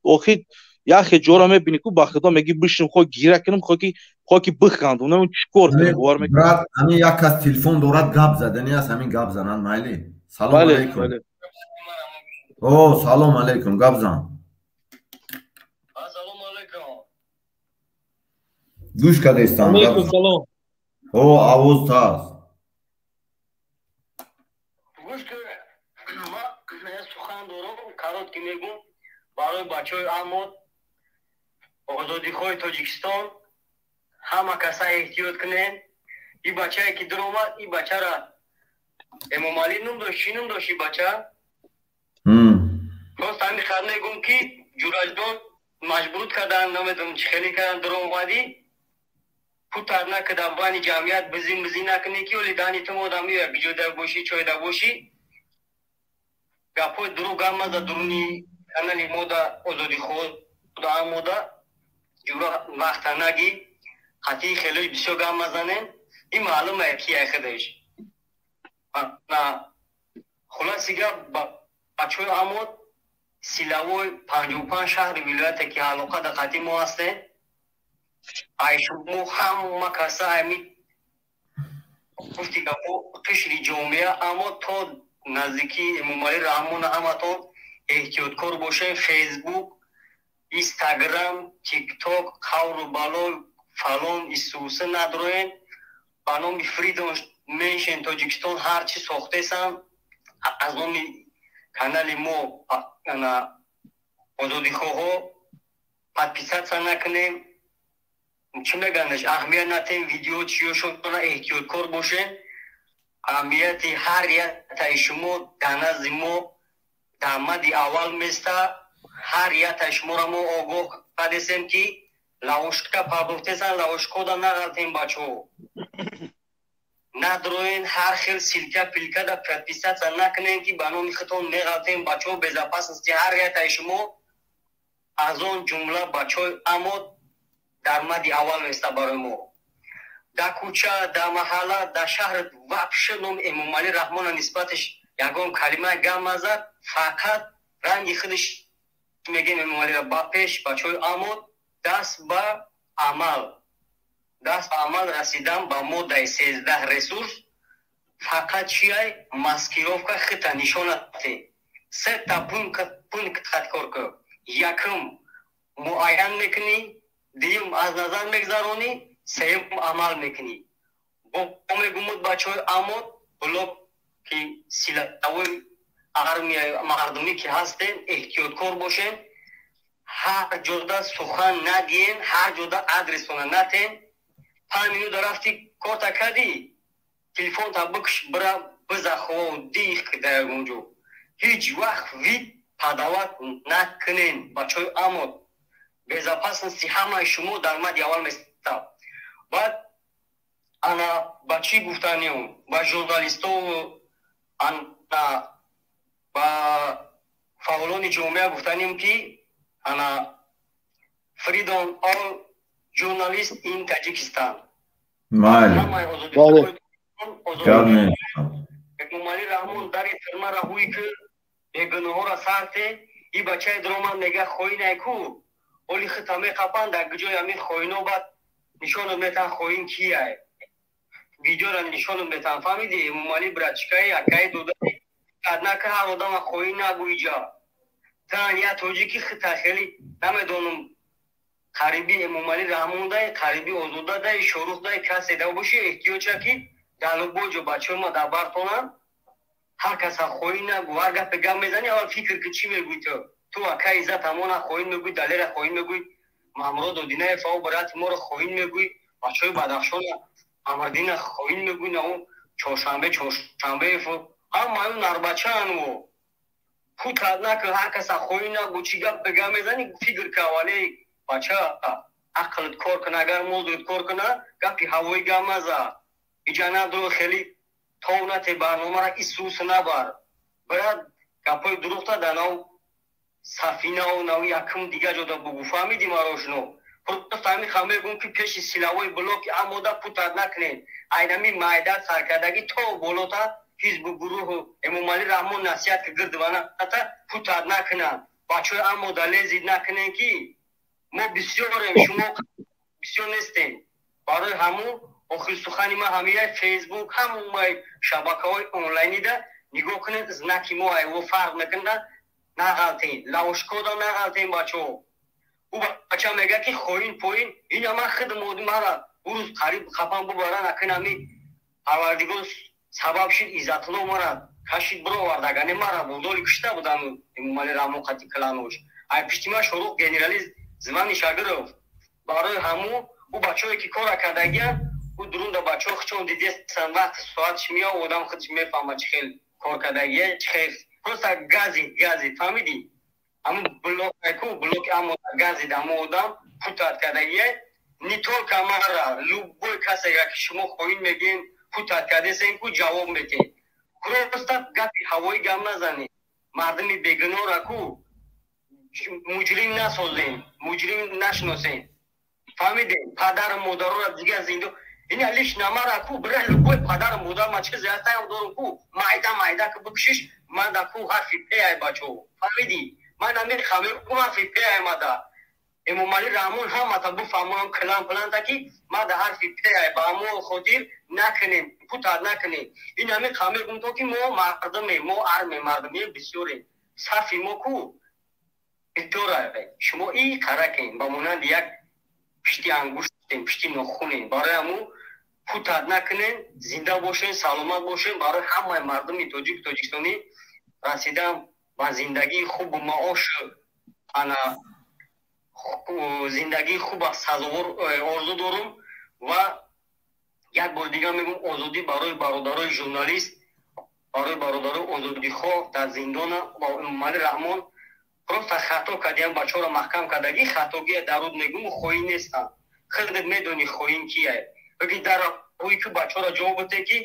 охир яхе ҷора мебинӣ ку ба худо меги бишинем хо гира кунам хоки бихандам намон чӣ кор кунам бовар мекунам брат ҳамин як кас телефон дорад гап задани аст ҳамин гап зананд майли салом алейкум о салом алейкум гап зан салом алейкум гӯш кардестан о авоз таст гӯш ма сухан дорам каротки мегум барои бачаҳои амод озодихоҳи тоҷикистон ҳама каса эҳтиёт кунен и бачае ки дуромад и бачара эмомалӣ ном дошт чӣ ном дошт и бача рост ҳами хар мегум ки ҷураҷдон маҷбур кардан намедонам чӣ хеле кардан дуромадӣ путар накарда байни ҷамъият бизӣ накунӣ ки оли дани ту одам як биҷода бошӣ чойда бошӣ гапҳои дурӯғ гап маза дуруни канали мода озодихоҳ амода ҷура вақтанаги ҳатии хелои бисёр гап мазанем ин маълума ки яхедаш хулоси гап бачаҳои амод силавои 55 шаҳри вилояте ки алоқа дар қати мо ҳастем айшумо ҳама каса ами гуфти гапо қишри ҷомеа аммо то наздики эмомалӣ раҳмона ҳаматон эҳтиёткор бошем фейсбук инстаграм тикток қавру балой фалон истуса надроем ба номи freedom mention тоҷикистон ҳарчи сохтесам аз номи канали мо озодихоҳо подписатся накунем чӣ меганаш аҳамият натем видео чиёшона эҳтиёткор бошем аҳамияти ҳар яктаи шумо дар назди мо дар мадди аввал места ҳар ята шуморо мо огоҳ кардесем ки лавошка пардохтесан лавошкода нағалтем бачо надроен ҳар хел силка пилкада подписаться накунем ки ба номи худтон меғалтем бачо безопасности ҳар ятаи шумо аз он ҷумла бачои амод дар мади аввал места барои мо дар кӯча дар маҳалла дар шаҳр вабша номи Эмомалӣ Раҳмона нисбаташ ягон калима гам назад фақат ранги худаш мегем Эмомалиро ба пеш бачои амод даст ба амал расидан ба моддаи 13 ресурс фақат чиай маскировка хита нишонате сета пункт хаткор ку якум муайян мекунӣ дуюм аз назар мегзаронӣ сеюм амал мекунӣ бо мегумуд бачаҳои амод блоки силавои армияи мардумӣ ки ҳастем эҳтиёткор бошем ҳар ҷода сухан нагиен ҳар ҷода адресона натен 5 минута рафти корта кардӣ телефонта бикш бира бизахов дих дар онҷо ҳеҷ вақт вид падават накунен бачаҳои амод безопасности ҳамаи шумо дар мади аввал места баъд ана ба чӣ гуфтанем ба журналистову ана ба фаъолони ҷомеа гуфтанем ки ана freedom all journalists in Tajikistan Эмомалӣ Раҳмон дари фирма раҳӯӣ ки бегуноҳора сарте и бачаи дроман мега хоинай ку оли хита меқапан дар гуҷои амин хоинобат нишонот метан хоин кияй видеора нишонот метан фаҳмиди Эмомалӣ братчикаи акаи додаи аднака ҳар одама хоин нагӯиҷа тан я тоҷики хита хели намедонам қариби Эмомалӣ Раҳмон дай қариби Озода дай Шорух дай касе да боши эҳтиёҷа ки далубоҷо бачаҳома дар бартонан ҳар каса хоин нагӯ ҳар гапе гап мезани аввал фикр ки чӣ мегӯй ту акаи иззат ҳамона хоин мегӯй далера хоин мегӯй Мамрод Одинаевао барати моро хоин мегӯй бачаҳои Бадахшона Амардина хоин мегӯй на он чоршанбеев ҳамаи нарбачаанво хутаднак ҳар каса хоин нагӯ чӣ гапе гап мезани фикр ки аввале бача ақлит кор куна агар мозгит кор куна гапи ҳавои гап наза иҷанадро хели товнате барномара исус набар бояд гапои дурухта данав сафинау нав якум дига ҷода бугу фаҳмиди марошно просто ҳамин хамегум ки пеши силавои блоки амода путад накунед айнами майда саркардаги то болота ҳизбу гурӯҳу Эмомалӣ Раҳмон насиҳат ки гирдваната путад накунанд бачаҳои амода лезид накунед ки мо бисёрем шумо бисёр нестем барои ҳамун охири сухани ман ҳамияи фейсбук ҳамаи шабакаҳои онлайнида нигоҳ кунед знаки мо айво фарқ мекунад нағалтен лавошкода нағалтен бачаҳо ӯ бача мега ки хоин поин ин ама хидмоди мара урӯз қариб хапан бубаран акинами парвардигор сабаб шид иззатло мара кашид бировардагане мара будоли кушта будан Эмомалӣ Раҳмон қати кланош ай пиштима шорух генералист звани Шагиров барои ҳамун ӯ бачаҳое ки кора кардагиян ӯ дурунда бачаҳо хичон дидесан вақти соатш мия одам худш мефаҳма чӣ хел кор кардагия чӣ хел просто гази фаҳмиди ҳамун блоки амода гази дамо одам путад кардагия не толка мара любой касега ки шумо хоин мегем путад кардесен ку ҷавоб метен просто гапи ҳавои гап назанед мардуми бегунора ку муҷрим насозем муҷрим нашиносем фаҳмидем падару модарора дигар зиндон ин алиш намара ку бира любой падару модар ма чизе ҳастаям дорум ку майда ку бикушиш манда ку ҳарфи пеай бачо фаҳмиди ман амин хамеку ҳарфи пеай мада Эмомалӣ Раҳмон ҳамата буфаҳмоям планта ки мада ҳарфи пеай ба ҳамон хотир накунем путад накунем ин амин хамегум то ки мо мардуме мо арме мардуми бисёре сафи мо ку битора шумо и қаракем ба монанди як пишти ангуштем пишти нохунем барои ҳамун путад накунем зинда бошем саломат бошем барои ҳамаи мардуми тоҷикистонӣ расидам ба зиндагии хубу маошу ана зиндагии хуб аз сазовор орзу дорум ва як бор дигар мегум озодӣ барои бародарои журналист барои бародарои озодихоҳ дар зиндона ба Эмомалӣ Раҳмон просто хато кардем бачора маҳкам кардаги хатоги даруд мегум хои нестам худат медони хоин кияй баги дар ҳои ки бачора ҷавоб бите ки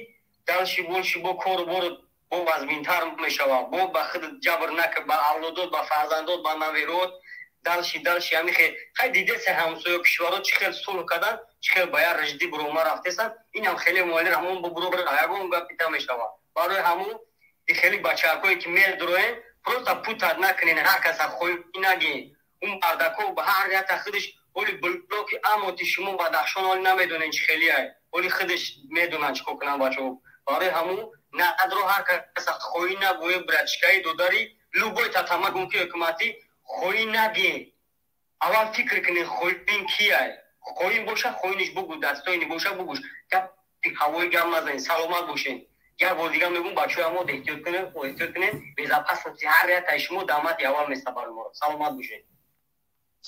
далши болши бо кору бору бо вазминтар мешава бо ба худат ҷабр накард ба авлодот ба фарзандот ба наверот далши ҳамихе хай дидеса ҳамсоё кишваро чӣ хел сулҳ кардан чӣ хел ба як рижди бурома рафтесан инам хеле муалли раҳмон бо буробар ягон гап пита мешава барои ҳамун хеле бачакое ки медуроен просто путат накунен ҳар каса хои нагин ун бардако ба ҳар ята худаш оли блоки амоти шумо бадахшон оли намедонен чӣ хелиай оли худаш медонан чӣ кор кунан бачаҳо барои ҳамун надро ҳар каса хои нагӯе братишкаи додари любой татамагун ки ҳукуматӣ хои нагин аввал фикр кунен хоин кияй хоин боша хоиниш бугу дастоини боша бугуш гапи ҳавои гап назанед саломат бошен як бор дига мегум бачаҳои ҳамо эҳтиёт кунен безопасности ҳар ятаи шумо давмати аввал места барои мо саломат бошед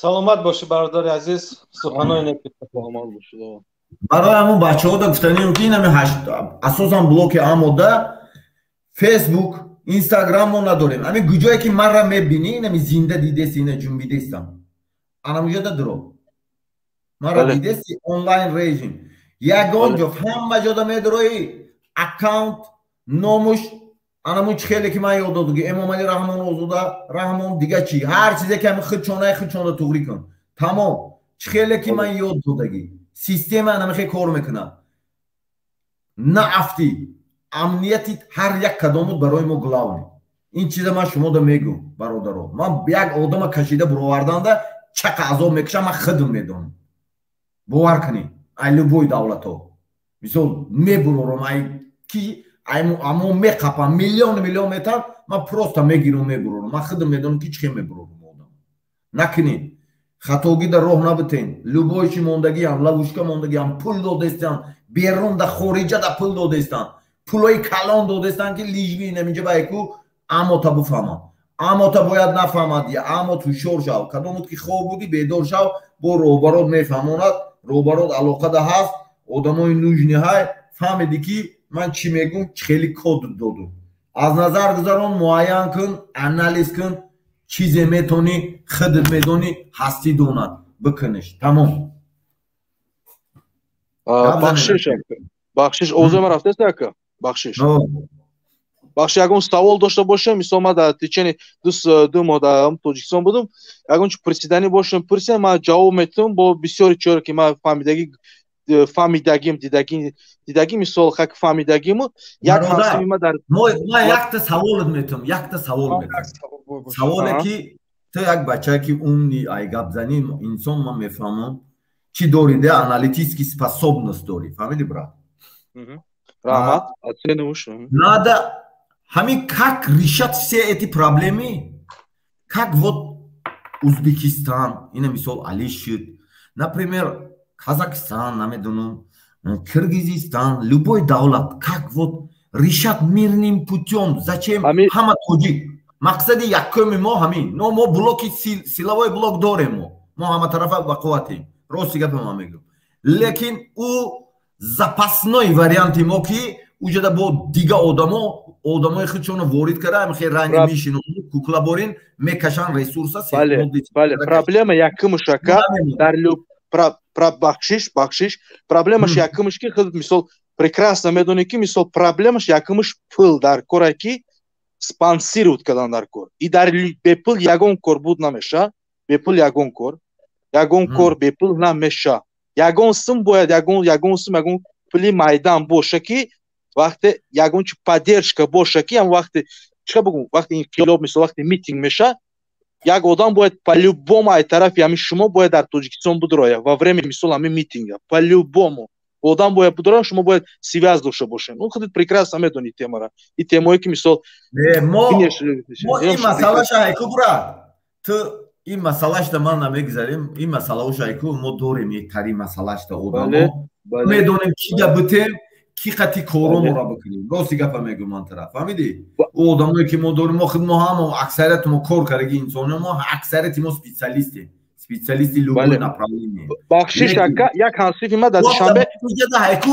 саломат боши бародари азиз суханои неки саломат бошед барои ҳамон бачаҳода гуфтанем ки инами асосан блоки амода фейсбук инстаграм мо надорем ами гуҷое ки марра мебини инами зинда дидеси ина ҷунбидестам анамуҷада дуро марра дидеси онлайн режим ягон ҷо ҳама ҷода медурои аккаунт номуш анамун чӣ хеле ки ман ёд додуги эмомалӣ раҳмон озода раҳмон дига чӣ ҳар чизе ки ами худчонаи худчона туғрӣ кун тамом чӣ хеле ки ман ёд додаги система анамихе кор мекунад на афтӣ амнияти ҳар як кадомут барои мо главне ин чиза ман шумода мегӯм бародаро ман як одама кашида буроварданда чақа азоб мекашам ман худам медонам бовар кунед ай любой давлато мисол мебурорам ай ки амо меқапам миллион метар ман просто мегирам мебурорам ман худам медонам ки чӣ хел мебурорам одам накунед хатоги дар роҳ набитен любойчи мондагиам лавушка мондагиам пул додестан берун да хориҷа да пул додестан пулои калон додестан ки лижви наминҷа байку амота буфаҳмам амота бояд нафаҳмад я амот ҳушёр шав кадомут ки хоб буди бедор шав бо роҳбарот мефаҳмонад роҳбарот алоқада ҳаст одамои нужни ҳай фаҳмиди ки ман чӣ мегӯм чӣ хели код додум аз назар гузарон муайян кун анализ кун чизе метони худат медони ҳастӣ донад бикуниш тамом бахшиш овзои ман рафтеста ака бахшиш ягон савол дошта бошем мисол ман дар течени ду моҳ дар тоҷикистон будум ягон чӣ пурсиданӣ бошем пурсем ман ҷавоб метавам бо бисёри чора ки ман фаҳмидагим дидагим мисол хак фаҳмидагиму як ҳамсами ман дар ман якта саволат метавам якта савол метавам саволе ки ту як бачае ки умни ай гапзанӣ инсон ман мефаҳмам чӣ дори де аналитически способност дори фаҳмиди брат раҳмат оценивуш надо ҳамин как решат все эти проблемы как вот Узбекистан ина мисол али шуд например Казахстан намедонам Киргизистан любой давлат как вот решат мирным путем зачем ҳама тоҷик мақсади якуми мо ҳамин но мо блоки силовой блок дорем мо ҳама тарафа бақувватем рости гапа ман мегӯям лекин ӯ запасной варианти мо ки уҷада бо дига одамои худшона ворид карда амихе ранги мешинонӣ куклаборин мекашан ресурса бале проблема якумаш ака дар бахшиш проблемаш якумаш ки худ мисол прекрасно медонӣ ки мисол проблемаш якумаш пул дар коре ки спонсировать кардан дар кор и дар бепул ягон кор буд намеша бепул ягон кор бепул намеша ягон сум бояд ягон сум ягон пули майдан боша ки вақте ягон чӣ поддержка боша ки ам вақте чиқа бигум вақте инқилоб мисол вақте митинг меша як одам бояд по-любому ай тарафи ами шумо бояд дар Тоҷикистон будроя во время мисол ами митинга по-любому одам бояд будроя шумо бояд связь дошта бошем он худит прекрасно медони темара и темое ки мисол мо ин масъалаша айку брат ту ин масъалашда ман намегзарем ин масъалаша айку мо дорем ектари масъалашда одамо медонем чӣ гап битем ки қати коромора бикунем рости гапа мегӯм ман тараф фаҳмидӣ одамое ки мо дорем мо худ мо ҳама аксарияти мо кор кардаги инсони мо аксарияти мо специалистем специалисти любой направление. Бахшиш ака як ҳансифи ма дар душанбе ҳайку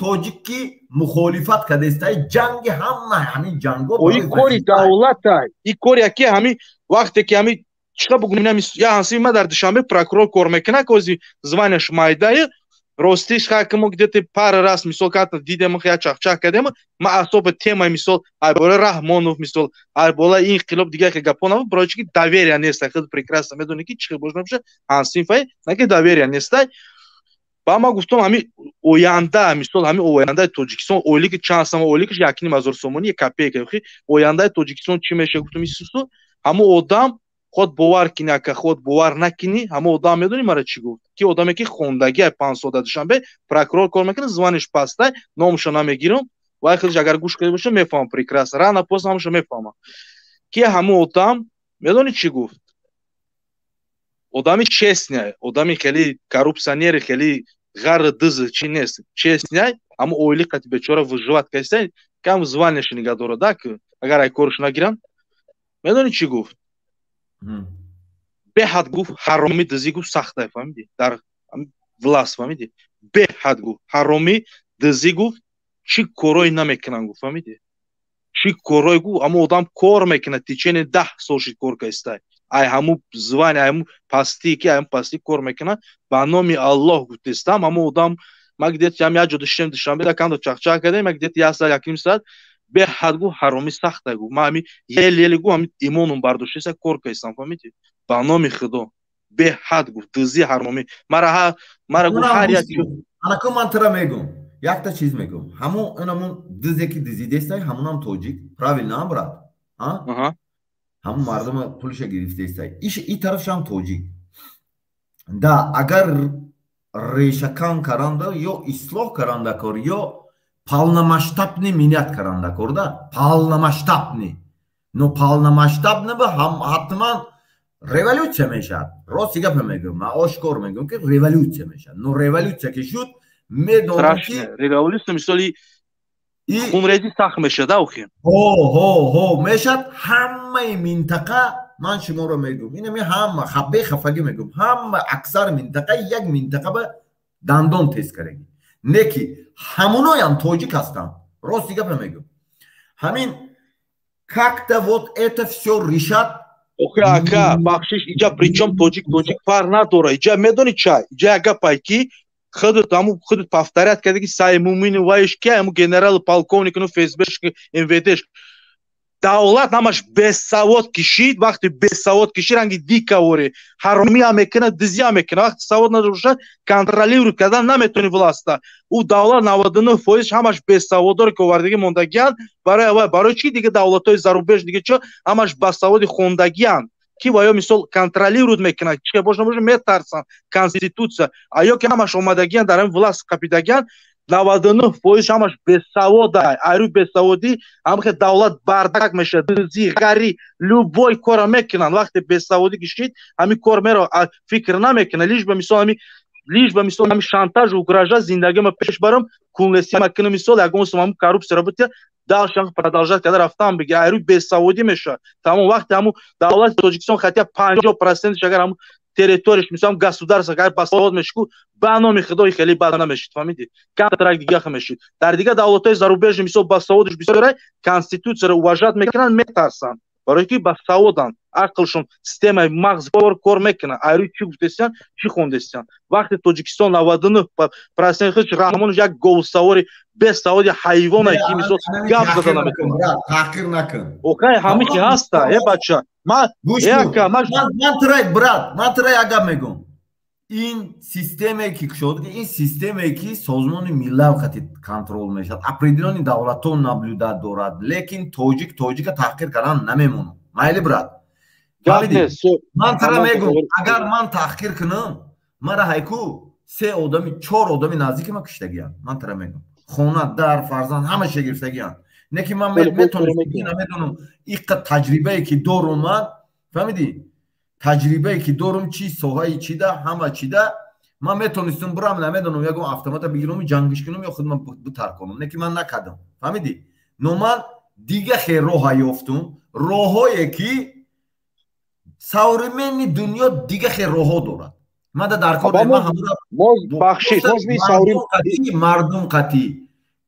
тоҷик ки мухолифат кадестаи ҷанги ҳама ҳамин ҷанго ин кори давлата ин кори яке ҳамин вақте ки ҳамин чиқа бугунам я ҳансифи ма дар душанбе прокурор кор мекунад кози званяш майдаи ростиш хак мо где-то пара раз мисол как-то дидем я чахчах кадем ма особо тема мисол ай бола Рахмонов мисол ай бола инқилоб дига ки гапонав брочки доверия нест хад прекрасно медони ки чихи бошна баша ҳансифай наки доверия нестай ба ма гуфтам ҳами оянда мисол ҳами ояндаи Тоҷикистон ойли ки чанд сом ойли ки 1,5 сомони копейка хи ояндаи Тоҷикистон чӣ меша гуфтам исусу ҳамо одам خود باور کنی که خود باور نکنی همه آدم میدونی مرا چی گفت که آدمی که خوندگی 5 سال دوشنبه پروکورور کار میکنه زبانش پسته نامش نمیگیرم و خودش اگر گوش کرده باشه میفهم پریکراس رانا پس همش میفهمم که همه آدم میدونی چی گفت آدمی چسنی آدمی خیلی کاروپسیونر خیلی غر دز چی نیست چسنی اما اولی قتی بیچاره وجوات کسی کم زبانش نگاه داره که اگر ای کارش نگیرن میدونی چی گفت بهاد گفت حرامی دزی گفت سخته فهمیدی در ولاس فهمیدی بهاد گفت حرامی دزی گفت چی کارای نمیکنن گفت فهمیدی چی کارای گفت اما آدم کار میکنه تیچین 10 سال شد کار کستای ای همو زوان ای همو پاستی که هم پاستی کار میکنه با نام الله گفت استم اما آدم مگدیت هم یا جدشم دشنبه دا کاندو چاخچا کردم مگدیت یا سال یکیم ساعت بهاد گفت حرامی سخته گفت ما همی یلی گفت هم ایمانم برداشته کار کستم فهمیدی با نام خدا بهاد گفت دزی حرامی مرا گفت هر یک انا کو من ترا میگم یک تا چیز میگم همون دزی که دزیده است همون هم توجیک правильно брат ها همون مردم پولش گرفته است این طرفش هم توجیک да اگر ریشکان کرانده یا اصلاح کرانده کار یا полномасштабный менять каранда корда полномасштабный но полномасштабный ба ҳатман революция мешад рости гап мегӯям ман ошкор мегӯям ки революция мешад но революция ки шуд медонам ки революция мисоли хунрези сахт мешад охи ҳо мешад ҳамаи минтақа ман шуморо мегӯям инами ҳама бехафагӣ мегӯям ҳама аксар минтақа як минтақа ба дандон тест карагӣ не ки ҳамуноям тоҷик ҳастанд рости гап мегӯям ҳамин как-то вот это всё решат охи ака бахшиш иҷа причём тоҷик фарқ надора иҷа медони ча иҷа як гапай ки худут повторят кардаги саймумини ваиш ки ҳаму генерал полковникну фсбш мвдш давлат ҳамаш бесавод кишид вақти бесавод кишид ранги дикавори ҳаромиам мекунад дизиам мекунад вақти савод надошад контролируй кардан наметони власта у давлат 99% ҳамаш бесаводоре ки овардаги мондагианд барои чӣ дига давлатҳои зарубеж дига чо ҳамаш басаводи хондагианд ки ваё мисол контролируд мекунад чи бошна метарсанд конститутсия а ё ки ҳамаш омадагианд дар ҳамин власт қапидагианд 99% ҳамаш бесавода айру бесаводӣ ҳамхе давлат бардак мешад дизӣ ғари любой кора мекунанд вақте бесаводӣ кишид ҳамин кор меро фикр намекунад лиш ба мисол ҳамин шантаж угрожа зиндагима пеш барам кунлесима кина мисол ягон сум ҳамин коррупсия работа дальше продолжать карда рафтан бигир айру бесаводӣ мешад тамом вақте ҳамун давлати Тоҷикистон хотя 50% агар ҳамун территорияш мисол государство агар басавод мешку ба номи худои хеле бад намешид фаҳмидӣ камтрак дига мешид дар дига давлатҳои зарубежи мисол басаводаш бисёре конституцияро уважат мекунанд метарсанд барое ки басаводанд ақлшон системаи мағзи кор мекунад айру чӣ гуфтесиян чӣ хондесиян вақте Тоҷикистон 99% худш Раҳмонов як говсавори бесаводи ҳайвонае ки мисол гап зада наметавонад таҳқир накун окей ҳамин ки ҳаста бача ман тра як гап мегӯям ин системае ки кушодаги ин системае ки созмони миллал қати контрол мешавад определённи давлатҳо наблюдат дорад лекин тоҷика таҳқир кардан намемонад майли брат ман тра мегӯям агар ман таҳқир кунам мара ҳайку 3 одами 4 одами наздики ма куштагиянд ман тра мегӯям хона дар фарзанд ҳама шагирфтагиянд не ки ман намедонам иқа таҷрибае ки дорум ман фаҳмидӣ таҷрибае ки дорум чӣ соҳаи чида ҳама чида ман метонистам бурам намедонам ягон автомата бигирам ҷангиш кунам ё худман битарконам не ки ман накардам фаҳмидӣ но ман дига хел роҳа ёфтум роҳое ки современный дунё дига хе роҳо дорад. Мада дар кор мардум қатӣ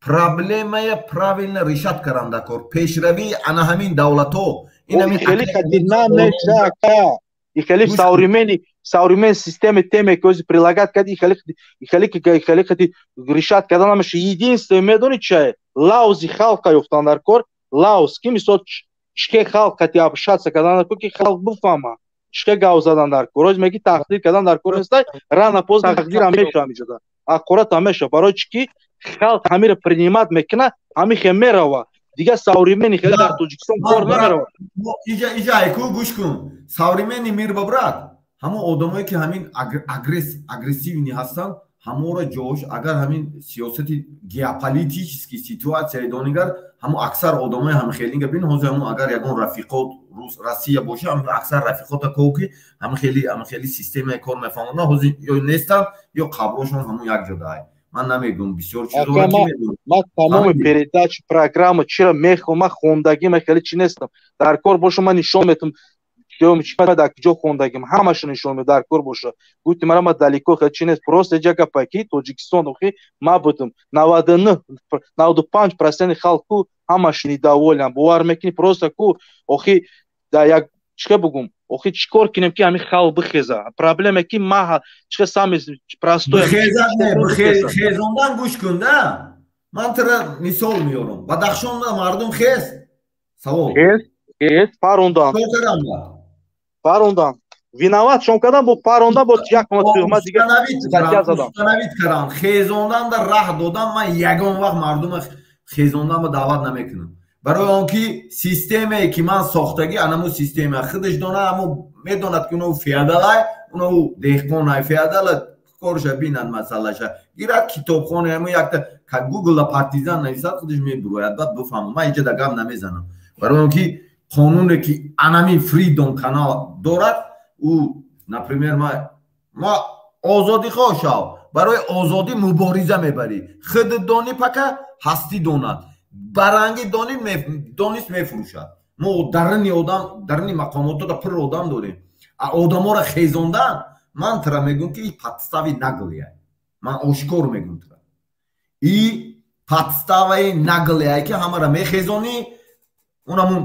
проблемая правильно решат каранда кор пешрави ана ҳамин давлатҳо хеле қатӣ намеша ака и хеле современный системы теме ки ози прилагат кади хеле қатӣ решат кардан намеша. Единственное медони чае лаузи халқа ёфтан дар кор лауз ки мисол чке халқ қатӣ абшатса кардан дар кор ки халқ бифама чке гав задан дар кор ози меги тақдир кардан дар кор нестай рана поз тақдир ҳамеша ҳамиҷода ақурат ҳамеша барои чӣ ки халқ ҳамира принимат мекуна ҳами хе мерава дига современный хеле дар Тоҷикистон кор намерава. Иҷа айку гӯш кун современный мир ба брат ҳамон одамое ки ҳамин агрессивни ҳастанд ҳамора ҷош агар ҳамин сиёсати геополитически ситуатсияи донигар ҳамон аксар одамои ҳамхелинга бин ҳозир ҳамон агар ягон рафиқот Россия боша ҳамон аксар рафиқота ко ки ҳамхели системаи кор мефаҳманд ҳозир ё нестанд ё қаброшон ҳамон як ҷодаа. Ман намегум бисёр чизоро ки медонам. Ман тамоми передача программа чира мехоҳам ман хондагим хеле чӣ нестам дар кор бошам ман нишон метам дар куҷо хондагим ҳамаша нишон медам дар кор боша гуфти мара ма далеко хеле чӣ нест просто ҷа гапа ки Тоҷикистон охи ма будам 99-95% халку ҳамаша недоволен бовар мекунӣ просто ку охи да як чиқа бугум охи чикор кинем ки ҳами халқ бихеза проблема ки ма чиқа сами простое хезондан гӯш кун да ман тара мисол меёрам Бадахшонда мардум хез савол хез парондан виноват шон кардан бо парондан бо як мастуҳма дига установид кардан хезонданда раҳ додан ман ягон вақт мардума хезондан ба даъват намекунам барои он ки системае ки ман сохтагӣ анамо система худаш донад амо медонад ки уно феодалай уно деҳқонай феодала корша бинад масъалаша гирад китобхона амо якта гугла партизан нависад худаш мебурояд баъд буфаҳмам ман иҷа да гап намезанам барои он ки қонуне ки анами фридом канал дорад ӯ например ма озодӣ хоҳ шав барои озодӣ мубориза мебарӣ худат донӣ пака ҳастӣ донад баранги донист мефурӯшад мо дарни мақомотода пур одам дорем одаморо хезондан ман тара мегӯм ки подстави наглия ман ошкор мегӯм тара и подставаи наглия ки ҳамара мехезонӣ унамун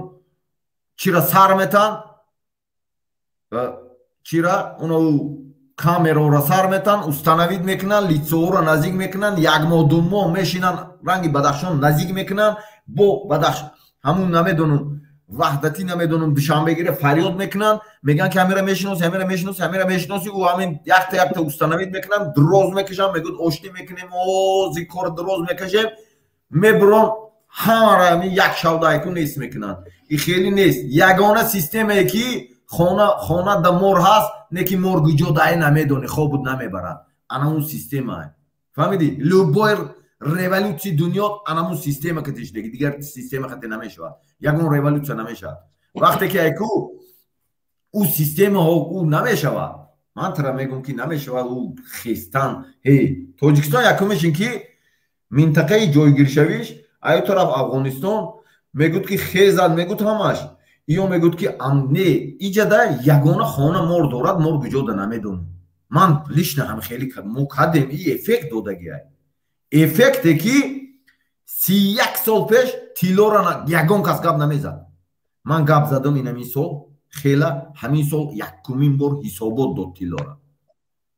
чира сар метан чира уно камераро сар метан установид мекунан лицоро наздик мекунан як моҳ ду моҳ мешинан ранги Бадахшон наздик мекунан бо Бадахшон ҳамун намедонам ваҳдатӣ намедонам душанбе гире фарёд мекунан мегӯянд ки ҳамира мешиноси ӯ ҳамин якта установид мекунан дроз мекашам мегӯяд оштӣ мекунем зикор дроз мекашем мебурон ҳамара ҳамин як шавдаайку нест мекунанд и хеле нест ягона системае ки хона да мор ҳаст не ки мор гуҷодаи намедони хобуд намебарад анамун системае фаҳмидӣ любой революции дунё анамун система катиштаги дигар система хати намешавад ягон революция намешавад вақте ки айку ӯ системаҳо ӯ намешавад ман тара мегӯм ки намешавад ӯ хистан Тоҷикистон якумешин ки минтақаи ҷойгиршавиш аю тараф Афғонистон мегӯд ки хезад мегӯд ҳамаш ё мегӯд ки не иҷада ягона хона мор дорад мор гуҷода намедонам ман лишна ҳамхели мо кадем и эффект додагиай эффекте ки 31 сол пеш тилора ягон кас гап намезад ман гап задам инамин сол хела ҳамин сол якумин бор ҳисобот дод тилора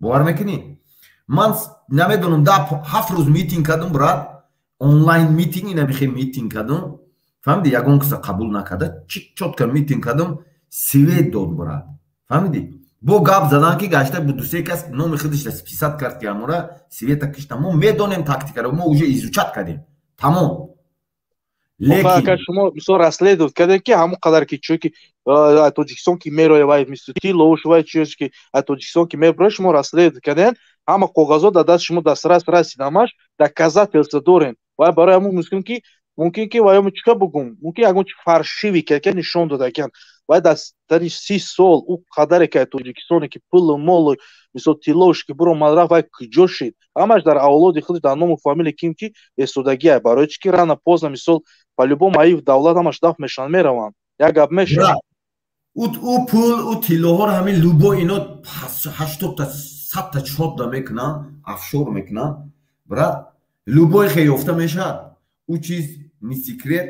бовар мекунӣ ман намедонам 7 рӯз митинг кардам брат онлайн митинг инамихе митинг кардам фаҳмидӣ ягон киса қабул накарда чотка митинг кардам свет дод брат фаҳмидӣ бо гап задан ки гашта бу дусе кас номи худашро списат кард ки ҳамора света кишта мо медонем тактикаро мо уже изучат кардем тамом лекин шумо мисол расследовать кардем ки ҳамон қадар ки чӯ ки Тоҷикистон ки мероя вай мислити лош вай чӯш ки Тоҷикистон ки мебро шумо расследовать кардем ҳама коғазот да даст шумо дастрас расид ҳамаш доказательства дорем вай барои ҳамон мумкин ки вай чиқа бугум мумкин ягон чи фаршиви ки нишон додакан вай дари 30 сол ӯ қадаре ки Тоҷикистоне ки пулу молу мисол тилош ки буро мал рафт вай куҷо шид ҳамаш дар авлоди худ дар ному фамилия ким ки эстодагия барои чи ки рана позна мисол по-любому аив давлат ҳамаш дафт мешан мераванд як гап мешавад او پول او تیلوها رو همین لوبو اینا 80 تا 100 تا 4 تا میکنن افشور میکنن برات لوبوی خیلی یافته میشه او چیز نی سیکرت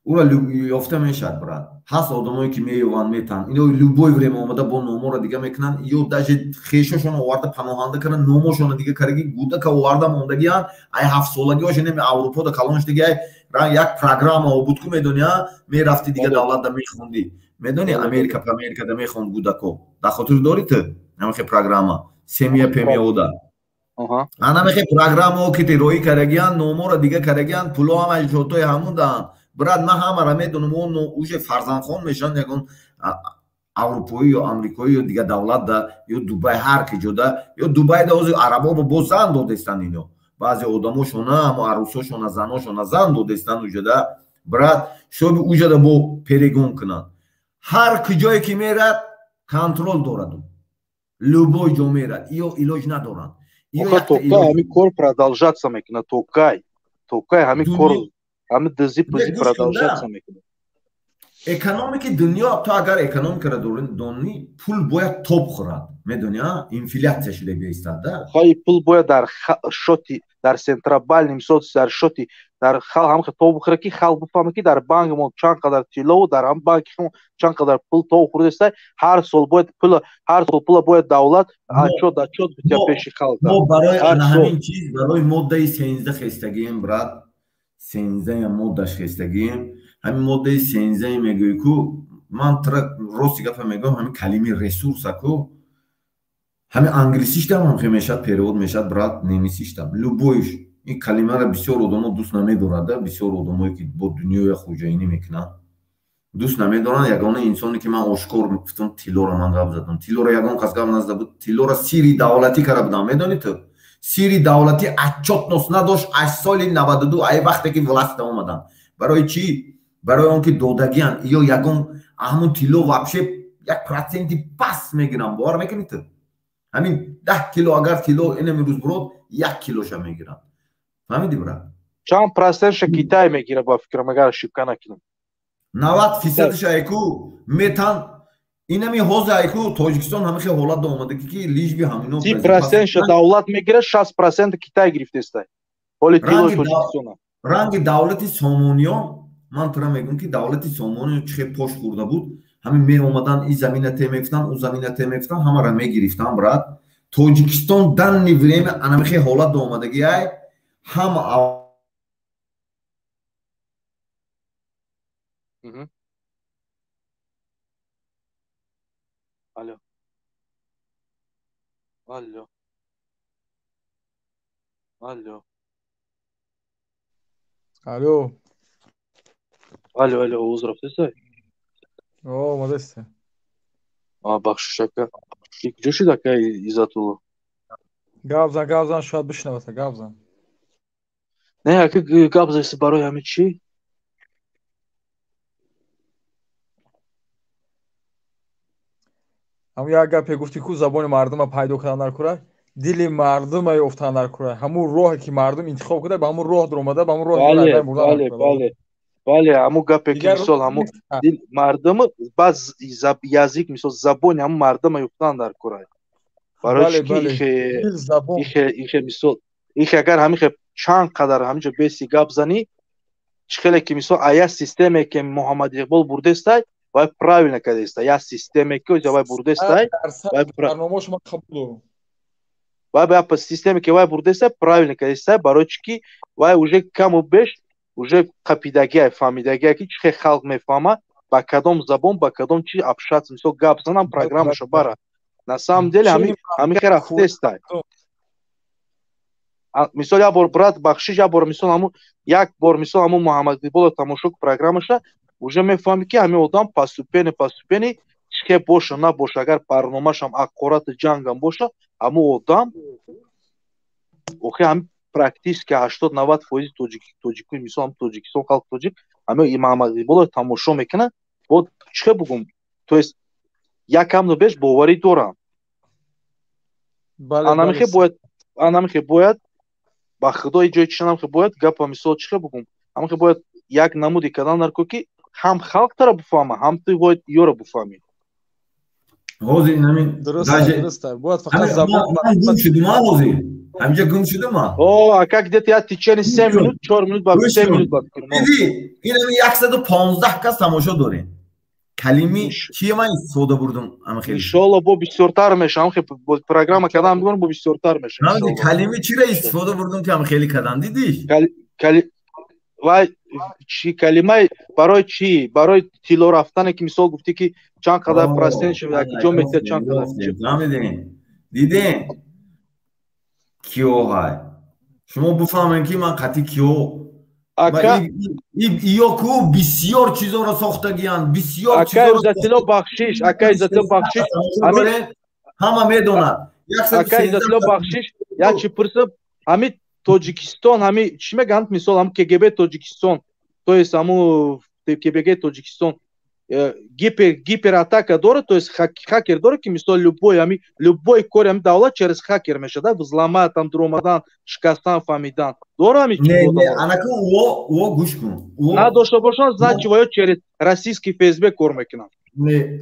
او را یافته میشه برات هست آدمایی که میوان میتن اینا لوبوی بریم اومده با نومو را دیگه میکنن یا داشه خیششون آورده پناهنده کردن نوموشون دیگه کرگی گوده که آورده موندگیان ای 7 سالگی هاش نمی اروپا دا کلانش دیگه رنگ یک پروگرام او بود که میدونیا میرفتی دیگه دولت دا میخوندی میدونی امریکا دا میخوند گودکو دا خاطر داری تو همه پروگرام سمیه پیمیه اودا انا میخه پروگرام او که روی کرگیان نومو را دیگه کرگیان پولو هم اجوتوی همون دان برات ما همه را میدونم اون اوج فرزندخون میشن یکون اروپایی یا امریکایی یا دیگه دولت دا یا دبی هر کی جدا یا دبی دا از عربا با زن دادستان اینو بعضی آدماشون هم عروساشون زناشون زن دادستان اوجدا برات شب اوجدا با پریگون کنن هر کجایی که میرد کنترل دارد любой جا میرد یا علاج ندارن همین کور продолжаться میکنه توکای همین کور همین دزی پزی продолжаться میکنه اکونومیک دنیا تو اگر اکونومیک را دونی پول باید توپ خورد میدونی اینفляция شده بیستاده خواهی پول باید در شوتی در سنترال میسود در شوتی در خال هم توپ بخوره کی خال بفهمه کی در بانک مون چند قدر تیلو در هم بانک چند قدر پول توپ خورده است هر سال باید پول باید دولت اچود بیا پیش خالق ما برای همین چیز برای ماده 13 خستگیم برات 13 مادهش خستگیم همین ماده 13 میگوی کو من تر راستی گفت میگم همین کلمه رسورس کو همین انگلیسیش دارم خیلی میشد پیرود میشد برات نمیسیش دارم لوبویش این کلمه را بسیار آدما دوست نمیدارند بسیار آدمایی که با دنیای خوجینی میکنن دوست نمیدارن یگانه انسانی که من آشکار میگفتم تیلو را من گفت زدم تیلو را یگان کس گفت نزده بود تیلو را سیری دولتی کرده بودم میدونی تو سیری دولتی اچوت نوس نداشت 8 سال 92 ای وقتی که ولست اومدن برای چی برای اون که دودگیان یا یگان همون تیلو واپشه 1% پس میگیرم باور میکنی تو همین 10 کیلو اگر تیلو این امروز برود 1 کیلوش میگیرن فهمیدی برات چند پرسنتش کیتای میگیره با فکرم اگر شیبکه نکنم 90% ایکو میتن اینمی حوزه ایکو تاجیکستان همیشه حالت اومده که لیج بی همینو 30% دولت میگیره 60% کیتای گرفته است ولی تیلو تاجیکستان رنگ دولتی سامونیا من ترا میگم که دولتی سامونیا چه پشت خورده بود همین می اومدن این زمینه ته میفتن اون زمینه ته میفتن همه را میگرفتن برات تاجیکستان دن نیوریم همیشه حالت اومدگی ای هم الو الو الو الو الو الو اوز رفته سای مدسته بخششکه یک جوشی دکه ایزاتولو گابزن شاید بشنوته گابزن نه اگه گابزایسته برای همه چی همون یک گپی گفتی کو زبان مردم پیدا کردن در کره دل مردم ای افتادن در کره همون راهی که مردم انتخاب کرده به همون راه در اومده به همون راه بله همون گپی که مثال همون دل مردم باز یازیک مثال زبان همون مردم ای افتادن در کره برای چی ایخه مثال ایخه اگر همیشه چند قدر همیشه بیسی گپ زنی چخیلی که مثال آیا سیستمی که محمد اقبال برده است وای правильно кадеста я системе ки вай бурде стай вай барномаш ма қабул вай по системе ки вай бурде стай правильно кадеста барои чи ки вай уже каму беш уже қапидаги фамидаги ки чи халқ мефама ба кадом забон ба кадом чи общаться мисол гап занам программашо бара на самом деле ҳами рафте стай мисол я бор брат бахшиш я бор мисол ҳамун як бор мисол ҳамун муҳаммад иқбол тамошо программаша уже мефаҳмӣ ки ҳамин одам паступени чике боша набоша агар барномашам аққорати ҷангам боша ҳамун одам охи ҳамин практически 80-90% тоҷикӣ мисол ҳам тоҷикистон халқи тоҷик ҳамин муҳаммад иқболро тамошо мекунад бо чике бугум то есть якам беш боварӣ дорам анамихе бояд ба худо ҷои чианамхе бояд гапа мисол чике бугум ҳамихе бояд як намуди кадан нарко ки ҳам халқ тара буфаҳма ҳам ту бояд ёра буфаҳмӣ G'ozi inamin Durust. Boyad faqat zabon gum shudum G'ozi. Hamja gum shudum. О, а как где-то я в течение 7 минут, 4 минут, 7 минут бакирм. Диди, inamin 115 кас тамошо дорем. Калими чие ман истифода бурдум ама хеле. Иншаллоh бо бисёртар мешам, хе программа кадам мекунам бо бисёртар мешам. Нади калими чира истифода бурдум ки ама хеле кадам диди? Вай чи калимаи барои чи? Барои тило рафтане ки мисол гуфти ки чанд қадар процент шуда, ки ҷо метавад чанд қадар. Фаҳмидин? Дидин? Киё ҳай. Шумо буфаҳмед ки ман қатъи киё иёку бисёр чизоро сохтагиянд, бисёр чизоро. Ака иззатило бахшиш, ака иззатило бахшиш. Ҳама медонад. Ака иззатило бахшиш, як чи пурсиб, ҳамин Тоҷикистон, ҳамин чӣ мегӯянд мисол, ҳамин КГБ Тоҷикистон, то есть ҳамун КГБ Тоҷикистон гиператака дорад, то есть хакер дорад, ки мисол любой кори ҳамин давлат через хакер мешавад, взломад, там дуромадан, шикастан, фаҳмидан. Дора ҳамин чизо. Не, анаку о гӯш кун. Надошта бошанд, значит ваё через российский ФСБ кор мекунанд. Не,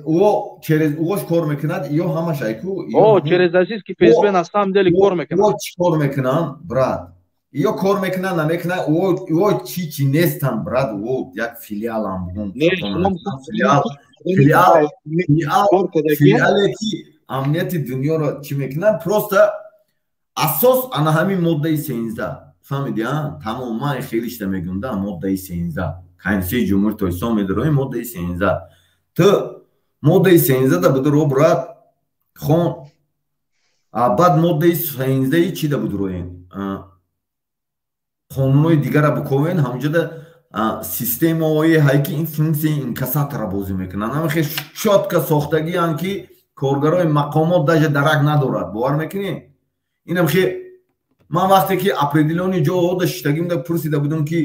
через ош кор мекунад, ё ҳамаш айку. Через российский ФСБ на самом деле кор мекунанд. Чӣ кор мекунанд, брат? Ё кор мекунанд, намекунанд, чӣ нестанд, брат, як филиалам бугун. Филиале ки амнияти дунёро чӣ мекунанд, просто асос ана ҳамин моддаи 13. Фаҳмиди, тамоман хеле ишта мегӯянд моддаи 13. Конституцияи Ҷумҳурiyati Tojikiston медорои моддаи 13. То моддаи 13 да будро брат хон. Баъд моддаи 13 чӣ да будроен? қонунҳои дигара буковен, ҳамҷода системаҳое ҳай ки ин функсияи инкассатора бозӣ мекунанд. Ҳама хеле чотка сохтагиянд ки коргарои мақомот даже дарак надорад. Бовар мекунед? Инам хеле ман вақте ки определёни ҷоҳо да шиштагим да пурсида будам ки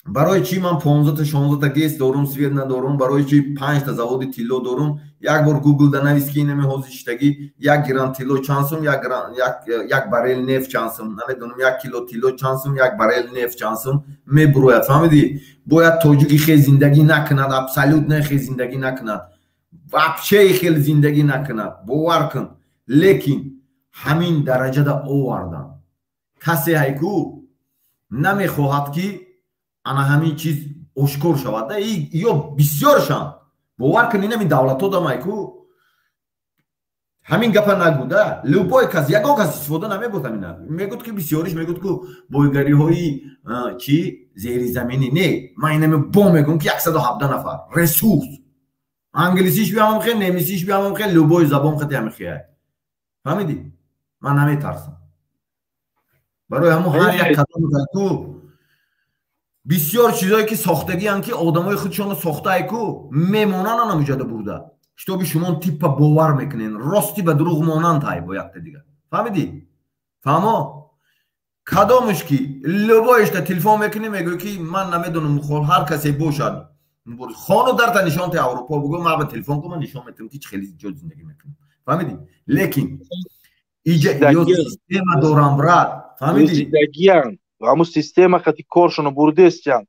барои чӣ ман 15-16 гес дорум, свет надорум, барои чӣ 5 заводи тилло дорум. Як бор Google да навис ки инами ҳозир шиштагӣ 1 грамм тилло чанд сум, 1 баррел нефт чанд сум, намедонам 1 кило тилло чанд сум, 1 баррел нефт чанд сум мебурояд. Фаҳмидӣ? Бояд тоҷики хел зиндагӣ накунад, абсолютно хел зиндагӣ накунад. Вообще хел зиндагӣ накунад. Бовар кун. Лекин ҳамин дараҷада овардан. Касе ҳайку намехоҳад ки ана ҳамин чиз ошкор шавад. Ё бисёршанд. Бовар кун инами давлатҳо дамайку ҳамин гапа нагӯда. Любой кас, ягон кас истифода намебурд ҳамина. Мегӯд ки бисёриш мегӯд ки бойгариҳои чӣ зеризаминӣ. Не, ман инами бо мегӯм ки 117 нафар. Ресурс. Англисиш биҳамам хел, немисиш биҳамам хел, любой забон хати ҳами хияй. Фаҳмидӣ? Ман наметарсам. барои ҳамун ҳар як кадом бисёр чизое ки сохтагиянд ки одамои худшонро сохтааку мемонанд анамуҷада бурда. Шитоби шумо типа бовар мекунен. Рости ба дурӯғ монанд ҳай бо якта дигар. Фаҳмидӣ? Фаҳмо? Кадомаш ки любоишта телефон мекунӣ мегӯӣ ки ман намедонам ҳар касе бошад. Хону дарта нишонти Аврупо бугӯ ман ба телефон кунам нишон метавам ки чӣ хеле ҷо зиндагӣ мекунам. Фаҳмидӣ? Лекин ё система дорам брат. Фаҳмидӣ? ҳамун система хати коршоно бурдестиянд.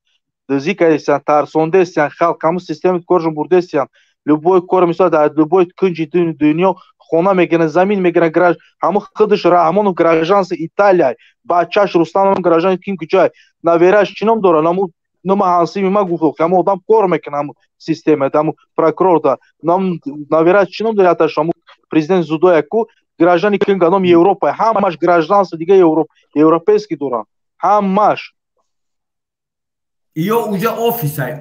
Дизикаистиянд, тарсондестиянд, халқ ҳамун системаи коршон бурдестиянд. Любой кор мисол дар любой кунҷи дунё хона мегирад, замин мегирад, ҳамун худаш Раҳмонов гражданство Италия, бачаш Рустамов гражданство ким куҷай, навераш чӣ ном дорад, ҳамун нома ҳансими ман гуфтам, ҳамун одам кор мекунад ҳамун системаи, ҳамун прокурорда. Навераш чӣ ном дорад, ҳамун президент Зудояку граждани ким гадом Европа, ҳамаш гражданство дига европейский дорад. ҳамаш. Ё уҷа офис ай,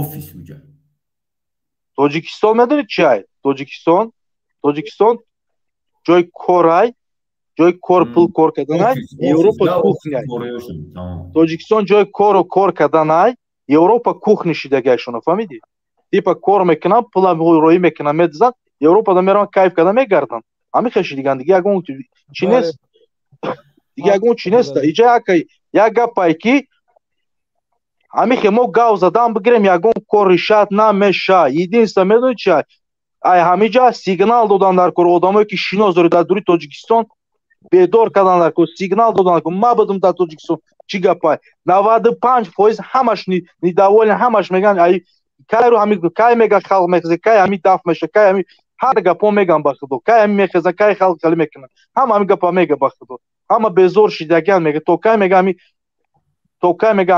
офис уҷа. Тоҷикистон медонед чӣ ай? Тоҷикистон ҷои кор ай, ҷои кор пул кор кардан ай, Европа кухня. Тоҷикистон ҷои кору кор кардан ай, Европа кухни шидагайшона, фаҳмидӣ? Типа кор мекунам, пулам роӣ мекунам, медизан, Европа да мераван кайф кардан мегардан. Ҳамин хел шидиган дига ягон чӣ нест. Дига ягон чӣ нест. Иҷа як гапай ки ҳамин хел мо гав задан бигирем ягон кор ришад намеша. Единствено медонед чӣ ай? Ай ҳамиҷа сигнал додан дар кор одамое ки шинос доред дар дури Тоҷикистон бедор кардан дар кор сигнал додан ки ма будам дар Тоҷикистон чӣ гапай? 95% ҳамаш недоволен, ҳамаш меган ай кайру ҳамин кай мега халқ мехзе, кай ҳамин дафт меша, кай ҳамин Har gapon megan bakıdo. Kay mekeza kay halk kali mekna. Hama mi gapa mega bakıdo. Ama bezor şidagan mega tokay mega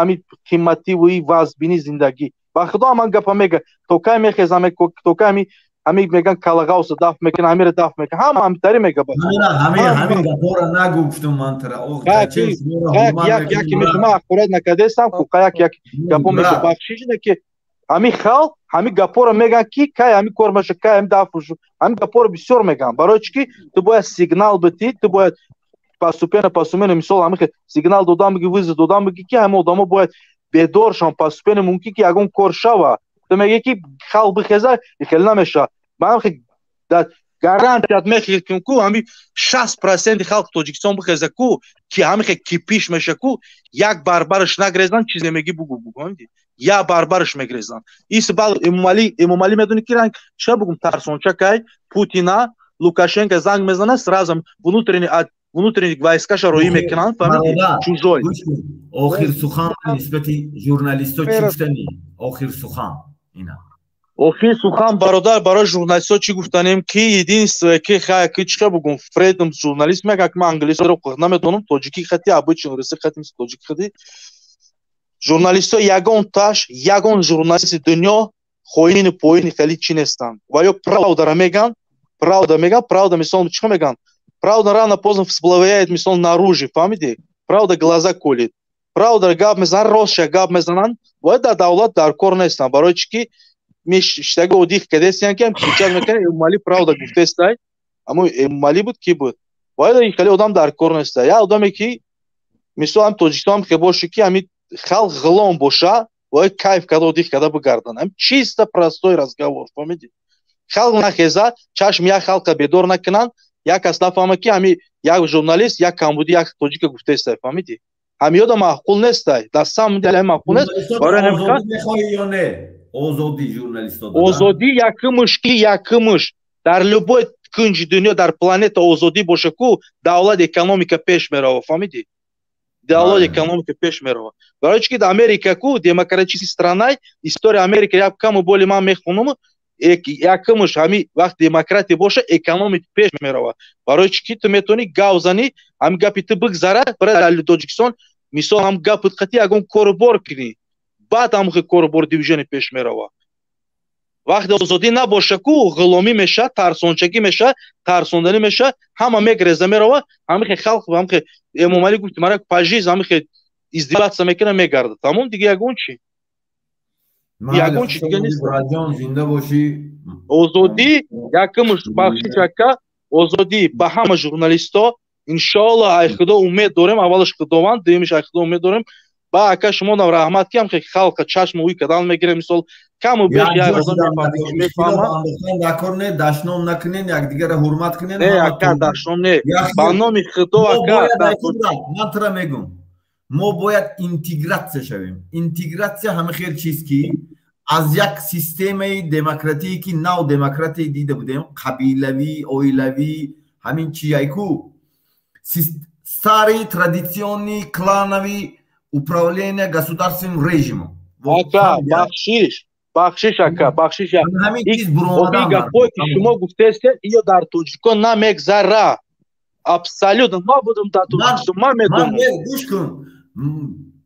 mi kıymeti ve vazbini zindagi. Bakıdo ama gapa mega tokay mekeza mek tokay mi Amig megan kalagausa daf mekan amire daf mekan hama amitari mega bak. Hamir gapora naguftum mantra. O kaçes yak misma akurat nakadesam ku kayak yak gapo mega bakşiji ki ami khal ami gapora megan ki kay ami kormaşa kay ami dafushu ami gapora bisyor megan barochki tu boya signal biti tu boya pasupena misol ami signal dodam gi viz dodam gi ki ami odama boya bedor shon pasupena mumkin ki agon korshava demek ki khal bi khazar ikhelna mesha man da гарантият мехиким ку ами 60% халк Тоҷикистон бихеза ку ки ами ки пиш мешаку як барбараш нагрезан чиз немеги бугу бугонди я барбараш мегрезан ис бал эмомали медуни ки ранг ча бугум тарсонча кай Путина Лукашенко занг мезана сразу внутренний войскаша рои мекунанд фаҳмиди чужой охир сухан нисбати журналисто чи гуфтани охир сухан ина охир сухан бародар барои журналистҳо чӣ гуфтанем ки единствое ки хая ки чиқа бугум фредм журналист мегӯяд ки ман англисиро наметонам тоҷикӣ хати обычно рӯси хати мисли тоҷикӣ хати журналистҳо ягон таш ягон журналисти дунё хоини поини хеле чӣ нестанд ва ё правдара меган правда мисол чиқа меган правда рано поздно всплывает мисол наружу фаҳмиди правда глаза колит правда гап мезананд ростша гап мезананд бояд дар давлат дар кор нестанд барои чӣ ки миштаги одих кадестиян ки чичас мекунад эмомали правда гуфтестай аммо эмомали буд ки буд бояд хеле одам дар кор нестай як одаме ки мисол ам тоҷикистон хе боше ки ами халқ ғулом боша бояд кайф када одих када бигардан ам чисто простой разговор фаҳмиди халқ нахеза чашм як халқа бедор накунанд як кас нафаҳма ки ами як журналист як камбуди як тоҷика гуфтестай фаҳмиди ҳами ёда маъқул нестай дар самди али маъқул нест озоди журналистот озоди якимш ки якимш дар любой кунҷи дунё дар планета озодӣ боша ку давлат экономика пеш мерава фаҳмиди давлат экономика пеш мерава барои чӣ ки Америка ку демократически странаи история Америка як каму боли ман мехонам якимш ҳами вақт демократия боша экономика пеш мерава барои чӣ ки ту метавонӣ гап зани ҳами гапи ту бигзара барои Тоҷикистон мисол ҳам гапи хати ягон корубор кунӣ баъд ҳам корубор дивизиони пеш мерава вақте озодӣ набоша ку ғуломӣ меша тарсончагӣ меша тарсонданӣ меша ҳама мегреза мерава ҳамихе халқ ҳамихе эмомалӣ гуфти мара пажиз ҳамихе издеваться мекуна мегарда тамом дига ягон чӣ ягон чӣ дига нест озодӣ якимш бахшишака озодӣ ба ҳама журналистҳо иншоалло ай худо умед дорем аввалаш худованд дуюмиш ай худо умед дорем ба ака шумонам раҳмат ки ҳамхе халқа чашму уй кадан мегирем мисол каму беш як одам дашном накунен якдигара ҳурмат кунен не ака дашном не ба номи худо ака ман тура мегум мо бояд интегратсия шавем интегратсия ҳамихел чиз ки аз як системаи демократие ки нав демократия дида будем қабилавӣ оилавӣ ҳамин чияйку стари традитсиони кланови управление государственным режимом. Ака, бахшиш ака, бахшиш ака. Гапой ки шумо гуфтестед иё дар Тоҷикистон намегзара. Абсолютно ма будам дар Тоҷикистон ма медонам. Гӯш кун.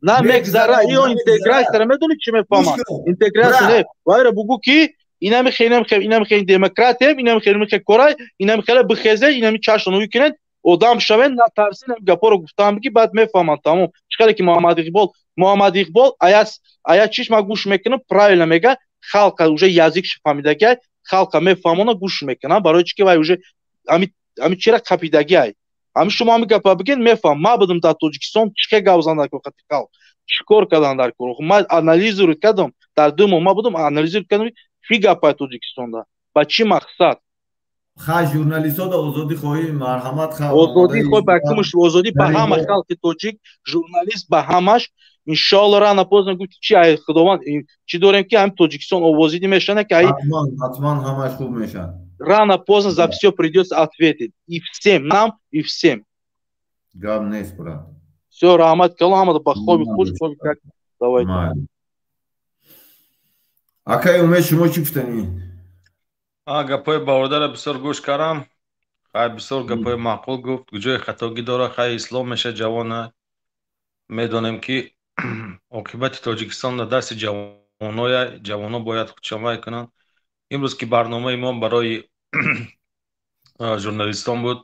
Намегзара иё интеграция медони чӣ мефаҳмам. Интеграция не. Вайра бугу ки инами хеле демократия, инами хеле корай, инами хеле бихезе, инами чашон уйкинед. Одам шавен натарсин гапоро гуфтам ки баъд мефаҳманд тамом чиқаре ки Муҳаммад Иқбол ая чишма гӯш мекунам правильно мега халқа уже язикш фаҳмидагиай халқа мефаҳмона гӯш мекунам барои чӣ ки вай уже ами чира қапидагиай ами шумо ами гапа бигин мефаҳм ма будам дар Тоҷикистон чиқа гап зандар хати халқ чикор кадан дар кор ма анализиро кардам дар думо ма будам анализиро кардам чӣ гапай Тоҷикистонда ба чӣ мақсад ха журналистҳо озодӣ хоҳӣ марҳамат озодӣ хоҳӣ ба кимш озодӣ ба ҳама халқи тоҷик журналист ба ҳамаш иншоалло рано поздно гуфти чи ай худованд чӣ дорем ки ҳами Тоҷикистон овозидӣ мешавад ки ҳатман ҳамаш хуб мешавад рано поздно за всё придётся ответить и всем нам и всем гап нест брат всё раҳмат калом ҳамада ба хоби хуш хоби как давайте акай умед шумо чӣ гуфтанӣ гапои бародарро бисёр гӯш кардам. хай бисёр гапои маъқул гуфт. ҷои хатогӣ дорад. хай ислом меша ҷавона. медонем ки оқибати тоҷикистон дар дасти ҷавоноя. ҷавоно бояд худшамай кунанд. имрӯз ки барномаи мо барои журналистон буд.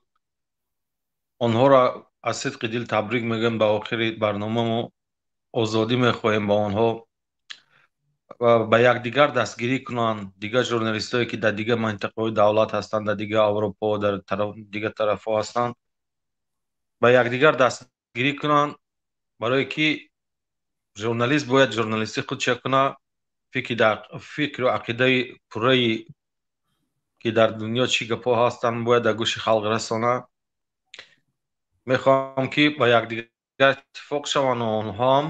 онҳоро аз сидқи дил табрик мегӯем. ба охири барномамо озодӣ мехоҳем ба онҳо ба якдигар дастгирӣ кунанд. дигар журналистое ки дар дигар минтақаҳои давлат ҳастанд, дар дигар аврупо, дар дигар тарафҳо ҳастанд, ба якдигар дастгирӣ кунанд, барое ки журналист бояд журналистӣ худша кунад. фикру ақидаи пурраи ки дар дунё чӣ гапҳо ҳастанд бояд дар гӯши халқ расонад. мехоҳам ки ба якдигар иттифоқ шаванд. онҳо ҳам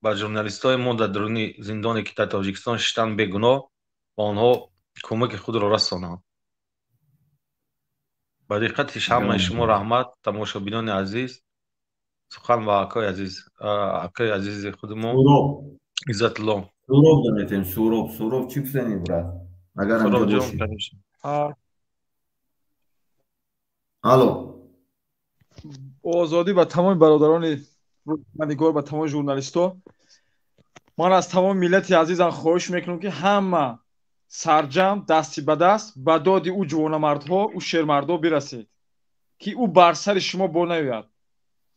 ба журналистҳои мо дар даруни зиндоне ки дар тоҷикистон шиштанд бегуноҳ, ба онҳо кӯмаки худро расонанд. ба диққати ҳамаи шумо раҳмат. тамошобинони азиз, сухан ба акои азизи худмон Иззатулло. Суроб заметем, суроб чӣ кусани брат? Агар анҷо боши. Алло. озодӣ ба тамоми бародарони рӯзнигор, ба тамоми журналистҳо. ман аз тамоми миллати азизам хоҳиш мекунам ки ҳама сарҷам дасти ба даст ба доди ӯ ҷувонамардҳо, ӯ шермардҳо бирасед, ки ӯ бар сари шумо бонавиёяд.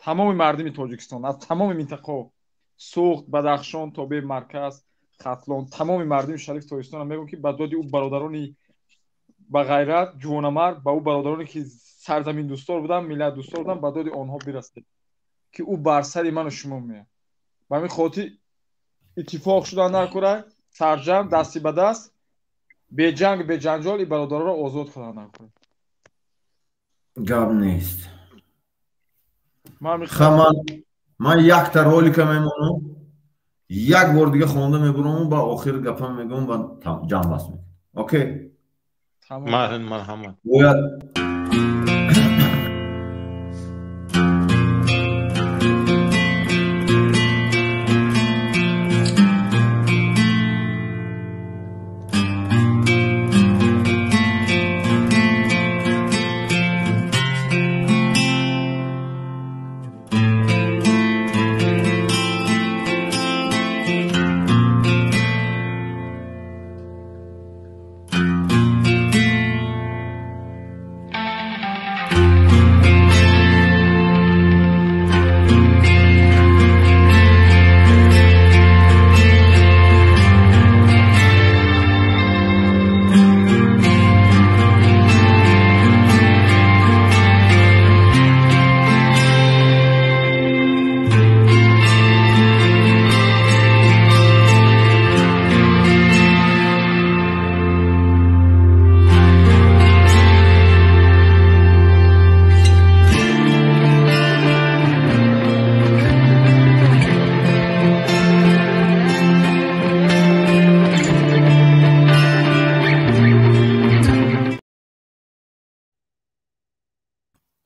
тамоми мардими тоҷикистон аз тамоми минтақаҳо, суғд, бадахшон то бе марказ, хатлон, тамоми мардими шариф тоҷикистонам мегӯям ки ба доди ӯ бародарони ба ғайрат ҷувонамард, ба ӯ бародароне ки сарзамин дӯстдор буданд, миллат дӯстдор буданд, ба доди онҳо бирасед, ки ӯ бар сари ману шумо меяд. ба ҳамин хотир иттифоқ шуда накунад, сарҷам дасти ба даст, беҷанг беҷанҷол и бародаронро озод кунад накунад. гап нест. ман якта ролика мемонам, як бор дига хонда мебурам, ба охир гапам мегӯям ва ҷамъ баст мекунам. окей? марҳамат. бояд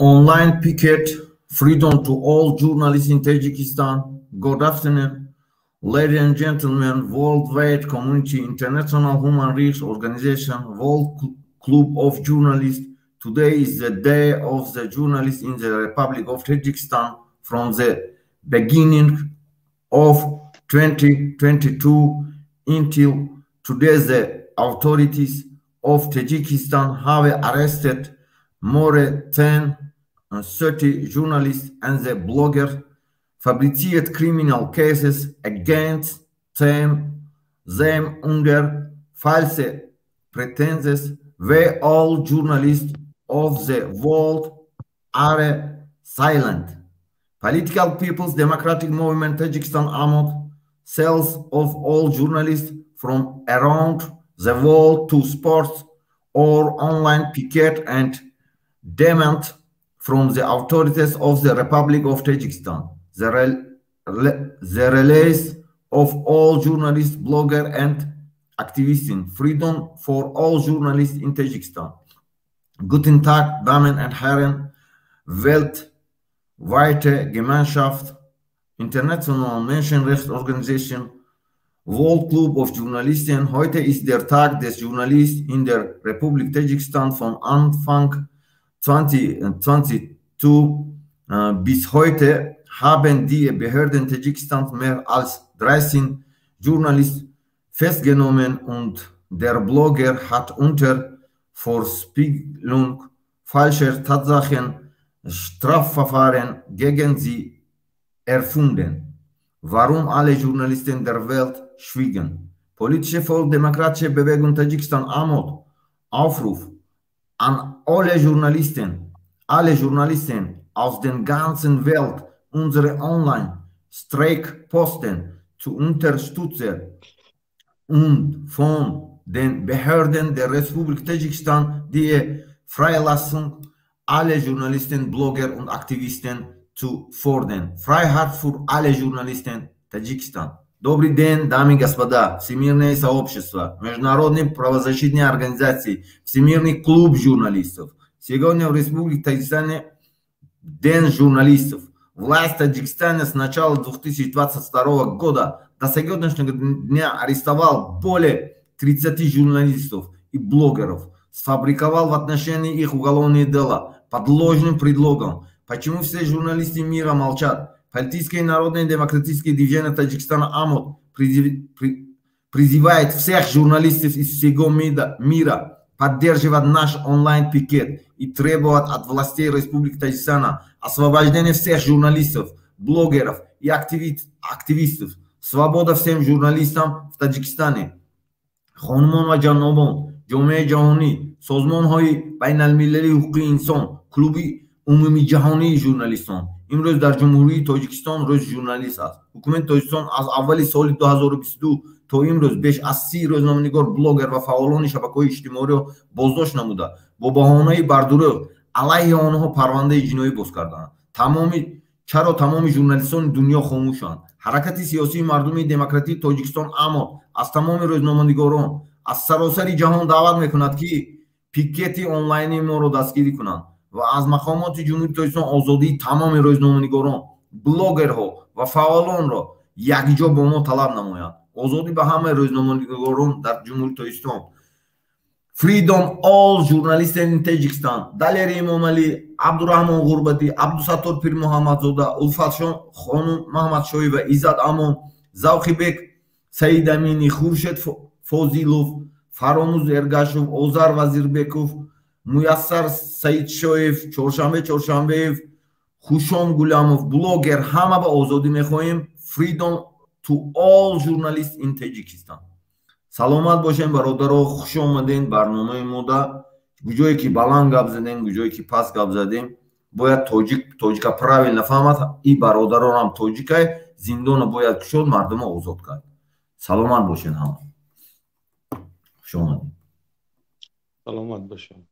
online picket, freedom to all journalists in Tajikistan. Good afternoon, ladies and gentlemen, worldwide community, international human rights organization, World Club of Journalists. Today is the day of the journalists in the Republic of Tajikistan. From the beginning of 2022 until today, the authorities of Tajikistan have arrested more than 30 journalists and the bloggers, fabricated criminal cases against them under false pretenses, where all journalists of the world are silent. Political People's Democratic Movement Tajikistan AMOD sells of all journalists from around the world to sports or online picket and demand from the authorities of the Republic of Tajikistan the release of all journalists, bloggers, and activists in freedom for all journalists in Tajikistan. Guten Tag, Damen und Herren, weltweite Gemeinschaft, International Menschenrechtsorganisation, World Club of Journalisten. Heute ist der Tag des Journalisten in der Republik Tadschikistan von Anfang 2022 bis heute haben die Behörden Tadschikistans mehr als 13 Journalisten festgenommen und der Blogger hat unter Vorspiegelung falscher Tatsachen Strafverfahren gegen sie erfunden. Warum alle Journalisten der Welt schwiegen? Politische Volksdemokratische Bewegung Tadschikistan AMOD Aufruf an alle Journalisten aus der ganzen Welt unsere Online-Streikposten zu unterstützen und von den Behörden der Republik Tadschikistan die Freilassung aller Journalisten, Blogger und Aktivisten zu fordern. Freiheit für alle Journalisten Таджикистан. Добрый день, дамы и господа, Всемирное сообщество, международные правозащитные организации, Всемирный клуб журналистов. Сегодня в Республике Таджикистане День журналистов. Власть Таджикистана с начала 2022 года до сегодняшнего дня арестовал более 30 журналистов и блогеров, сфабриковал в отношении их уголовные дела под ложным предлогом. Почему все журналисты мира молчат? Политическое и народное демократическое движение Таджикистана АМОД призывает всех журналистов из всего мира поддерживать наш онлайн-пикет и требовать от властей Республики Таджикистана освобождения всех журналистов, блогеров и активистов. Свобода всем журналистам в Таджикистане. Хонмон ва ҷанобон, ҷомеаи ҷаҳонӣ, созмонҳои байналмилалии ҳуқуқи инсон, клуби умумии ҷаҳонии журналистон. имрӯз дар ҷумҳурии Тоҷикистон рӯзи журналист аст. ҳукумати Тоҷикистон аз аввали соли 2022 то имрӯз беш аз 30 рӯзноманигор, блогер ва фаъолони шабакаҳои иҷтимоиро боздошт намуда, бо баҳонаи бардурӯғ алайҳи онҳо парвандаи ҷиноӣ боз карданд. чаро тамоми журналистони дунё хомӯшанд? ҳаракати сиёсии мардумии демократии Тоҷикистон АМОД аз тамоми рӯзноманигорон, аз саросари ҷаҳон даъват мекунад, ки пикети онлайни моро дастгирӣ кунанд ва аз мақомоти ҷумҳурии Тоҷикистон озодии тамоми рӯзноманигорон, блогерҳо ва фаъолонро якҷо бо мо талаб намоянд. озодӣ ба ҳамаи рӯзноманигорон дар ҷумҳурии Тоҷикистон. Freedom all journalists in Tajikistan. Daleri Emomali, Abdurrahman G'urbati, Abdusattor Pir Muhammadzoda, Ulfatshon Xonum Mahmadshoyeva, Izzat Amon, Zavqibek Saidamini, Xurshid Fozilov, Faromuz Ergashov, Ozar Vazirbekov, Muyassar Saidishoyev, Chorshanbeyev, Xushom Gulamov, blogger, ҳама ба озодӣ мехоҳем. Freedom to all journalists in Tajikistan. саломат бошем бародаро, хуш омадем барномаи мода. гуҷое ки баланд гап задем, гуҷое ки паст гап задем, бояд тоҷика правилно фаҳмад. И бародаронам тоҷикай, зиндона бояд кушод, мардума озод кард. саломат бошед ҳама. хуш омадем. саломат бошед.